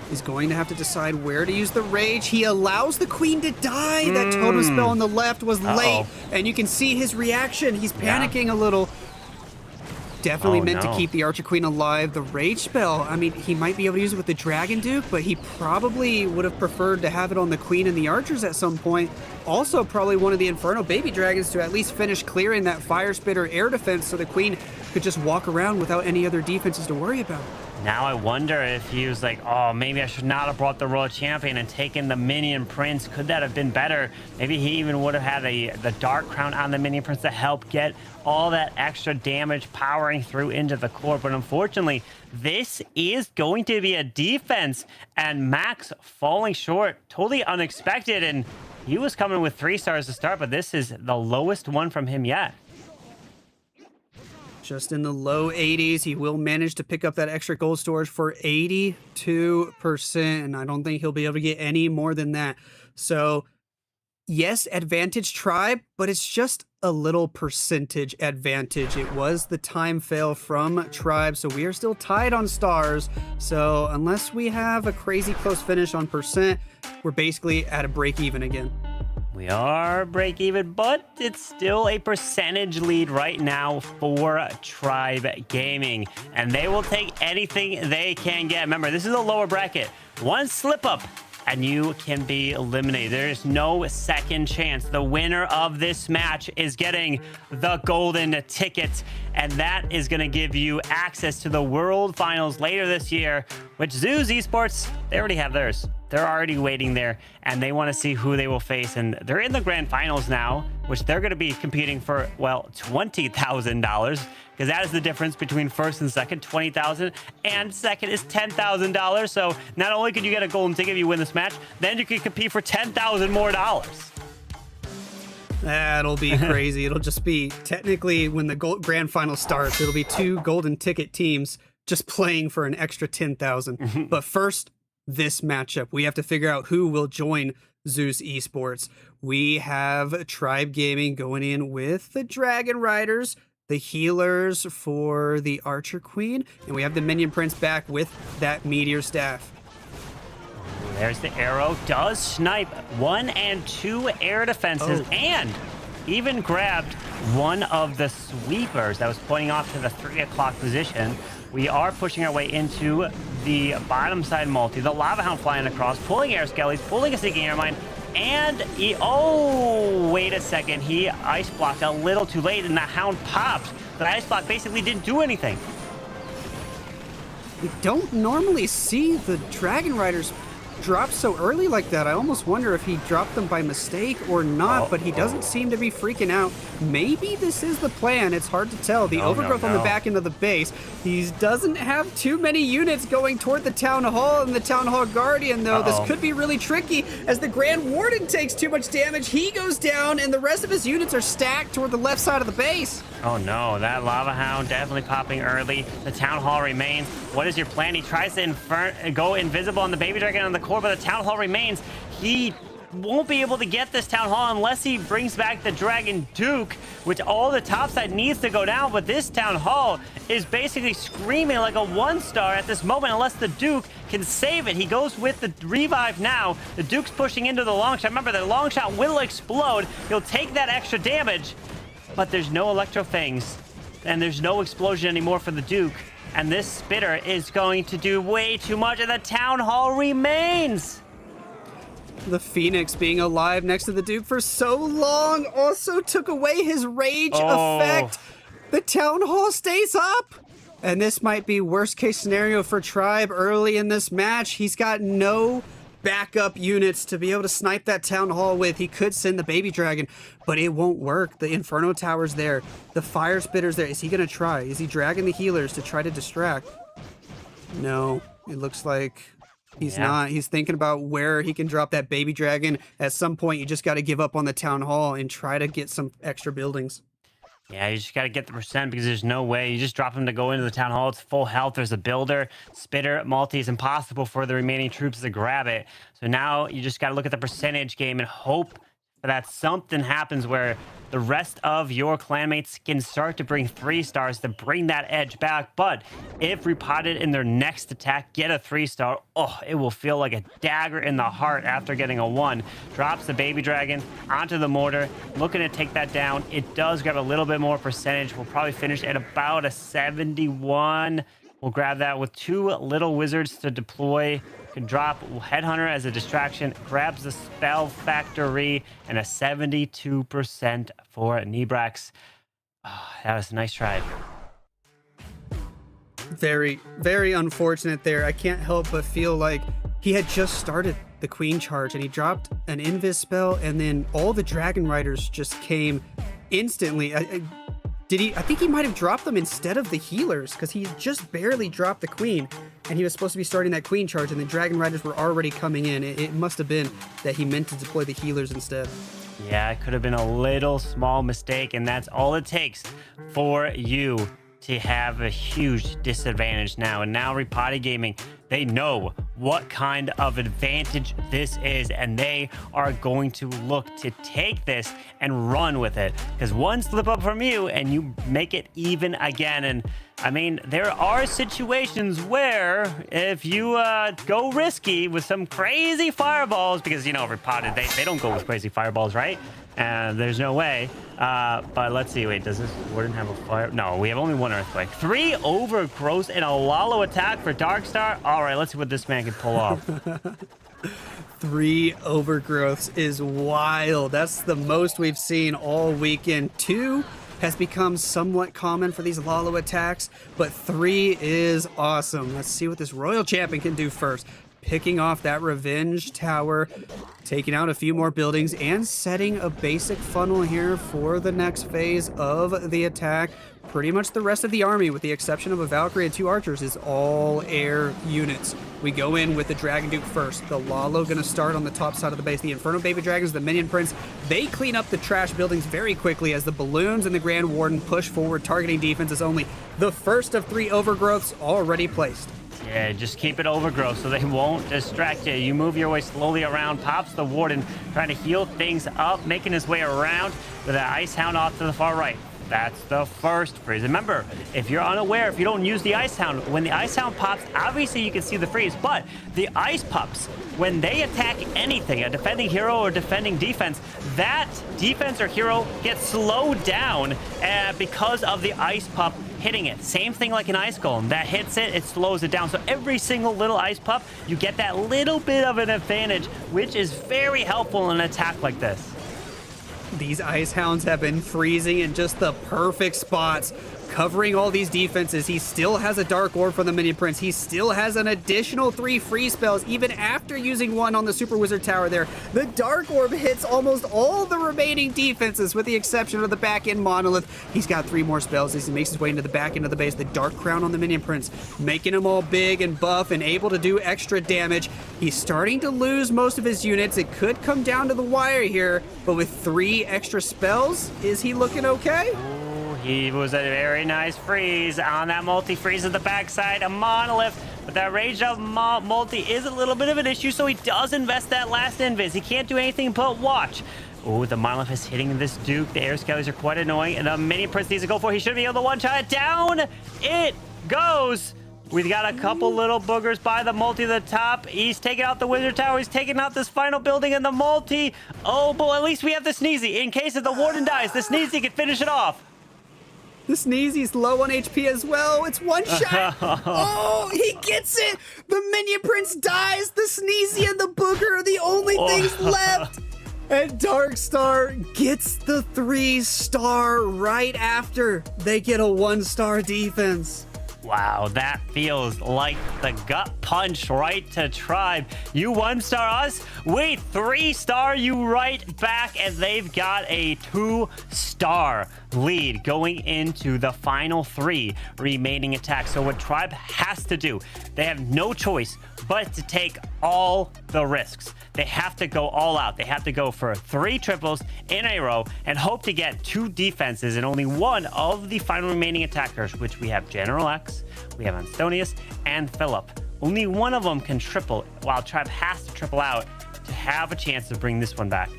Speaker 8: He's going to have to decide where to use the Rage. He allows the Queen to die. That totem spell on the left was late, and you can see his reaction. He's panicking a little. Definitely meant to keep the Archer Queen alive. The Rage spell, I mean, he might be able to use it with the Dragon Duke, but he probably would have preferred to have it on the Queen and the Archers at some point. Also, probably one of the Inferno Baby Dragons to at least finish clearing that Fire Spitter air defense so the Queen could just walk around without any other defenses to worry about.
Speaker 5: Now I wonder if he was like, oh, maybe I should not have brought the Royal Champion and taken the Minion Prince. Could that have been better? Maybe he even would have had the Dark Crown on the Minion Prince to help get all that extra damage powering through into the core. But unfortunately, this is going to be a defense, and Max falling short, totally unexpected. And he was coming with 3 stars to start, but this is the lowest one from him yet.
Speaker 8: Just in the low 80s. He will manage to pick up that extra gold storage for 82%, and I don't think he'll be able to get any more than that. So, yes, advantage Tribe, but it's just a little percentage advantage. It was the time fail from Tribe, so we are still tied on stars. So, unless we have a crazy close finish on percent, we're basically at a break even again.
Speaker 5: We are break even, but it's still a percentage lead right now for Tribe Gaming, and they will take anything they can get. Remember, this is a lower bracket. One slip up and you can be eliminated. There is no second chance. The winner of this match is getting the golden ticket, and that is going to give you access to the World Finals later this year, which Zeus Esports, they already have theirs. They're already waiting there, and they want to see who they will face. And they're in the grand finals now, which they're going to be competing for, well, $20,000, because that is the difference between first and second. $20,000, and second is $10,000. So not only can you get a golden ticket if you win this match, then you can compete for $10,000 more.
Speaker 8: That'll be crazy. It'll just be, technically, when the grand final starts, it'll be 2 golden ticket teams just playing for an extra $10,000. But first, this matchup, we have to figure out who will join Zeus Esports. We have Tribe Gaming going in with the Dragon Riders, the healers for the Archer Queen, and we have the Minion Prince back with that Meteor Staff.
Speaker 5: There's the arrow. Does snipe 1 and 2 air defenses and even grabbed one of the sweepers that was pointing off to the 3 o'clock position. We are pushing our way into the bottom side multi. The Lava Hound flying across, pulling air skellies, pulling a sinking air mine, and wait a second. He ice blocked a little too late, and the Hound popped. The ice block basically didn't do anything.
Speaker 8: We don't normally see the Dragon Riders drop so early like that. I almost wonder if he dropped them by mistake or not, but he doesn't seem to be freaking out. Maybe this is the plan. It's hard to tell. The overgrowth on the back end of the base. He doesn't have too many units going toward the Town Hall and the Town Hall Guardian, though. This could be really tricky as the Grand Warden takes too much damage. He goes down, and the rest of his units are stacked toward the left side of the base.
Speaker 5: Oh no, that Lava Hound definitely popping early. The Town Hall remains. What is your plan? He tries to go invisible on the Baby Dragon on the core, but the Town Hall remains. He won't be able to get this Town Hall unless he brings back the Dragon Duke, which all the top side needs to go down, but this Town Hall is basically screaming like a 1-star at this moment unless the Duke can save it. He goes with the revive now. The Duke's pushing into the long shot. Remember, the long shot will explode. He'll take that extra damage, but there's no Electro Fangs, and there's no explosion anymore for the Duke. And this Spitter is going to do way too much, and the Town Hall remains.
Speaker 8: The Phoenix being alive next to the Duke for so long also took away his rage effect. The Town Hall stays up. And this might be worst case scenario for Tribe early in this match. He's got no backup units to be able to snipe that Town Hall with. He could send the Baby Dragon, but it won't work. The Inferno Tower's there. The Fire Spitter's there. Is he going to try? Is he dragging the healers to try to distract? No, it looks like he's not. He's thinking about where he can drop that Baby Dragon. At some point, you just got to give up on the Town Hall and try to get some extra buildings.
Speaker 5: Yeah, you just got to get the percent because there's no way. You just drop him to go into the Town Hall. It's full health. There's a builder, Spitter, multi. It's impossible for the remaining troops to grab it. So now you just got to look at the percentage game and hope that something happens where the rest of your clanmates can start to bring 3 stars to bring that edge back. But if Repotted in their next attack get a 3-star, it will feel like a dagger in the heart after getting a 1. Drops the Baby Dragon onto the mortar, looking to take that down. It does grab a little bit more percentage. We'll probably finish at about a 71. We'll grab that with 2 little wizards to deploy. Can drop Headhunter as a distraction, grabs the Spell Factory, and a 72% for Nebrax. That was a nice try.
Speaker 8: Very, very unfortunate there. I can't help but feel like he had just started the Queen charge and he dropped an Invis spell, and then all the Dragon Riders just came instantly. I think he might have dropped them instead of the healers because he just barely dropped the Queen and he was supposed to be starting that Queen charge and the Dragon Riders were already coming in. It must have been that he meant to deploy the healers instead.
Speaker 5: Yeah, it could have been a little small mistake, and that's all it takes for you to have a huge disadvantage now. And now Repotted Gaming, they know what kind of advantage this is, and they are going to look to take this and run with it. Because one slip up from you and you make it even again. And I mean, there are situations where if you go risky with some crazy fireballs, because, you know, Repotted, they don't go with crazy fireballs, right? There's no way. But let's see. Wait, does this Warden have a fire? No, we have only 1 Earthquake. 3 Overgrowth and a Lalo attack for Darkstar. All right, let's see what this man can pull off.
Speaker 8: 3 Overgrowths is wild. That's the most we've seen all weekend. 2 has become somewhat common for these Lalo attacks, but 3 is awesome. Let's see what this Royal Champion can do first. Picking off that Revenge Tower, taking out a few more buildings, and setting a basic funnel here for the next phase of the attack. Pretty much the rest of the army, with the exception of a Valkyrie and 2 archers, is all air units. We go in with the Dragon Duke first. The Lalo gonna start on the top side of the base. The Inferno Baby Dragons, the Minion Prince, they clean up the trash buildings very quickly as the Balloons and the Grand Warden push forward. Targeting defense is only the first of 3 Overgrowths already placed.
Speaker 5: Yeah, just keep it overgrowth so they won't distract you. You move your way slowly around. Pops the Warden, trying to heal things up, making his way around with an Ice Hound off to the far right. That's the first freeze. Remember, if you're unaware, if you don't use the Ice Hound, when the Ice Hound pops, obviously you can see the freeze, but the Ice Pups, when they attack anything, a defending hero or defending defense, that defense or hero gets slowed down because of the Ice Pup hitting it. Same thing like an Ice Golem. That hits it, it slows it down. So every single little Ice Pup, you get that little bit of an advantage, which is very helpful in an attack like this.
Speaker 8: These Ice Hounds have been freezing in just the perfect spots, covering all these defenses. He still has a Dark Orb from the Minion Prince. He still has an additional 3 freeze spells, even after using one on the Super Wizard Tower there. The Dark Orb hits almost all the remaining defenses, with the exception of the back end Monolith. He's got 3 more spells as he makes his way into the back end of the base. The Dark Crown on the Minion Prince, making him all big and buff and able to do extra damage. He's starting to lose most of his units. It could come down to the wire here, but with 3 extra spells, is he looking okay?
Speaker 5: He was a very nice freeze on that multi-freeze at the backside, a Monolith, but that range of multi is a little bit of an issue, so he does invest that last invis. He can't do anything but watch. Oh, the Monolith is hitting this Duke. The Air Skellies are quite annoying, and the Minion Prince needs to go for it. He should be able to one-shot it. Down it goes. We've got a couple little boogers by the multi to the top. He's taking out the Wizard Tower. He's taking out this final building and the multi. Oh, but at least we have the Sneezy. In case if the Warden dies, the Sneezy can finish it off.
Speaker 8: The Sneezy's low on HP as well. It's one shot. Oh, he gets it. The Minion Prince dies. The Sneezy and the Booger are the only things left. And Darkstar gets the 3-star right after they get a 1-star defense.
Speaker 5: Wow, that feels like the gut punch right to Tribe. You 1-star us, we 3-star you right back, and they've got a 2-star lead going into the final 3 remaining attacks. So what Tribe has to do, they have no choice but to take all the risks. They have to go all out. They have to go for 3 triples in a row and hope to get 2 defenses and only one of the final remaining attackers, which we have General X, we have Enosis, and Philip. Only one of them can triple, while Tribe has to triple out to have a chance to bring this one back.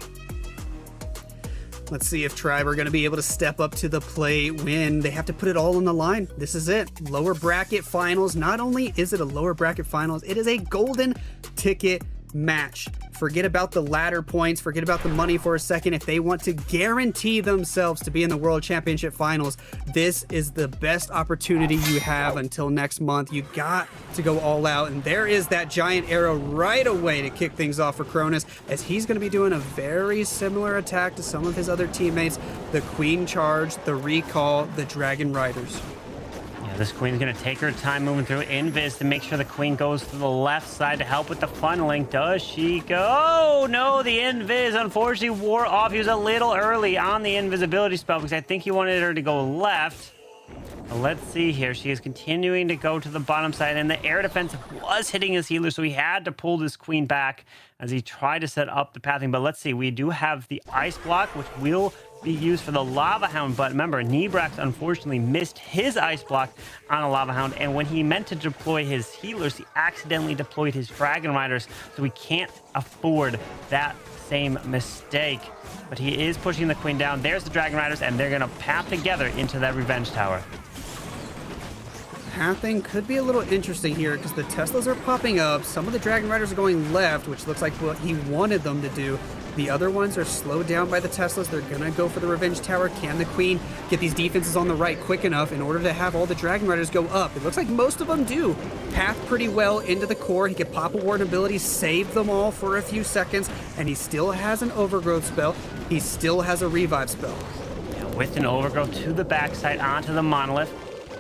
Speaker 8: Let's see if Tribe are going to be able to step up to the plate when they have to put it all on the line. This is it. Lower bracket finals. Not only is it a lower bracket finals, it is a golden ticket match. Forget about the ladder points, forget about the money for a second. If they want to guarantee themselves to be in the World Championship Finals, this is the best opportunity you have until next month. You got to go all out, and there is that giant arrow right away to kick things off for Cronus, as he's going to be doing a very similar attack to some of his other teammates. The Queen Charge, the Recall, the Dragon Riders.
Speaker 5: This Queen's going to take her time moving through Invis to make sure the Queen goes to the left side to help with the funneling. Does she go? Oh, no, the Invis unfortunately wore off. He was a little early on the invisibility spell because I think he wanted her to go left. But let's see here. She is continuing to go to the bottom side, and the air defense was hitting his healer, so he had to pull this Queen back as he tried to set up the pathing. But let's see. We do have the Ice Block, which will be used for the Lava Hound, but remember, Nebrax unfortunately missed his Ice Block on a Lava Hound, and when he meant to deploy his healers, he accidentally deployed his Dragon Riders, so we can't afford that same mistake. But he is pushing the Queen down. There's the Dragon Riders, and they're going to path together into that Revenge Tower.
Speaker 8: Pathing could be a little interesting here because the Teslas are popping up. Some of the Dragon Riders are going left, which looks like what he wanted them to do. The other ones are slowed down by the Teslas. They're going to go for the Revenge Tower. Can the Queen get these defenses on the right quick enough in order to have all the Dragon Riders go up? It looks like most of them do. Path pretty well into the core. He could pop a Warden ability, save them all for a few seconds, and he still has an Overgrowth spell. He still has a Revive spell.
Speaker 5: Yeah, with an Overgrowth to the backside onto the Monolith.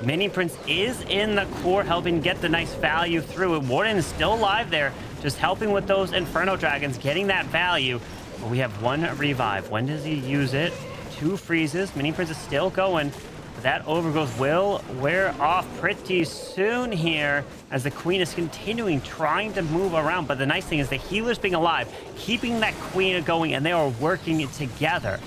Speaker 5: Minion Prince is in the core, helping get the nice value through it. Warden is still alive there, just helping with those Inferno Dragons, getting that value. But we have one Revive. When does he use it? 2 freezes. Minion Prince is still going. But that Overgrowth will wear off pretty soon here as the Queen is continuing trying to move around. But the nice thing is the healers being alive, keeping that Queen going, and they are working together.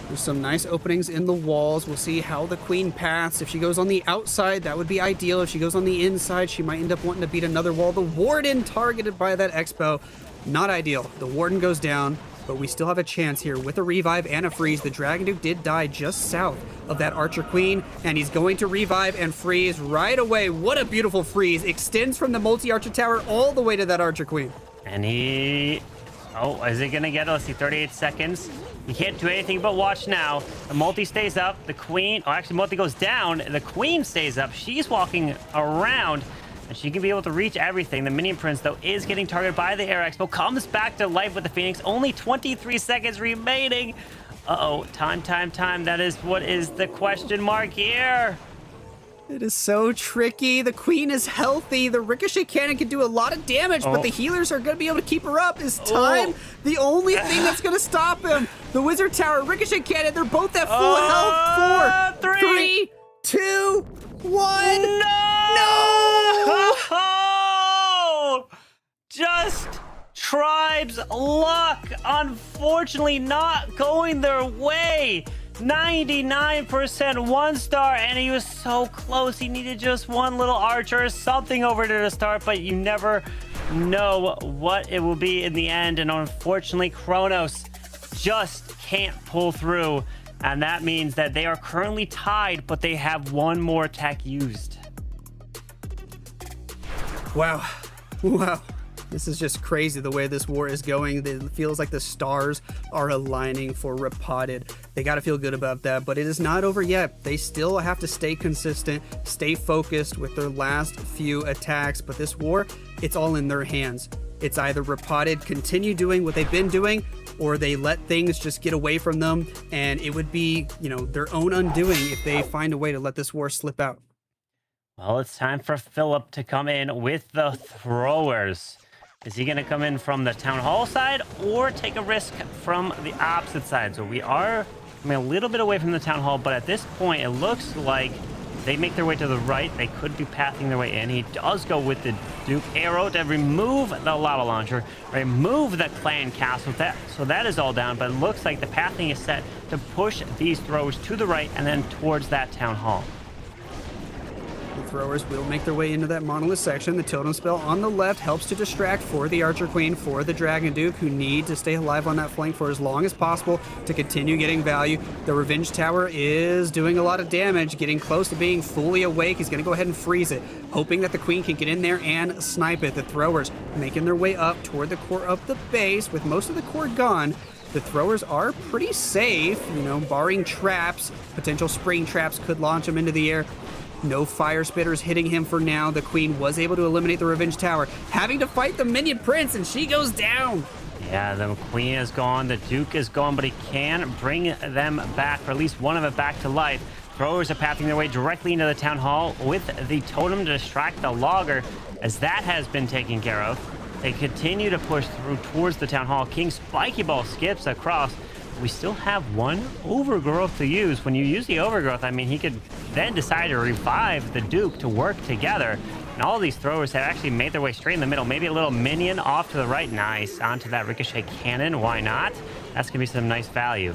Speaker 8: There's some nice openings in the walls. We'll see how the Queen paths. If she goes on the outside, that would be ideal. If she goes on the inside, she might end up wanting to beat another wall. The Warden targeted by that Expo. Not ideal. The Warden goes down. but we still have a chance here with a revive and a freeze. The Dragon Duke did die just south of that Archer Queen, and he's going to revive and freeze right away. What a beautiful freeze. Extends from the multi-Archer Tower all the way to that Archer Queen.
Speaker 5: And he... Oh, is he gonna get it? Let's see, 38 seconds. He can't do anything but watch now. The multi stays up. The queen... Oh, actually, multi goes down. The queen stays up. She's walking around, and she can be able to reach everything. The Minion Prince, though, is getting targeted by the Air Expo. Comes back to life with the Phoenix. Only 23 seconds remaining. Uh-oh. Time. That is what is the question mark here.
Speaker 8: It is so tricky. The queen is healthy. The ricochet cannon can do a lot of damage, but the healers are going to be able to keep her up. Is time the only thing that's going to stop him? The wizard tower, ricochet cannon, they're both at full health. 4, 3, 2, 1.
Speaker 5: No! Just Tribe's luck. Unfortunately, not going their way. 99% 1-star, and he was so close. He needed just one little archer or something over there to start, but you never know what it will be in the end. And unfortunately, Kronos just can't pull through, and that means that they are currently tied, but they have one more attack used.
Speaker 8: Wow. This is just crazy the way this war is going. It feels like the stars are aligning for Repotted. They got to feel good about that, but it is not over yet. They still have to stay consistent, stay focused with their last few attacks, but this war, it's all in their hands. It's either Repotted continue doing what they've been doing, or they let things just get away from them, and it would be, their own undoing if they find a way to let this war slip out.
Speaker 5: Well, it's time for Philip to come in with the throwers. Is he going to come in from the town hall side or take a risk from the opposite side? So we are coming a little bit away from the town hall, but at this point, it looks like they make their way to the right. They could be pathing their way in. He does go with the Duke Arrow to remove the lava launcher, remove the clan castle. So that is all down, but it looks like the pathing is set to push these throwers to the right and then towards that town hall.
Speaker 8: The throwers will make their way into that monolith section. The totem spell on the left helps to distract for the Archer Queen, for the Dragon Duke, who need to stay alive on that flank for as long as possible to continue getting value. The Revenge Tower is doing a lot of damage, getting close to being fully awake. He's going to go ahead and freeze it, hoping that the Queen can get in there and snipe it. The throwers making their way up toward the core of the base. With most of the core gone, the throwers are pretty safe, barring traps. Potential spring traps could launch him into the air. No fire spitters hitting him for now. The Queen was able to eliminate the Revenge Tower, having to fight the Minion Prince, and she goes down.
Speaker 5: Yeah, the Queen is gone, the Duke is gone, but he can bring them back, or at least one of them back to life. Throwers are pathing their way directly into the town hall with the totem to distract the logger, as that has been taken care of. They continue to push through towards the town hall. King Spiky Ball skips across. We still have one overgrowth to use. When you use the overgrowth, he could then decide to revive the Duke to work together. And all these throwers have actually made their way straight in the middle. Maybe a little minion off to the right. Nice. Onto that ricochet cannon. Why not? That's going to be some nice value.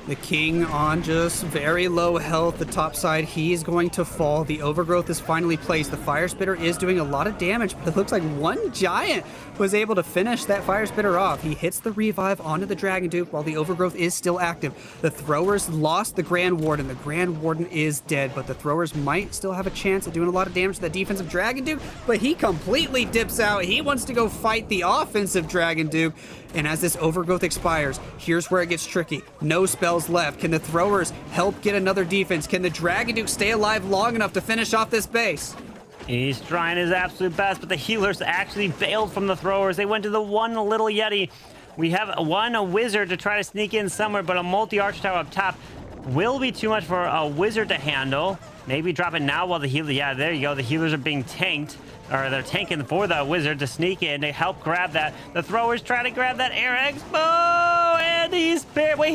Speaker 8: The King on just very low health. The top side, he's going to fall. The overgrowth is finally placed. The fire spitter is doing a lot of damage, but it looks like one giant was able to finish that fire spitter off. He hits the revive onto the Dragon Duke while the overgrowth is still active. The throwers lost the Grand Warden. The Grand Warden is dead, but the throwers might still have a chance at doing a lot of damage to the defensive Dragon Duke, but he completely dips out. He wants to go fight the offensive Dragon Duke. And as this overgrowth expires, here's where it gets tricky. No spells left. Can the throwers help get another defense? Can the Dragon Duke stay alive long enough to finish off this base?
Speaker 5: He's trying his absolute best, but the healers actually bailed from the throwers. They went to the one little Yeti. We have a wizard to try to sneak in somewhere, but a multi-arch tower up top will be too much for a wizard to handle. Maybe drop it now while the healer... Yeah, there you go. The healers are being tanked. Or they're tanking for the wizard to sneak in to help grab that. The throwers try to grab that air expo, and he's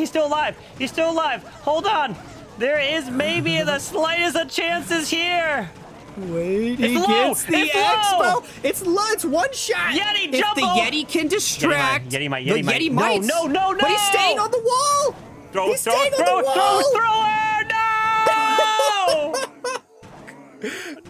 Speaker 5: still alive. He's still alive. Hold on. There is maybe the slightest of chances here.
Speaker 8: Wait, he gets the expo. It's low. It's one shot.
Speaker 5: Yeti,
Speaker 8: if
Speaker 5: jump!
Speaker 8: the Yeti can distract,
Speaker 5: Yeti might.
Speaker 8: No! But he's staying on the wall.
Speaker 5: Throw! No!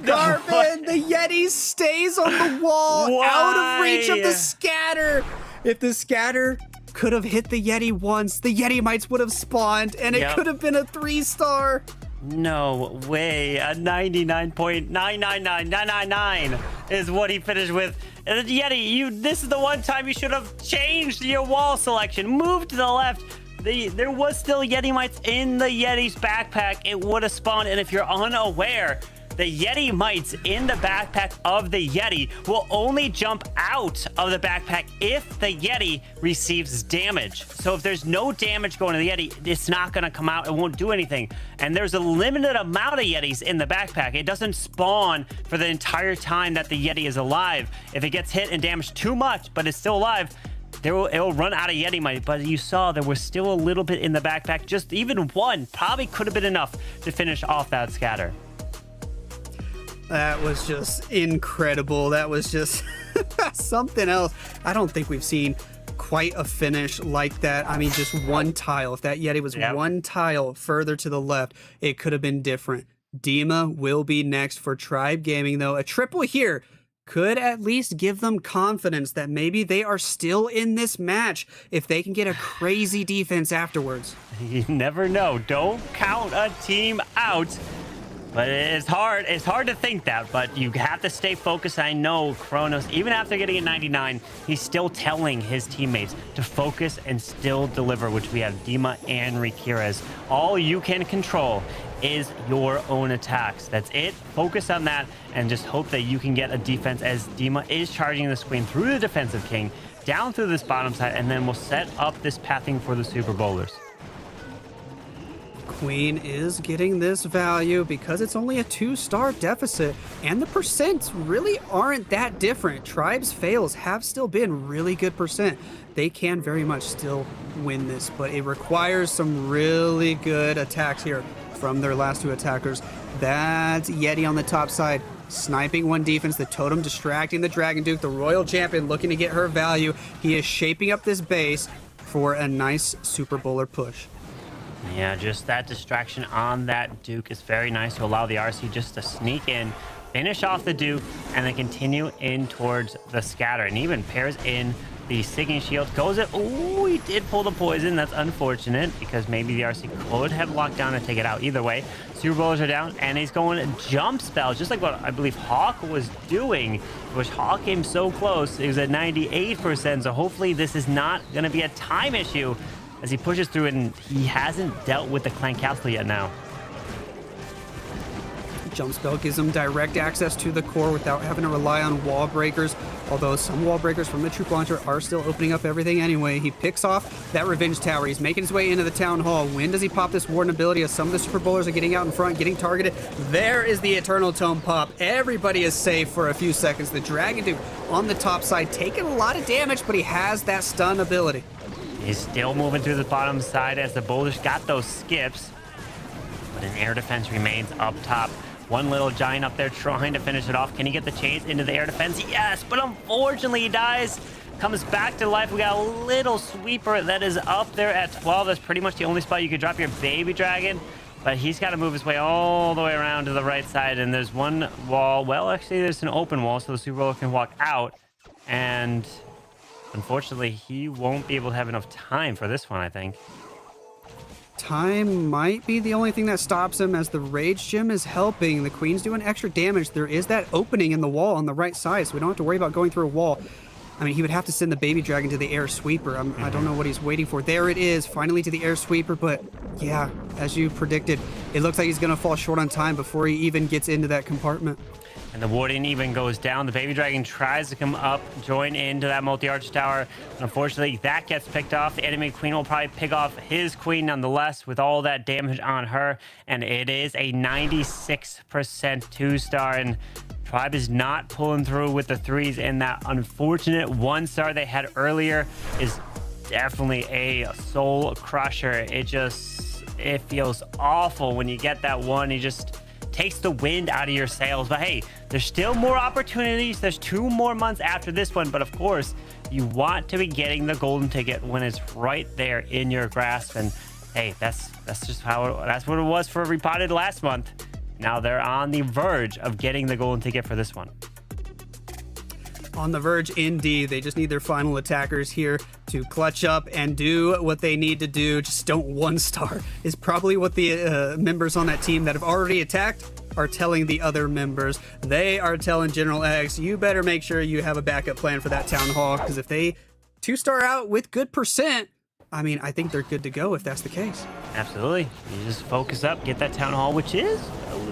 Speaker 8: Garvin, the Yeti stays on the wall, out of reach of the scatter. If the scatter could have hit the Yeti once, the Yeti mites would have spawned, and it could have been a 3-star.
Speaker 5: No way. A 99.999999 is what he finished with. And Yeti, this is the one time you should have changed your wall selection. Move to the left. There was still Yeti mites in the Yeti's backpack. It would have spawned. And if you're unaware, the Yeti mites in the backpack of the Yeti will only jump out of the backpack if the Yeti receives damage. So if there's no damage going to the Yeti, it's not going to come out. It won't do anything. And there's a limited amount of Yetis in the backpack. It doesn't spawn for the entire time that the Yeti is alive. If it gets hit and damaged too much, but it's still alive, it'll run out of Yeti mite. But you saw there was still a little bit in the backpack. Just even one probably could have been enough to finish off that scatter.
Speaker 8: That was just incredible. That was just something else. I don't think we've seen quite a finish like that. I mean, just one tile. If that Yeti was one tile further to the left, it could have been different. Dima will be next for Tribe Gaming, though. A triple here could at least give them confidence that maybe they are still in this match if they can get a crazy defense afterwards.
Speaker 5: You never know. Don't count a team out. But it's hard to think that, but you have to stay focused. I know Kronos, even after getting a 99, he's still telling his teammates to focus and still deliver, which we have Dima and Rikira's. All you can control is your own attacks. That's it. Focus on that and just hope that you can get a defense as Dima is charging this queen through the defensive king, down through this bottom side, and then we'll set up this pathing for the Super Bowlers.
Speaker 8: Queen is getting this value because it's only a 2-star deficit, and the percents really aren't that different. Tribe's fails have still been really good percent. They can very much still win this, but it requires some really good attacks here from their last 2 attackers. That's Yeti on the top side, sniping one defense, the totem distracting the Dragon Duke, the Royal Champion looking to get her value. He is shaping up this base for a nice Super Bowler push.
Speaker 5: Yeah, just that distraction on that Duke is very nice to allow the RC just to sneak in, finish off the Duke, and then continue in towards the scatter. And even pairs in the Singing Shield. Goes it. Oh, he did pull the poison. That's unfortunate because maybe the RC could have locked down and take it out. Either way, Super Bowlers are down, and he's going jump spell, just like what I believe Hawk was doing, which Hawk came so close. It was at 98%, so hopefully this is not going to be a time issue as he pushes through it, and he hasn't dealt with the Clan Castle yet now.
Speaker 8: Jump spell gives him direct access to the core without having to rely on wall breakers, although some wall breakers from the troop launcher are still opening up everything anyway. He picks off that revenge tower. He's making his way into the town hall. When does he pop this warden ability as some of the Super Bowlers are getting out in front, getting targeted? There is the Eternal Tome pop. Everybody is safe for a few seconds. The Dragon Duke on the top side taking a lot of damage, but he has that stun ability.
Speaker 5: He's still moving through the bottom side as the boulders got those skips, but an air defense remains up top. One little giant up there trying to finish it off. Can he get the chase into the air defense? Yes, but unfortunately he dies. Comes back to life. We got a little sweeper that is up there at 12. That's pretty much the only spot you could drop your baby dragon. But he's got to move his way all the way around to the right side. And there's one wall. Well, actually, there's an open wall, so the Super Bowler can walk out. And unfortunately, he won't be able to have enough time for this one, I think.
Speaker 8: Time might be the only thing that stops him as the Rage Gem is helping. The Queen's doing extra damage. There is that opening in the wall on the right side, so we don't have to worry about going through a wall. I mean, he would have to send the baby dragon to the air sweeper. I don't know what he's waiting for. There it is, finally to the air sweeper, but yeah, as you predicted, it looks like he's going to fall short on time before he even gets into that compartment.
Speaker 5: And the warden even goes down. The baby dragon tries to come up, join into that multi-arch tower. Unfortunately, that gets picked off. The enemy queen will probably pick off his queen nonetheless with all that damage on her. And it is a 96% 2-star. And Tribe is not pulling through with the 3s. And that unfortunate 1-star they had earlier is definitely a soul crusher. It feels awful when you get that one. You just takes the wind out of your sails. But hey, there's still more opportunities. There's 2 more months after this one, but of course you want to be getting the golden ticket when it's right there in your grasp. And hey, that's just that's what it was for Repotted last month. Now they're on the verge of getting the golden ticket for this one.
Speaker 8: On the verge, indeed. They just need their final attackers here to clutch up and do what they need to do. Just don't one-star is probably what the members on that team that have already attacked are telling the other members. They are telling General X, you better make sure you have a backup plan for that town hall, because if they 2-star out with good percent, I mean, I think they're good to go if that's the case.
Speaker 5: Absolutely. You just focus up, get that town hall, which is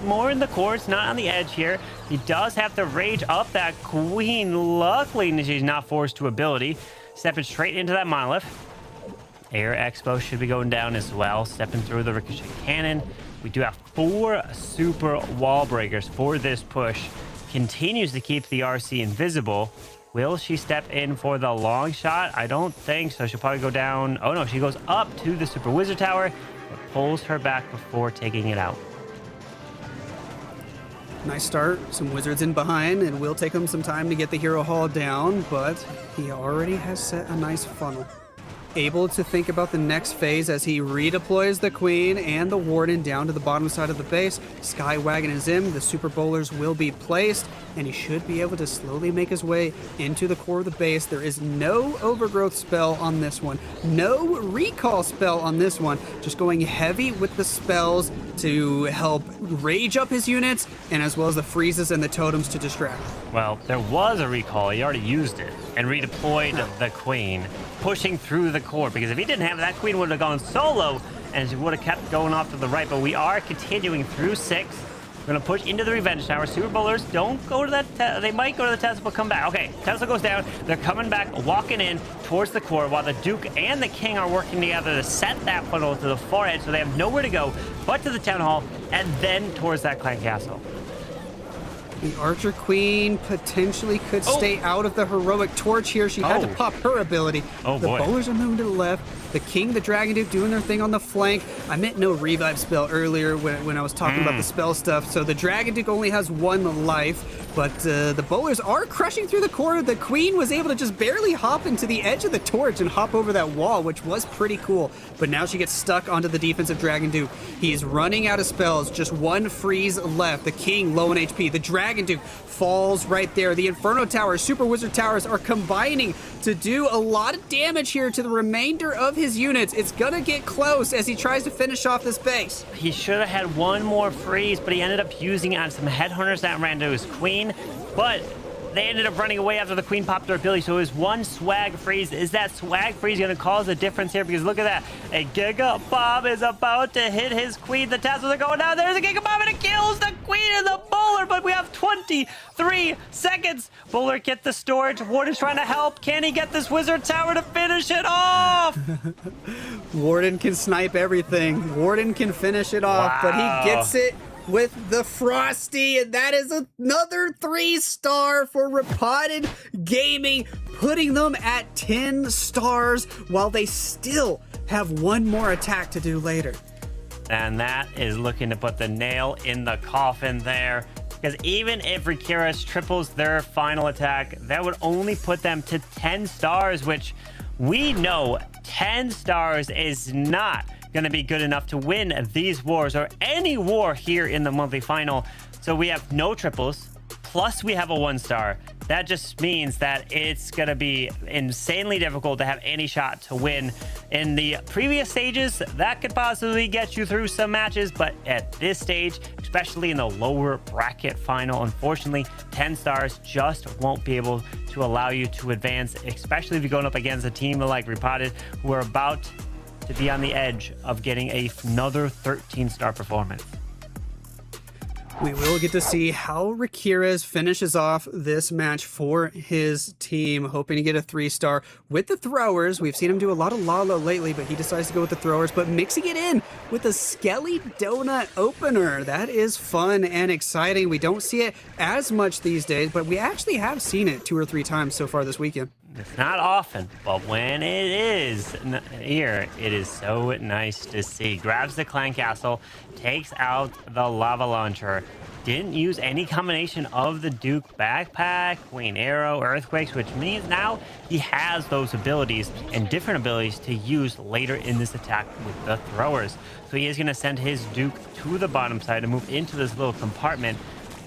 Speaker 5: more in the course, not on the edge here. He does have to rage up that queen. Luckily, she's not forced to ability. Stepping straight into that monolith. Air Expo should be going down as well. Stepping through the ricochet cannon. We do have 4 super wall breakers for this push. Continues to keep the RC invisible. Will she step in for the long shot? I don't think so. She'll probably go down. Oh no, she goes up to the Super Wizard Tower, but pulls her back before taking it out.
Speaker 8: Nice start. Some wizards in behind. It will take him some time to get the hero hall down, but he already has set a nice funnel. Able to think about the next phase as he redeploys the queen and the warden down to the bottom side of the base. Skywagon is in. The super bowlers will be placed, and he should be able to slowly make his way into the core of the base. There is no overgrowth spell on this one. No recall spell on this one. Just going heavy with the spells to help rage up his units, and as well as the freezes and the totems to distract.
Speaker 5: Well, there was a recall. He already used it and redeployed the queen, pushing through the core, because if he didn't have it, that queen would have gone solo and she would have kept going off to the right. But we are continuing through 6. We're going to push into the Revenge Tower. Super Bowlers don't go to that. They might go to the Tesla, but come back. Okay, Tesla goes down. They're coming back, walking in towards the core, while the Duke and the King are working together to set that funnel to the far edge, so they have nowhere to go but to the Town Hall and then towards that Clan Castle.
Speaker 8: The Archer Queen potentially could stay out of the heroic torch here. She had to pop her ability.
Speaker 5: Oh,
Speaker 8: the
Speaker 5: boy.
Speaker 8: bowlers are moving to the left. The King, the Dragon Duke doing their thing on the flank. I meant no revive spell earlier when I was talking about the spell stuff. So the Dragon Duke only has 1 life, but the bowlers are crushing through the core. The Queen was able to just barely hop into the edge of the torch and hop over that wall, which was pretty cool. But now she gets stuck onto the defensive Dragon Duke. He's running out of spells. Just 1 freeze left. The King low in HP. The Dragon Duke falls right there. The Inferno Towers, Super Wizard Towers are combining to do a lot of damage here to the remainder of his units. It's gonna get close as he tries to finish off this base.
Speaker 5: He should have had 1 more freeze, but he ended up using it on some headhunters that ran to his queen. But they ended up running away after the queen popped her ability, so it was 1 swag freeze. Is that swag freeze going to cause a difference here? Because look at that. A Giga Bomb is about to hit his queen. The tassels are going down. There's a Giga Bomb, and it kills the queen and the bowler, but we have 23 seconds. Bowler, get the storage. Warden's trying to help. Can he get this wizard tower to finish it off?
Speaker 8: Warden can snipe everything. Warden can finish it off, but he gets it with the Frosty, and that is another 3-star for Repotted Gaming, putting them at 10 stars while they still have 1 more attack to do later.
Speaker 5: And that is looking to put the nail in the coffin there, because even if Rikiras triples their final attack, that would only put them to 10 stars, which we know 10 stars is not going to be good enough to win these wars or any war here in the monthly final. So we have no triples, plus we have a 1-star. That just means that it's going to be insanely difficult to have any shot to win. In the previous stages, that could possibly get you through some matches, but at this stage, especially in the lower bracket final, unfortunately, 10 stars just won't be able to allow you to advance, especially if you're going up against a team like Repotted, who are about to be on the edge of getting another 13-star performance.
Speaker 8: We will get to see how Rikiras finishes off this match for his team, hoping to get a 3-star with the throwers. We've seen him do a lot of Lalo lately, but he decides to go with the throwers, but mixing it in with a Skelly Donut opener. That is fun and exciting. We don't see it as much these days, but we actually have seen it 2 or 3 times so far this weekend.
Speaker 5: It's not often, but when it is here, it is so nice to see. Grabs the clan castle, takes out the lava launcher. Didn't use any combination of the Duke backpack, Queen Arrow, Earthquakes, which means now he has those abilities and different abilities to use later in this attack with the throwers. So he is going to send his Duke to the bottom side and move into this little compartment.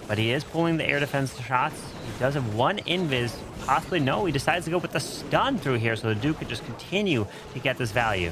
Speaker 5: but he is pulling the air defense shots. He does have one invis. Possibly no, he decides to go with the stun through here so the Duke could just continue to get this value.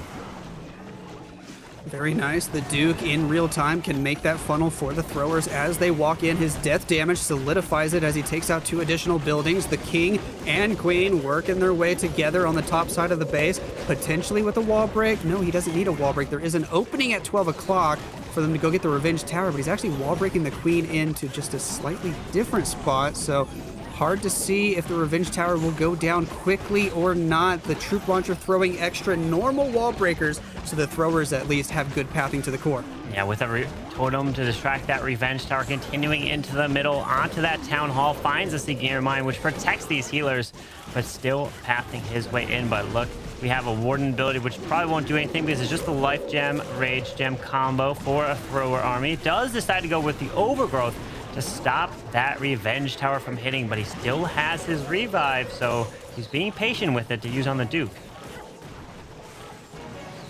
Speaker 8: Very nice. The Duke in real time can make that funnel for the throwers as they walk in. His death damage solidifies it as he takes out 2 additional buildings. The King and Queen working their way together on the top side of the base, potentially with a wall break. No, he doesn't need a wall break. There is an opening at 12 o'clock for them to go get the Revenge Tower, but he's actually wall breaking the Queen into just a slightly different spot. So hard to see if the Revenge Tower will go down quickly or not. The Troop Launcher throwing extra normal wall breakers, so the throwers at least have good pathing to the core.
Speaker 5: Yeah, with a totem to distract that Revenge Tower, continuing into the middle, onto that Town Hall, finds the Seeking Air Mine, which protects these healers, but still pathing his way in. But look, we have a Warden ability, which probably won't do anything because it's just the Life Gem, Rage Gem combo for a thrower army. Does decide to go with the Overgrowth to stop that Revenge Tower from hitting, but he still has his revive, so he's being patient with it to use on the Duke.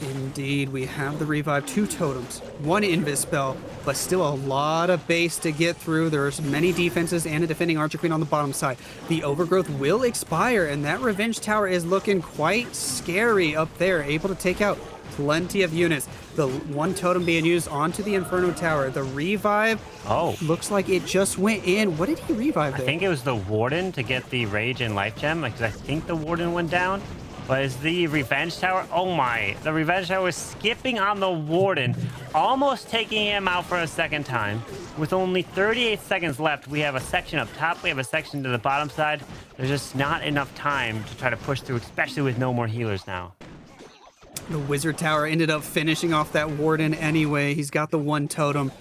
Speaker 8: Indeed, we have the revive, 2 totems, 1 invis spell, but still a lot of base to get through. There's many defenses and a defending Archer Queen on the bottom side. The Overgrowth will expire, and that Revenge Tower is looking quite scary up there, able to take out plenty of units. The 1 totem being used onto the Inferno Tower. The revive, looks like it just went in. What did he revive there?
Speaker 5: I think it was the Warden to get the Rage and Life Gem, because I think the Warden went down. But is the Revenge Tower? Oh my, the Revenge Tower was skipping on the Warden, almost taking him out for a second time. With only 38 seconds left, we have a section up top, we have a section to the bottom side. There's just not enough time to try to push through, especially with no more healers now.
Speaker 8: The Wizard Tower ended up finishing off that Warden anyway. He's got the 1 totem,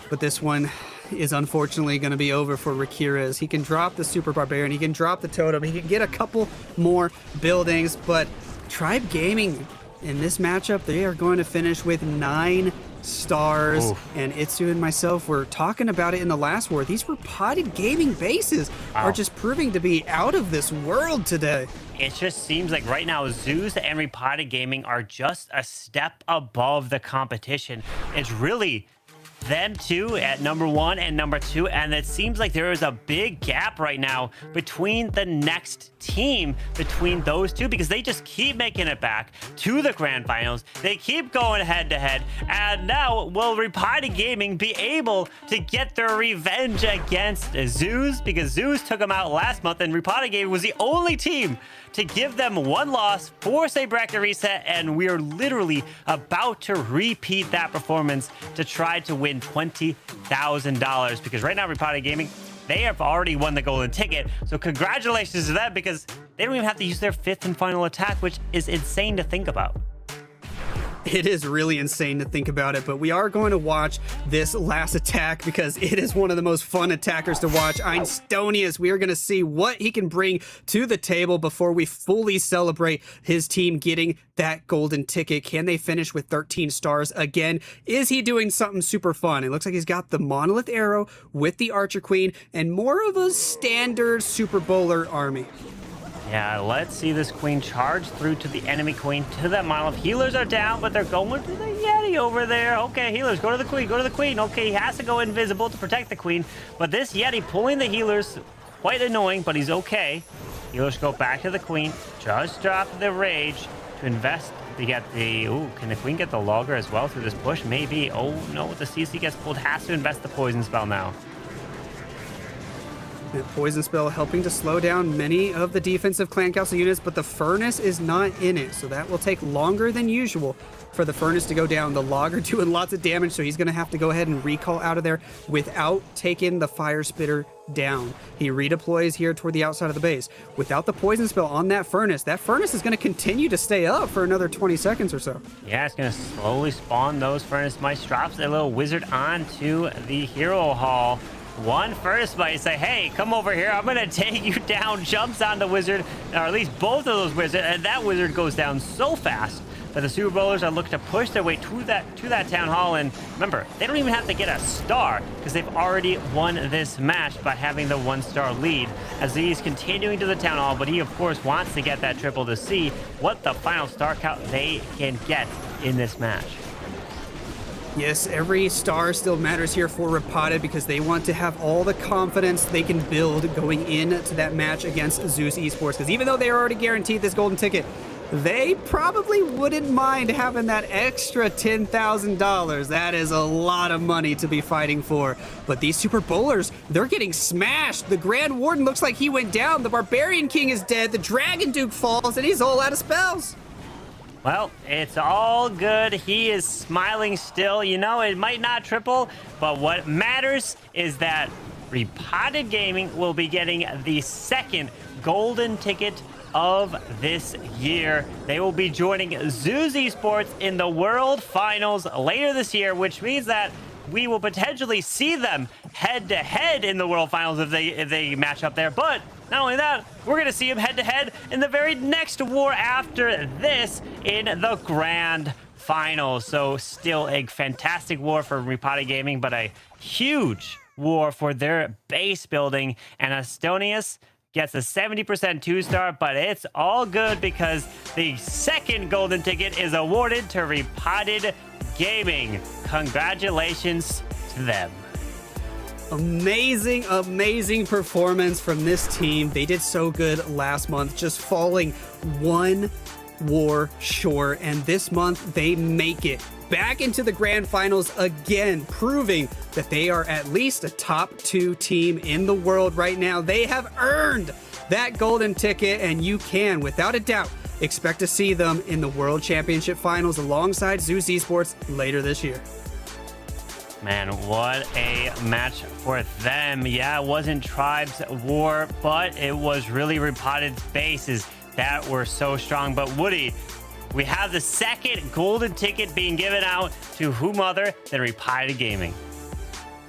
Speaker 8: but this one is unfortunately going to be over for Rakirez. He can drop the Super Barbarian, he can drop the totem, he can get a couple more buildings, but Tribe Gaming in this matchup, they are going to finish with 9 stars.
Speaker 5: Oof.
Speaker 8: And Itsu and myself were talking about it in the last war. These Repotted Gaming bases are just proving to be out of this world today.
Speaker 5: It just seems like right now Zeus and Repotted Gaming are just a step above the competition. It's really them two at number 1 and number 2, and it seems like there is a big gap right now between the next team, between those two, because they just keep making it back to the grand finals. They keep going head to head, and now will Repotted Gaming be able to get their revenge against Zeus, because Zeus took them out last month, and Repotted Gaming was the only team to give them 1 loss, force a bracket reset, and we are literally about to repeat that performance to try to win $20,000, because right now Repotted Gaming, they have already won the golden ticket. So congratulations to them, because they don't even have to use their 5th and final attack, which is insane to think about.
Speaker 8: It is really insane to think about it, but we are going to watch this last attack because it is one of the most fun attackers to watch. Einstonius, we are going to see what he can bring to the table before we fully celebrate his team getting that golden ticket. Can they finish with 13 stars again? Is he doing something super fun? It looks like he's got the Monolith Arrow with the Archer Queen and more of a standard Super Bowler army.
Speaker 5: Yeah, let's see this Queen charge through to the enemy Queen, to that Monolith. Healers are down, but they're going to the Yeti over there. Okay, healers, go to the Queen, go to the Queen. Okay, he has to go invisible to protect the Queen, but this Yeti pulling the healers, quite annoying, but he's okay. Healers go back to the Queen, just drop the Rage to invest to get the... Ooh, can the Queen get the Logger as well through this push? Maybe. Oh, no, the CC gets pulled, has to invest the Poison Spell now.
Speaker 8: The Poison Spell helping to slow down many of the defensive Clan Council units, but the Furnace is not in it, so that will take longer than usual for the Furnace to go down. The Logger doing lots of damage, so he's going to have to go ahead and recall out of there without taking the Fire Spitter down. He redeploys here toward the outside of the base. Without the Poison Spell on that Furnace is going to continue to stay up for another 20 seconds or so.
Speaker 5: Yeah, it's going to slowly spawn those Furnace Mice. Drops a little Wizard onto the Hero Hall. One Furnace Mice say, hey, come over here, I'm gonna take you down, jumps on the Wizard, or at least both of those Wizards, and that Wizard goes down so fast that the Super Bowlers are looking to push their way to that Town Hall. And remember, they don't even have to get a star because they've already won this match by having the 1-star lead, as he's continuing to the Town Hall, but he of course wants to get that triple to see what the final star count they can get in this match.
Speaker 8: Yes, every star still matters here for Repotted because they want to have all the confidence they can build going into that match against Zeus Esports. Because even though they are already guaranteed this golden ticket, they probably wouldn't mind having that extra $10,000. That is a lot of money to be fighting for. But these Super Bowlers, they're getting smashed. The Grand Warden looks like he went down. The Barbarian King is dead. The Dragon Duke falls, and he's all out of spells.
Speaker 5: Well, it's all good. He is smiling still. You know, it might not triple, but what matters is that Repotted Gaming will be getting the second golden ticket of this year. They will be joining Zeus Esports in the World Finals later this year, which means that we will potentially see them head-to-head in the World Finals if they match up there. But not only that, we're going to see them head-to-head in the very next war after this in the Grand Finals. So still a fantastic war for Repotted Gaming, but a huge war for their base building. And Enosis gets a 70% 2-star, but it's all good because the second golden ticket is awarded to Repotted Gaming. Congratulations to them.
Speaker 8: Amazing, amazing performance from this team. They did so good last month, just falling one war short, and this month they make it back into the grand finals again, proving that they are at least a top 2 team in the world right now. They have earned that golden ticket, and you can, without a doubt, expect to see them in the World Championship Finals alongside Zeus Esports later this year.
Speaker 5: Man, what a match for them. Yeah, it wasn't Tribe's war, but it was really Repotted's bases that were so strong. But Woody, we have the second golden ticket being given out to whom other than Repotted Gaming.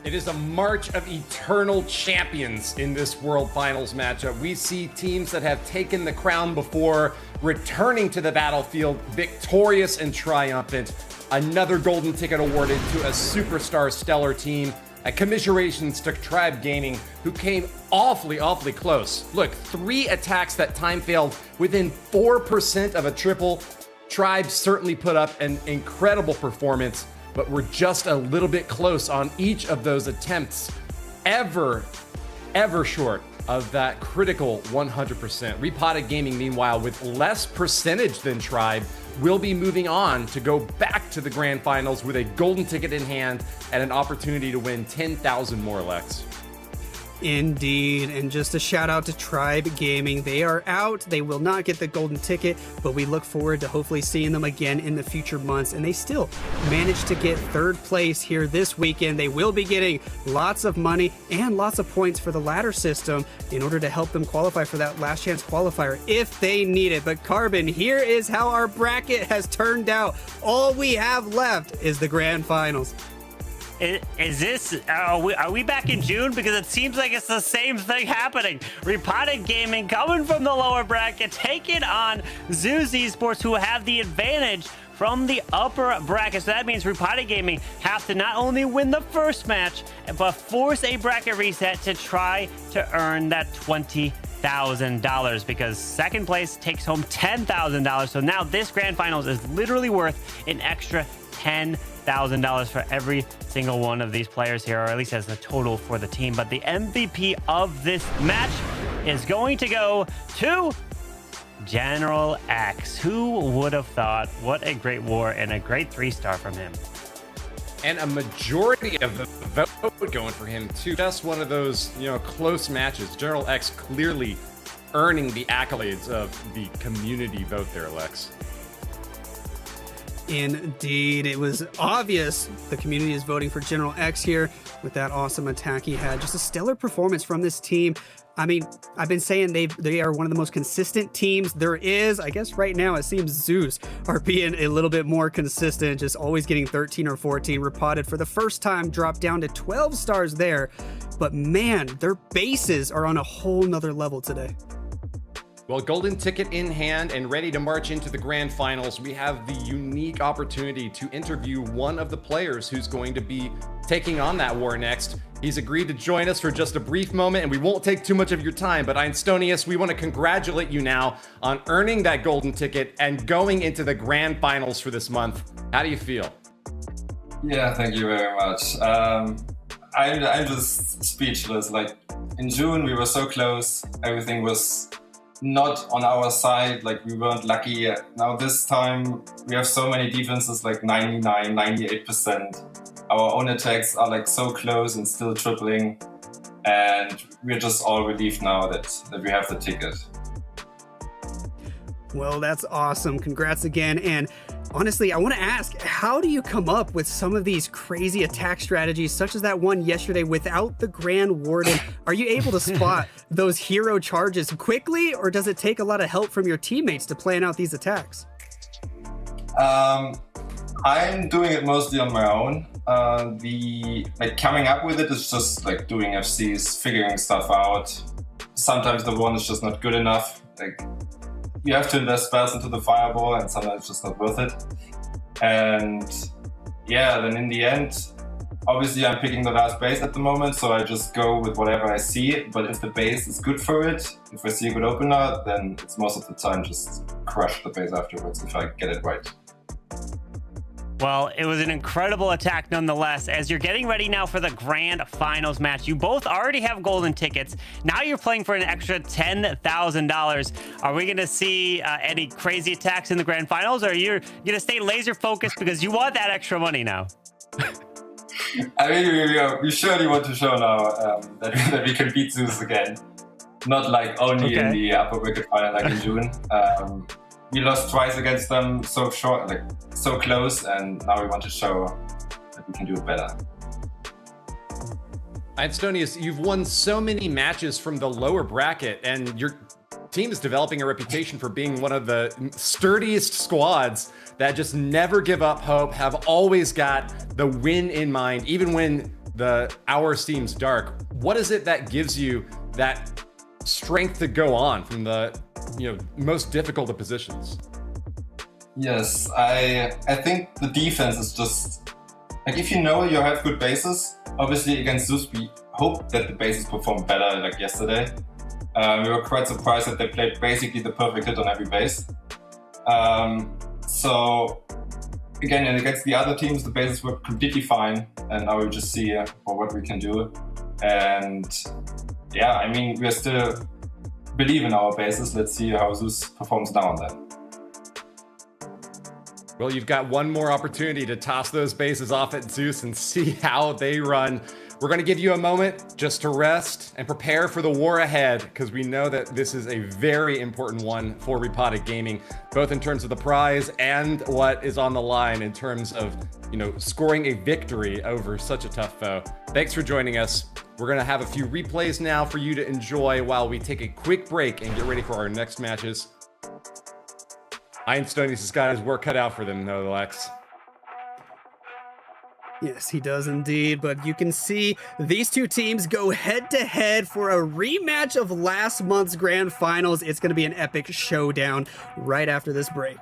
Speaker 6: It is a march of eternal champions in this World Finals matchup. We see teams that have taken the crown before returning to the battlefield victorious and triumphant. Another golden ticket awarded to a superstar stellar team. Commiserations to Tribe Gaming, who came awfully close. Look, 3 attacks that time failed within 4% of a triple. Tribe certainly put up an incredible performance, but we're just a little bit close on each of those attempts. Ever short of that critical 100%. Repotted Gaming, meanwhile, with less percentage than Tribe, will be moving on to go back to the grand finals with a golden ticket in hand and an opportunity to win 10,000 more Lex.
Speaker 8: Indeed, and just a shout out to Tribe Gaming. They are out. They will not get the golden ticket, but we look forward to hopefully seeing them again in the future months. And they still managed to get 3rd place here this weekend. They will be getting lots of money and lots of points for the ladder system in order to help them qualify for that last chance qualifier if they need it. But Carbon, here is how our bracket has turned out. All we have left is the grand finals.
Speaker 5: Is this, are we back in June? Because it seems like it's the same thing happening. Repotted Gaming coming from the lower bracket, taking on Zeus Esports, who have the advantage from the upper bracket. So that means Repotted Gaming have to not only win the first match, but force a bracket reset to try to earn that $20,000, because second place takes home $10,000. So now this grand finals is literally worth an extra $10,000 for every single one of these players here, or at least as the total for the team. But the MVP of this match is going to go to General X. Who would have thought? What a great war and a great 3-star from him.
Speaker 6: And a majority of the vote going for him too. Just one of those, close matches. General X clearly earning the accolades of the community vote there, Lex.
Speaker 8: Indeed, it was obvious the community is voting for General X here with that awesome attack he had. Just a stellar performance from this team. I mean, I've been saying they are one of the most consistent teams there is. I guess right now it seems Zeus are being a little bit more consistent, just always getting 13 or 14. Repotted for the first time dropped down to 12 stars there. But man, their bases are on a whole nother level today.
Speaker 6: Well, golden ticket in hand and ready to march into the grand finals, we have the unique opportunity to interview one of the players who's going to be taking on that war next. He's agreed to join us for just a brief moment, and we won't take too much of your time, but Enosis, we want to congratulate you now on earning that golden ticket and going into the grand finals for this month. How do you feel?
Speaker 12: Yeah, thank you very much. I'm just speechless. Like in June, we were so close. Everything was not on our side. Like we weren't lucky. Now this time, we have so many defenses, like 99, 98%. Our own attacks are like so close and still tripling. And we're just all relieved now that we have the ticket.
Speaker 8: Well, that's awesome. Congrats again. And honestly, I want to ask, how do you come up with some of these crazy attack strategies, such as that one yesterday without the Grand Warden? Are you able to spot those hero charges quickly, or does it take a lot of help from your teammates to plan out these attacks?
Speaker 12: I'm doing it mostly on my own. Coming up with it is just like doing FCs, figuring stuff out. Sometimes the one is just not good enough. Like you have to invest spells into the fireball, and sometimes it's just not worth it. And yeah, then in the end, obviously I'm picking the last base at the moment, so I just go with whatever I see. But if the base is good for it, if I see a good opener, then it's most of the time just crush the base afterwards if I get it right.
Speaker 5: Well, it was an incredible attack nonetheless. As you're getting ready now for the grand finals match, you both already have golden tickets. Now you're playing for an extra $10,000. Are we going to see any crazy attacks in the grand finals, or are you going to stay laser focused because you want that extra money now?
Speaker 12: I mean, we surely want to show now that we can beat Zeus again. Not like only in the upper bracket final like in June. We lost twice against them so short, like so close, and now we want to show that we can do it better.
Speaker 6: Enosis, you've won so many matches from the lower bracket, and your team is developing a reputation for being one of the sturdiest squads that just never give up hope, have always got the win in mind, even when the hour seems dark. What is it that gives you that strength to go on from the most difficult of positions?
Speaker 12: Yes, I think the defense is just like, if you know you have good bases, obviously against Zeus we hope that the bases perform better like yesterday. We were quite surprised that they played basically the perfect hit on every base. So again, and against the other teams the bases were completely fine, and now we just see what we can do. And yeah, I mean, we're still believe in our bases. Let's see how Zeus performs now on that.
Speaker 6: Well, you've got one more opportunity to toss those bases off at Zeus and see how they run. We're going to give you a moment just to rest and prepare for the war ahead, because we know that this is a very important one for Repotted Gaming, both in terms of the prize and what is on the line in terms of, scoring a victory over such a tough foe. Thanks for joining us. We're going to have a few replays now for you to enjoy while we take a quick break and get ready for our next matches. Enosis has got his work cut out for them, no Lex.
Speaker 8: Yes, he does indeed, but you can see these two teams go head-to-head for a rematch of last month's grand finals. It's going to be an epic showdown right after this break.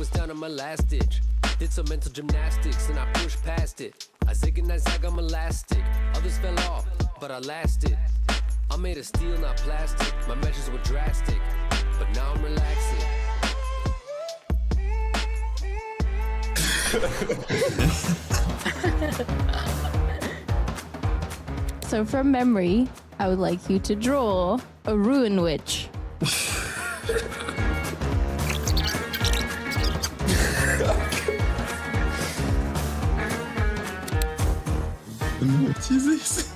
Speaker 2: was down on my last ditch. Did some mental gymnastics and I pushed past it. I zig and I zag, I'm elastic. Others fell off, but I lasted. I'm made of steel, not plastic. My measures were drastic, but now I'm relaxing.
Speaker 11: So from memory, I would like you to draw a ruin witch.
Speaker 10: What is this?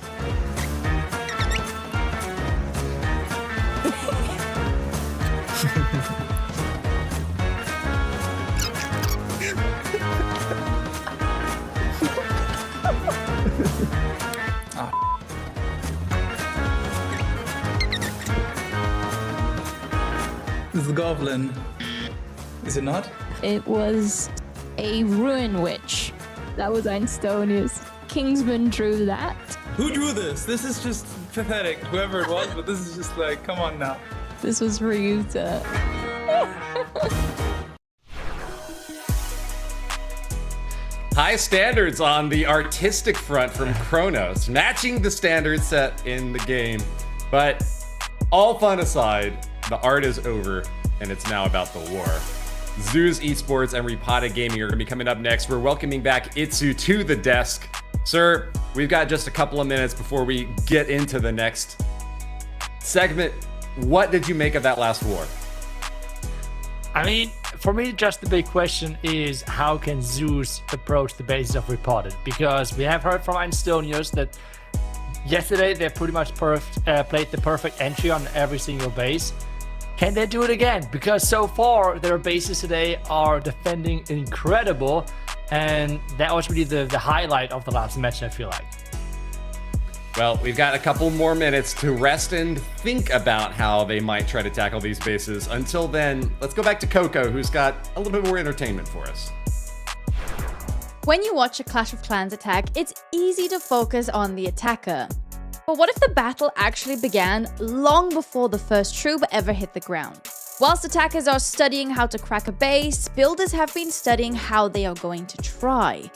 Speaker 9: This is the goblin. Is it not?
Speaker 11: It was a ruin witch. That was Einstonius. Kingsman drew that.
Speaker 9: Who drew this? This is just pathetic, whoever it was, but this is just like, come on now.
Speaker 11: This was for you to...
Speaker 6: High standards on the artistic front from Kronos, matching the standards set in the game. But all fun aside, the art is over, and it's now about the war. Zeus Esports and Repotted Gaming are going to be coming up next. We're welcoming back Itsu to the desk. Sir, we've got just a couple of minutes before we get into the next segment. What did you make of that last war?
Speaker 7: I mean, for me, just the big question is how can Zeus approach the basis of Repotted? Because we have heard from Einstonius that yesterday they pretty much played the perfect entry on every single base. Can they do it again? Because so far their bases today are defending incredible, and that was really the highlight of the last match, I feel like.
Speaker 6: Well, we've got a couple more minutes to rest and think about how they might try to tackle these bases. Until then, let's go back to Coco, who's got a little bit more entertainment for us.
Speaker 4: When you watch a Clash of Clans attack, it's easy to focus on the attacker. But what if the battle actually began long before the first troop ever hit the ground? Whilst attackers are studying how to crack a base, builders have been studying how they are going to try.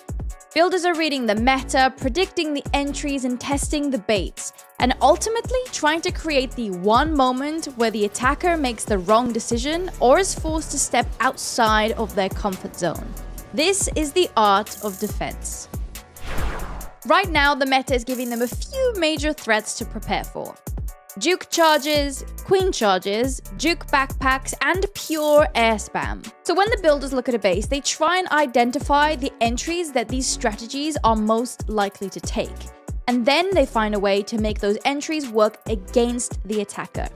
Speaker 4: Builders are reading the meta, predicting the entries and testing the baits, and ultimately trying to create the one moment where the attacker makes the wrong decision or is forced to step outside of their comfort zone. This is the art of defense. Right now, the meta is giving them a few major threats to prepare for. Duke charges, queen charges, Duke backpacks, and pure air spam. So when the builders look at a base, they try and identify the entries that these strategies are most likely to take. And then they find a way to make those entries work against the attacker.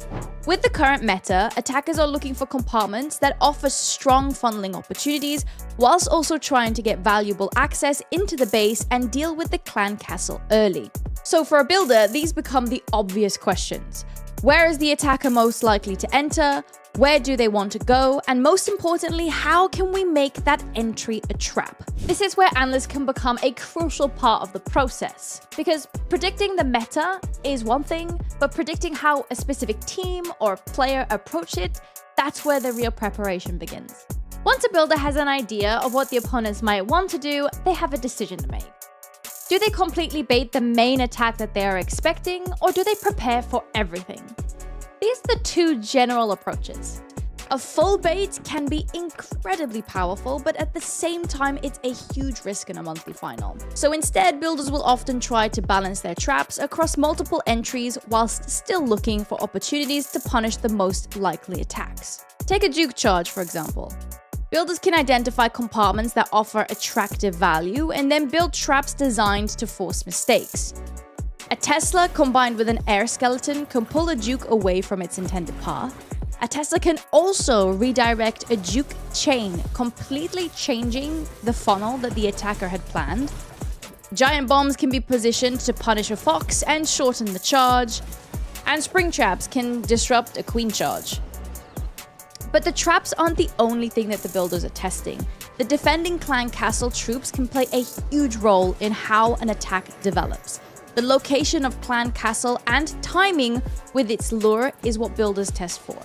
Speaker 4: With the current meta, attackers are looking for compartments that offer strong funneling opportunities, whilst also trying to get valuable access into the base and deal with the clan castle early. So for a builder, these become the obvious questions. Where is the attacker most likely to enter? Where do they want to go? And most importantly, how can we make that entry a trap? This is where analysts can become a crucial part of the process. Because predicting the meta is one thing, but predicting how a specific team or player approach it, that's where the real preparation begins. Once a builder has an idea of what the opponents might want to do, they have a decision to make. Do they completely bait the main attack that they are expecting, or do they prepare for everything? These are the two general approaches. A full bait can be incredibly powerful, but at the same time, it's a huge risk in a monthly final. So instead, builders will often try to balance their traps across multiple entries whilst still looking for opportunities to punish the most likely attacks. Take a Duke charge, for example. Builders can identify compartments that offer attractive value and then build traps designed to force mistakes. A Tesla combined with an air skeleton can pull a Duke away from its intended path. A Tesla can also redirect a Duke chain, completely changing the funnel that the attacker had planned. Giant bombs can be positioned to punish a fox and shorten the charge. And spring traps can disrupt a queen charge. But the traps aren't the only thing that the builders are testing. The defending clan castle troops can play a huge role in how an attack develops. The location of clan castle and timing with its lure is what builders test for.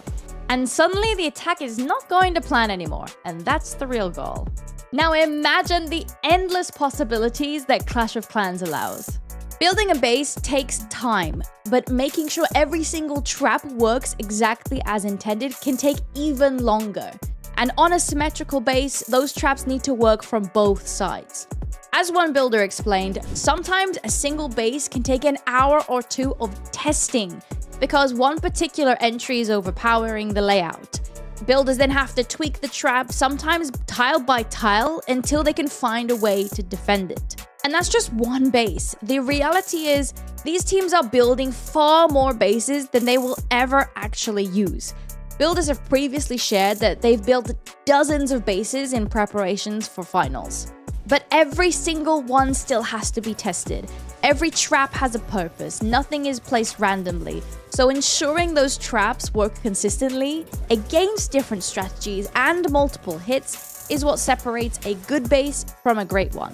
Speaker 4: And suddenly the attack is not going to plan anymore, and that's the real goal. Now imagine the endless possibilities that Clash of Clans allows. Building a base takes time, but making sure every single trap works exactly as intended can take even longer. And on a symmetrical base, those traps need to work from both sides. As one builder explained, sometimes a single base can take an hour or two of testing because one particular entry is overpowering the layout. Builders then have to tweak the trap, sometimes tile by tile, until they can find a way to defend it. And that's just one base. The reality is, these teams are building far more bases than they will ever actually use. Builders have previously shared that they've built dozens of bases in preparations for finals. But every single one still has to be tested. Every trap has a purpose, nothing is placed randomly. So ensuring those traps work consistently against different strategies and multiple hits is what separates a good base from a great one.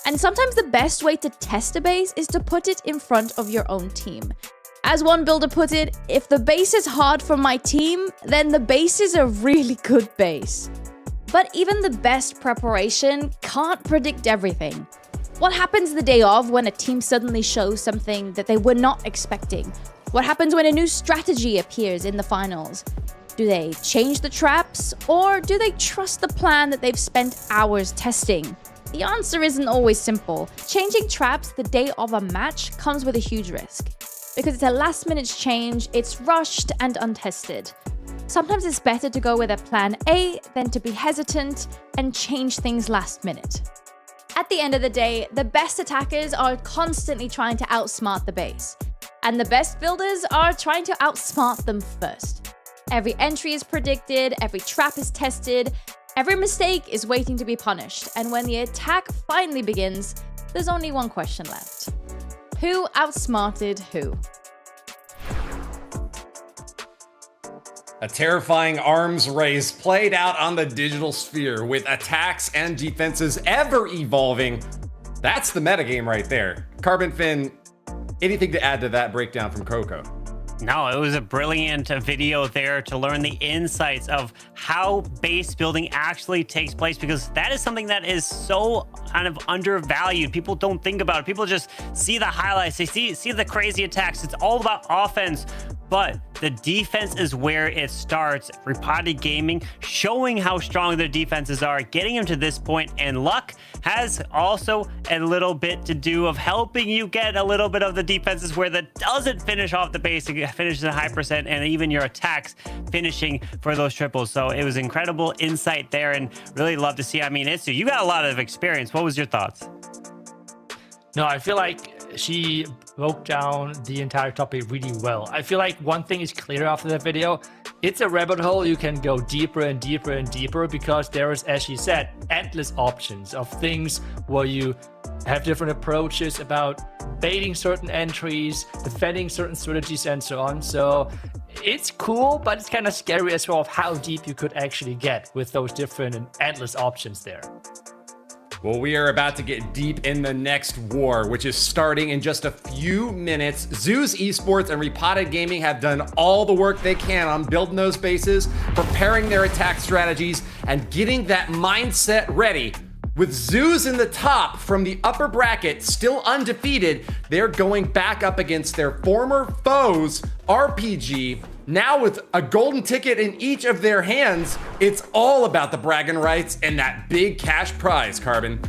Speaker 4: And sometimes the best way to test a base is to put it in front of your own team. As one builder put it, if the base is hard for my team, then the base is a really good base. But even the best preparation can't predict everything. What happens the day of when a team suddenly shows something that they were not expecting? What happens when a new strategy appears in the finals? Do they change the traps, or do they trust the plan that they've spent hours testing? The answer isn't always simple. Changing traps the day of a match comes with a huge risk. Because it's a last-minute change, it's rushed and untested. Sometimes it's better to go with a plan A than to be hesitant and change things last minute. At the end of the day, the best attackers are constantly trying to outsmart the base, and the best builders are trying to outsmart them first. Every entry is predicted, every trap is tested, every mistake is waiting to be punished, and when the attack finally begins, there's only one question left. Who outsmarted who?
Speaker 6: A terrifying arms race played out on the digital sphere with attacks and defenses ever evolving. That's the metagame right there. Carbon Finn, anything to add to that breakdown from Coco?
Speaker 5: No, it was a brilliant video there to learn the insights of how base building actually takes place, because that is something that is so kind of undervalued. People don't think about it. People just see the highlights. They see the crazy attacks. It's all about offense. But the defense is where it starts. Repotted Gaming showing how strong their defenses are, getting them to this point, and luck has also a little bit to do of helping you get a little bit of the defenses where that doesn't finish off the base, it finishes a high percent, and even your attacks finishing for those triples. So it was incredible insight there, and really love to see. I mean, Itsu, you got a lot of experience. What was your thoughts?
Speaker 7: No, I feel like she broke down the entire topic really well. I feel like one thing is clear after that video. It's a rabbit hole. You can go deeper and deeper and deeper because there is, as she said, endless options of things where you have different approaches about baiting certain entries, defending certain strategies, and so on. So it's cool, but it's kind of scary as well of how deep you could actually get with those different and endless options there.
Speaker 6: Well, we are about to get deep in the next war, which is starting in just a few minutes. Zeus Esports and Repotted Gaming have done all the work they can on building those bases, preparing their attack strategies, and getting that mindset ready. With Zeus in the top from the upper bracket, still undefeated, they're going back up against their former foes, RPG. Now with a golden ticket in each of their hands, it's all about the bragging rights and that big cash prize, Carbon.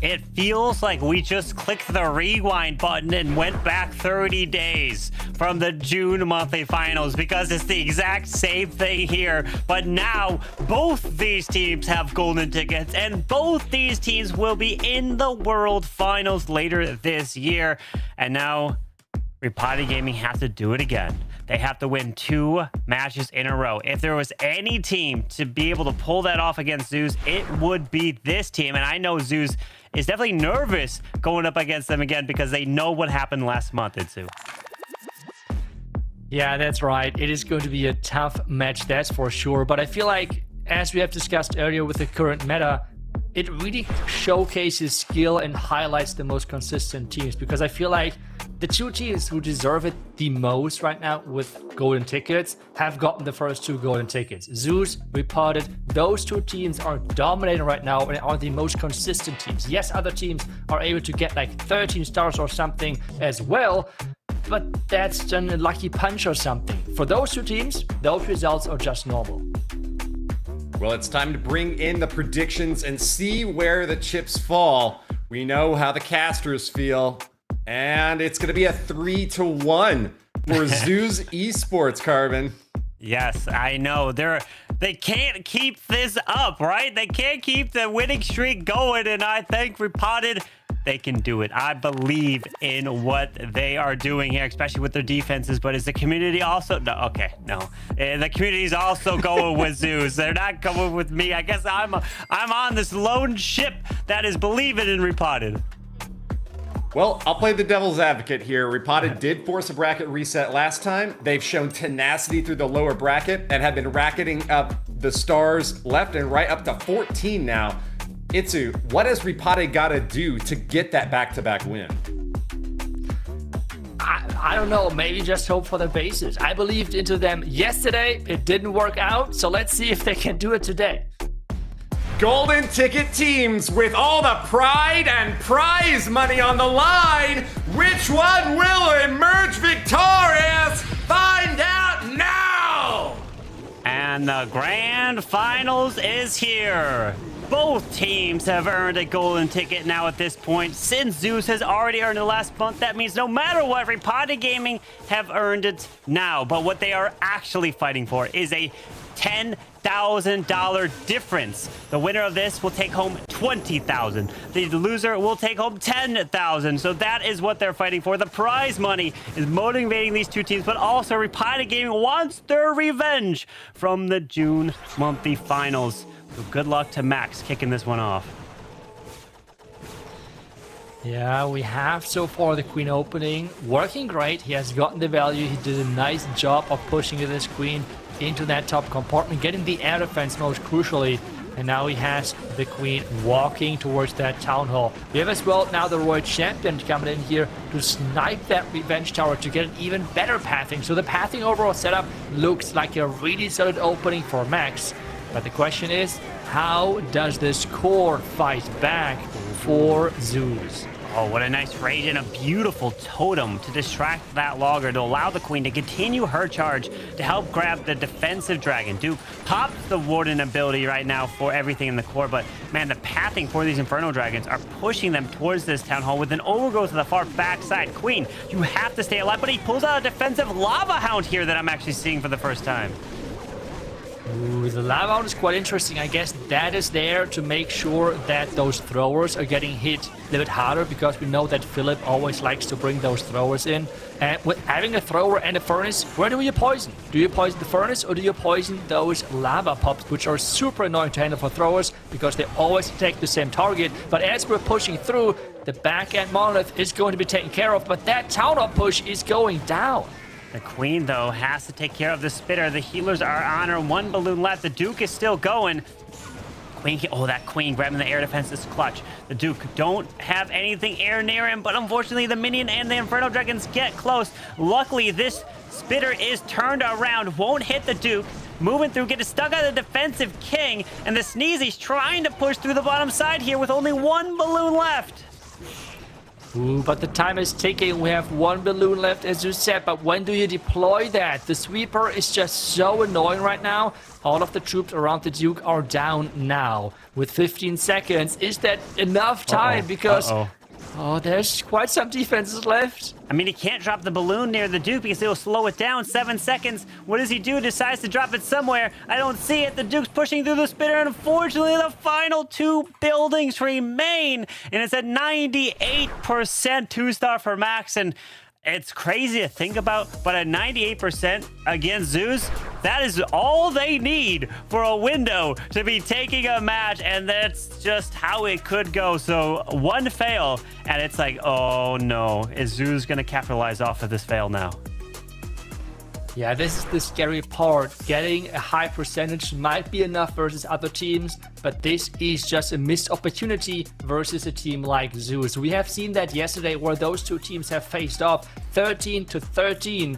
Speaker 5: It feels like we just clicked the rewind button and went back 30 days from the June monthly finals, because it's the exact same thing here. But now both these teams have golden tickets, and both these teams will be in the world finals later this year. And now Repotted Gaming has to do it again. They have to win 2 matches in a row. If there was any team to be able to pull that off against Zeus, it would be this team. And I know Zeus is definitely nervous going up against them again because they know what happened last month, Itsu.
Speaker 7: Yeah, that's right. It is going to be a tough match, that's for sure. But I feel like, as we have discussed earlier with the current meta, it really showcases skill and highlights the most consistent teams, because I feel like the two teams who deserve it the most right now with golden tickets have gotten the first 2 golden tickets. Zeus, Repotted, those 2 teams are dominating right now and are the most consistent teams. Yes, other teams are able to get like 13 stars or something as well, but that's a lucky punch or something. For those 2 teams, those results are just normal.
Speaker 6: Well, it's time to bring in the predictions and see where the chips fall. We know how the casters feel, and it's going to be a 3-1 for Zeus Esports, Carbon.
Speaker 5: Yes, I know. They can't keep this up, right? They can't keep the winning streak going, and I think Repotted, they can do it. I believe in what they are doing here, especially with their defenses. But is the community also? No, okay, no. The community's also going with Zeus. They're not going with me. I guess I'm on this lone ship that is believing in Repotted.
Speaker 6: Well, I'll play the devil's advocate here. Repotted did force a bracket reset last time. They've shown tenacity through the lower bracket and have been racketing up the stars left and right up to 14 now. Itsu, what has Repotted got to do to get that back-to-back win?
Speaker 7: I don't know, maybe just hope for the bases. I believed into them yesterday, it didn't work out, so let's see if they can do it today.
Speaker 6: Golden ticket teams with all the pride and prize money on the line. Which one will emerge victorious? Find out now!
Speaker 5: And the grand finals is here. Both teams have earned a golden ticket now at this point. Since Zeus has already earned it last month, that means no matter what, Repotted Gaming have earned it now. But what they are actually fighting for is a $10,000 difference. The winner of this will take home $20,000. The loser will take home $10,000. So that is what they're fighting for. The prize money is motivating these 2 teams, but also Repotted Gaming wants their revenge from the June monthly finals. So good luck to Max kicking this one off.
Speaker 7: Yeah, we have so far the queen opening working great. He has gotten the value. He did a nice job of pushing this queen into that top compartment, getting the air defense most crucially. And now he has the queen walking towards that town hall. We have as well now the royal champion coming in here to snipe that revenge tower to get an even better pathing. So the pathing overall setup looks like a really solid opening for Max. But the question is, how does this core fight back for Zeus?
Speaker 5: Oh, what a nice rage and a beautiful totem to distract that logger to allow the queen to continue her charge to help grab the defensive dragon. Duke pops the warden ability right now for everything in the core, but man, the pathing for these inferno dragons are pushing them towards this town hall with an overgrowth to the far backside. Queen, you have to stay alive, but he pulls out a defensive lava hound here that I'm actually seeing for the first time.
Speaker 7: Ooh, the lava hound is quite interesting. I guess that is there to make sure that those throwers are getting hit a little bit harder, because we know that Philip always likes to bring those throwers in. And with having a thrower and a furnace, where do you poison? Do you poison the furnace or do you poison those lava pops, which are super annoying to handle for throwers because they always take the same target? But as we're pushing through, the back end monolith is going to be taken care of, but that town hall push is going down.
Speaker 5: The queen, though, has to take care of the spitter. The healers are on her. 1 balloon left. The Duke is still going. Queen, oh, that queen grabbing the air defense is clutch. The Duke don't have anything air near him, but unfortunately the minion and the Inferno Dragons get close. Luckily, this spitter is turned around, won't hit the Duke. Moving through, getting stuck on the defensive king, and the Sneezy's trying to push through the bottom side here with only 1 balloon left.
Speaker 7: Ooh, but the time is ticking. We have 1 balloon left, as you said, but when do you deploy that? The sweeper is just so annoying right now. All of the troops around the Duke are down now with 15 seconds. Is that enough time? Because oh, there's quite some defenses left.
Speaker 5: I mean, he can't drop the balloon near the Duke because it'll slow it down. 7 seconds. What does he do? Decides to drop it somewhere. I don't see it. The Duke's pushing through the spitter, and unfortunately, the final 2 buildings remain. And it's at 98% 2-star for Max. And it's crazy to think about, but at 98% against Zeus, that is all they need for a window to be taking a match, and that's just how it could go. So 1 fail, and it's like, oh no, is Zeus gonna capitalize off of this fail now?
Speaker 7: Yeah, this is the scary part. Getting a high percentage might be enough versus other teams, but this is just a missed opportunity versus a team like Zeus. We have seen that yesterday where those two teams have faced off 13-13.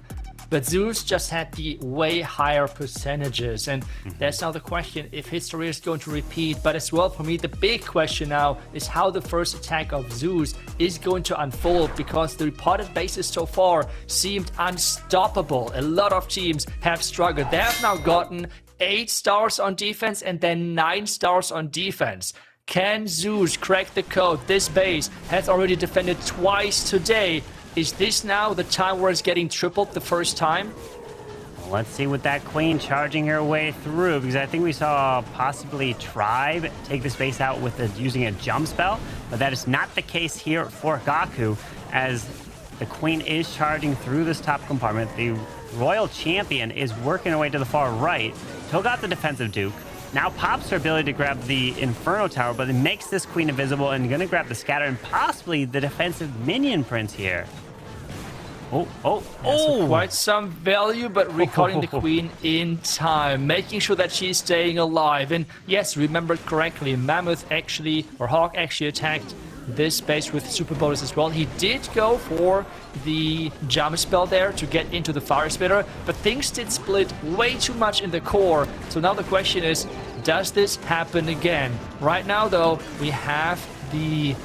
Speaker 7: But Zeus just had the way higher percentages, and that's now the question if history is going to repeat. But as well, for me, the big question now is how the first attack of Zeus is going to unfold, because the reported bases so far seemed unstoppable. A lot of teams have struggled. They have now gotten 8 stars on defense and then 9 stars on defense. Can Zeus crack the code? This base has already defended twice today. Is this now the time where it's getting tripled the first time?
Speaker 5: Let's see with that queen charging her way through, because I think we saw possibly Tribe take this base out with using a jump spell, but that is not the case here for Gaku, as the queen is charging through this top compartment. The Royal Champion is working her way to the far right, took out the defensive Duke, now pops her ability to grab the Inferno Tower, but it makes this queen invisible and gonna grab the Scatter and possibly the defensive minion prince here.
Speaker 7: So quite some value, but recalling the queen in time, making sure that she's staying alive. And yes, remembered correctly, Hawk actually attacked this base with super bonus as well. He did go for the jump spell there to get into the fire spitter, but things did split way too much in the core. So now the question is, does this happen again? Right now though, we have the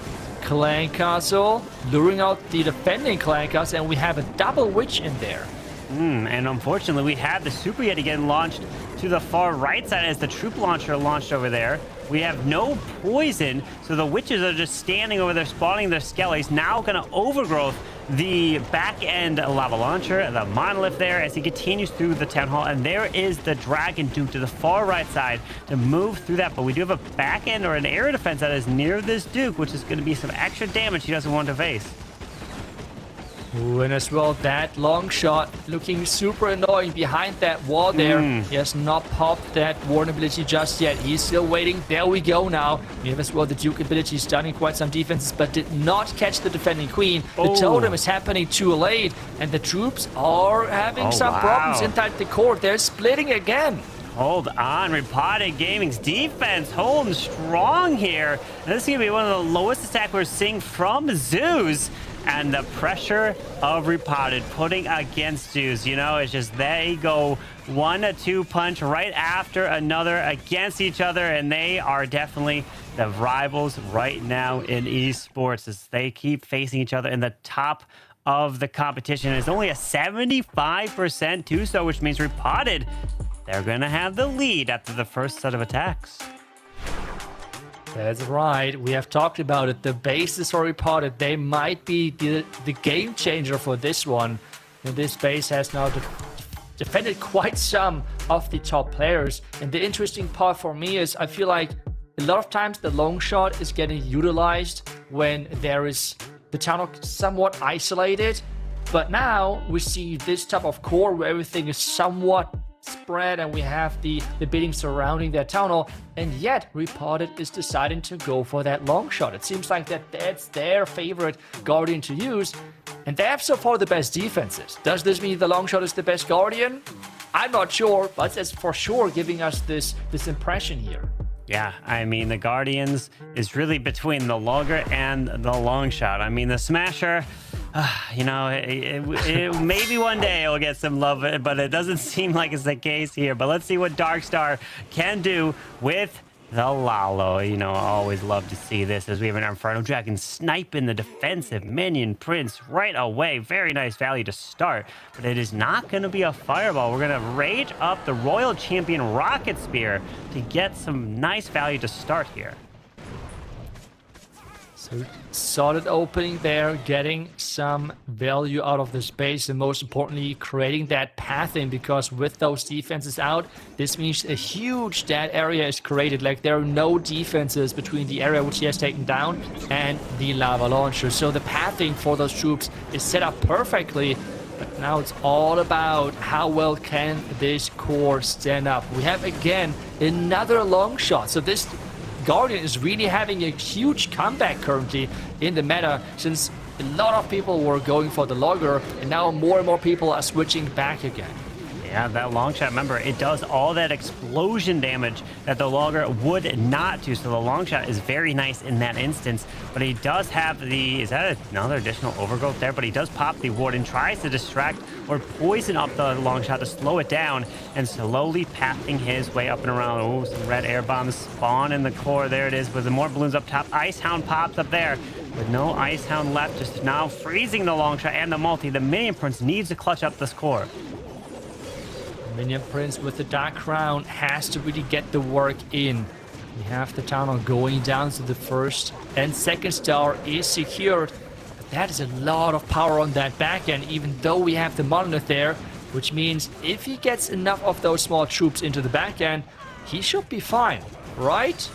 Speaker 7: Clan Castle luring out the defending Clan Castle, and we have a double witch in there.
Speaker 5: And unfortunately, we have the Super Yeti getting launched to the far right side as the troop launcher launched over there. We have no poison, so the witches are just standing over there, spawning their skellies. Now going to overgrowth the back end lava launcher, the monolith there as he continues through the town hall. And there is the Dragon Duke to the far right side to move through that. But we do have a back end or an area defense that is near this Duke, which is going to be some extra damage he doesn't want to face.
Speaker 7: Ooh, and as well, that long shot looking super annoying behind that wall there. He has not popped that warn ability just yet. He's still waiting. There we go now. We have as well the Duke ability stunning quite some defenses, but did not catch the defending queen. The totem is happening too late, and the troops are having some problems inside the court. They're splitting again.
Speaker 5: Hold on, Repotted Gaming's defense holding strong here. And this is going to be one of the lowest attacks we're seeing from Zeus. And the pressure of Repotted putting against Zeus, you know, it's just they go 1-2 punch right after another against each other, and they are definitely the rivals right now in esports as they keep facing each other in the top of the competition. It's only a 75% too-so, which means Repotted, they're going to have the lead after the first set of attacks.
Speaker 7: That's right. We have talked about it. The bases are reported. They might be the game changer for this one. And this base has now defended quite some of the top players. And the interesting part for me is I feel like a lot of times the long shot is getting utilized when there is the town hall somewhat isolated. But now we see this type of core where everything is somewhat spread and we have the bidding surrounding that town hall, and yet Repotted is deciding to go for that long shot. It seems like that's their favorite Guardian to use, and they have so far the best defenses. Does this mean the long shot is the best Guardian? I'm not sure, but it's for sure giving us this impression here.
Speaker 5: Yeah, I mean, the Guardians is really between the Logger and the long shot. I mean, the Smasher, you know, it maybe one day it'll get some love, but it doesn't seem like it's the case here. But let's see what Darkstar can do with the Lalo. You know, I always love to see this as we have an Inferno Dragon sniping the defensive minion prince right away. Very nice value to start, but it is not going to be a fireball. We're going to rage up the Royal Champion Rocket Spear to get some nice value to start here.
Speaker 7: So solid opening there, getting some value out of the space, and most importantly, creating that pathing, because with those defenses out, this means a huge dead area is created. Like, there are no defenses between the area which he has taken down and the lava launcher. So the pathing for those troops is set up perfectly. But now it's all about how well can this core stand up. We have again another long shot. So this Guardian is really having a huge comeback currently in the meta, since a lot of people were going for the Logger, and now more and more people are switching back again.
Speaker 5: Yeah, that long shot, remember, it does all that explosion damage that the logger would not do. So the long shot is very nice in that instance. But he does have the, is that another additional overgrowth there? But he does pop the ward and tries to distract or poison up the long shot to slow it down and slowly pathing his way up and around. Oh, some red air bombs spawn in the core. There it is with the more balloons up top. Ice Hound pops up there. With no Ice Hound left, just now freezing the long shot and the multi. The Minion Prince needs to clutch up this core.
Speaker 7: Minion Prince with the Dark Crown has to really get the work in. We have the tunnel going down, so the first and second star is secured. But that is a lot of power on that back end, even though we have the Monolith there, which means if he gets enough of those small troops into the back end, he should be fine, right?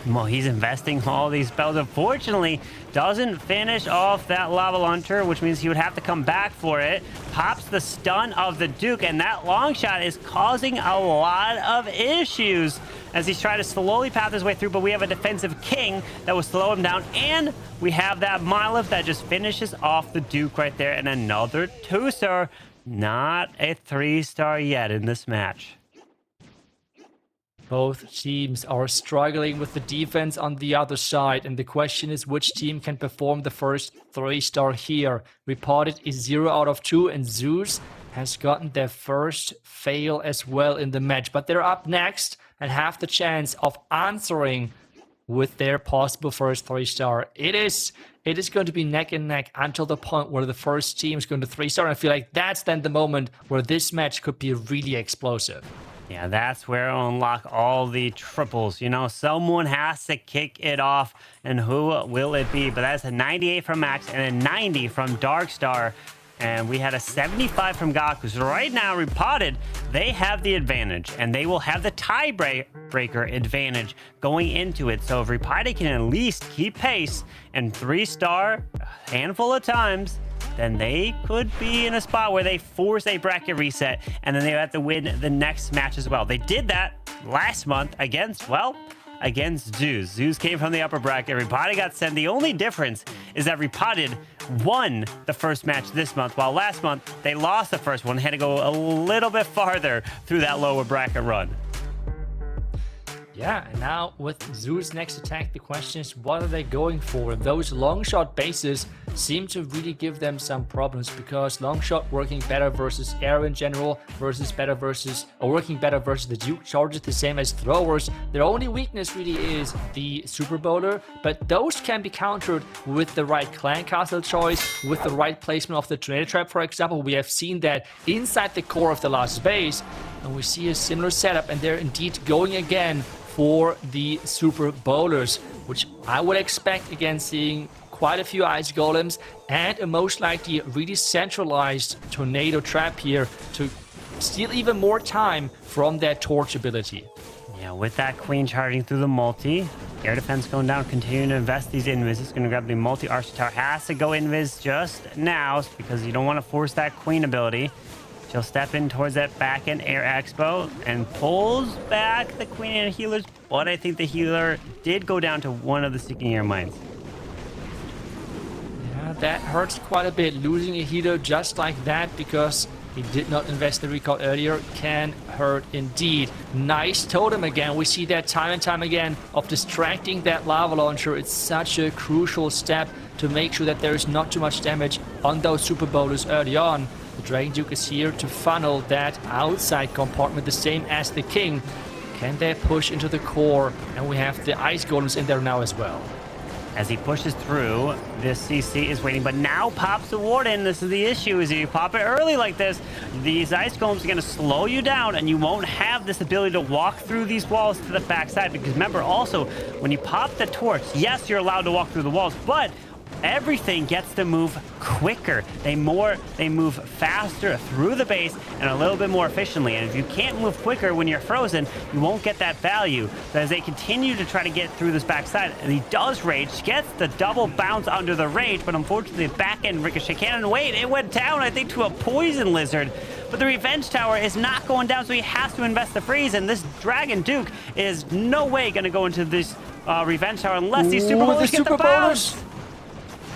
Speaker 5: Well, he's investing all these spells. Unfortunately, doesn't finish off that Lava Launcher, which means he would have to come back for it. Pops the stun of the Duke, and that long shot is causing a lot of issues as he's trying to slowly path his way through, but we have a defensive King that will slow him down, and we have that Monolith that just finishes off the Duke right there, and another 2-star. Not a 3-star yet in this match.
Speaker 7: Both teams are struggling with the defense on the other side, and the question is which team can perform the first 3-star here. Repotted is 0 out of 2, and Zeus has gotten their first fail as well in the match. But they're up next and have the chance of answering with their possible first 3-star. It is going to be neck and neck until the point where the first team is going to 3-star. And I feel like that's then the moment where this match could be really explosive.
Speaker 5: Yeah, that's where it'll unlock all the triples. You know, someone has to kick it off, and who will it be? But that's a 98 from Max and a 90 from Darkstar. And we had a 75 from Gaku. So right now, Repotted, they have the advantage, and they will have the tiebreaker advantage going into it. So if Repotted can at least keep pace and 3-star a handful of times, then they could be in a spot where they force a bracket reset, and then they have to win the next match as well. They did that last month against, well, against Zeus. Zeus came from the upper bracket. Repotted got sent. The only difference is that Repotted won the first match this month, while last month they lost the first one. They had to go a little bit farther through that lower bracket run.
Speaker 7: Yeah, and now with Zeus' next attack, the question is what are they going for? Those long shot bases seem to really give them some problems, because long shot working better versus air in general, versus better versus, or working better versus the Duke charges, the same as throwers. Their only weakness really is the Super Bowler, but those can be countered with the right clan castle choice, with the right placement of the tornado trap, for example. We have seen that inside the core of the last base, and we see a similar setup, and they're indeed going again for the Super Bowlers, which I would expect again seeing quite a few Ice Golems and a most likely really centralized Tornado Trap here to steal even more time from that Torch ability.
Speaker 5: Yeah, with that Queen charging through the multi, air defense going down, continuing to invest these invis. It's going to grab the multi. Archer Tower has to go invis just now because you don't want to force that Queen ability. She'll step in towards that back end air expo and pulls back the Queen and healers, but I think the healer did go down to one of the Seeking Air Mines.
Speaker 7: Yeah, that hurts quite a bit. Losing a healer just like that because he did not invest the recall earlier can hurt indeed. Nice totem again. We see that time and time again of distracting that lava launcher. It's such a crucial step to make sure that there is not too much damage on those Super Bowlers early on. The Dragon Duke is here to funnel that outside compartment, the same as the King. Can they push into the core? And we have the Ice Golems in there now as well.
Speaker 5: As he pushes through, this CC is waiting, but now pops the Warden. This is the issue, is if you pop it early like this, these Ice Golems are going to slow you down, and you won't have this ability to walk through these walls to the backside. Because remember, also, when you pop the torch, yes, you're allowed to walk through the walls, but everything gets to move quicker. They move faster through the base and a little bit more efficiently. And if you can't move quicker when you're frozen, you won't get that value. But as they continue to try to get through this backside, and he does rage, gets the double bounce under the rage, but unfortunately the back end ricochet cannon, wait, it went down, I think, to a poison lizard. But the Revenge Tower is not going down, so he has to invest the freeze, and this Dragon Duke is no way going to go into this Revenge Tower unless these Super Bowlers get the bounce.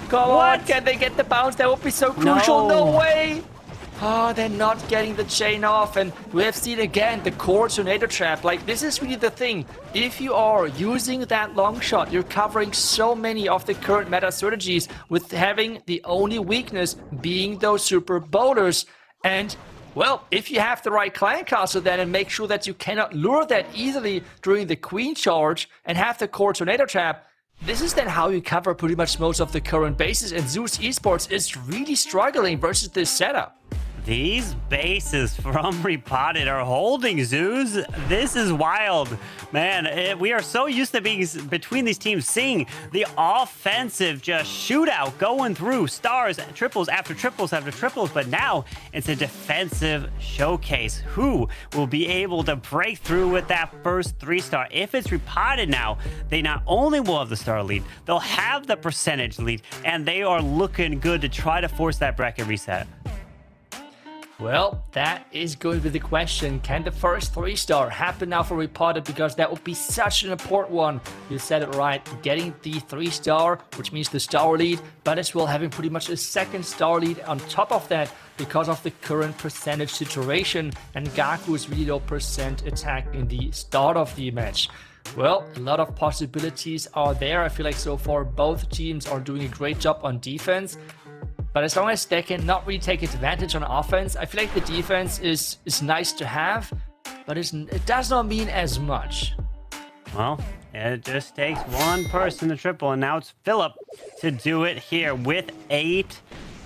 Speaker 7: Come on, can they get the bounce? That would be so crucial. No way. Oh, they're not getting the chain off, and we have seen again the core tornado trap. Like, this is really the thing. If you are using that long shot, you're covering so many of the current meta strategies with having the only weakness being those super bowlers. And, well, if you have the right clan castle then and make sure that you cannot lure that easily during the queen charge and have the core tornado trap, this is then how you cover pretty much most of the current bases, and Zeus Esports is really struggling versus this setup.
Speaker 5: These bases from Repotted are holding, Zeus. This is wild. Man, we are so used to being between these teams, seeing the offensive just shootout going through stars, triples after triples after triples, but now it's a defensive showcase. Who will be able to break through with that first 3-star? If it's Repotted now, they not only will have the star lead, they'll have the percentage lead, and they are looking good to try to force that bracket reset.
Speaker 7: Well, that is going to be the question. Can the first 3-star happen now for Repotted? Because that would be such an important one. You said it right. Getting the 3-star, which means the star lead, but as well having pretty much a second star lead on top of that because of the current percentage situation. And Gaku's really low percent attack in the start of the match. Well, a lot of possibilities are there. I feel like so far both teams are doing a great job on defense. But as long as they can not really take advantage on offense, I feel like the defense is nice to have, but it does not mean as much.
Speaker 5: Well, it just takes one person to triple, and now it's Philip to do it here with 8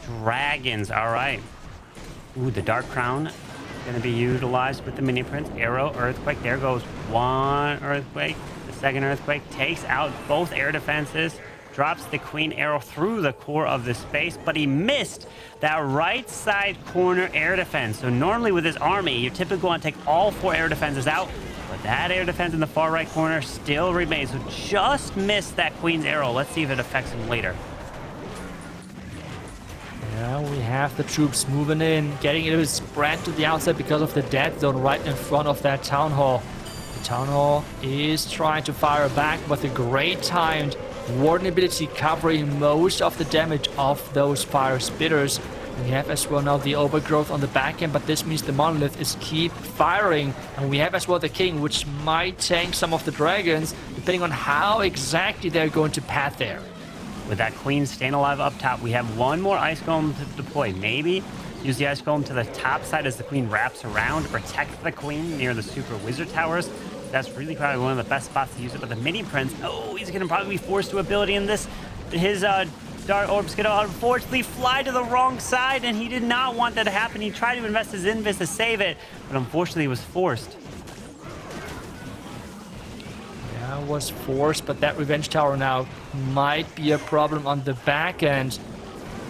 Speaker 5: dragons. All right. Ooh, the Dark Crown is going to be utilized with the mini prince. Arrow, Earthquake. There goes one Earthquake. The second Earthquake takes out both air defenses. Drops the queen arrow through the core of the space, but he missed that right side corner air defense. So normally with this army, you typically want to take all 4 air defenses out, but that air defense in the far right corner still remains. So just missed that queen's arrow. Let's see if it affects him later.
Speaker 7: Yeah, we have the troops moving in, getting it spread to the outside because of the dead zone right in front of that town hall. The town hall is trying to fire back, but the great timed Warden ability covering most of the damage of those fire spitters. We have as well now the overgrowth on the back end, but this means the monolith is keep firing. And we have as well the king, which might tank some of the dragons, depending on how exactly they're going to path there.
Speaker 5: With that queen staying alive up top, we have one more ice golem to deploy. Maybe use the ice golem to the top side as the queen wraps around to protect the queen near the super wizard towers. That's really probably one of the best spots to use it. But the mini prince, oh, he's going to probably be forced to ability in this. His dart orb's going to unfortunately fly to the wrong side, and he did not want that to happen. He tried to invest his invis to save it, but unfortunately he was forced.
Speaker 7: Yeah, was forced, but that revenge tower now might be a problem on the back end.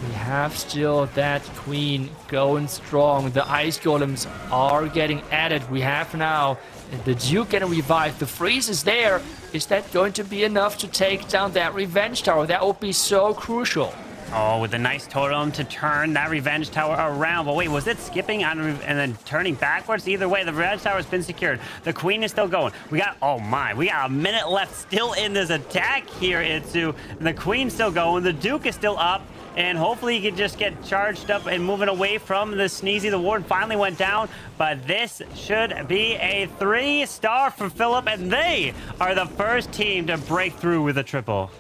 Speaker 7: We have still that queen going strong. The ice golems are getting added. We have now the Duke getting revived. The freeze is there. Is that going to be enough to take down that revenge tower? That would be so crucial.
Speaker 5: Oh, with a nice totem to turn that revenge tower around. But wait, was it skipping on and then turning backwards? Either way, the revenge tower has been secured. The queen is still going. We got a minute left still in this attack here, Itsu. And the queen's still going. The Duke is still up. And hopefully he can just get charged up and moving away from the Sneezy. The ward finally went down, but this should be a 3-star for Philip, and they are the first team to break through with a triple.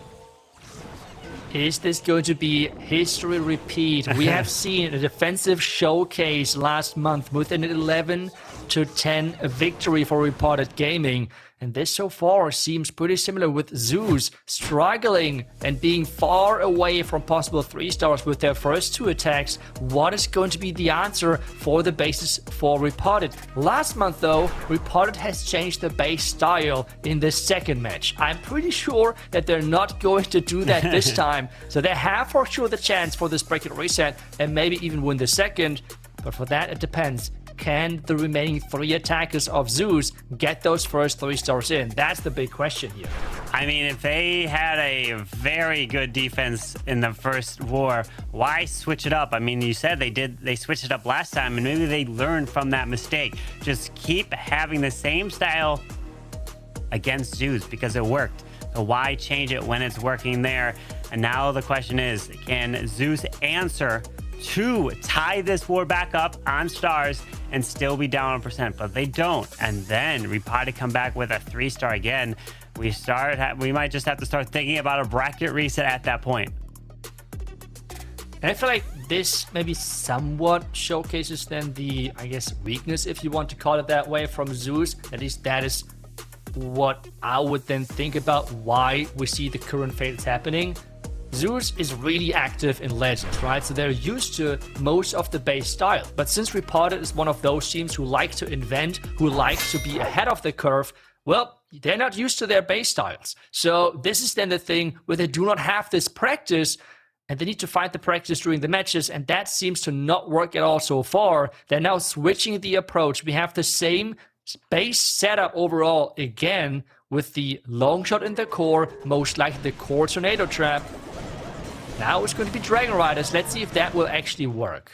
Speaker 7: Is this going to be history repeat? We have seen a defensive showcase last month with an 11-10 victory for Repotted Gaming. And this so far seems pretty similar with Zeus struggling and being far away from possible 3-stars with their first 2 attacks. What is going to be the answer for the bases for Repotted? Last month though, Repotted has changed the base style in the second match. I'm pretty sure that they're not going to do that this time. So they have for sure the chance for this bracket reset and maybe even win the second. But for that, it depends. Can the remaining 3 attackers of Zeus get those first 3-stars in? That's the big question here.
Speaker 5: I mean, if they had a very good defense in the first war, why switch it up? I mean, you said they switched it up last time, and maybe they learned from that mistake. Just keep having the same style against Zeus because it worked. So why change it when it's working there? And now the question is, can Zeus answer to tie this war back up on stars and still be down on percent, but they don't. And then Repotted come back with a 3-star again. We might just have to start thinking about a bracket reset at that point.
Speaker 7: And I feel like this maybe somewhat showcases then the, I guess, weakness, if you want to call it that way, from Zeus. At least that is what I would then think about why we see the current fates happening. Zeus is really active in Legends, right? So they're used to most of the base style. But since Repotted is one of those teams who like to invent, who like to be ahead of the curve, well, they're not used to their base styles. So this is then the thing where they do not have this practice, and they need to find the practice during the matches, and that seems to not work at all so far. They're now switching the approach. We have the same base setup overall again, with the long shot in the core, most likely the core tornado trap. Now it's going to be Dragon Riders. Let's see if that will actually work.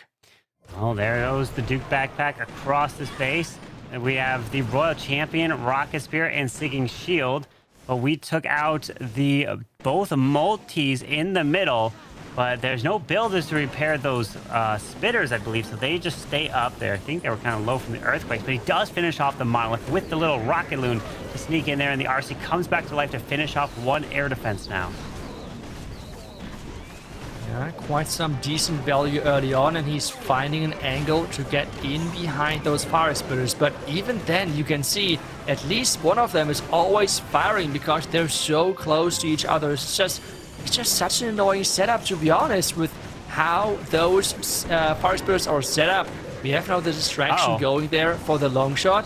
Speaker 5: Oh, there goes the Duke backpack across this base. And we have the Royal Champion, Rocket Spear, and Sigging Shield. But we took out the both multis in the middle. But there's no builders to repair those spitters, I believe, so they just stay up there. I think they were kind of low from the earthquakes, but he does finish off the monolith with the little rocket loon to sneak in there, and the RC comes back to life to finish off one air defense now.
Speaker 7: Yeah, quite some decent value early on, and he's finding an angle to get in behind those fire spitters. But even then, you can see at least one of them is always firing because they're so close to each other. It's just such an annoying setup, to be honest, with how those fire spitters are set up. We have now the distraction going there for the long shot.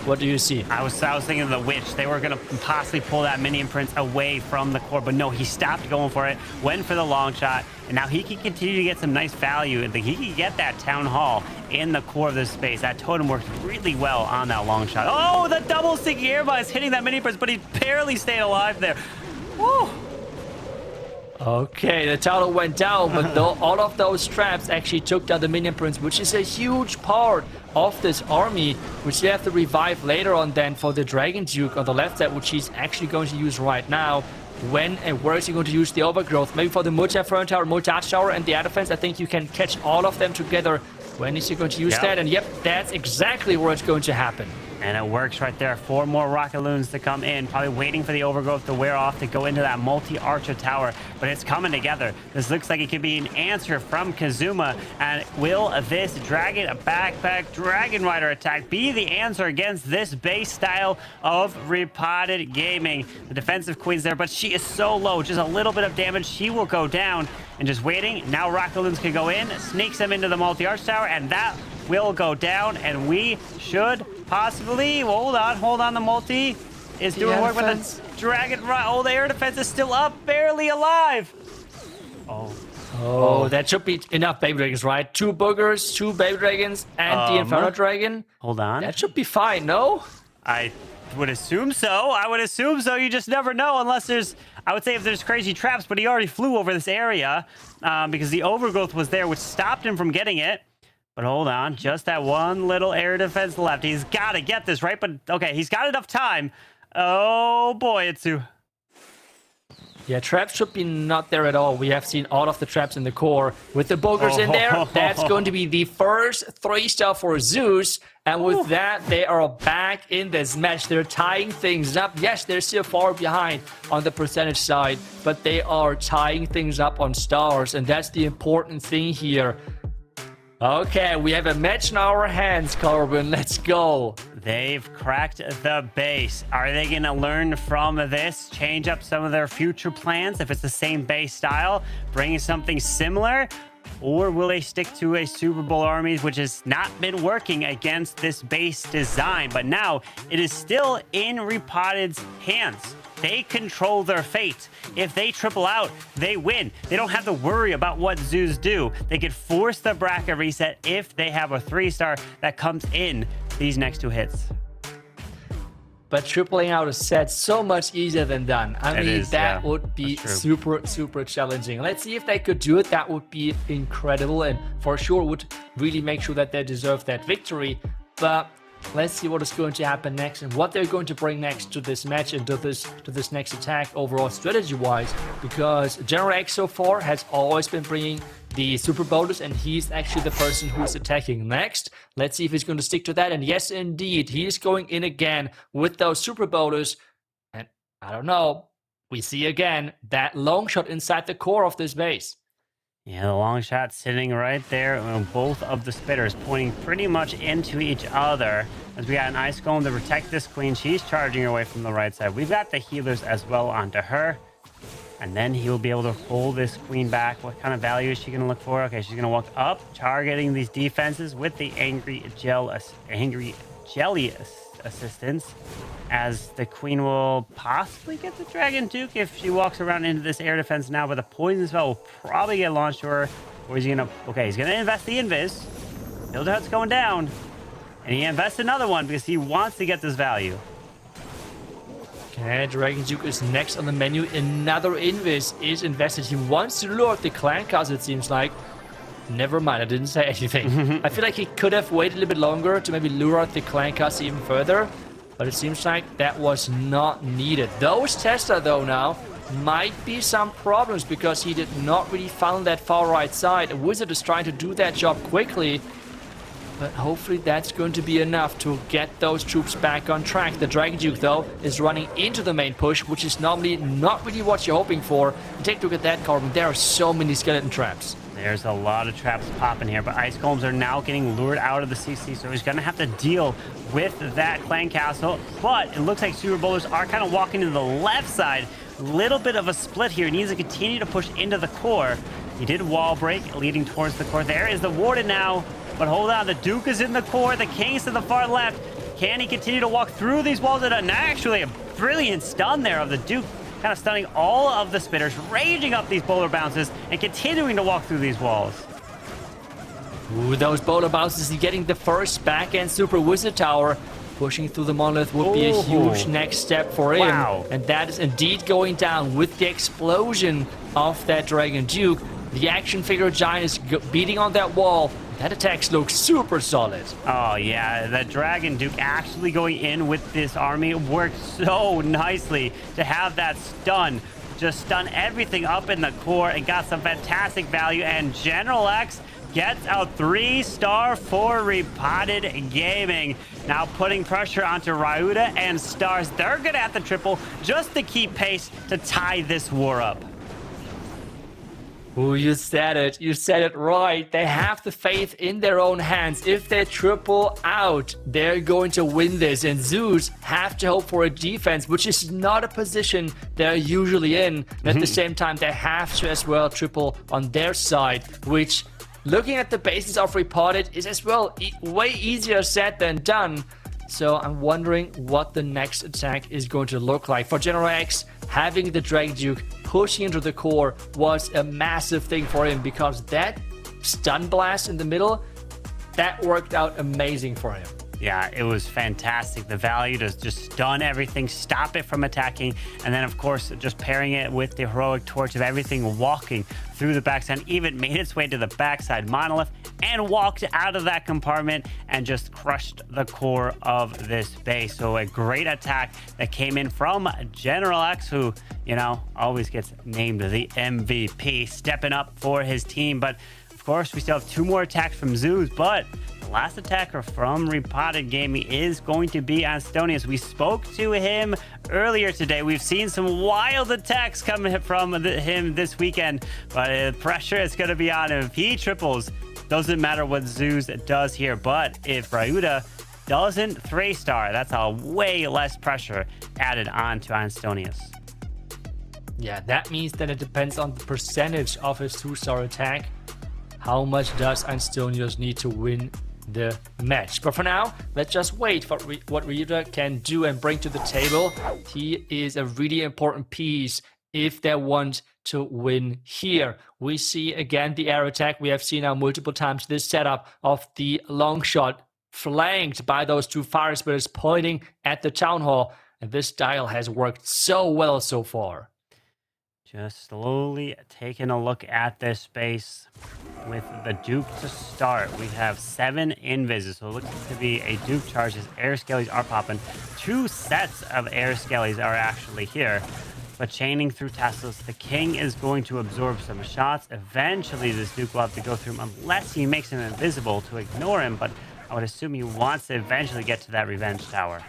Speaker 7: What do you see?
Speaker 5: I was thinking of the Witch. They were going to possibly pull that Minion Prince away from the core, but no, he stopped going for it, went for the long shot, and now he can continue to get some nice value. And he can get that Town Hall in the core of this space. That totem works really well on that long shot. Oh, the double sticky airball is hitting that Minion Prince, but he barely stayed alive there. Woo!
Speaker 7: Okay, the tower went down, but all of those traps actually took down the Minion Prince, which is a huge part of this army, which you have to revive later on then for the Dragon Duke on the left side, which he's actually going to use right now. When and where is he going to use the Overgrowth? Maybe for the multi-Fern Tower, multi-Arch Tower, and the air defense. I think you can catch all of them together. When is he going to use that? And yep, that's exactly where it's going to happen.
Speaker 5: And it works right there. 4 more rocket loons to come in. Probably waiting for the overgrowth to wear off to go into that multi-archer tower. But it's coming together. This looks like it could be an answer from Kazuma. And will this Dragon Backpack Dragon Rider attack be the answer against this base style of Repotted Gaming? The defensive queen's there, but she is so low. Just a little bit of damage. She will go down. And just waiting. Now rocket loons can go in. Sneaks them into the multi-arch tower. And that will go down. And we should possibly hold on. The multi is doing work with the dragon. Oh, the air defense is still up, barely alive.
Speaker 7: Oh, that should be enough baby dragons, right? 2 boogers, 2 baby dragons, and the Inferno Dragon.
Speaker 5: Hold on.
Speaker 7: That should be fine, no?
Speaker 5: I would assume so. You just never know unless there's, I would say if there's crazy traps, but he already flew over this area because the overgrowth was there, which stopped him from getting it. But hold on, just that one little air defense left. He's got to get this, right? But okay, he's got enough time. Oh boy, Itsu.
Speaker 7: Yeah, traps should be not there at all. We have seen all of the traps in the core. With the boogers in there, that's going to be the first 3-star for Zeus. And with that, they are back in this match. They're tying things up. Yes, they're still far behind on the percentage side, but they are tying things up on stars. And that's the important thing here. Okay, we have a match in our hands, Corbin. Let's go.
Speaker 5: They've cracked the base. Are they going to learn from this? Change up some of their future plans if it's the same base style? Bring something similar? Or will they stick to a Super Bowl armies, which has not been working against this base design? But now it is still in Repotted's hands. They control their fate. If they triple out, they win. They don't have to worry about what Zeus do. They could force the bracket reset if they have a 3-star that comes in these next 2 hits.
Speaker 7: But tripling out a set so much easier than done. I mean, that would be super challenging. Let's see if they could do it. That would be incredible, and for sure would really make sure that they deserve that victory. But Let's see what is going to happen next and what they're going to bring next to this match and to this next attack overall strategy-wise. Because General X so far has always been bringing the super bonus, and he's actually the person who's attacking next. Let's see if he's going to stick to that. And yes, indeed, he's going in again with those super bonus. And I don't know, we see again that long shot inside the core of this base.
Speaker 5: Yeah, the long shot sitting right there. Both of the spitters pointing pretty much into each other. As we got an Ice Golem to protect this queen. She's charging her way from the right side. We've got the healers as well onto her. And then he'll be able to pull this queen back. What kind of value is she going to look for? Okay, she's going to walk up, targeting these defenses with the Angry Jelly assistance. As the queen will possibly get the Dragon Duke if she walks around into this air defense now, but the poison spell will probably get launched to her. Or is he gonna... Okay, he's gonna invest the invis. Build Hut's going down. And he invests another one because he wants to get this value.
Speaker 7: Okay, Dragon Duke is next on the menu. Another invis is invested. He wants to lure out the clan castle, it seems like. Never mind, I didn't say anything. I feel like he could have waited a little bit longer to maybe lure out the clan castle even further. But it seems like that was not needed. Those Tesla, though, now might be some problems because he did not really follow that far right side. A wizard is trying to do that job quickly. But hopefully that's going to be enough to get those troops back on track. The Dragon Duke, though, is running into the main push, which is normally not really what you're hoping for. And take a look at that, Corbin. There are so many skeleton traps.
Speaker 5: There's a lot of traps popping here, but Ice Golems are now getting lured out of the CC, so he's going to have to deal with that clan castle. But it looks like Super Bowlers are kind of walking to the left side. Little bit of a split here. He needs to continue to push into the core. He did wall break, leading towards the core. There is the Warden now, but hold on. The Duke is in the core. The King's to the far left. Can he continue to walk through these walls? And actually, a brilliant stun there of the Duke. Kind of stunning all of the spitters, raging up these bowler bounces and continuing to walk through these walls.
Speaker 7: Ooh, those bowler bounces, getting the first back-end super wizard tower. Pushing through the monolith would be a huge next step for him.
Speaker 5: Wow.
Speaker 7: And that is indeed going down with the explosion of that Dragon Duke. The action figure giant is beating on that wall. That attack looks super solid.
Speaker 5: Oh, yeah. The Dragon Duke actually going in with this army worked so nicely to have that stun. Just stun everything up in the core and got some fantastic value. And General X gets a 3-star for Repotted Gaming. Now putting pressure onto Ryuta and Stars. They're going to have to triple just to keep pace to tie this war up.
Speaker 7: Ooh, you said it. You said it right. They have the faith in their own hands. If they triple out, they're going to win this. And Zeus have to hope for a defense, which is not a position they're usually in. And at the same time, they have to as well triple on their side, which, looking at the basis of Repotted, is as well way easier said than done. So I'm wondering what the next attack is going to look like. For General X, having the Dragon Duke pushing into the core was a massive thing for him because that stun blast in the middle, that worked out amazing for him.
Speaker 5: Yeah, it was fantastic. The value to just stun everything, stop it from attacking, and then, of course, just pairing it with the heroic torch of everything walking through the backside, even made its way to the backside monolith and walked out of that compartment and just crushed the core of this base. So a great attack that came in from General X, who, you know, always gets named the MVP, stepping up for his team. But, of course, we still have 2 more attacks from Zeus, but the last attacker from Repotted Gaming is going to be Astonius. We spoke to him earlier today. We've seen some wild attacks coming from him this weekend, but pressure is going to be on him. If he triples, doesn't matter what Zeus does here. But if Ryuta doesn't 3-star, that's a way less pressure added on to Astonius.
Speaker 7: Yeah, that means that it depends on the percentage of his 2-star attack. How much does Astonius need to win the match? But for now, let's just wait for what Ryuta can do and bring to the table. He is a really important piece if they want to win here. We see again the air attack. We have seen now multiple times this setup of the long shot flanked by those 2 fire spitters pointing at the town hall. And this style has worked so well so far.
Speaker 5: Just slowly taking a look at this space with the Duke to start. We have 7 invises, so it looks to be a Duke charge as air skellies are popping. 2 sets of air skellies are actually here. But chaining through Teslas, the King is going to absorb some shots. Eventually, this Duke will have to go through him unless he makes him invisible to ignore him. But I would assume he wants to eventually get to that revenge tower.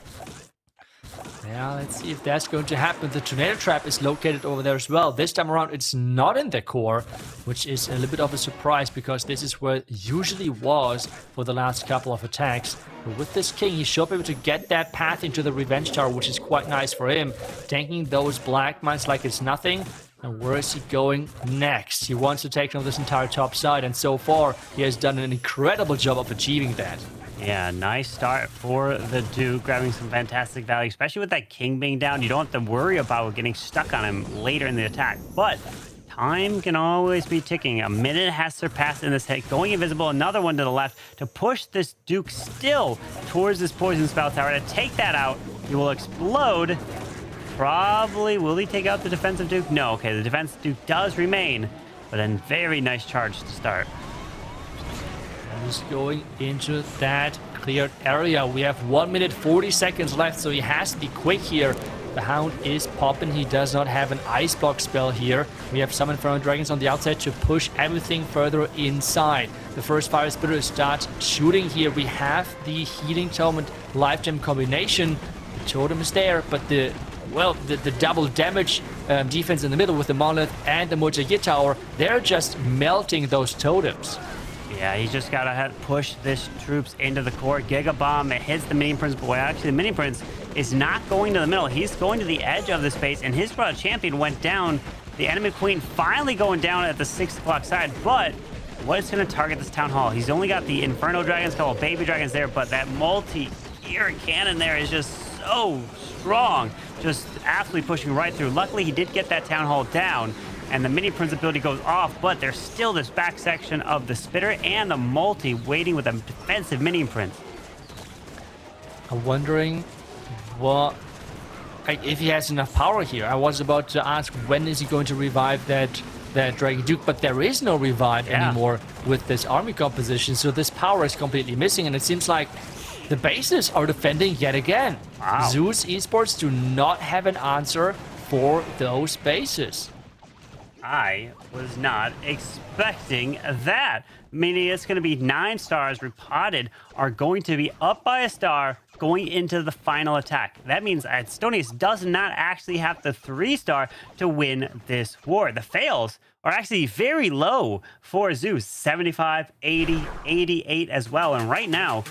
Speaker 7: Yeah, let's see if that's going to happen. The tornado trap is located over there as well. This time around, it's not in the core, which is a little bit of a surprise because this is where it usually was for the last couple of attacks. But with this King, he should be able to get that path into the revenge tower, which is quite nice for him. Tanking those black mines like it's nothing. And where is he going next? He wants to take on this entire top side, and so far, he has done an incredible job of achieving that.
Speaker 5: Yeah, nice start for the Duke, grabbing some fantastic value, especially with that King being down. You don't have to worry about getting stuck on him later in the attack. But time can always be ticking. A minute has surpassed in this hit. Going invisible, another one to the left to push this Duke still towards this poison spout tower. To take that out, he will explode. Probably, will he take out the defensive Duke? No, okay, the defensive Duke does remain. But then very nice charge to start.
Speaker 7: He's going into that cleared area. We have 1 minute 40 seconds left, so he has to be quick here. The Hound is popping. He does not have an ice block spell here. We have some Inferno Dragons on the outside to push everything further inside. The first Fire Spitter starts shooting here. We have the Healing Tome and Life Gem combination. The Totem is there, but the double damage defense in the middle with the Monolith and the Mojagir Tower, they're just melting those totems.
Speaker 5: Yeah, he's just got to push this troops into the core. Giga Bomb, it hits the Mini Prince, but actually the Mini Prince is not going to the middle. He's going to the edge of the space, and his champion went down. The enemy queen finally going down at the 6 o'clock side, but what is going to target this Town Hall? He's only got the Inferno Dragons, a couple of Baby Dragons there, but that multi-gear cannon there is just so strong. Just absolutely pushing right through. Luckily, he did get that Town Hall down, and the Mini Prince ability goes off, but there's still this back section of the Spitter and the multi waiting with a defensive Mini Prince.
Speaker 7: I'm wondering if he has enough power here. I was about to ask when is he going to revive that Dragon Duke, but there is no revive anymore with this army composition, so this power is completely missing, and it seems like the bases are defending yet again.
Speaker 5: Wow.
Speaker 7: Zeus Esports do not have an answer for those bases.
Speaker 5: I was not expecting that. Meaning it's going to be 9 stars. Repotted are going to be up by a star going into the final attack. That means Estonius does not actually have the 3-star to win this war. The fails are actually very low for Zeus. 75, 80, 88 as well. And right now,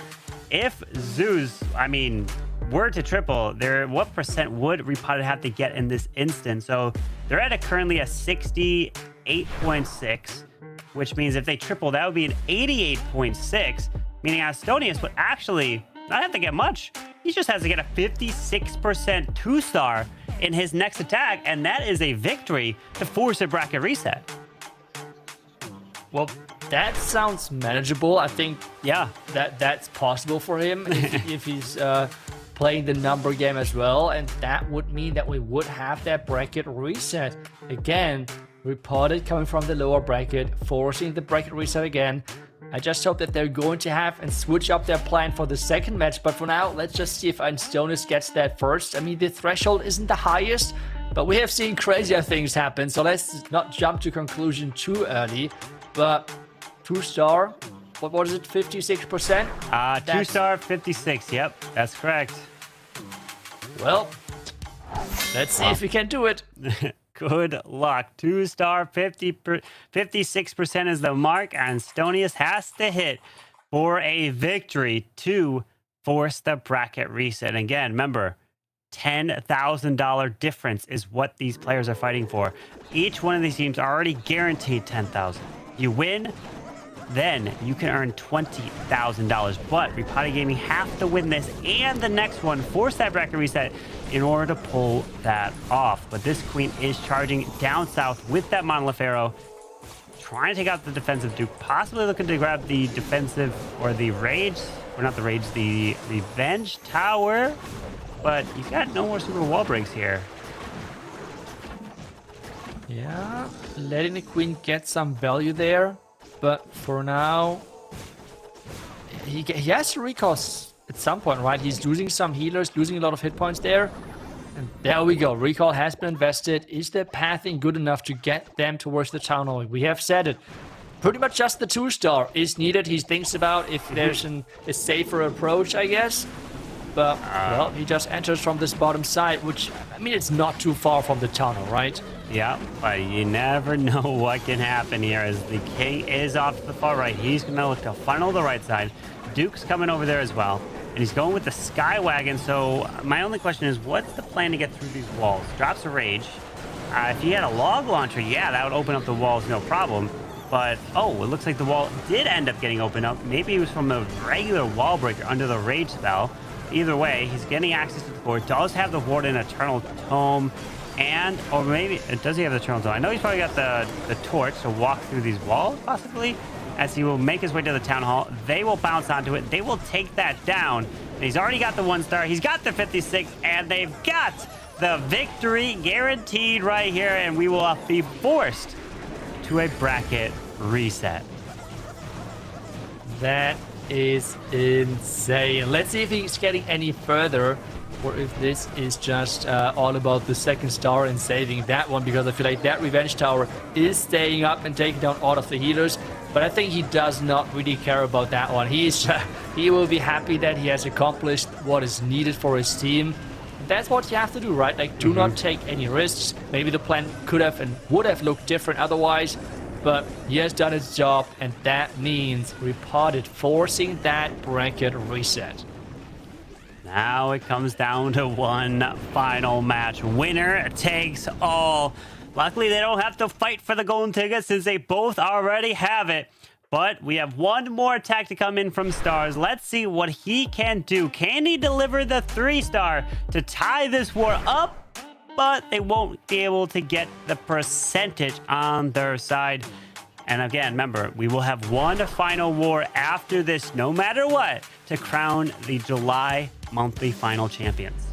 Speaker 5: if Zeus, were to triple, what percent would Repotted have to get in this instance? So they're at currently a 68.6, which means if they triple, that would be an 88.6, meaning Estonius would actually not have to get much. He just has to get a 56% 2-star in his next attack, and that is a victory to force a bracket reset.
Speaker 7: Well, that sounds manageable. I think,
Speaker 5: yeah,
Speaker 7: that's possible for him if he's playing the number game as well, and that would mean that we would have that bracket reset again. Repotted coming from the lower bracket, forcing the bracket reset again. I just hope that they're going to have and switch up their plan for the second match, but for now, let's just see if Enosis gets that first. The threshold isn't the highest, but we have seen crazier things happen, so let's not jump to conclusion too early. But 2-star, what was it, 56%?
Speaker 5: 2-star, 56, yep, that's correct.
Speaker 7: Well, let's see if we can do it.
Speaker 5: Good luck. 2-star, 56% is the mark, and Estonius has to hit for a victory to force the bracket reset. And again, remember, $10,000 difference is what these players are fighting for. Each one of these teams are already guaranteed $10,000. You win, then you can earn $20,000. But Repotted Gaming have to win this and the next one, force that bracket reset in order to pull that off. But this queen is charging down south with that Monolith Arrow, trying to take out the defensive Duke, possibly looking to grab the defensive or the rage, or not the rage, the revenge tower. But he's got no more super wall breaks here.
Speaker 7: Yeah, letting the queen get some value there, but for now, he has to recall at some point, right? He's losing some healers, losing a lot of hit points there. And there we go, recall has been invested. Is the pathing good enough to get them towards the town hall? We have said it. Pretty much just the 2-star is needed. He thinks about if there's a safer approach, I guess. But, well, he just enters from this bottom side, which, I mean, it's not too far from the tunnel, right?
Speaker 5: Yeah, but you never know what can happen here as the king is off to the far right. He's going to look to funnel the right side. Duke's coming over there as well. And he's going with the Skywagon. So my only question is, what's the plan to get through these walls? Drops a rage. If he had a log launcher, yeah, that would open up the walls, no problem. But, oh, it looks like the wall did end up getting opened up. Maybe it was from a regular wall breaker under the rage spell. Either way, he's getting access to the core. Does have the Warden Eternal Tome. And, or maybe, does he have the Eternal Tome? I know he's probably got the torch to walk through these walls, possibly. As he will make his way to the town hall. They will bounce onto it. They will take that down. And he's already got the 1-star. He's got the 56. And they've got the victory guaranteed right here. And we will be forced to a bracket reset.
Speaker 7: That is insane. Let's see if he's getting any further, or if this is just all about the 2nd star and saving that one, because I feel like that revenge tower is staying up and taking down all of the healers. But I think he does not really care about that one. He will be happy that he has accomplished what is needed for his team. That's what you have to do, right? Like, do not take any risks. Maybe the plan could have and would have looked different otherwise. But he has done his job, and that means Repotted forcing that bracket reset.
Speaker 5: Now it comes down to one final match. Winner takes all. Luckily, they don't have to fight for the golden ticket since they both already have it. But we have one more attack to come in from Stars. Let's see what he can do. Can he deliver the 3-star to tie this war up? But they won't be able to get the percentage on their side. And again, remember, we will have one final war after this, no matter what, to crown the July monthly final champions.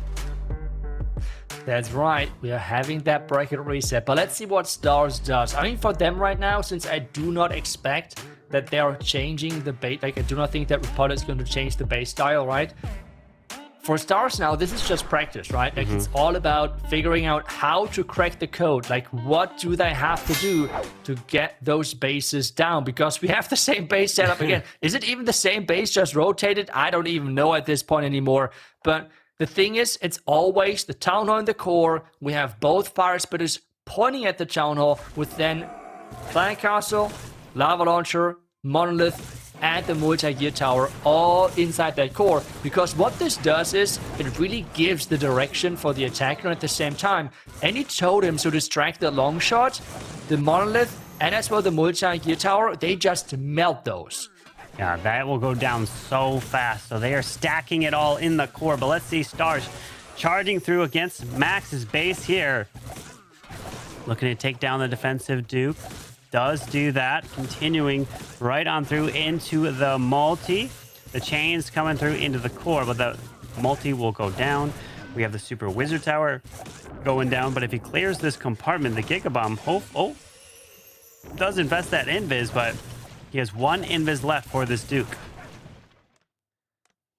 Speaker 7: That's right, we are having that bracket reset, but let's see what Stars does. I mean, for them right now, since I do not expect that they are changing the base, like I do not think that Repotted is going to change the base style, right? For Stars now, this is just practice, right? Like, it's all about figuring out how to crack the code. Like, what do they have to do to get those bases down? Because we have the same base setup again. Is it even the same base just rotated? I don't even know at this point anymore. But the thing is, it's always the town hall in the core. We have both fire spitters pointing at the town hall with then Clan Castle, Lava Launcher, Monolith, and the multi-gear tower all inside that core, because what this does is it really gives the direction for the attacker. At the same time, any totems to distract the long shot, the monolith, and as well the multi-gear tower, they just melt those.
Speaker 5: Yeah, that will go down so fast. So they are stacking it all in the core. But let's see Stars charging through against Max's base here. Looking to take down the defensive Duke. Does do that, continuing right on through into the multi. The chains coming through into the core, but the multi will go down. We have the super wizard tower going down, but if he clears this compartment, the gigabomb, does invest that invis, but he has one invis left for this Duke.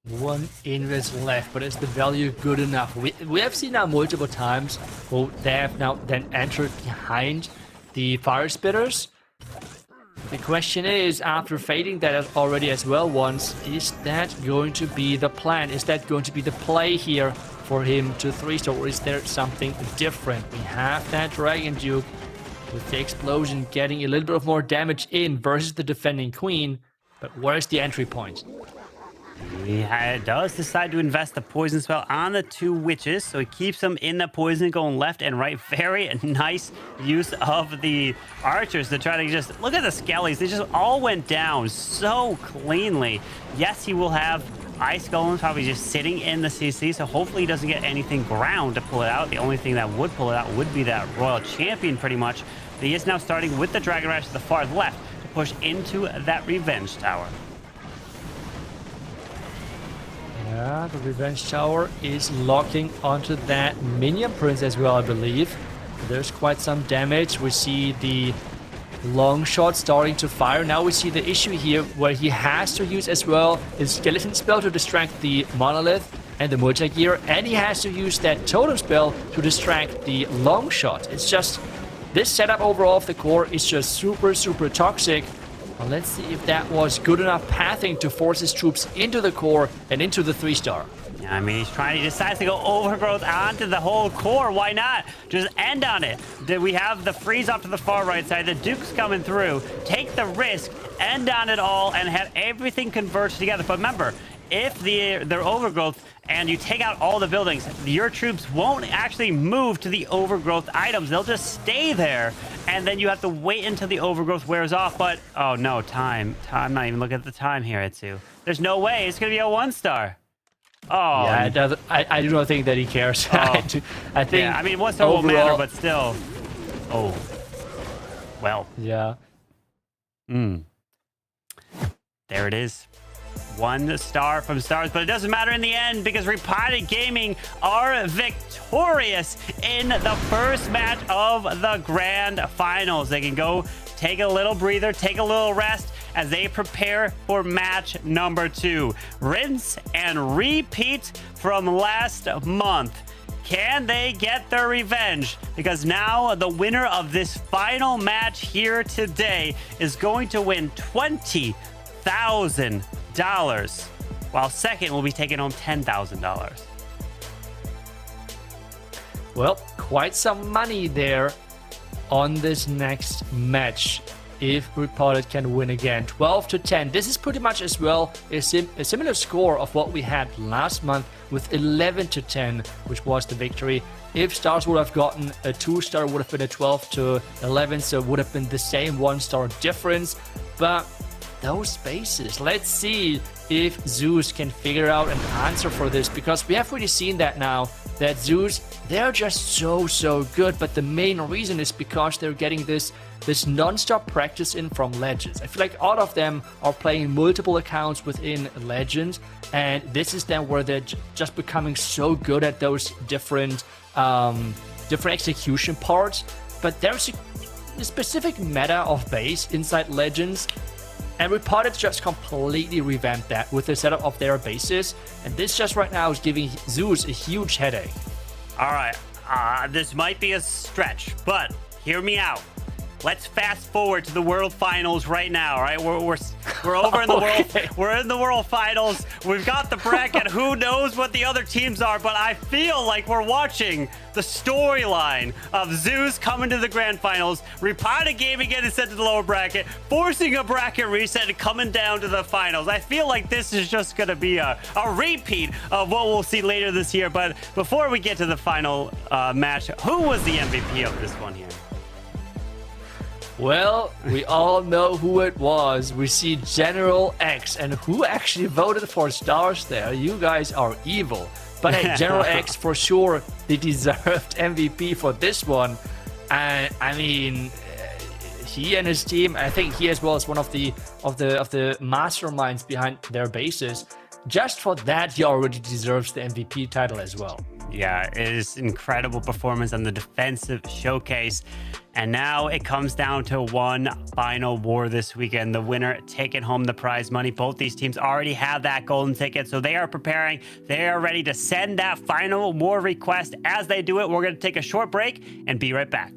Speaker 7: One invis left, but is the value good enough? We have seen now multiple times, well, they have now then entered behind the fire spitters. The question is, after fading that already as well once, is that going to be the plan? Is that going to be the play here for him to 3-star, or is there something different? We have that Dragon Duke with the explosion getting a little bit of more damage in versus the defending queen, but where's the entry point?
Speaker 5: He does decide to invest the poison spell on the 2 witches, so he keeps them in the poison going left and right. Very nice use of the archers to try to just look at the skellies. They just all went down so cleanly. Yes, he will have ice golems probably just sitting in the CC, so hopefully he doesn't get anything ground to pull it out. The only thing that would pull it out would be that royal champion pretty much. But he is now starting with the dragon rash to the far left to push into that revenge tower.
Speaker 7: Yeah, the revenge tower is locking onto that minion prince as well, I believe. There's quite some damage. We see the long shot starting to fire. Now we see the issue here where he has to use as well his skeleton spell to distract the monolith and the multi-gear, and he has to use that totem spell to distract the long shot. It's just, this setup overall of the core is just super toxic. Well, let's see if that was good enough pathing to force his troops into the core and into the 3-star.
Speaker 5: I mean, he decides to go overgrowth onto the whole core. Why not? Just end on it. We have the freeze off to the far right side. The Duke's coming through. Take the risk, end on it all, and have everything converge together. But remember, if they're overgrowth and you take out all the buildings, your troops won't actually move to the overgrowth items. They'll just stay there, and then you have to wait until the overgrowth wears off. But, oh no, time. I'm not even looking at the time here, Itsu. There's no way. It's going to be a 1-star. Oh.
Speaker 7: Yeah, I do not think that he cares.
Speaker 5: Oh.
Speaker 7: I think.
Speaker 5: Yeah, I mean, 1-star won't matter, but still. Oh. Well.
Speaker 7: Yeah.
Speaker 5: There it is. 1 star from Stars, but it doesn't matter in the end because Repotted Gaming are victorious in the first match of the grand finals. They can go take a little breather, take a little rest as they prepare for match number 2. Rinse and repeat from last month. Can they get their revenge? Because now the winner of this final match here today is going to win $20,000, while second will be taking home $10,000.
Speaker 7: Well, quite some money there on this next match if Repotted can win again. 12-10. This is pretty much as well a similar score of what we had last month with 11-10, which was the victory. If Stars would have gotten a 2-star, it would have been a 12-11, so it would have been the same 1-star difference. But those spaces, let's see if Zeus can figure out an answer for this, because we have really seen that now, that Zeus, they're just so good, but the main reason is because they're getting this non-stop practice in from Legends. I feel like all of them are playing multiple accounts within Legends, and this is then where they're just becoming so good at those different execution parts. But there's a specific meta of base inside Legends, and Repotted just completely revamped that with the setup of their bases, and this just right now is giving Zeus a huge headache.
Speaker 5: All right, this might be a stretch, but hear me out. Let's fast forward to the World Finals right now. All right, we're over in the
Speaker 7: Okay.
Speaker 5: We're in the World Finals. We've got the bracket. Who knows what the other teams are? But I feel like we're watching the storyline of Zeus coming to the Grand Finals, Repotted Gaming getting sent to the lower bracket, forcing a bracket reset and coming down to the finals. I feel like this is just going to be a repeat of what we'll see later this year. But before we get to the final match, who was the MVP of this one here?
Speaker 7: Well, we all know who it was. We see General X, and who actually voted for Stars there? You guys are evil. But hey, General X for sure the deserved MVP for this one. And I mean, he and his team, I think he as well is one of the masterminds behind their bases. Just for that, he already deserves the MVP title as well.
Speaker 5: Yeah, it is incredible performance on the defensive showcase. And now it comes down to one final war this weekend. The winner taking home the prize money. Both these teams already have that golden ticket, so they are preparing. They are ready to send that final war request. As they do it, we're going to take a short break and be right back.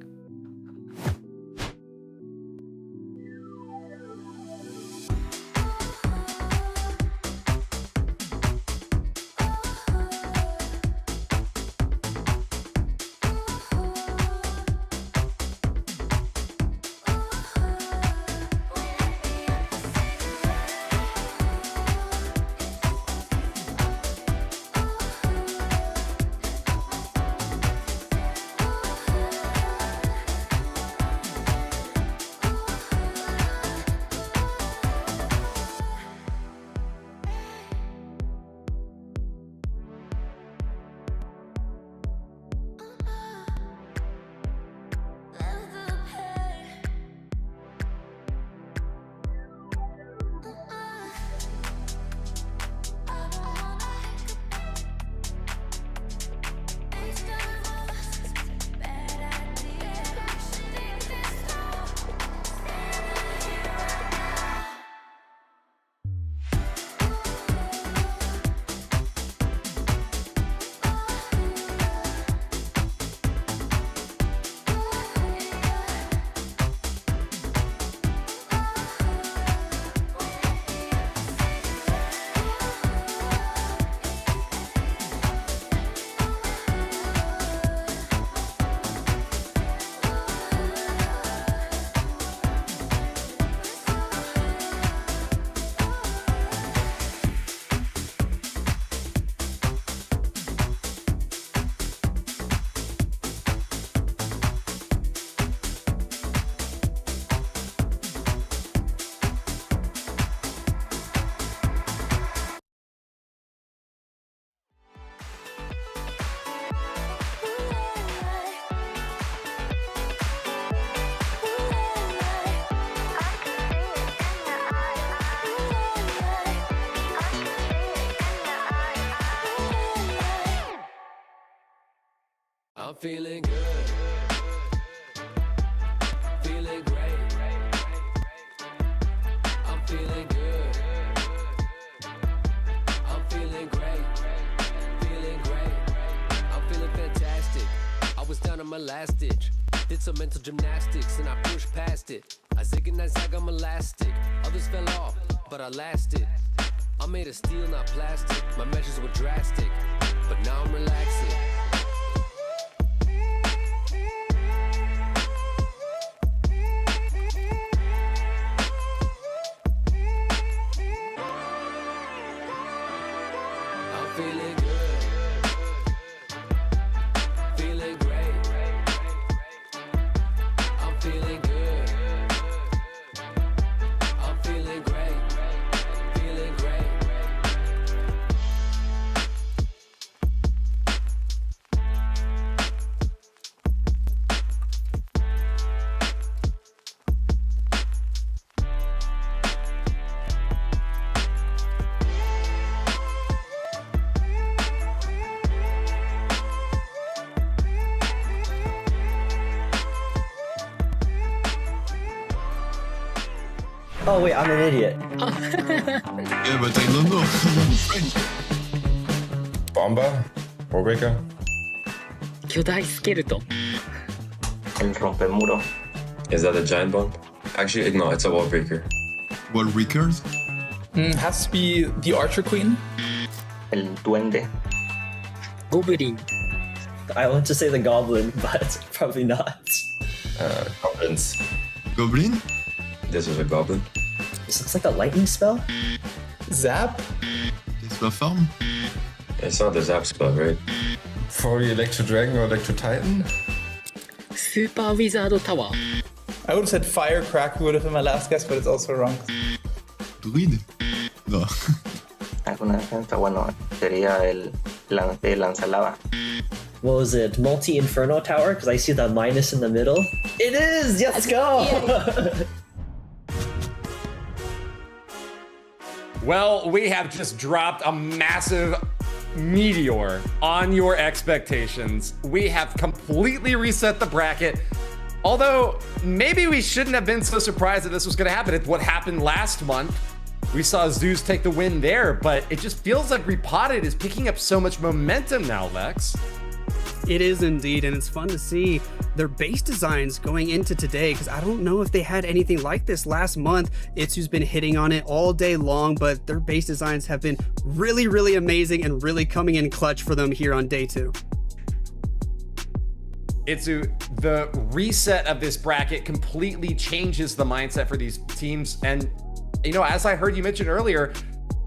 Speaker 2: I'm feeling good. Feeling great. I'm feeling good. I'm feeling great. Feeling great. I'm feeling fantastic. I was down on my last ditch. Did some mental gymnastics and I pushed past it. I zig and I zag, I'm elastic. Others fell off, but I lasted. I'm made of steel, not plastic. My measures were drastic, but now I'm relaxing. I'm feeling good. Feeling great. I'm feeling good. I'm feeling great. Feeling great.
Speaker 14: Oh wait, I'm an idiot.
Speaker 10: Yeah, but I don't know. I'm French.
Speaker 12: Bomba? Warbreaker?
Speaker 16: 巨大スケルトン。
Speaker 13: El rompemuro.
Speaker 12: Is that a giant bomb? Actually, no, it's a wallbreaker.
Speaker 10: Wallbreakers?
Speaker 9: Has to be the Archer Queen.
Speaker 13: El duende.
Speaker 16: ゴブリン。
Speaker 14: I want to say the goblin, but probably not.
Speaker 12: Goblins.
Speaker 10: Goblin?
Speaker 12: This is a goblin.
Speaker 14: This looks like a lightning spell.
Speaker 9: Zap.
Speaker 10: Tesla Farm?
Speaker 12: It's not the zap spell, right? For the Electro Dragon or Electro Titan?
Speaker 16: スーパーウィザードタワー。
Speaker 9: I would have said Firecracker would have been my last guess, but it's also wrong.
Speaker 10: Druid? No.
Speaker 13: Alguna defensa, bueno, sería el lanzalava.
Speaker 14: What was it? Multi-Inferno Tower? Because I see the minus in the middle. It is! Let's go!
Speaker 6: Well, we have just dropped a massive meteor on your expectations. We have completely reset the bracket. Although, maybe we shouldn't have been so surprised that this was going to happen. It's what happened last month. We saw Zeus take the win there, but it just feels like Repotted is picking up so much momentum now, Lex.
Speaker 8: It is indeed, and it's fun to see their base designs going into today, because I don't know if they had anything like this last month. Itsu's been hitting on it all day long, but their base designs have been really, really amazing and really coming in clutch for them here on day 2.
Speaker 6: Itsu, the reset of this bracket completely changes the mindset for these teams. And, you know, as I heard you mention earlier,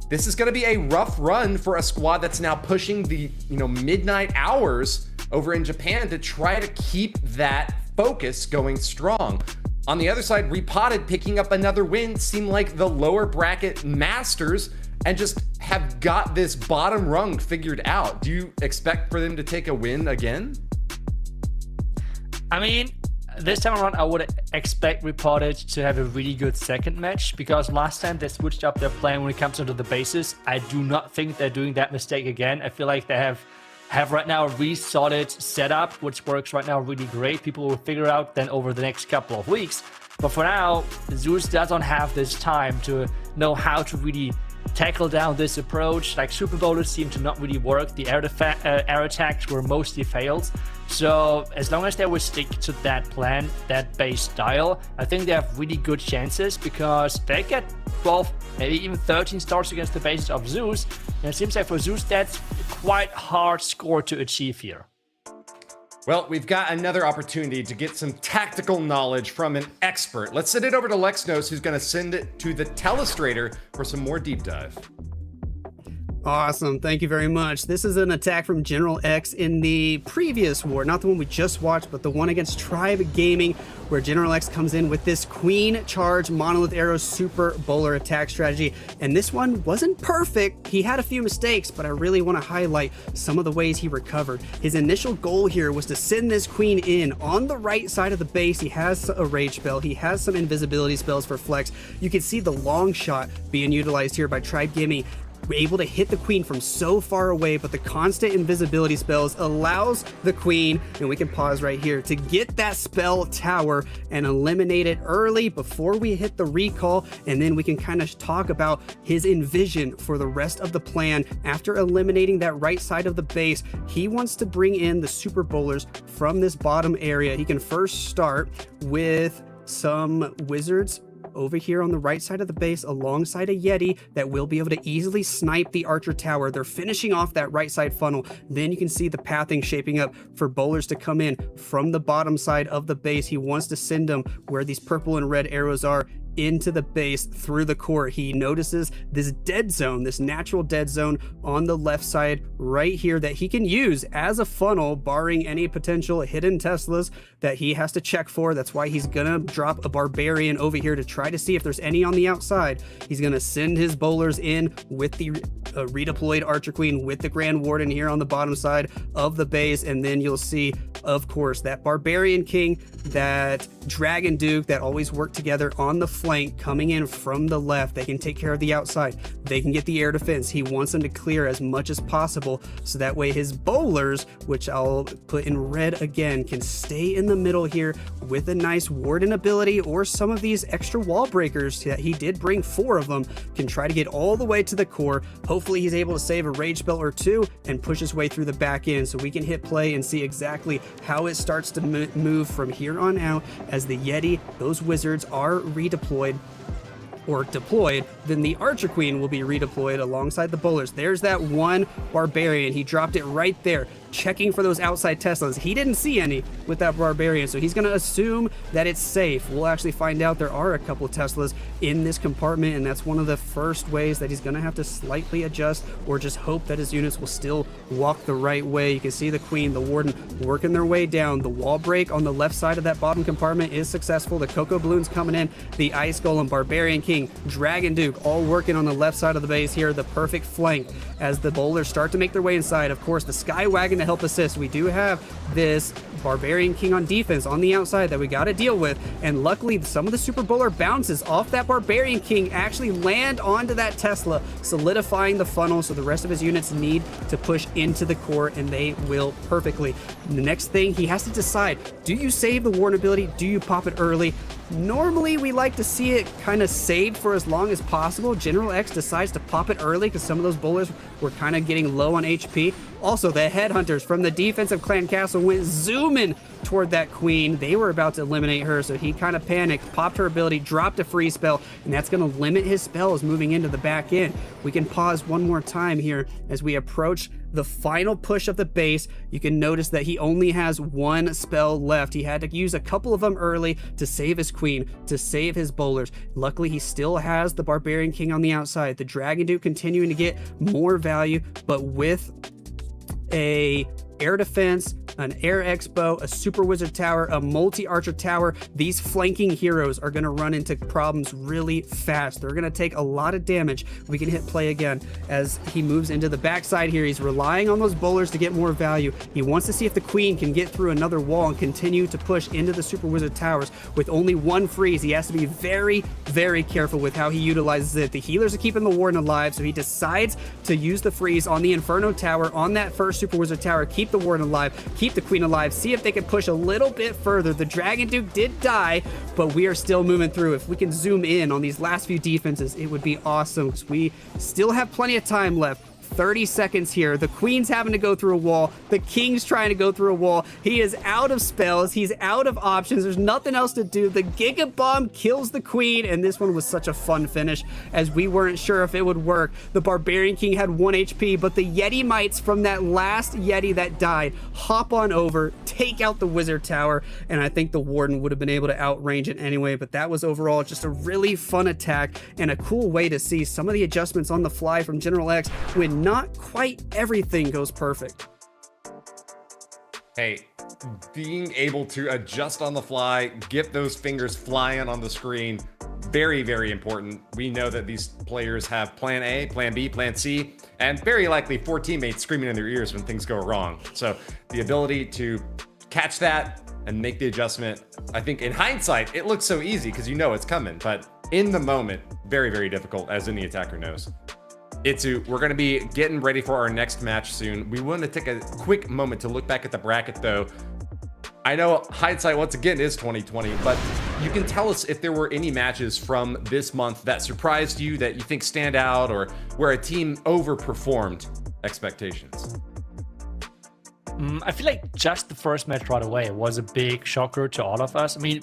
Speaker 6: this is going to be a rough run for a squad that's now pushing the, midnight hours over in Japan to try to keep that focus going strong. On the other side, Repotted picking up another win seemed like the lower bracket masters and just have got this bottom rung figured out. Do you expect for them to take a win again?
Speaker 7: I mean, this time around, I would expect Repotted to have a really good second match, because last time they switched up their plan when it comes to the bases. I do not think they're doing that mistake again. I feel like they have right now a really solid setup, which works right now really great. People will figure out then over the next couple of weeks. But for now, Zeus doesn't have this time to know how to really tackle down this approach. Like, Super Bowlers seem to not really work. The air attacks were mostly failed. So as long as they will stick to that plan, that base style, I think they have really good chances, because they get 12, maybe even 13 stars against the bases of Zeus. And it seems like for Zeus, that's quite hard score to achieve here.
Speaker 6: Well, we've got another opportunity to get some tactical knowledge from an expert. Let's send it over to Lexnos, who's going to send it to the Telestrator for some more deep dive.
Speaker 8: Awesome. Thank you very much. This is an attack from General X in the previous war, not the one we just watched, but the one against Tribe Gaming, where General X comes in with this Queen Charge Monolith Arrow Super Bowler attack strategy. And this one wasn't perfect. He had a few mistakes, but I really want to highlight some of the ways he recovered. His initial goal here was to send this Queen in on the right side of the base. He has a Rage spell. He has some invisibility spells for flex. You can see the long shot being utilized here by Tribe Gaming. We're able to hit the queen from so far away, but the constant invisibility spells allows the queen, and we can pause right here, to get that spell tower and eliminate it early before we hit the recall, and then we can kind of talk about his envision for the rest of the plan. After eliminating that right side of the base, he wants to bring in the super bowlers from this bottom area. He can first start with some wizards over here on the right side of the base alongside a Yeti that will be able to easily snipe the archer tower. They're finishing off that right side funnel. Then you can see the pathing shaping up for bowlers to come in from the bottom side of the base. He wants to send them where these purple and red arrows are, into the base through the core. He notices this dead zone, this natural dead zone on the left side right here that he can use as a funnel, barring any potential hidden Teslas that he has to check for. That's why he's gonna drop a barbarian over here to try to see if there's any on the outside. He's gonna send his bowlers in with the redeployed archer queen with the grand warden here on the bottom side of the base, and then you'll see, of course, that barbarian king, that dragon duke that always work together on the flank coming in from the left. They can take care of the outside. They can get the air defense. He wants them to clear as much as possible so that way his bowlers, which I'll put in red again, can stay in the middle here with a nice warden ability, or some of these extra wall breakers that he did bring 4 of them, can try to get all the way to the core. Hopefully he's able to save a rage spell or 2 and push his way through the back end so we can hit play and see exactly how it starts to move from here on out as the Yeti, those wizards are redeployed or deployed. Then the archer queen will be redeployed alongside the bowlers. There's that one barbarian. He dropped it right there, checking for those outside Teslas. He didn't see any with that barbarian, so he's going to assume that it's safe. We'll actually find out there are a couple of Teslas in this compartment, and that's one of the first ways that he's going to have to slightly adjust or just hope that his units will still walk the right way. You can see the queen, the warden working their way down. The wall break on the left side of that bottom compartment is successful. The cocoa balloons coming in, the ice golem, barbarian king, dragon duke all working on the left side of the base here. The perfect flank as the bowlers start to make their way inside. Of course, the sky wagon to help assist. We do have this barbarian king on defense on the outside that we got to deal with, and luckily some of the super bowler bounces off that barbarian king actually land onto that Tesla, solidifying the funnel, so the rest of his units need to push into the core, and they will perfectly. The next thing he has to decide, do you save the warden ability? Do you pop it early? Normally we like to see it kind of saved for as long as possible. General X decides to pop it early because some of those bowlers were kind of getting low on HP. Also, the headhunters from the defensive clan castle went zooming toward that queen. They were about to eliminate her, so he kind of panicked, popped her ability, dropped a free spell, and that's going to limit his spells moving into the back end. We can pause one more time here as we approach the final push of the base. You can notice that he only has 1 spell left. He had to use a couple of them early to save his queen, to save his bowlers. Luckily, he still has the barbarian king on the outside. The dragon duke continuing to get more value, but with a air defense, an air expo, a super wizard tower, a multi-archer tower, these flanking heroes are going to run into problems really fast. They're going to take a lot of damage. We can hit play again as he moves into the backside here. He's relying on those bowlers to get more value. He wants to see if the queen can get through another wall and continue to push into the super wizard towers. With only 1 freeze, he has to be very, very careful with how he utilizes it. The healers are keeping the warden alive, so he decides to use the freeze on the inferno tower, on that first super wizard tower, keep the warden alive, keep the queen alive, see if they can push a little bit further. The dragon duke did die, but we are still moving through. If we can zoom in on these last few defenses, it would be awesome because we still have plenty of time left. 30 seconds here. The queen's having to go through a wall. The king's trying to go through a wall. He is out of spells. He's out of options. There's nothing else to do. The Giga Bomb kills the queen, and this one was such a fun finish as we weren't sure if it would work. The Barbarian King had 1 HP, but the Yeti Mites from that last Yeti that died hop on over, take out the Wizard Tower, and I think the Warden would have been able to outrange it anyway, but that was overall just a really fun attack and a cool way to see some of the adjustments on the fly from General X when not quite everything goes perfect.
Speaker 6: Hey, being able to adjust on the fly, get those fingers flying on the screen, very, very important. We know that these players have plan A, plan B, plan C, and very likely 4 teammates screaming in their ears when things go wrong. So the ability to catch that and make the adjustment, I think in hindsight, it looks so easy because you know it's coming, but in the moment, very, very difficult, as any attacker knows. Itsu, we're going to be getting ready for our next match soon. We want to take a quick moment to look back at the bracket, though. I know hindsight, once again, is 2020, but you can tell us if there were any matches from this month that surprised you, that you think stand out, or where a team overperformed expectations.
Speaker 7: I feel like just the first match right away was a big shocker to all of us. I mean,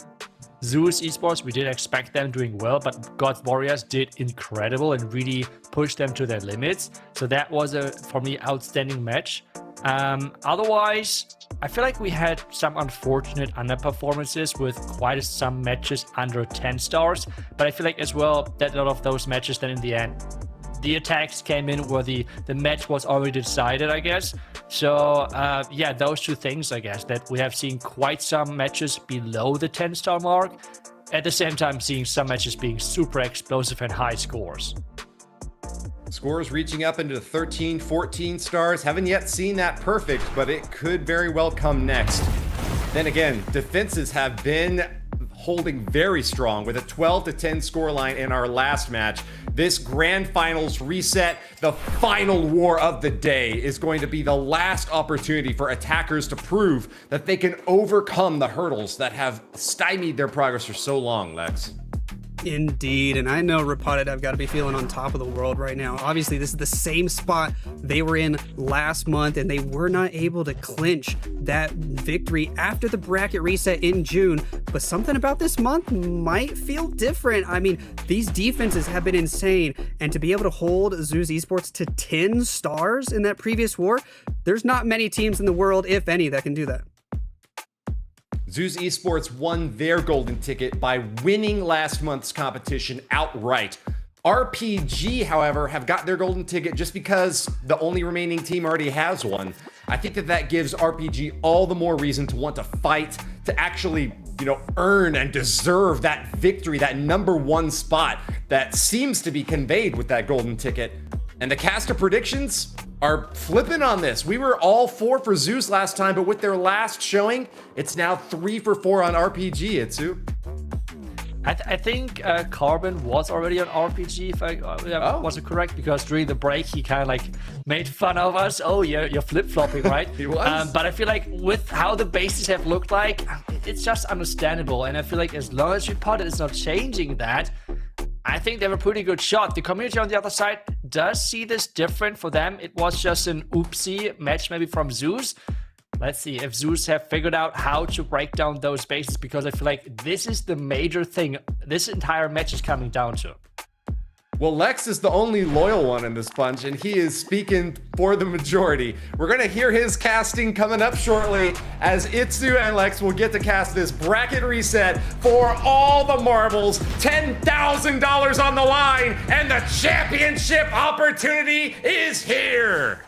Speaker 7: Zeus Esports, we did expect them doing well, but God's Warriors did incredible and really pushed them to their limits. So that was a, for me, outstanding match. Otherwise, I feel like we had some unfortunate underperformances with quite some matches under 10 stars, but I feel like as well that a lot of those matches then in the end, the attacks came in where the match was already decided, I guess. So yeah, those two things, I guess, that we have seen quite some matches below the 10-star mark, at the same time seeing some matches being super explosive and high scores.
Speaker 6: Scores reaching up into 13, 14 stars. Haven't yet seen that perfect, but it could very well come next. Then again, defenses have been holding very strong with a 12-10 scoreline in our last match. This grand finals reset, the final war of the day, is going to be the last opportunity for attackers to prove that they can overcome the hurdles that have stymied their progress for so long, Lex.
Speaker 8: Indeed, and I know Repotted have got to be feeling on top of the world right now. Obviously, this is the same spot they were in last month, and they were not able to clinch that victory after the bracket reset in June. But something about this month might feel different. I mean, these defenses have been insane, and to be able to hold Zeus Esports to 10 stars in that previous war, there's not many teams in the world, if any, that can do that.
Speaker 6: Zeus Esports won their golden ticket by winning last month's competition outright. RPG, however, have got their golden ticket just because the only remaining team already has one. I think that gives RPG all the more reason to want to fight, to actually, earn and deserve that victory, that #1 spot that seems to be conveyed with that golden ticket. And the cast of predictions are flipping on this. We were all 4 for Zeus last time, but with their last showing, it's now 3 for 4 on RPG, Itsu.
Speaker 7: I think Carbon was already on RPG, if I wasn't correct, because during the break he kind of made fun of us. Oh, you're flip-flopping, right?
Speaker 6: He was.
Speaker 7: But I feel like with how the bases have looked like, it's just understandable. And I feel like as long as Repotted is not changing that, I think they have a pretty good shot. The community on the other side does see this different. For them, it was just an oopsie match maybe from Zeus. Let's see if Zeus have figured out how to break down those bases, because I feel like this is the major thing this entire match is coming down to.
Speaker 6: Well, Lex is the only loyal one in this bunch, and he is speaking for the majority. We're going to hear his casting coming up shortly, as Itsu and Lex will get to cast this bracket reset for all the marbles. $10,000 on the line, and the championship opportunity is here.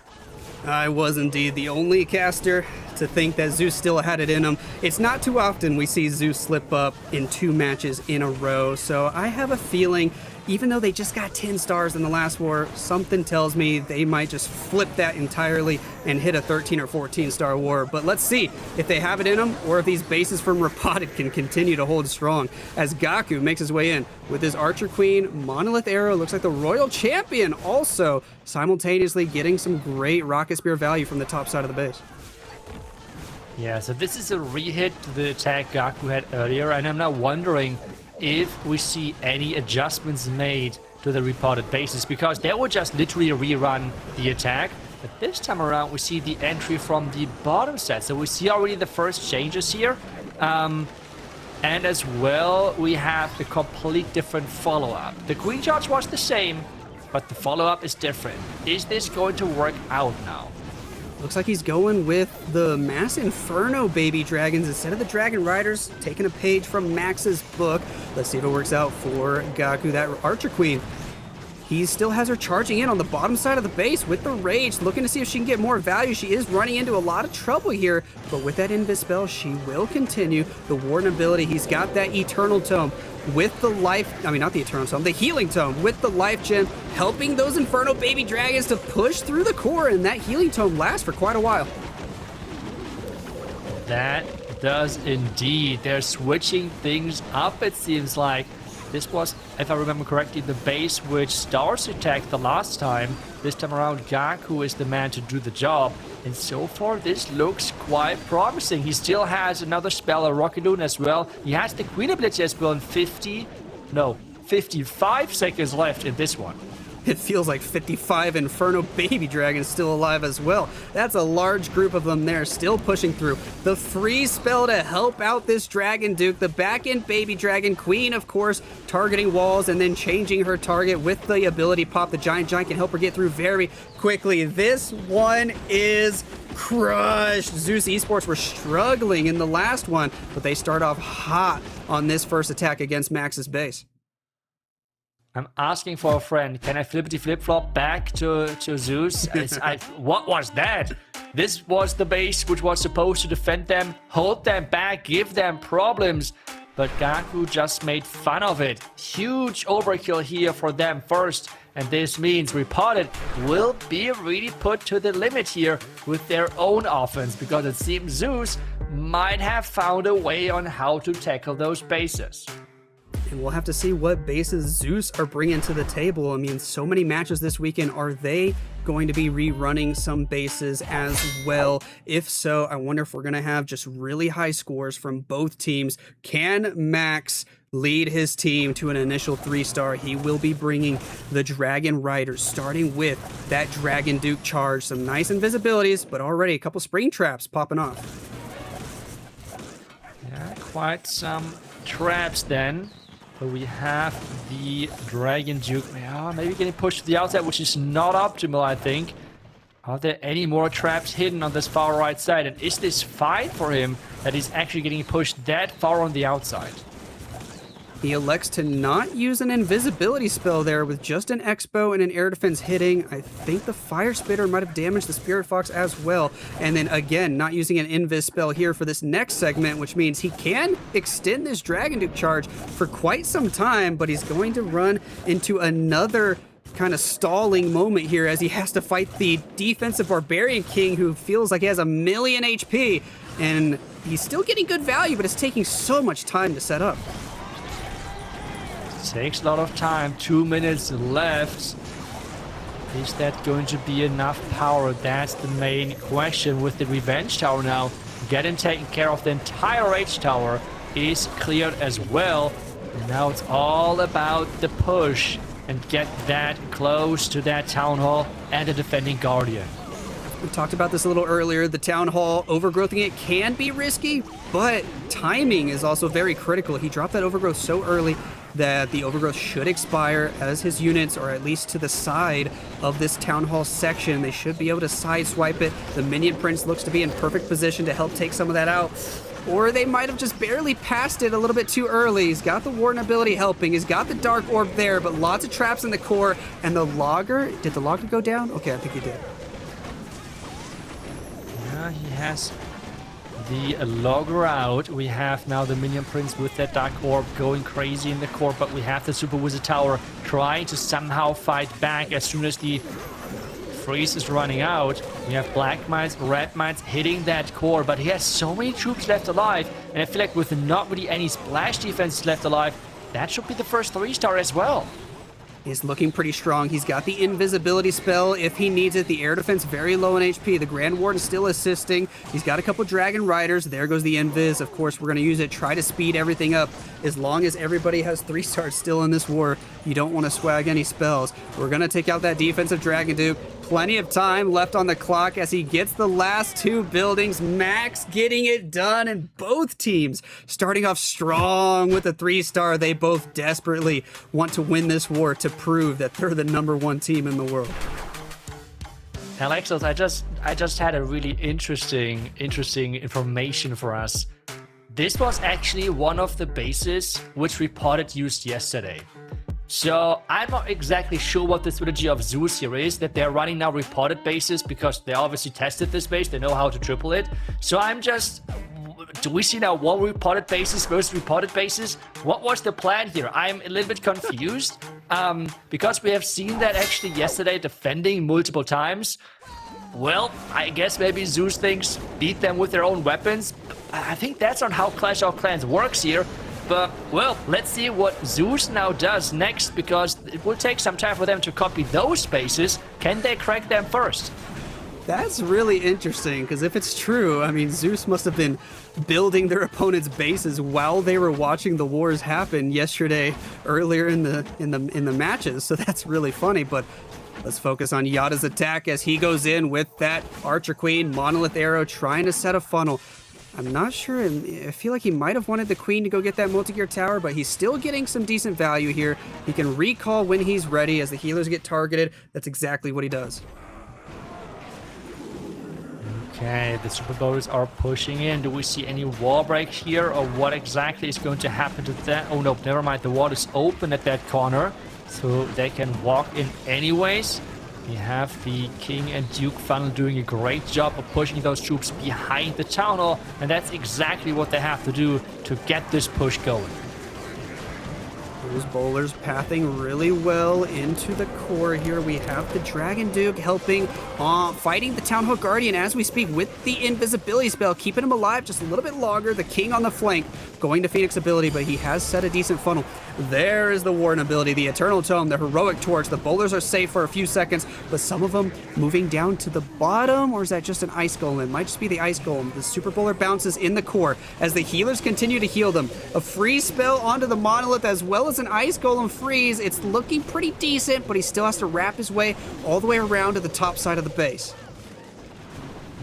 Speaker 8: I was indeed the only caster to think that Zeus still had it in him. It's not too often we see Zeus slip up in 2 matches in a row, so I have a feeling, even though they just got 10 stars in the last war, something tells me they might just flip that entirely and hit a 13 or 14 star war. But let's see if they have it in them, or if these bases from Repotted can continue to hold strong, as Gaku makes his way in with his Archer Queen, Monolith Arrow, looks like the Royal Champion also simultaneously getting some great Rocket Spear value from the top side of the base.
Speaker 7: Yeah, so this is a rehit to the attack Gaku had earlier, and I'm now wondering if we see any adjustments made to the Repotted bases, because they would just literally rerun the attack. But this time around, we see the entry from the bottom set. So we see already the first changes here. And as well, we have the complete different follow-up. The Queen Charge was the same, but the follow-up is different. Is this going to work out now?
Speaker 8: Looks like he's going with the Mass Inferno baby dragons instead of the Dragon Riders, taking a page from Max's book. Let's see if it works out for Gaku, that Archer Queen. He still has her charging in on the bottom side of the base with the Rage, looking to see if she can get more value. She is running into a lot of trouble here, but with that Invis spell, she will continue. The Warden ability, he's got that Eternal Tome with the not the Eternal Tome, the Healing Tome with the Life Gem, helping those Inferno baby dragons to push through the core, and that Healing Tome lasts for quite a while.
Speaker 7: That does indeed. They're switching things up, it seems like. This was, if I remember correctly, the base which Stars attacked the last time. This time around, Gaku is the man to do the job. And so far, this looks quite promising. He still has another spell, a Rocket Loon as well. He has the Queen Ability as well, and 55 seconds left in this one.
Speaker 8: It feels like 55 Inferno Baby Dragons still alive as well. That's a large group of them there, still pushing through. The freeze spell to help out this Dragon Duke. The back-end Baby Dragon Queen, of course, targeting walls and then changing her target with the ability pop. The Giant can help her get through very quickly. This one is crushed. Zeus Esports were struggling in the last one, but they start off hot on this first attack against Max's base.
Speaker 7: I'm asking for a friend. Can I flippity flip-flop back to Zeus? What was that? This was the base which was supposed to defend them, hold them back, give them problems. But Gaku just made fun of it. Huge overkill here for them first. And this means Repotted will be really put to the limit here with their own offense. Because it seems Zeus might have found a way on how to tackle those bases.
Speaker 8: And we'll have to see what bases Zeus are bringing to the table. I mean, so many matches this weekend. Are they going to be rerunning some bases as well? If so, I wonder if we're going to have just really high scores from both teams. Can Max lead his team to an initial 3-star? He will be bringing the Dragon Riders, starting with that Dragon Duke charge. Some nice invisibilities, but already a couple spring traps popping off.
Speaker 7: Yeah, quite some traps then. So we have the Dragon Duke. Yeah, maybe getting pushed to the outside, which is not optimal, I think. Are there any more traps hidden on this far right side? And is this fine for him that he's actually getting pushed that far on the outside?
Speaker 8: He elects to not use an invisibility spell there with just an Expo and an air defense hitting. I think the Fire Spitter might have damaged the Spirit Fox as well. And then again, not using an invis spell here for this next segment, which means he can extend this Dragon Duke charge for quite some time, but he's going to run into another kind of stalling moment here as he has to fight the defensive Barbarian King who feels like he has 1,000,000 HP. And he's still getting good value, but it's taking so much time to set up.
Speaker 7: Takes a lot of time, 2 minutes left. Is that going to be enough power? That's the main question with the Revenge Tower now. Getting taken care of, the entire Rage Tower is cleared as well. And now it's all about the push and get that close to that Town Hall and the defending Guardian.
Speaker 8: We talked about this a little earlier. The Town Hall, overgrowthing it can be risky, but timing is also very critical. He dropped that overgrowth so early that the overgrowth should expire as his units are at least to the side of this Town Hall section. They should be able to sideswipe it. The Minion Prince looks to be in perfect position to help take some of that out. Or they might have just barely passed it a little bit too early. He's got the Warden ability helping. He's got the Dark Orb there, but lots of traps in the core. And the Logger, did the Logger go down? Okay, I think he did.
Speaker 7: Yeah, he has the Logger out. We have now the Minion Prince with that Dark Orb going crazy in the core, but we have the Super Wizard Tower trying to somehow fight back as soon as the freeze is running out. We have Black Mites, Red Mites hitting that core, but he has so many troops left alive, and I feel like with not really any splash defense left alive, that should be the first 3-star as well.
Speaker 8: He's looking pretty strong. He's got the invisibility spell if he needs it. The air defense very low in HP. The Grand Warden still assisting. He's got a couple Dragon Riders. There goes the invis. Of course, we're going to use it. Try to speed everything up. As long as everybody has 3-stars still in this war, you don't want to swag any spells. We're going to take out that defensive Dragon Duke. Plenty of time left on the clock as he gets the last 2 buildings. Max getting it done, and both teams starting off strong with a 3-star. They both desperately want to win this war to prove that they're the #1 team in the world.
Speaker 7: Alexos, I just had a really interesting information for us. This was actually one of the bases which Repotted used yesterday. So I'm not exactly sure what the strategy of Zeus here is, that they're running now Repotted bases because they obviously tested this base, they know how to triple it. So I'm just, do we see now 1 Repotted bases versus Repotted bases? What was the plan here? I'm a little bit confused because we have seen that actually yesterday defending multiple times. Well, I guess maybe Zeus thinks beat them with their own weapons. I think that's not how Clash of Clans works here. But, well, let's see what Zeus now does next, because it will take some time for them to copy those spaces. Can they crack them first?
Speaker 8: That's really interesting, because if it's true, I mean, Zeus must have been building their opponent's bases while they were watching the wars happen yesterday, earlier in the matches. So that's really funny. But let's focus on Yada's attack as he goes in with that Archer Queen Monolith Arrow, trying to set a funnel. I'm not sure. I feel like he might have wanted the Queen to go get that multi-gear tower, but he's still getting some decent value here. He can recall when he's ready as the healers get targeted. That's exactly what he does.
Speaker 7: Okay, the Super Bowlers are pushing in. Do we see any wall break here, or what exactly is going to happen to that? Oh no, never mind. The wall is open at that corner, so they can walk in anyways. We have the King and Duke funnel doing a great job of pushing those troops behind the town hall, and that's exactly what they have to do to get this push going.
Speaker 8: Those bowlers pathing really well into the core here. We have the Dragon Duke helping, fighting the Town Hall Guardian as we speak with the invisibility spell, keeping him alive just a little bit longer. The King on the flank going to Phoenix ability, but he has set a decent funnel. There is the Warden ability, the Eternal Tome, the Heroic Torch. The bowlers are safe for a few seconds, but some of them moving down to the bottom, or is that just an Ice Golem? It might just be the Ice Golem. The Super Bowler bounces in the core as the healers continue to heal them. A freeze spell onto the Monolith as well as an Ice Golem freeze. It's looking pretty decent, but he still has to wrap his way all the way around to the top side of the base.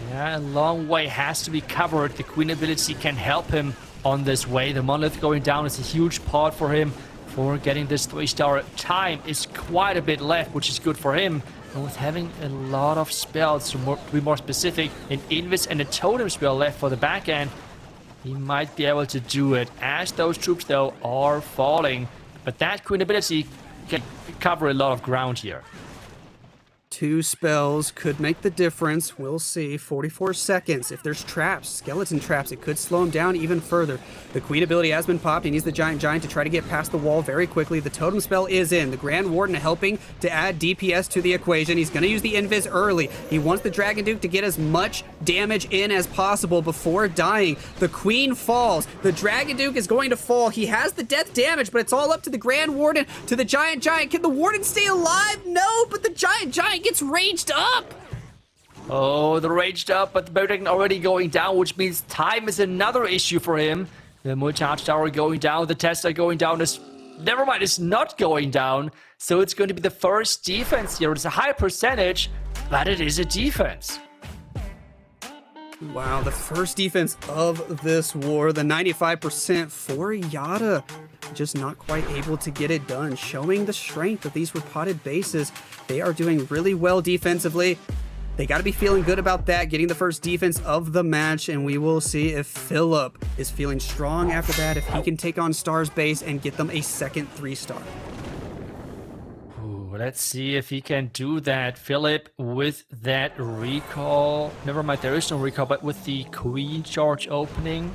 Speaker 7: Yeah, a long way has to be covered. The Queen ability can help him on this way. The Monolith going down is a huge part for him for getting this 3-star. Time is quite a bit left, which is good for him. And with having a lot of spells, to be more specific, an Invis and a Totem spell left for the back end, he might be able to do it as those troops, though, are falling. But that Queen ability can cover a lot of ground here.
Speaker 8: 2 spells could make the difference. We'll see. 44 seconds. If there's traps, skeleton traps, it could slow him down even further. The Queen ability has been popped. He needs the Giant to try to get past the wall very quickly. The Totem spell is in. The Grand Warden helping to add DPS to the equation. He's going to use the Invis early. He wants the Dragon Duke to get as much damage in as possible before dying. The Queen falls. The Dragon Duke is going to fall. He has the death damage, but it's all up to the Grand Warden, to the Giant. Can the Warden stay alive? No, but the Giant gets raged up.
Speaker 7: Oh, the raged up, but the Barbarian already going down, which means time is another issue for him. The multi-arch tower going down, the Tesla going down, never mind, it's not going down. So it's going to be the first defense here. It's a high percentage, but it is a defense.
Speaker 8: Wow, the first defense of this war, the 95% for Yada. Just not quite able to get it done, showing the strength of these Repotted bases. They are doing really well defensively. They got to be feeling good about that, getting the first defense of the match, and we will see if Philip is feeling strong after that, if he can take on Star's base and get them a second 3-star.
Speaker 7: Let's see if he can do that. Philip with that recall. Never mind, there is no recall, but with the Queen charge opening,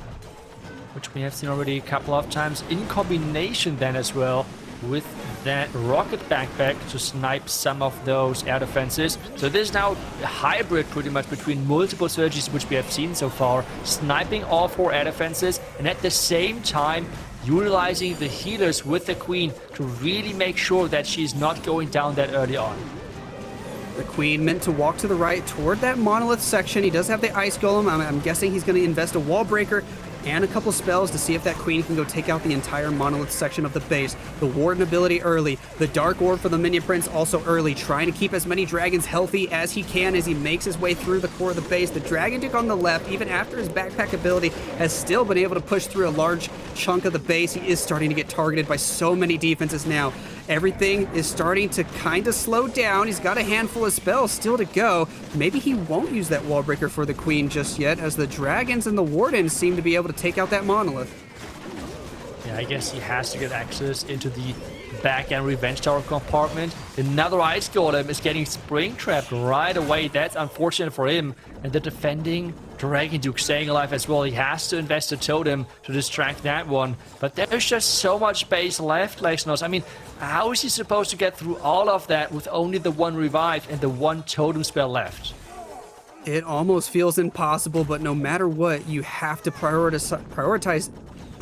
Speaker 7: which we have seen already a couple of times, in combination then as well with that rocket backpack to snipe some of those air defenses. So this is now a hybrid pretty much between multiple strategies which we have seen so far, sniping all 4 air defenses and at the same time utilizing the healers with the Queen to really make sure that she's not going down that early on.
Speaker 8: The Queen meant to walk to the right toward that Monolith section. He does have the Ice Golem. I'm guessing he's going to invest a Wall Breaker and a couple spells to see if that Queen can go take out the entire Monolith section of the base. The Warden ability early. The Dark Orb for the Minion Prince also early, trying to keep as many dragons healthy as he can as he makes his way through the core of the base. The Dragon Duke on the left, even after his backpack ability, has still been able to push through a large chunk of the base. He is starting to get targeted by so many defenses now. Everything is starting to kind of slow down. He's got a handful of spells still to go. Maybe he won't use that Wall Breaker for the Queen just yet, as the Dragons and the Wardens seem to be able to take out that Monolith.
Speaker 7: Yeah, I guess he has to get access into the back-end Revenge Tower compartment. Another Ice Golem is getting spring-trapped right away. That's unfortunate for him. And the defending Dragon Duke staying alive as well. He has to invest a totem to distract that one. But there's just so much base left, Lexnos. I mean, how is he supposed to get through all of that with only the 1 revive and the 1 totem spell left?
Speaker 8: It almost feels impossible, but no matter what, you have to prioritize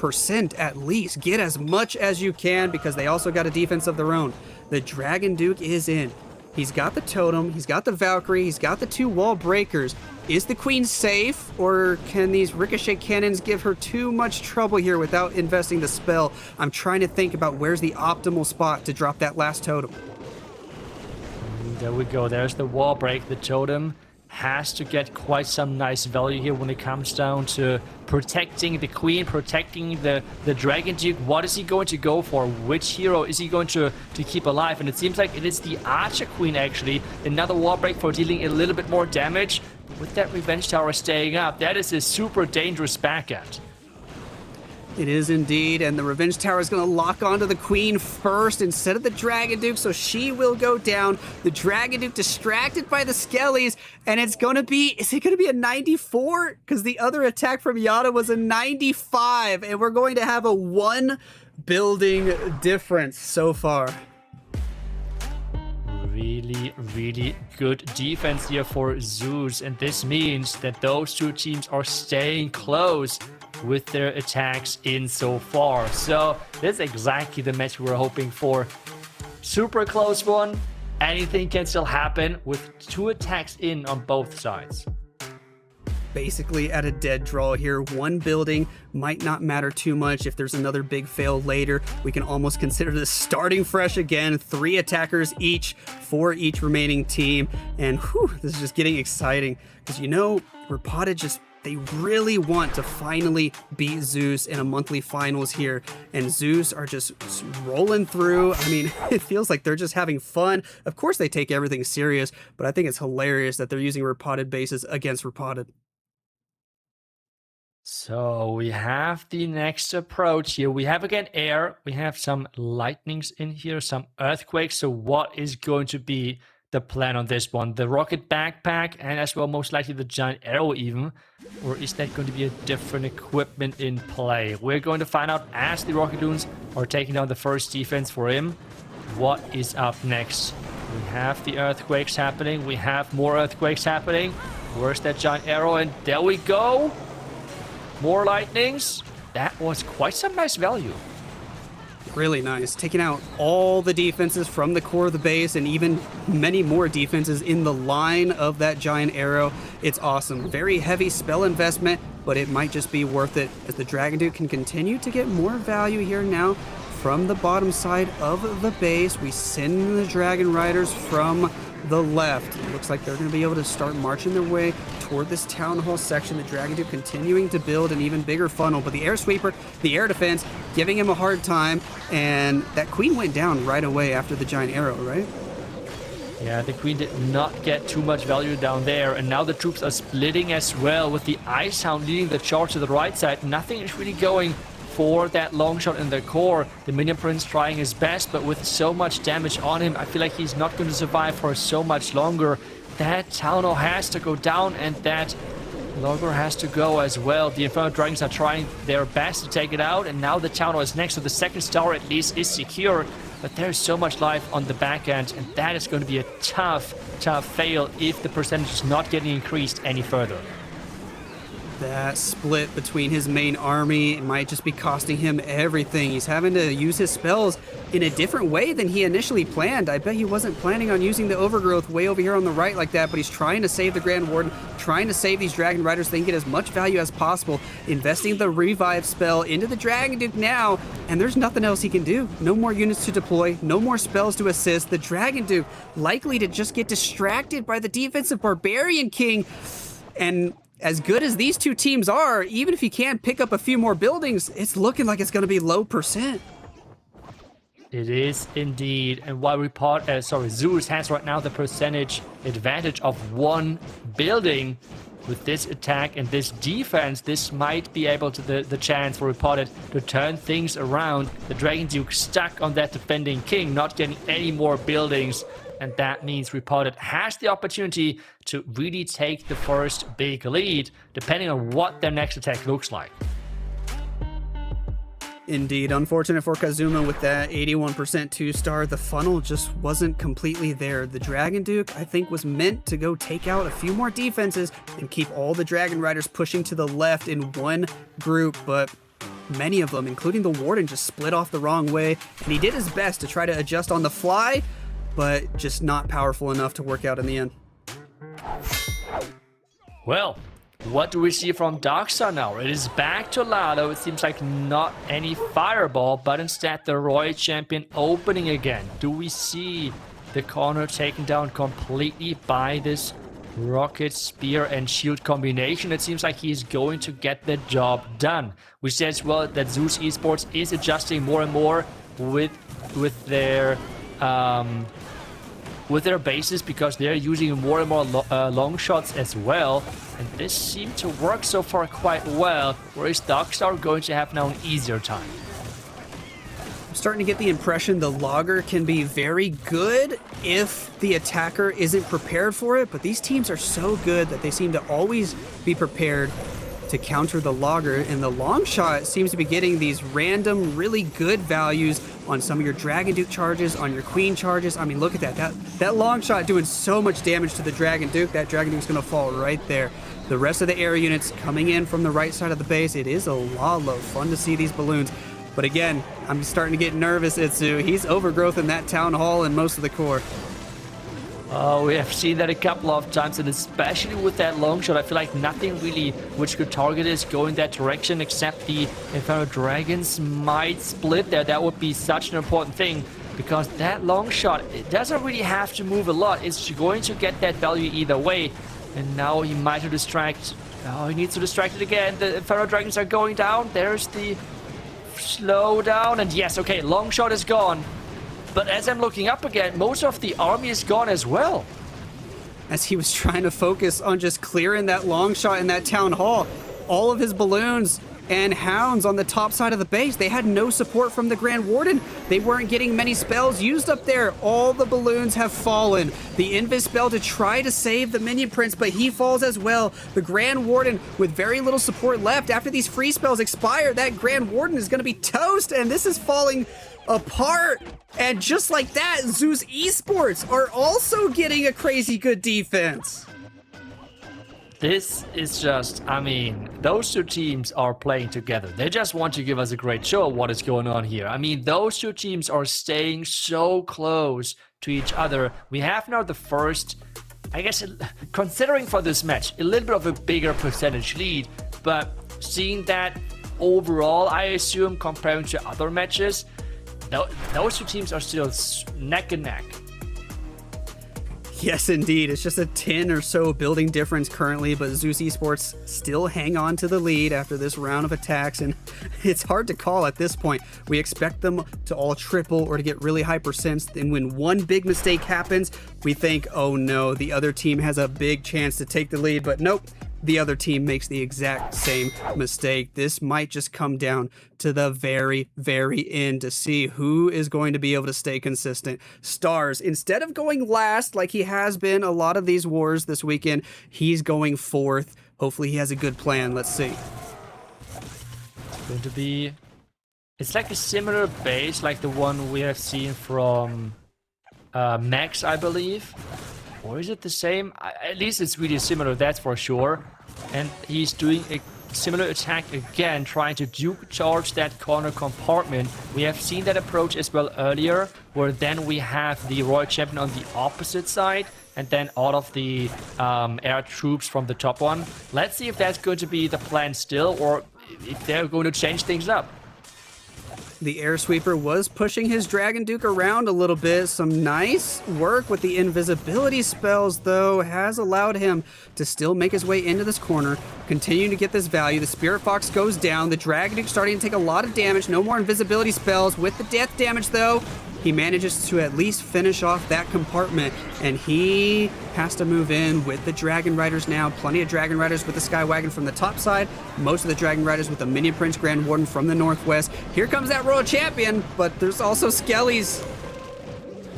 Speaker 8: percent at least. Get as much as you can because they also got a defense of their own. The Dragon Duke is in. He's got the totem, he's got the Valkyrie, he's got the 2 wall breakers. Is the queen safe, or can these ricochet cannons give her too much trouble here without investing the spell? I'm trying to think about where's the optimal spot to drop that last totem.
Speaker 7: There we go. There's the wall break. The totem has to get quite some nice value here when it comes down to protecting the queen, protecting the Dragon Duke. What is he going to go for? Which hero is he going to keep alive? And it seems like it is the Archer Queen, actually. Another wall break for dealing a little bit more damage. With that Revenge Tower staying up, that is a super dangerous backhand.
Speaker 8: It is indeed, and the Revenge Tower is going to lock onto the Queen first instead of the Dragon Duke, so she will go down. The Dragon Duke distracted by the Skellies, and it's going to be, is it going to be a 94? Because the other attack from Yada was a 95, and we're going to have a 1 building difference so far.
Speaker 7: Really good defense here for Zeus, and this means that those 2 teams are staying close with their attacks in so far. So that's exactly the match we were hoping for. Super close one. Anything can still happen with 2 attacks in on both sides.
Speaker 8: Basically at a dead draw here. 1 building might not matter too much. If there's another big fail later, we can almost consider this starting fresh again. 3 attackers each for each remaining team. And whew, this is just getting exciting because, you know, Repotted just, they really want to finally beat Zeus in a monthly finals here, and Zeus are just rolling through. I mean, it feels like they're just having fun. Of course they take everything serious, but I think it's hilarious that they're using Repotted bases against Repotted.
Speaker 7: So we have the next approach here. We have again air, we have some lightnings in here, some earthquakes. So what is going to be the plan on this one? The rocket backpack and as well most likely the giant arrow even, or is that going to be a different equipment in play? We're going to find out as the rocket loons are taking down the first defense for him. What is up next? We have the earthquakes happening, we have more earthquakes happening. Where's that giant arrow? And there we go, more lightnings. That was quite some nice value.
Speaker 8: Really nice. Taking out all the defenses from the core of the base and even many more defenses in the line of that giant arrow. It's awesome. Very heavy spell investment, but it might just be worth it as the Dragon Duke can continue to get more value here now from the bottom side of the base. We send the Dragon Riders from the left. It looks like they're going to be able to start marching their way toward this town hall section. The Dragon Duke continuing to build an even bigger funnel, but the air sweeper, the air defense, giving him a hard time, and that queen went down right away after the giant arrow, right?
Speaker 7: Yeah, the queen did not get too much value down there, and now the troops are splitting as well, with the Ice Hound leading the charge to the right side. Nothing is really going for that long shot in the core. The Minion Prince trying his best, but with so much damage on him, I feel like he's not going to survive for so much longer. That Town Hall has to go down, and that Logger has to go as well. The Inferno Dragons are trying their best to take it out, and now the Town Hall is next, so the second star at least is secure. But there's so much life on the back end, and that is going to be a tough fail if the percentage is not getting increased any further.
Speaker 8: That split between his main army, it might just be costing him everything. He's having to use his spells in a different way than he initially planned. I bet he wasn't planning on using the Overgrowth way over here on the right like that, but he's trying to save the Grand Warden, trying to save these Dragon Riders so they can get as much value as possible, investing the Revive spell into the Dragon Duke now, and there's nothing else he can do. No more units to deploy, no more spells to assist. The Dragon Duke likely to just get distracted by the defensive Barbarian King, and as good as these two teams are, even if he can pick up a few more buildings, it's looking like it's going to be low percent.
Speaker 7: It is indeed, and while Zeus has right now the percentage advantage of 1 building, with this attack and this defense, this might be able to the chance for Repotted to turn things around. The Dragon Duke stuck on that defending king, not getting any more buildings. And that means Repotted has the opportunity to really take the first big lead, depending on what their next attack looks like.
Speaker 8: Indeed, unfortunate for Kazuma with that 81% 2-star. The funnel just wasn't completely there. The Dragon Duke, I think, was meant to go take out a few more defenses and keep all the Dragon Riders pushing to the left in one group, but many of them, including the Warden, just split off the wrong way, and he did his best to try to adjust on the fly, but just not powerful enough to work out in the end.
Speaker 7: Well, what do we see from Darkstar now? It is back to Lalo. It seems like not any fireball, but instead the Royal Champion opening again. Do we see the corner taken down completely by this rocket, spear, and shield combination? It seems like he's going to get the job done. We said as well that Zeus Esports is adjusting more and more with their bases, because they're using more and more long shots as well, and this seemed to work so far quite well, whereas Darkstar going to have now an easier time.
Speaker 8: I'm starting to get the impression the Logger can be very good if the attacker isn't prepared for it, but these teams are so good that they seem to always be prepared to counter the Logger, and the long shot seems to be getting these random, really good values on some of your Dragon Duke charges, on your Queen charges. I mean, look at that. That long shot doing so much damage to the Dragon Duke. That Dragon Duke's going to fall right there. The rest of the air units coming in from the right side of the base. It is a lot of fun to see these balloons. But again, I'm starting to get nervous, Itsu. He's overgrowth in that Town Hall and most of the core.
Speaker 7: Oh, we have seen that a couple of times, and especially with that long shot, I feel like nothing really which could target is going that direction, except the Inferno Dragons might split there. That would be such an important thing, because that long shot, it doesn't really have to move a lot. It's going to get that value either way. And now he might distract. Oh, he needs to distract it again. The Inferno Dragons are going down. There's the slow down, and yes, okay, long shot is gone. But as I'm looking up again, most of the army is gone as well.
Speaker 8: As he was trying to focus on just clearing that long shot in that Town Hall, all of his balloons and hounds on the top side of the base, they had no support from the Grand Warden. They weren't getting many spells used up there. All the balloons have fallen. The Invis spell to try to save the Minion Prince, but he falls as well. The Grand Warden with very little support left. After these free spells expire, that Grand Warden is going to be toast, and this is falling apart. And just like that, Zeus Esports are also getting a crazy good defense.
Speaker 7: This is just, I mean, those two teams are playing together. They just want to give us a great show of what is going on here. I mean, those two teams are staying so close to each other. We have now the first, I guess, considering for this match, a little bit of a bigger percentage lead, but seeing that overall, I assume, comparing to other matches, those two teams are still neck and neck.
Speaker 8: Yes, indeed. It's just a 10 or so building difference currently, but Zeus Esports still hang on to the lead after this round of attacks, and it's hard to call at this point. We expect them to all triple or to get really high percents, and when one big mistake happens, we think, oh no, the other team has a big chance to take the lead, but nope. The other team makes the exact same mistake. This might just come down to the very, very end to see who is going to be able to stay consistent. Stars, instead of going last like he has been a lot of these wars this weekend, he's going fourth. Hopefully he has a good plan. Let's see.
Speaker 7: It's going to be... It's like a similar base like the one we have seen from Max, I believe. Or is it the same? At least it's really similar, that's for sure. And he's doing a similar attack again, trying to Duke charge that corner compartment. We have seen that approach as well earlier, where then we have the Royal Champion on the opposite side, and then all of the air troops from the top one. Let's see if that's going to be the plan still, or if they're going to change things up.
Speaker 8: The Air Sweeper was pushing his Dragon Duke around a little bit. Some nice work with the invisibility spells, though, has allowed him to still make his way into this corner, continuing to get this value. The Spirit Fox goes down. The Dragon Duke starting to take a lot of damage. No more invisibility spells. With the death damage, though, he manages to at least finish off that compartment, and he has to move in with the Dragon Riders now. Plenty of Dragon Riders with the Sky Wagon from the top side. Most of the Dragon Riders with the Minion Prince Grand Warden from the northwest. Here comes that Royal Champion, but there's also Skellies.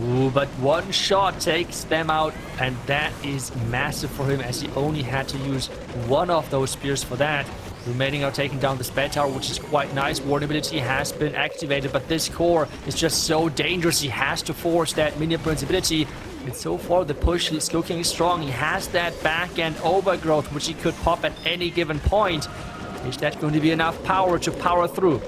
Speaker 7: Ooh, but one shot takes them out, and that is massive for him, as he only had to use one of those spears for that. Remaining are taking down the Spell Tower, which is quite nice. Warden ability has been activated, but this core is just so dangerous. He has to force that Minion Prince ability. And so far, the push is looking strong. He has that back end overgrowth, which he could pop at any given point. Is that going to be enough power to power through?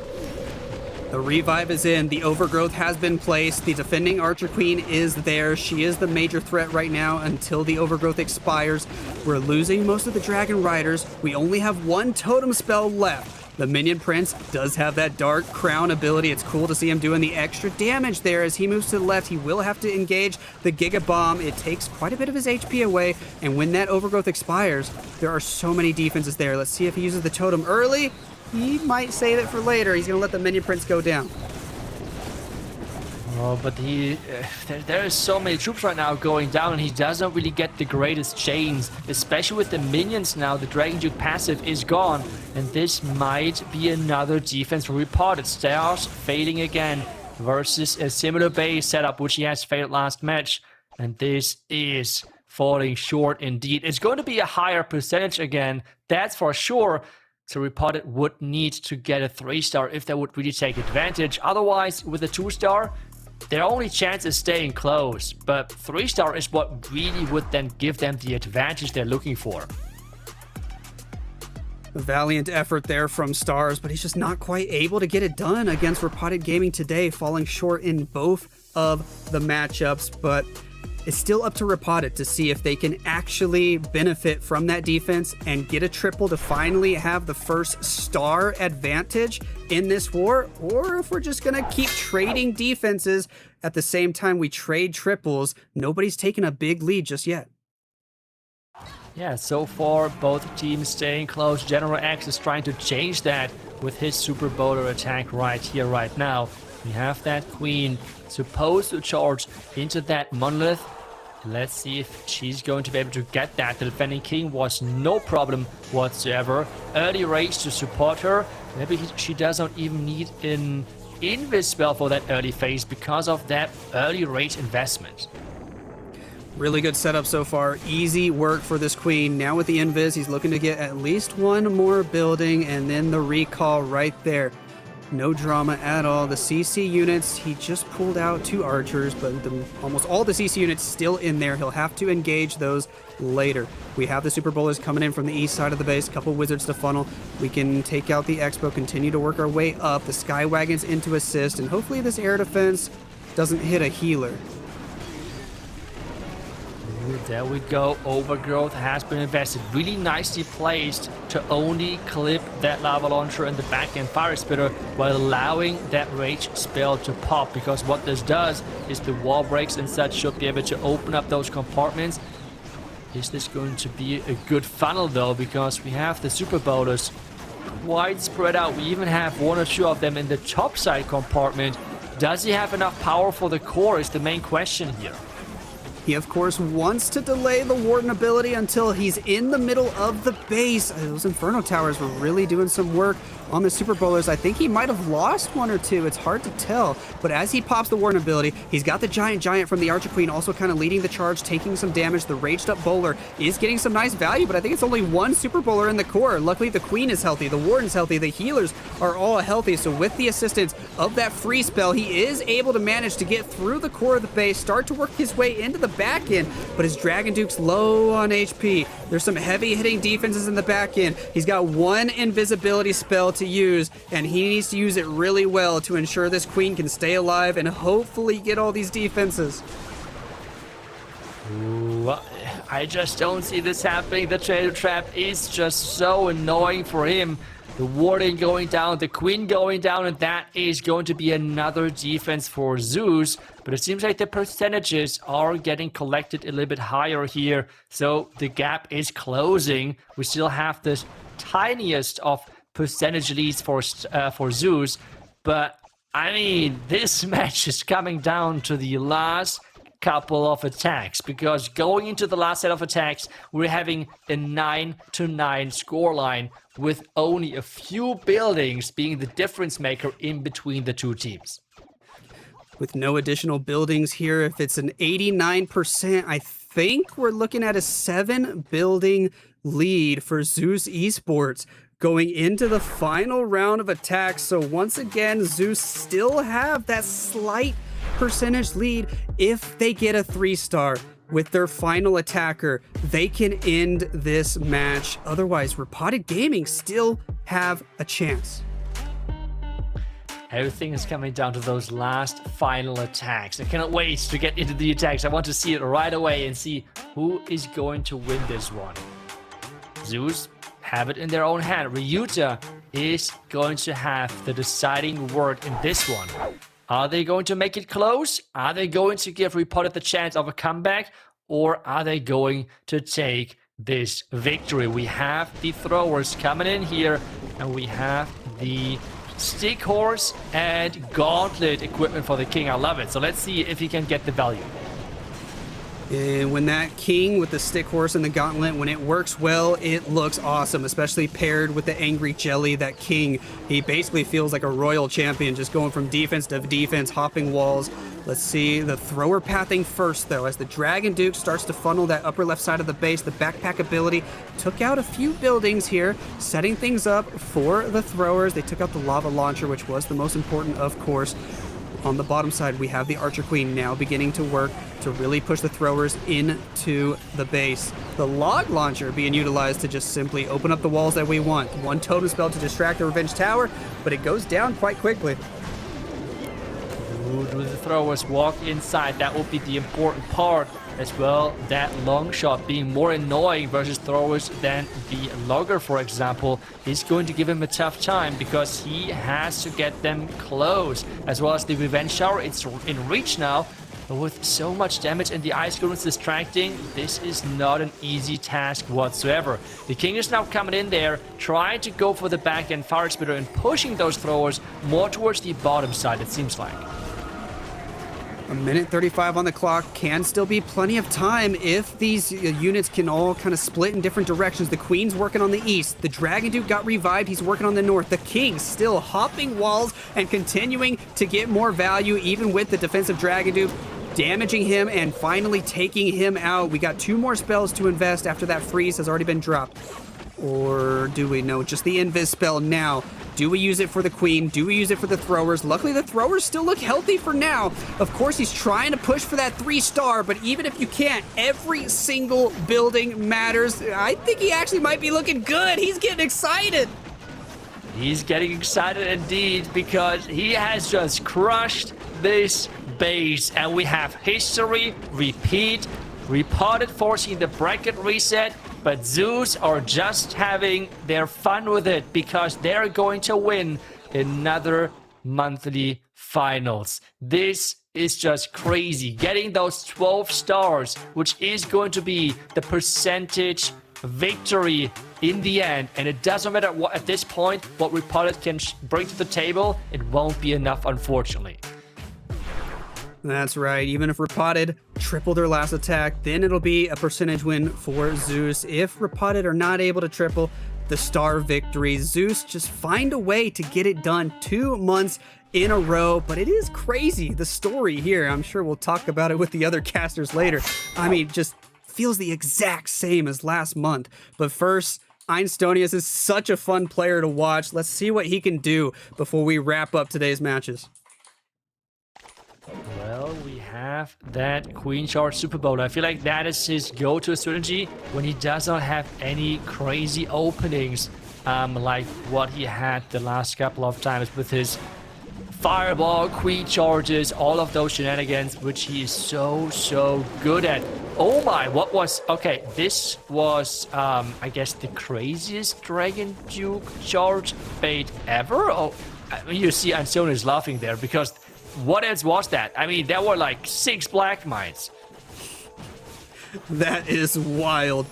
Speaker 8: The revive is in, the overgrowth has been placed, the defending Archer Queen is there. She is the major threat right now until the overgrowth expires. We're losing most of the Dragon Riders. We only have one totem spell left. The Minion Prince does have that Dark Crown ability. It's cool to see him doing the extra damage there. As he moves to the left, he will have to engage the Giga Bomb. It takes quite a bit of his HP away, and when that overgrowth expires, there are so many defenses there. Let's see if he uses the totem early. He might save it for later. He's going to let the Minion Prince go down.
Speaker 7: Oh, but there is so many troops right now going down, and he doesn't really get the greatest chains, especially with the minions now. The Dragon Duke passive is gone, and this might be another defense for Repotted. Stars fading again versus a similar base setup, which he has failed last match, and this is falling short indeed. It's going to be a higher percentage again, that's for sure. So Repotted would need to get a 3-star if they would really take advantage. Otherwise, with a 2-star, their only chance is staying close. But 3-star is what really would then give them the advantage they're looking for.
Speaker 8: A valiant effort there from Stars, but he's just not quite able to get it done against Repotted Gaming today, falling short in both of the matchups. But it's still up to Repotted to see if they can actually benefit from that defense and get a triple to finally have the first star advantage in this war, or if we're just going to keep trading defenses at the same time we trade triples. Nobody's taken a big lead just yet.
Speaker 7: Yeah, so far both teams staying close. General X is trying to change that with his Super Bowler attack right here, right now. We have that Queen supposed to charge into that Monolith. Let's see if she's going to be able to get that. The defending king was no problem whatsoever. Early rage to support her. Maybe she doesn't even need an invis spell for that early phase because of that early rage investment.
Speaker 8: Really good setup so far. Easy work for this Queen. Now with the invis, he's looking to get at least one more building and then the recall right there. No drama at all. The CC units, he just pulled out 2 archers, but almost all the CC units still in there. He'll have to engage those later. We have the Super Bowlers coming in from the east side of the base, a couple wizards to funnel. We can take out the Expo, continue to work our way up. The Sky Wagons into assist, and hopefully this air defense doesn't hit a healer.
Speaker 7: Ooh, there we go. Overgrowth has been invested. Really nicely placed to only clip that lava launcher and the back-end fire spitter while allowing that rage spell to pop, because what this does is the wall breaks and such should be able to open up those compartments. Is this going to be a good funnel though, because we have the Super Bowlers quite spread out. We even have 1 or 2 of them in the top side compartment. Does he have enough power for the core is the main question here.
Speaker 8: He, of course, wants to delay the Warden ability until he's in the middle of the base. Those Inferno Towers were really doing some work on the Super Bowlers. I think he might have lost 1 or 2. It's hard to tell. But as he pops the Warden ability, he's got the Giant from the Archer Queen also kind of leading the charge, taking some damage. The Raged Up Bowler is getting some nice value, but I think it's only 1 Super Bowler in the core. Luckily, the Queen is healthy. The Warden's healthy. The healers are all healthy. So with the assistance of that free spell, he is able to manage to get through the core of the base, start to work his way into the back end, but his Dragon Duke's low on HP. There's some heavy hitting defenses in the back end. He's got 1 invisibility spell to use, and he needs to use it really well to ensure this Queen can stay alive and hopefully get all these defenses.
Speaker 7: Ooh, I just don't see this happening. The Trader Trap is just so annoying for him. The Warden going down, the Queen going down, and that is going to be another defense for Zeus. But it seems like the percentages are getting collected a little bit higher here. So the gap is closing. We still have the tiniest of percentage leads for Zeus. But, I mean, this match is coming down to the last couple of attacks, because going into the last set of attacks, we're having a 9-9 scoreline with only a few buildings being the difference maker in between the 2 teams.
Speaker 8: With no additional buildings here, if it's an 89%, I think we're looking at a 7-building lead for Zeus Esports going into the final round of attacks. So once again, Zeus still have that slight percentage lead if they get a 3-star. with their final attacker, they can end this match. Otherwise, Repotted Gaming still have a chance.
Speaker 7: Everything is coming down to those last final attacks. I cannot wait to get into the attacks. I want to see it right away and see who is going to win this one. Zeus have it in their own hand. Ryuta is going to have the deciding word in this one. Are they going to make it close? Are they going to give Repotted the chance of a comeback? Or are they going to take this victory? We have the throwers coming in here, and we have the stick horse and gauntlet equipment for the king. I love it. So let's see if he can get the value.
Speaker 8: And when that king with the stick horse and the gauntlet, when it works well, it looks awesome, especially paired with the angry jelly. That king, he basically feels like a royal champion, just going from defense to defense, hopping walls. Let's see the thrower pathing first, though, as the Dragon Duke starts to funnel that upper left side of the base. The backpack ability took out a few buildings here, setting things up for the throwers. They took out the lava launcher, which was the most important, of course. On the bottom side, we have the Archer Queen now beginning to work to really push the throwers into the base. The log launcher being utilized to just simply open up the walls that we want. One totem spell to distract the Revenge Tower, but it goes down quite quickly.
Speaker 7: Do the throwers walk inside? That will be the important part as well. That long shot being more annoying versus throwers than the logger, for example, is going to give him a tough time because he has to get them close. As well as the Revenge Tower, it's in reach now. But with so much damage and the Ice Golems distracting, this is not an easy task whatsoever. The king is now coming in there, trying to go for the back end fire spitter and pushing those throwers more towards the bottom side, it seems like.
Speaker 8: A minute 35 on the clock, can still be plenty of time if these units can all kind of split in different directions. The Queen's working on the east. The Dragon Duke got revived. He's working on the north. The King still hopping walls and continuing to get more value, even with the defensive Dragon Duke damaging him and finally taking him out. We got 2 more spells to invest after that freeze has already been dropped. Or do we? No, just the invis spell now. Do we use it for the Queen? Do we use it for the throwers? Luckily, the throwers still look healthy for now. Of course, he's trying to push for that 3-star, but even if you can't, every single building matters. I think he actually might be looking good. He's getting excited.
Speaker 7: He's getting excited indeed because he has just crushed this base, and we have history repeat, Repotted forcing the bracket reset, but Zeus are just having their fun with it because they're going to win another monthly finals. This is just crazy. Getting those 12 stars, which is going to be the percentage victory in the end, and it doesn't matter what at this point what Repotted can bring to the table, it won't be enough, unfortunately.
Speaker 8: That's right. Even if Repotted triple their last attack, then it'll be a percentage win for Zeus. If Repotted are not able to triple the star victory, Zeus just find a way to get it done 2 months in a row. But it is crazy, the story here. I'm sure we'll talk about it with the other casters later. I mean, just feels the exact same as last month. But first, Einstonius is such a fun player to watch. Let's see what he can do before we wrap up today's matches.
Speaker 7: Well, we have that Queen Charge Super Bowl. I feel like that is his go-to strategy when he does not have any crazy openings like what he had the last couple of times with his Fireball, Queen Charges, all of those shenanigans, which he is so good at. Oh my, what was... Okay, this was, I guess, the craziest Dragon Duke charge bait ever? Oh, I mean, you see Antonius laughing there because... What else was that? I mean, there were like 6 black mines.
Speaker 8: That is wild.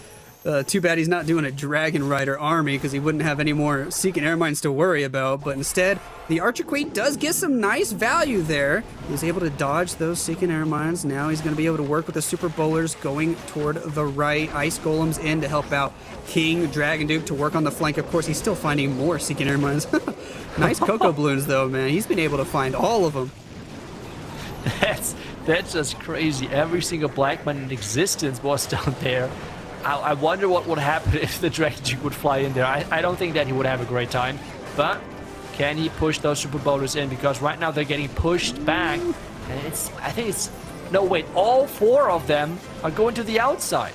Speaker 8: Too bad he's not doing a Dragon Rider army because he wouldn't have any more Seeking Air Mines to worry about. But instead, the Archer Queen does get some nice value there. He was able to dodge those Seeking Air Mines. Now he's going to be able to work with the Super Bowlers going toward the right. Ice Golems in to help out King Dragon Duke to work on the flank. Of course, he's still finding more Seeking Air Mines. Nice Cocoa Balloons, though, man. He's been able to find all of them.
Speaker 7: That's just crazy. Every single black man in existence was down there. I wonder what would happen if the Dragon Duke would fly in there. I don't think that he would have a great time. But can he push those Super Bowlers in? Because right now they're getting pushed back. And I think it's No, wait, all 4 of them are going to the outside.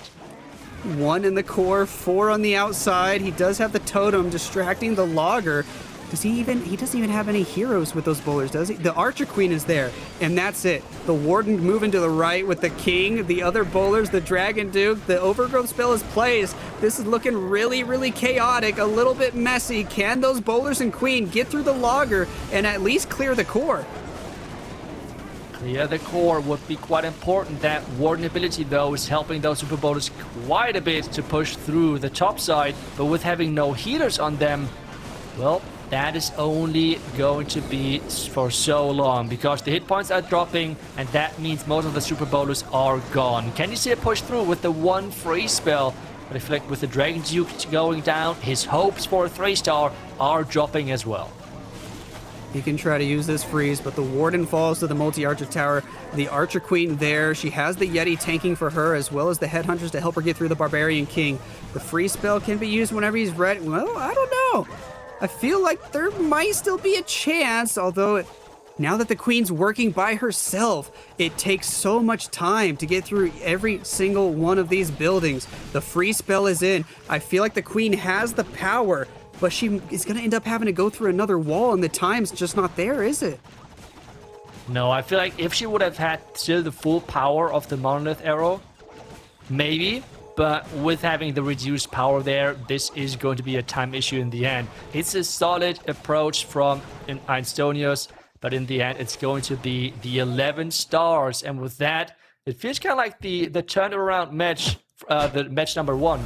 Speaker 8: 1 in the core, 4 on the outside. He does have the totem distracting the logger. He doesn't even have any heroes with those bowlers, does he? The Archer Queen is there, and that's it. The Warden moving to the right with the King, the other bowlers, the Dragon Duke, the Overgrowth spell is placed. This is looking really, really chaotic, a little bit messy. Can those bowlers and Queen get through the logger and at least clear the core?
Speaker 7: Clear the core would be quite important. That Warden ability, though, is helping those Super Bowlers quite a bit to push through the top side, but with having no healers on them, well, that is only going to be for so long because the hit points are dropping and that means most of the Super Bowlers are gone. Can you see it push through with the 1 free spell? But Reflect with the Dragon Duke going down, his hopes for a 3-star are dropping as well.
Speaker 8: He can try to use this freeze, but the Warden falls to the multi-archer tower. The Archer Queen there. She has the Yeti tanking for her, as well as the Headhunters to help her get through the Barbarian King. The free spell can be used whenever he's ready. Well, I don't know. I feel like there might still be a chance, although now that the Queen's working by herself, it takes so much time to get through every single one of these buildings. The free spell is in. I feel like the Queen has the power, but she is going to end up having to go through another wall, and the time's just not there, is it?
Speaker 7: No, I feel like if she would have had still the full power of the Monolith Arrow, maybe. But with having the reduced power there, this is going to be a time issue in the end. It's a solid approach from Einstonius, but in the end, it's going to be the 11 stars. And with that, it feels kind of like the turnaround match, the match number 1,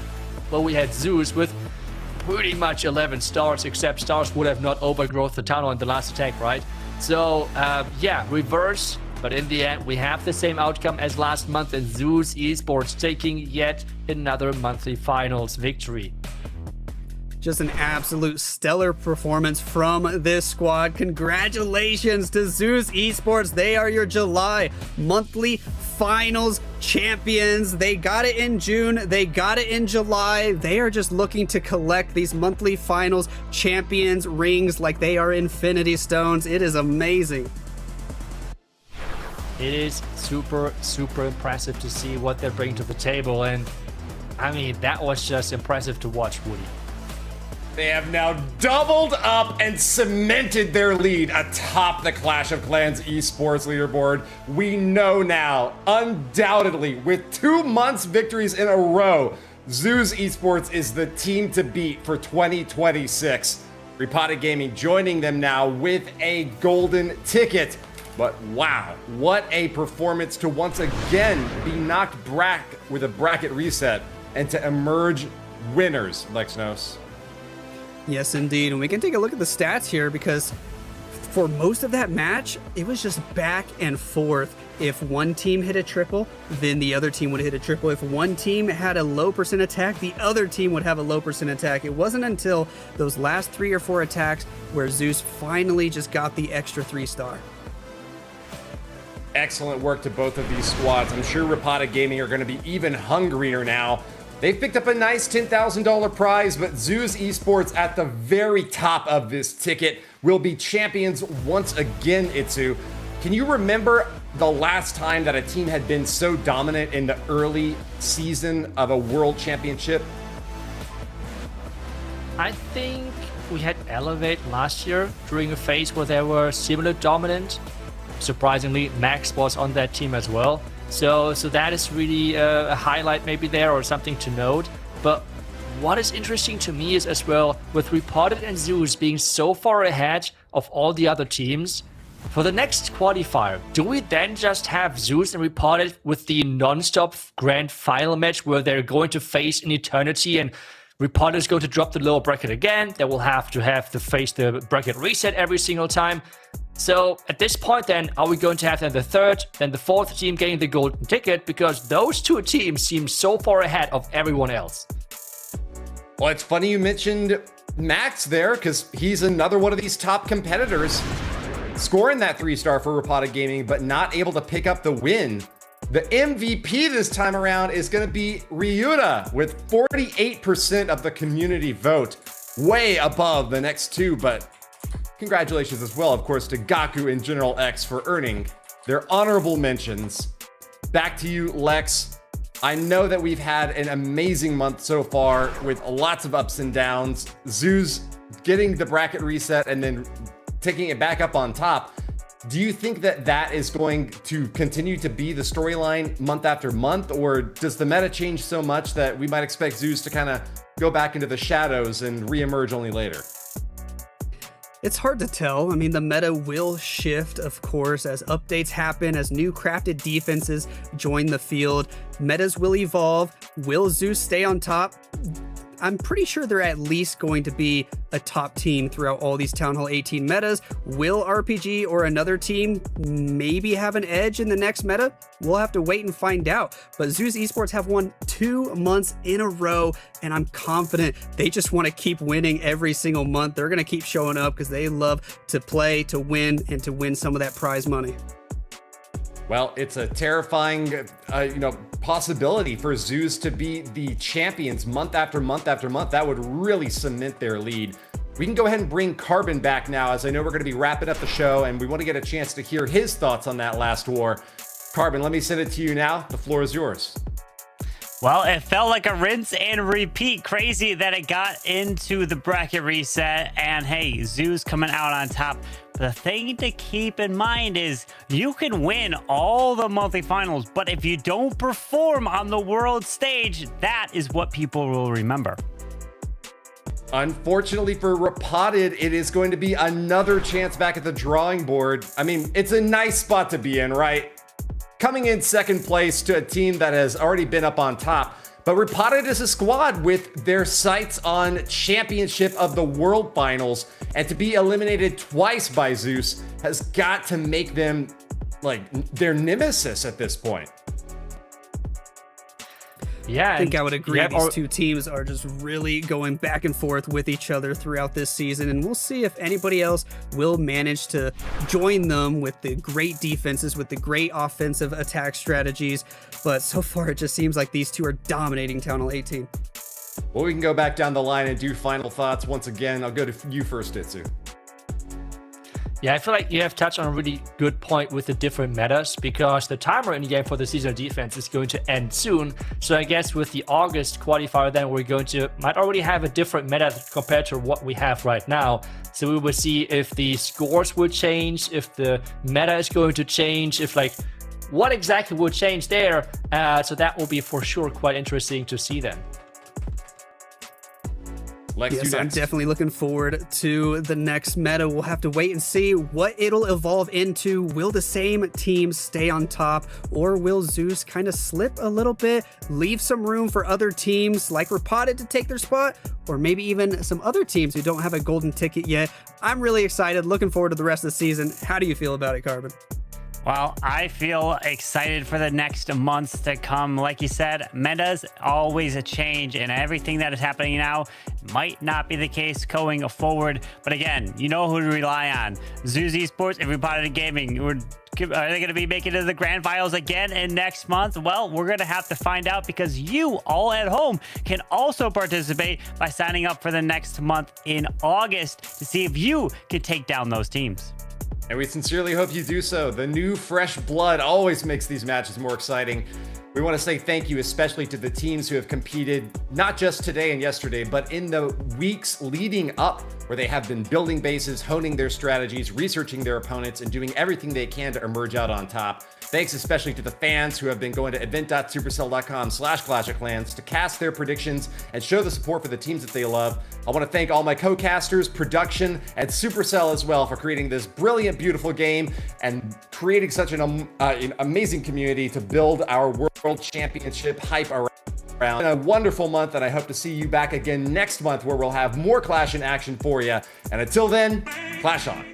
Speaker 7: where we had Zeus with pretty much 11 stars, except stars would have not overgrowth the tunnel in the last attack, right? So, yeah, reverse. But in the end, we have the same outcome as last month, and Zeus Esports taking yet another monthly finals victory.
Speaker 8: Just an absolute stellar performance from this squad. Congratulations to Zeus Esports. They are your July monthly finals champions. They got it in June. They got it in July. They are just looking to collect these monthly finals champions rings like they are Infinity Stones. It is amazing.
Speaker 7: It is super, super impressive to see what they're bringing to the table. And I mean, that was just impressive to watch, Woody.
Speaker 6: They have now doubled up and cemented their lead atop the Clash of Clans esports leaderboard. We know now, undoubtedly, with 2 months victories in a row, Zeus Esports is the team to beat for 2026. Repotted Gaming joining them now with a golden ticket. But wow, what a performance to once again be knocked back with a bracket reset and to emerge winners, Lexnos.
Speaker 8: Yes, indeed. And we can take a look at the stats here because for most of that match, it was just back and forth. If one team hit a triple, then the other team would hit a triple. If one team had a low percent attack, the other team would have a low percent attack. It wasn't until those last 3 or 4 attacks where Zeus finally just got the extra 3-star.
Speaker 6: Excellent work to both of these squads. I'm sure Repotted Gaming are going to be even hungrier now. They've picked up a nice $10,000 prize, but Zeus Esports at the very top of this ticket will be champions once again, Itsu. Can you remember the last time that a team had been so dominant in the early season of a world championship?
Speaker 7: I think we had Elevate last year during a phase where they were similar dominant. Surprisingly, Max was on that team as well. So that is really a highlight maybe there or something to note. But what is interesting to me is as well, with Repotted and Zeus being so far ahead of all the other teams, for the next qualifier, do we then just have Zeus and Repotted with the non-stop grand final match where they're going to face an eternity and Repotted is going to drop the lower bracket again? They will have to face the bracket reset every single time. So at this point then, are we going to have then the third, then the fourth team getting the golden ticket? Because those 2 teams seem so far ahead of everyone else.
Speaker 6: Well, it's funny you mentioned Max there, because he's another one of these top competitors. Scoring that 3-star for Repotted Gaming, but not able to pick up the win. The MVP this time around is going to be Ryuta with 48% of the community vote. Way above the next 2, but congratulations as well, of course, to Gaku and General X for earning their honorable mentions. back to you, Lex. I know that we've had an amazing month so far with lots of ups and downs. Zeus getting the bracket reset and then taking it back up on top. Do you think that that is going to continue to be the storyline month after month, or does the meta change so much that we might expect Zeus to kind of go back into the shadows and reemerge only later?
Speaker 8: It's hard to tell. I mean, the meta will shift, of course, as updates happen, as new crafted defenses join the field. Metas will evolve. Will Zeus stay on top? I'm pretty sure they're at least going to be a top team throughout all these Town Hall 18 metas. Will RPG or another team maybe have an edge in the next meta? We'll have to wait and find out. But Zeus Esports have won 2 months in a row, and I'm confident they just want to keep winning every single month. They're going to keep showing up because they love to play, to win, and to win some of that prize money.
Speaker 6: Well, it's a terrifying, possibility for Zeus to be the champions month after month after month. That would really cement their lead. We can go ahead and bring Carbon back now, as I know we're going to be wrapping up the show, and we want to get a chance to hear his thoughts on that last war. Carbon, let me send it to you now. The floor is yours.
Speaker 5: Well, it felt like a rinse and repeat. Crazy that it got into the bracket reset, and hey, Zeus coming out on top. The thing to keep in mind is you can win all the monthly finals, but if you don't perform on the world stage, that is what people will remember.
Speaker 6: Unfortunately for Repotted, it is going to be another chance back at the drawing board. I mean, it's a nice spot to be in, right? Coming in second place to a team that has already been up on top. But Repotted is a squad with their sights on championship of the world finals, and to be eliminated twice by Zeus has got to make them like their nemesis at this point.
Speaker 8: Yeah, I think I would agree. These two teams are just really going back and forth with each other throughout this season, and we'll see if anybody else will manage to join them with the great defenses, with the great offensive attack strategies. But so far, it just seems like these two are dominating Town Hall 18.
Speaker 6: Well, we can go back down the line and do final thoughts once again. I'll go to you first, Itsu.
Speaker 7: Yeah, I feel like you have touched on a really good point with the different metas, because the timer in the game for the seasonal defense is going to end soon. So I guess with the August qualifier, then we're going to might already have a different meta compared to what we have right now. So we will see if the scores will change, if the meta is going to change, if like what exactly will change there. So that will be for sure quite interesting to see then.
Speaker 8: Yes, I'm definitely looking forward to the next meta. We'll have to wait and see what it'll evolve into. Will the same team stay on top, or will Zeus kind of slip a little bit, leave some room for other teams like Repotted to take their spot, or maybe even some other teams who don't have a golden ticket yet? I'm really excited, looking forward to the rest of the season. How do you feel about it, Carbon?
Speaker 5: Well, I feel excited for the next months to come. Like you said, meta's always a change, and everything that is happening now might not be the case going forward. But again, you know who to rely on. Zeus Esports and Repotted Gaming. Are they going to be making it to the grand finals again in next month? Well, we're going to have to find out, because you all at home can also participate by signing up for the next month in August to see if you can take down those teams.
Speaker 6: And we sincerely hope you do so. The new fresh blood always makes these matches more exciting. We want to say thank you especially to the teams who have competed, not just today and yesterday, but in the weeks leading up, where they have been building bases, honing their strategies, researching their opponents, and doing everything they can to emerge out on top. Thanks especially to the fans who have been going to event.supercell.com/clash-of-clans to cast their predictions and show the support for the teams that they love. I want to thank all my co-casters, production, and Supercell as well for creating this brilliant, beautiful game and creating such an amazing community to build our World Championship hype around. A wonderful month, and I hope to see you back again next month, where we'll have more Clash in action for you. And until then, Clash on.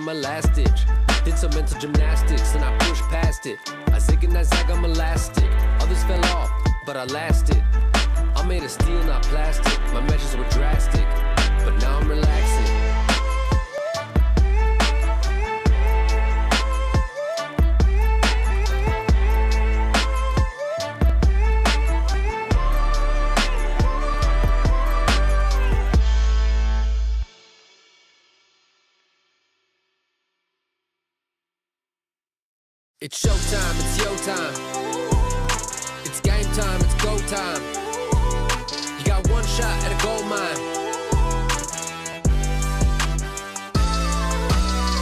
Speaker 2: on my last ditch. Did some mental gymnastics and I pushed past it. I zig and I zag, I'm elastic. Others fell off, but I lasted. I made of steel, not plastic. My measures were drastic, but now I'm relaxing. It's showtime, it's yo time. It's game time, it's go time. You got one shot at a gold mine.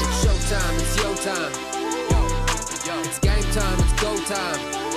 Speaker 2: It's showtime, it's yo time. It's game time, it's go time.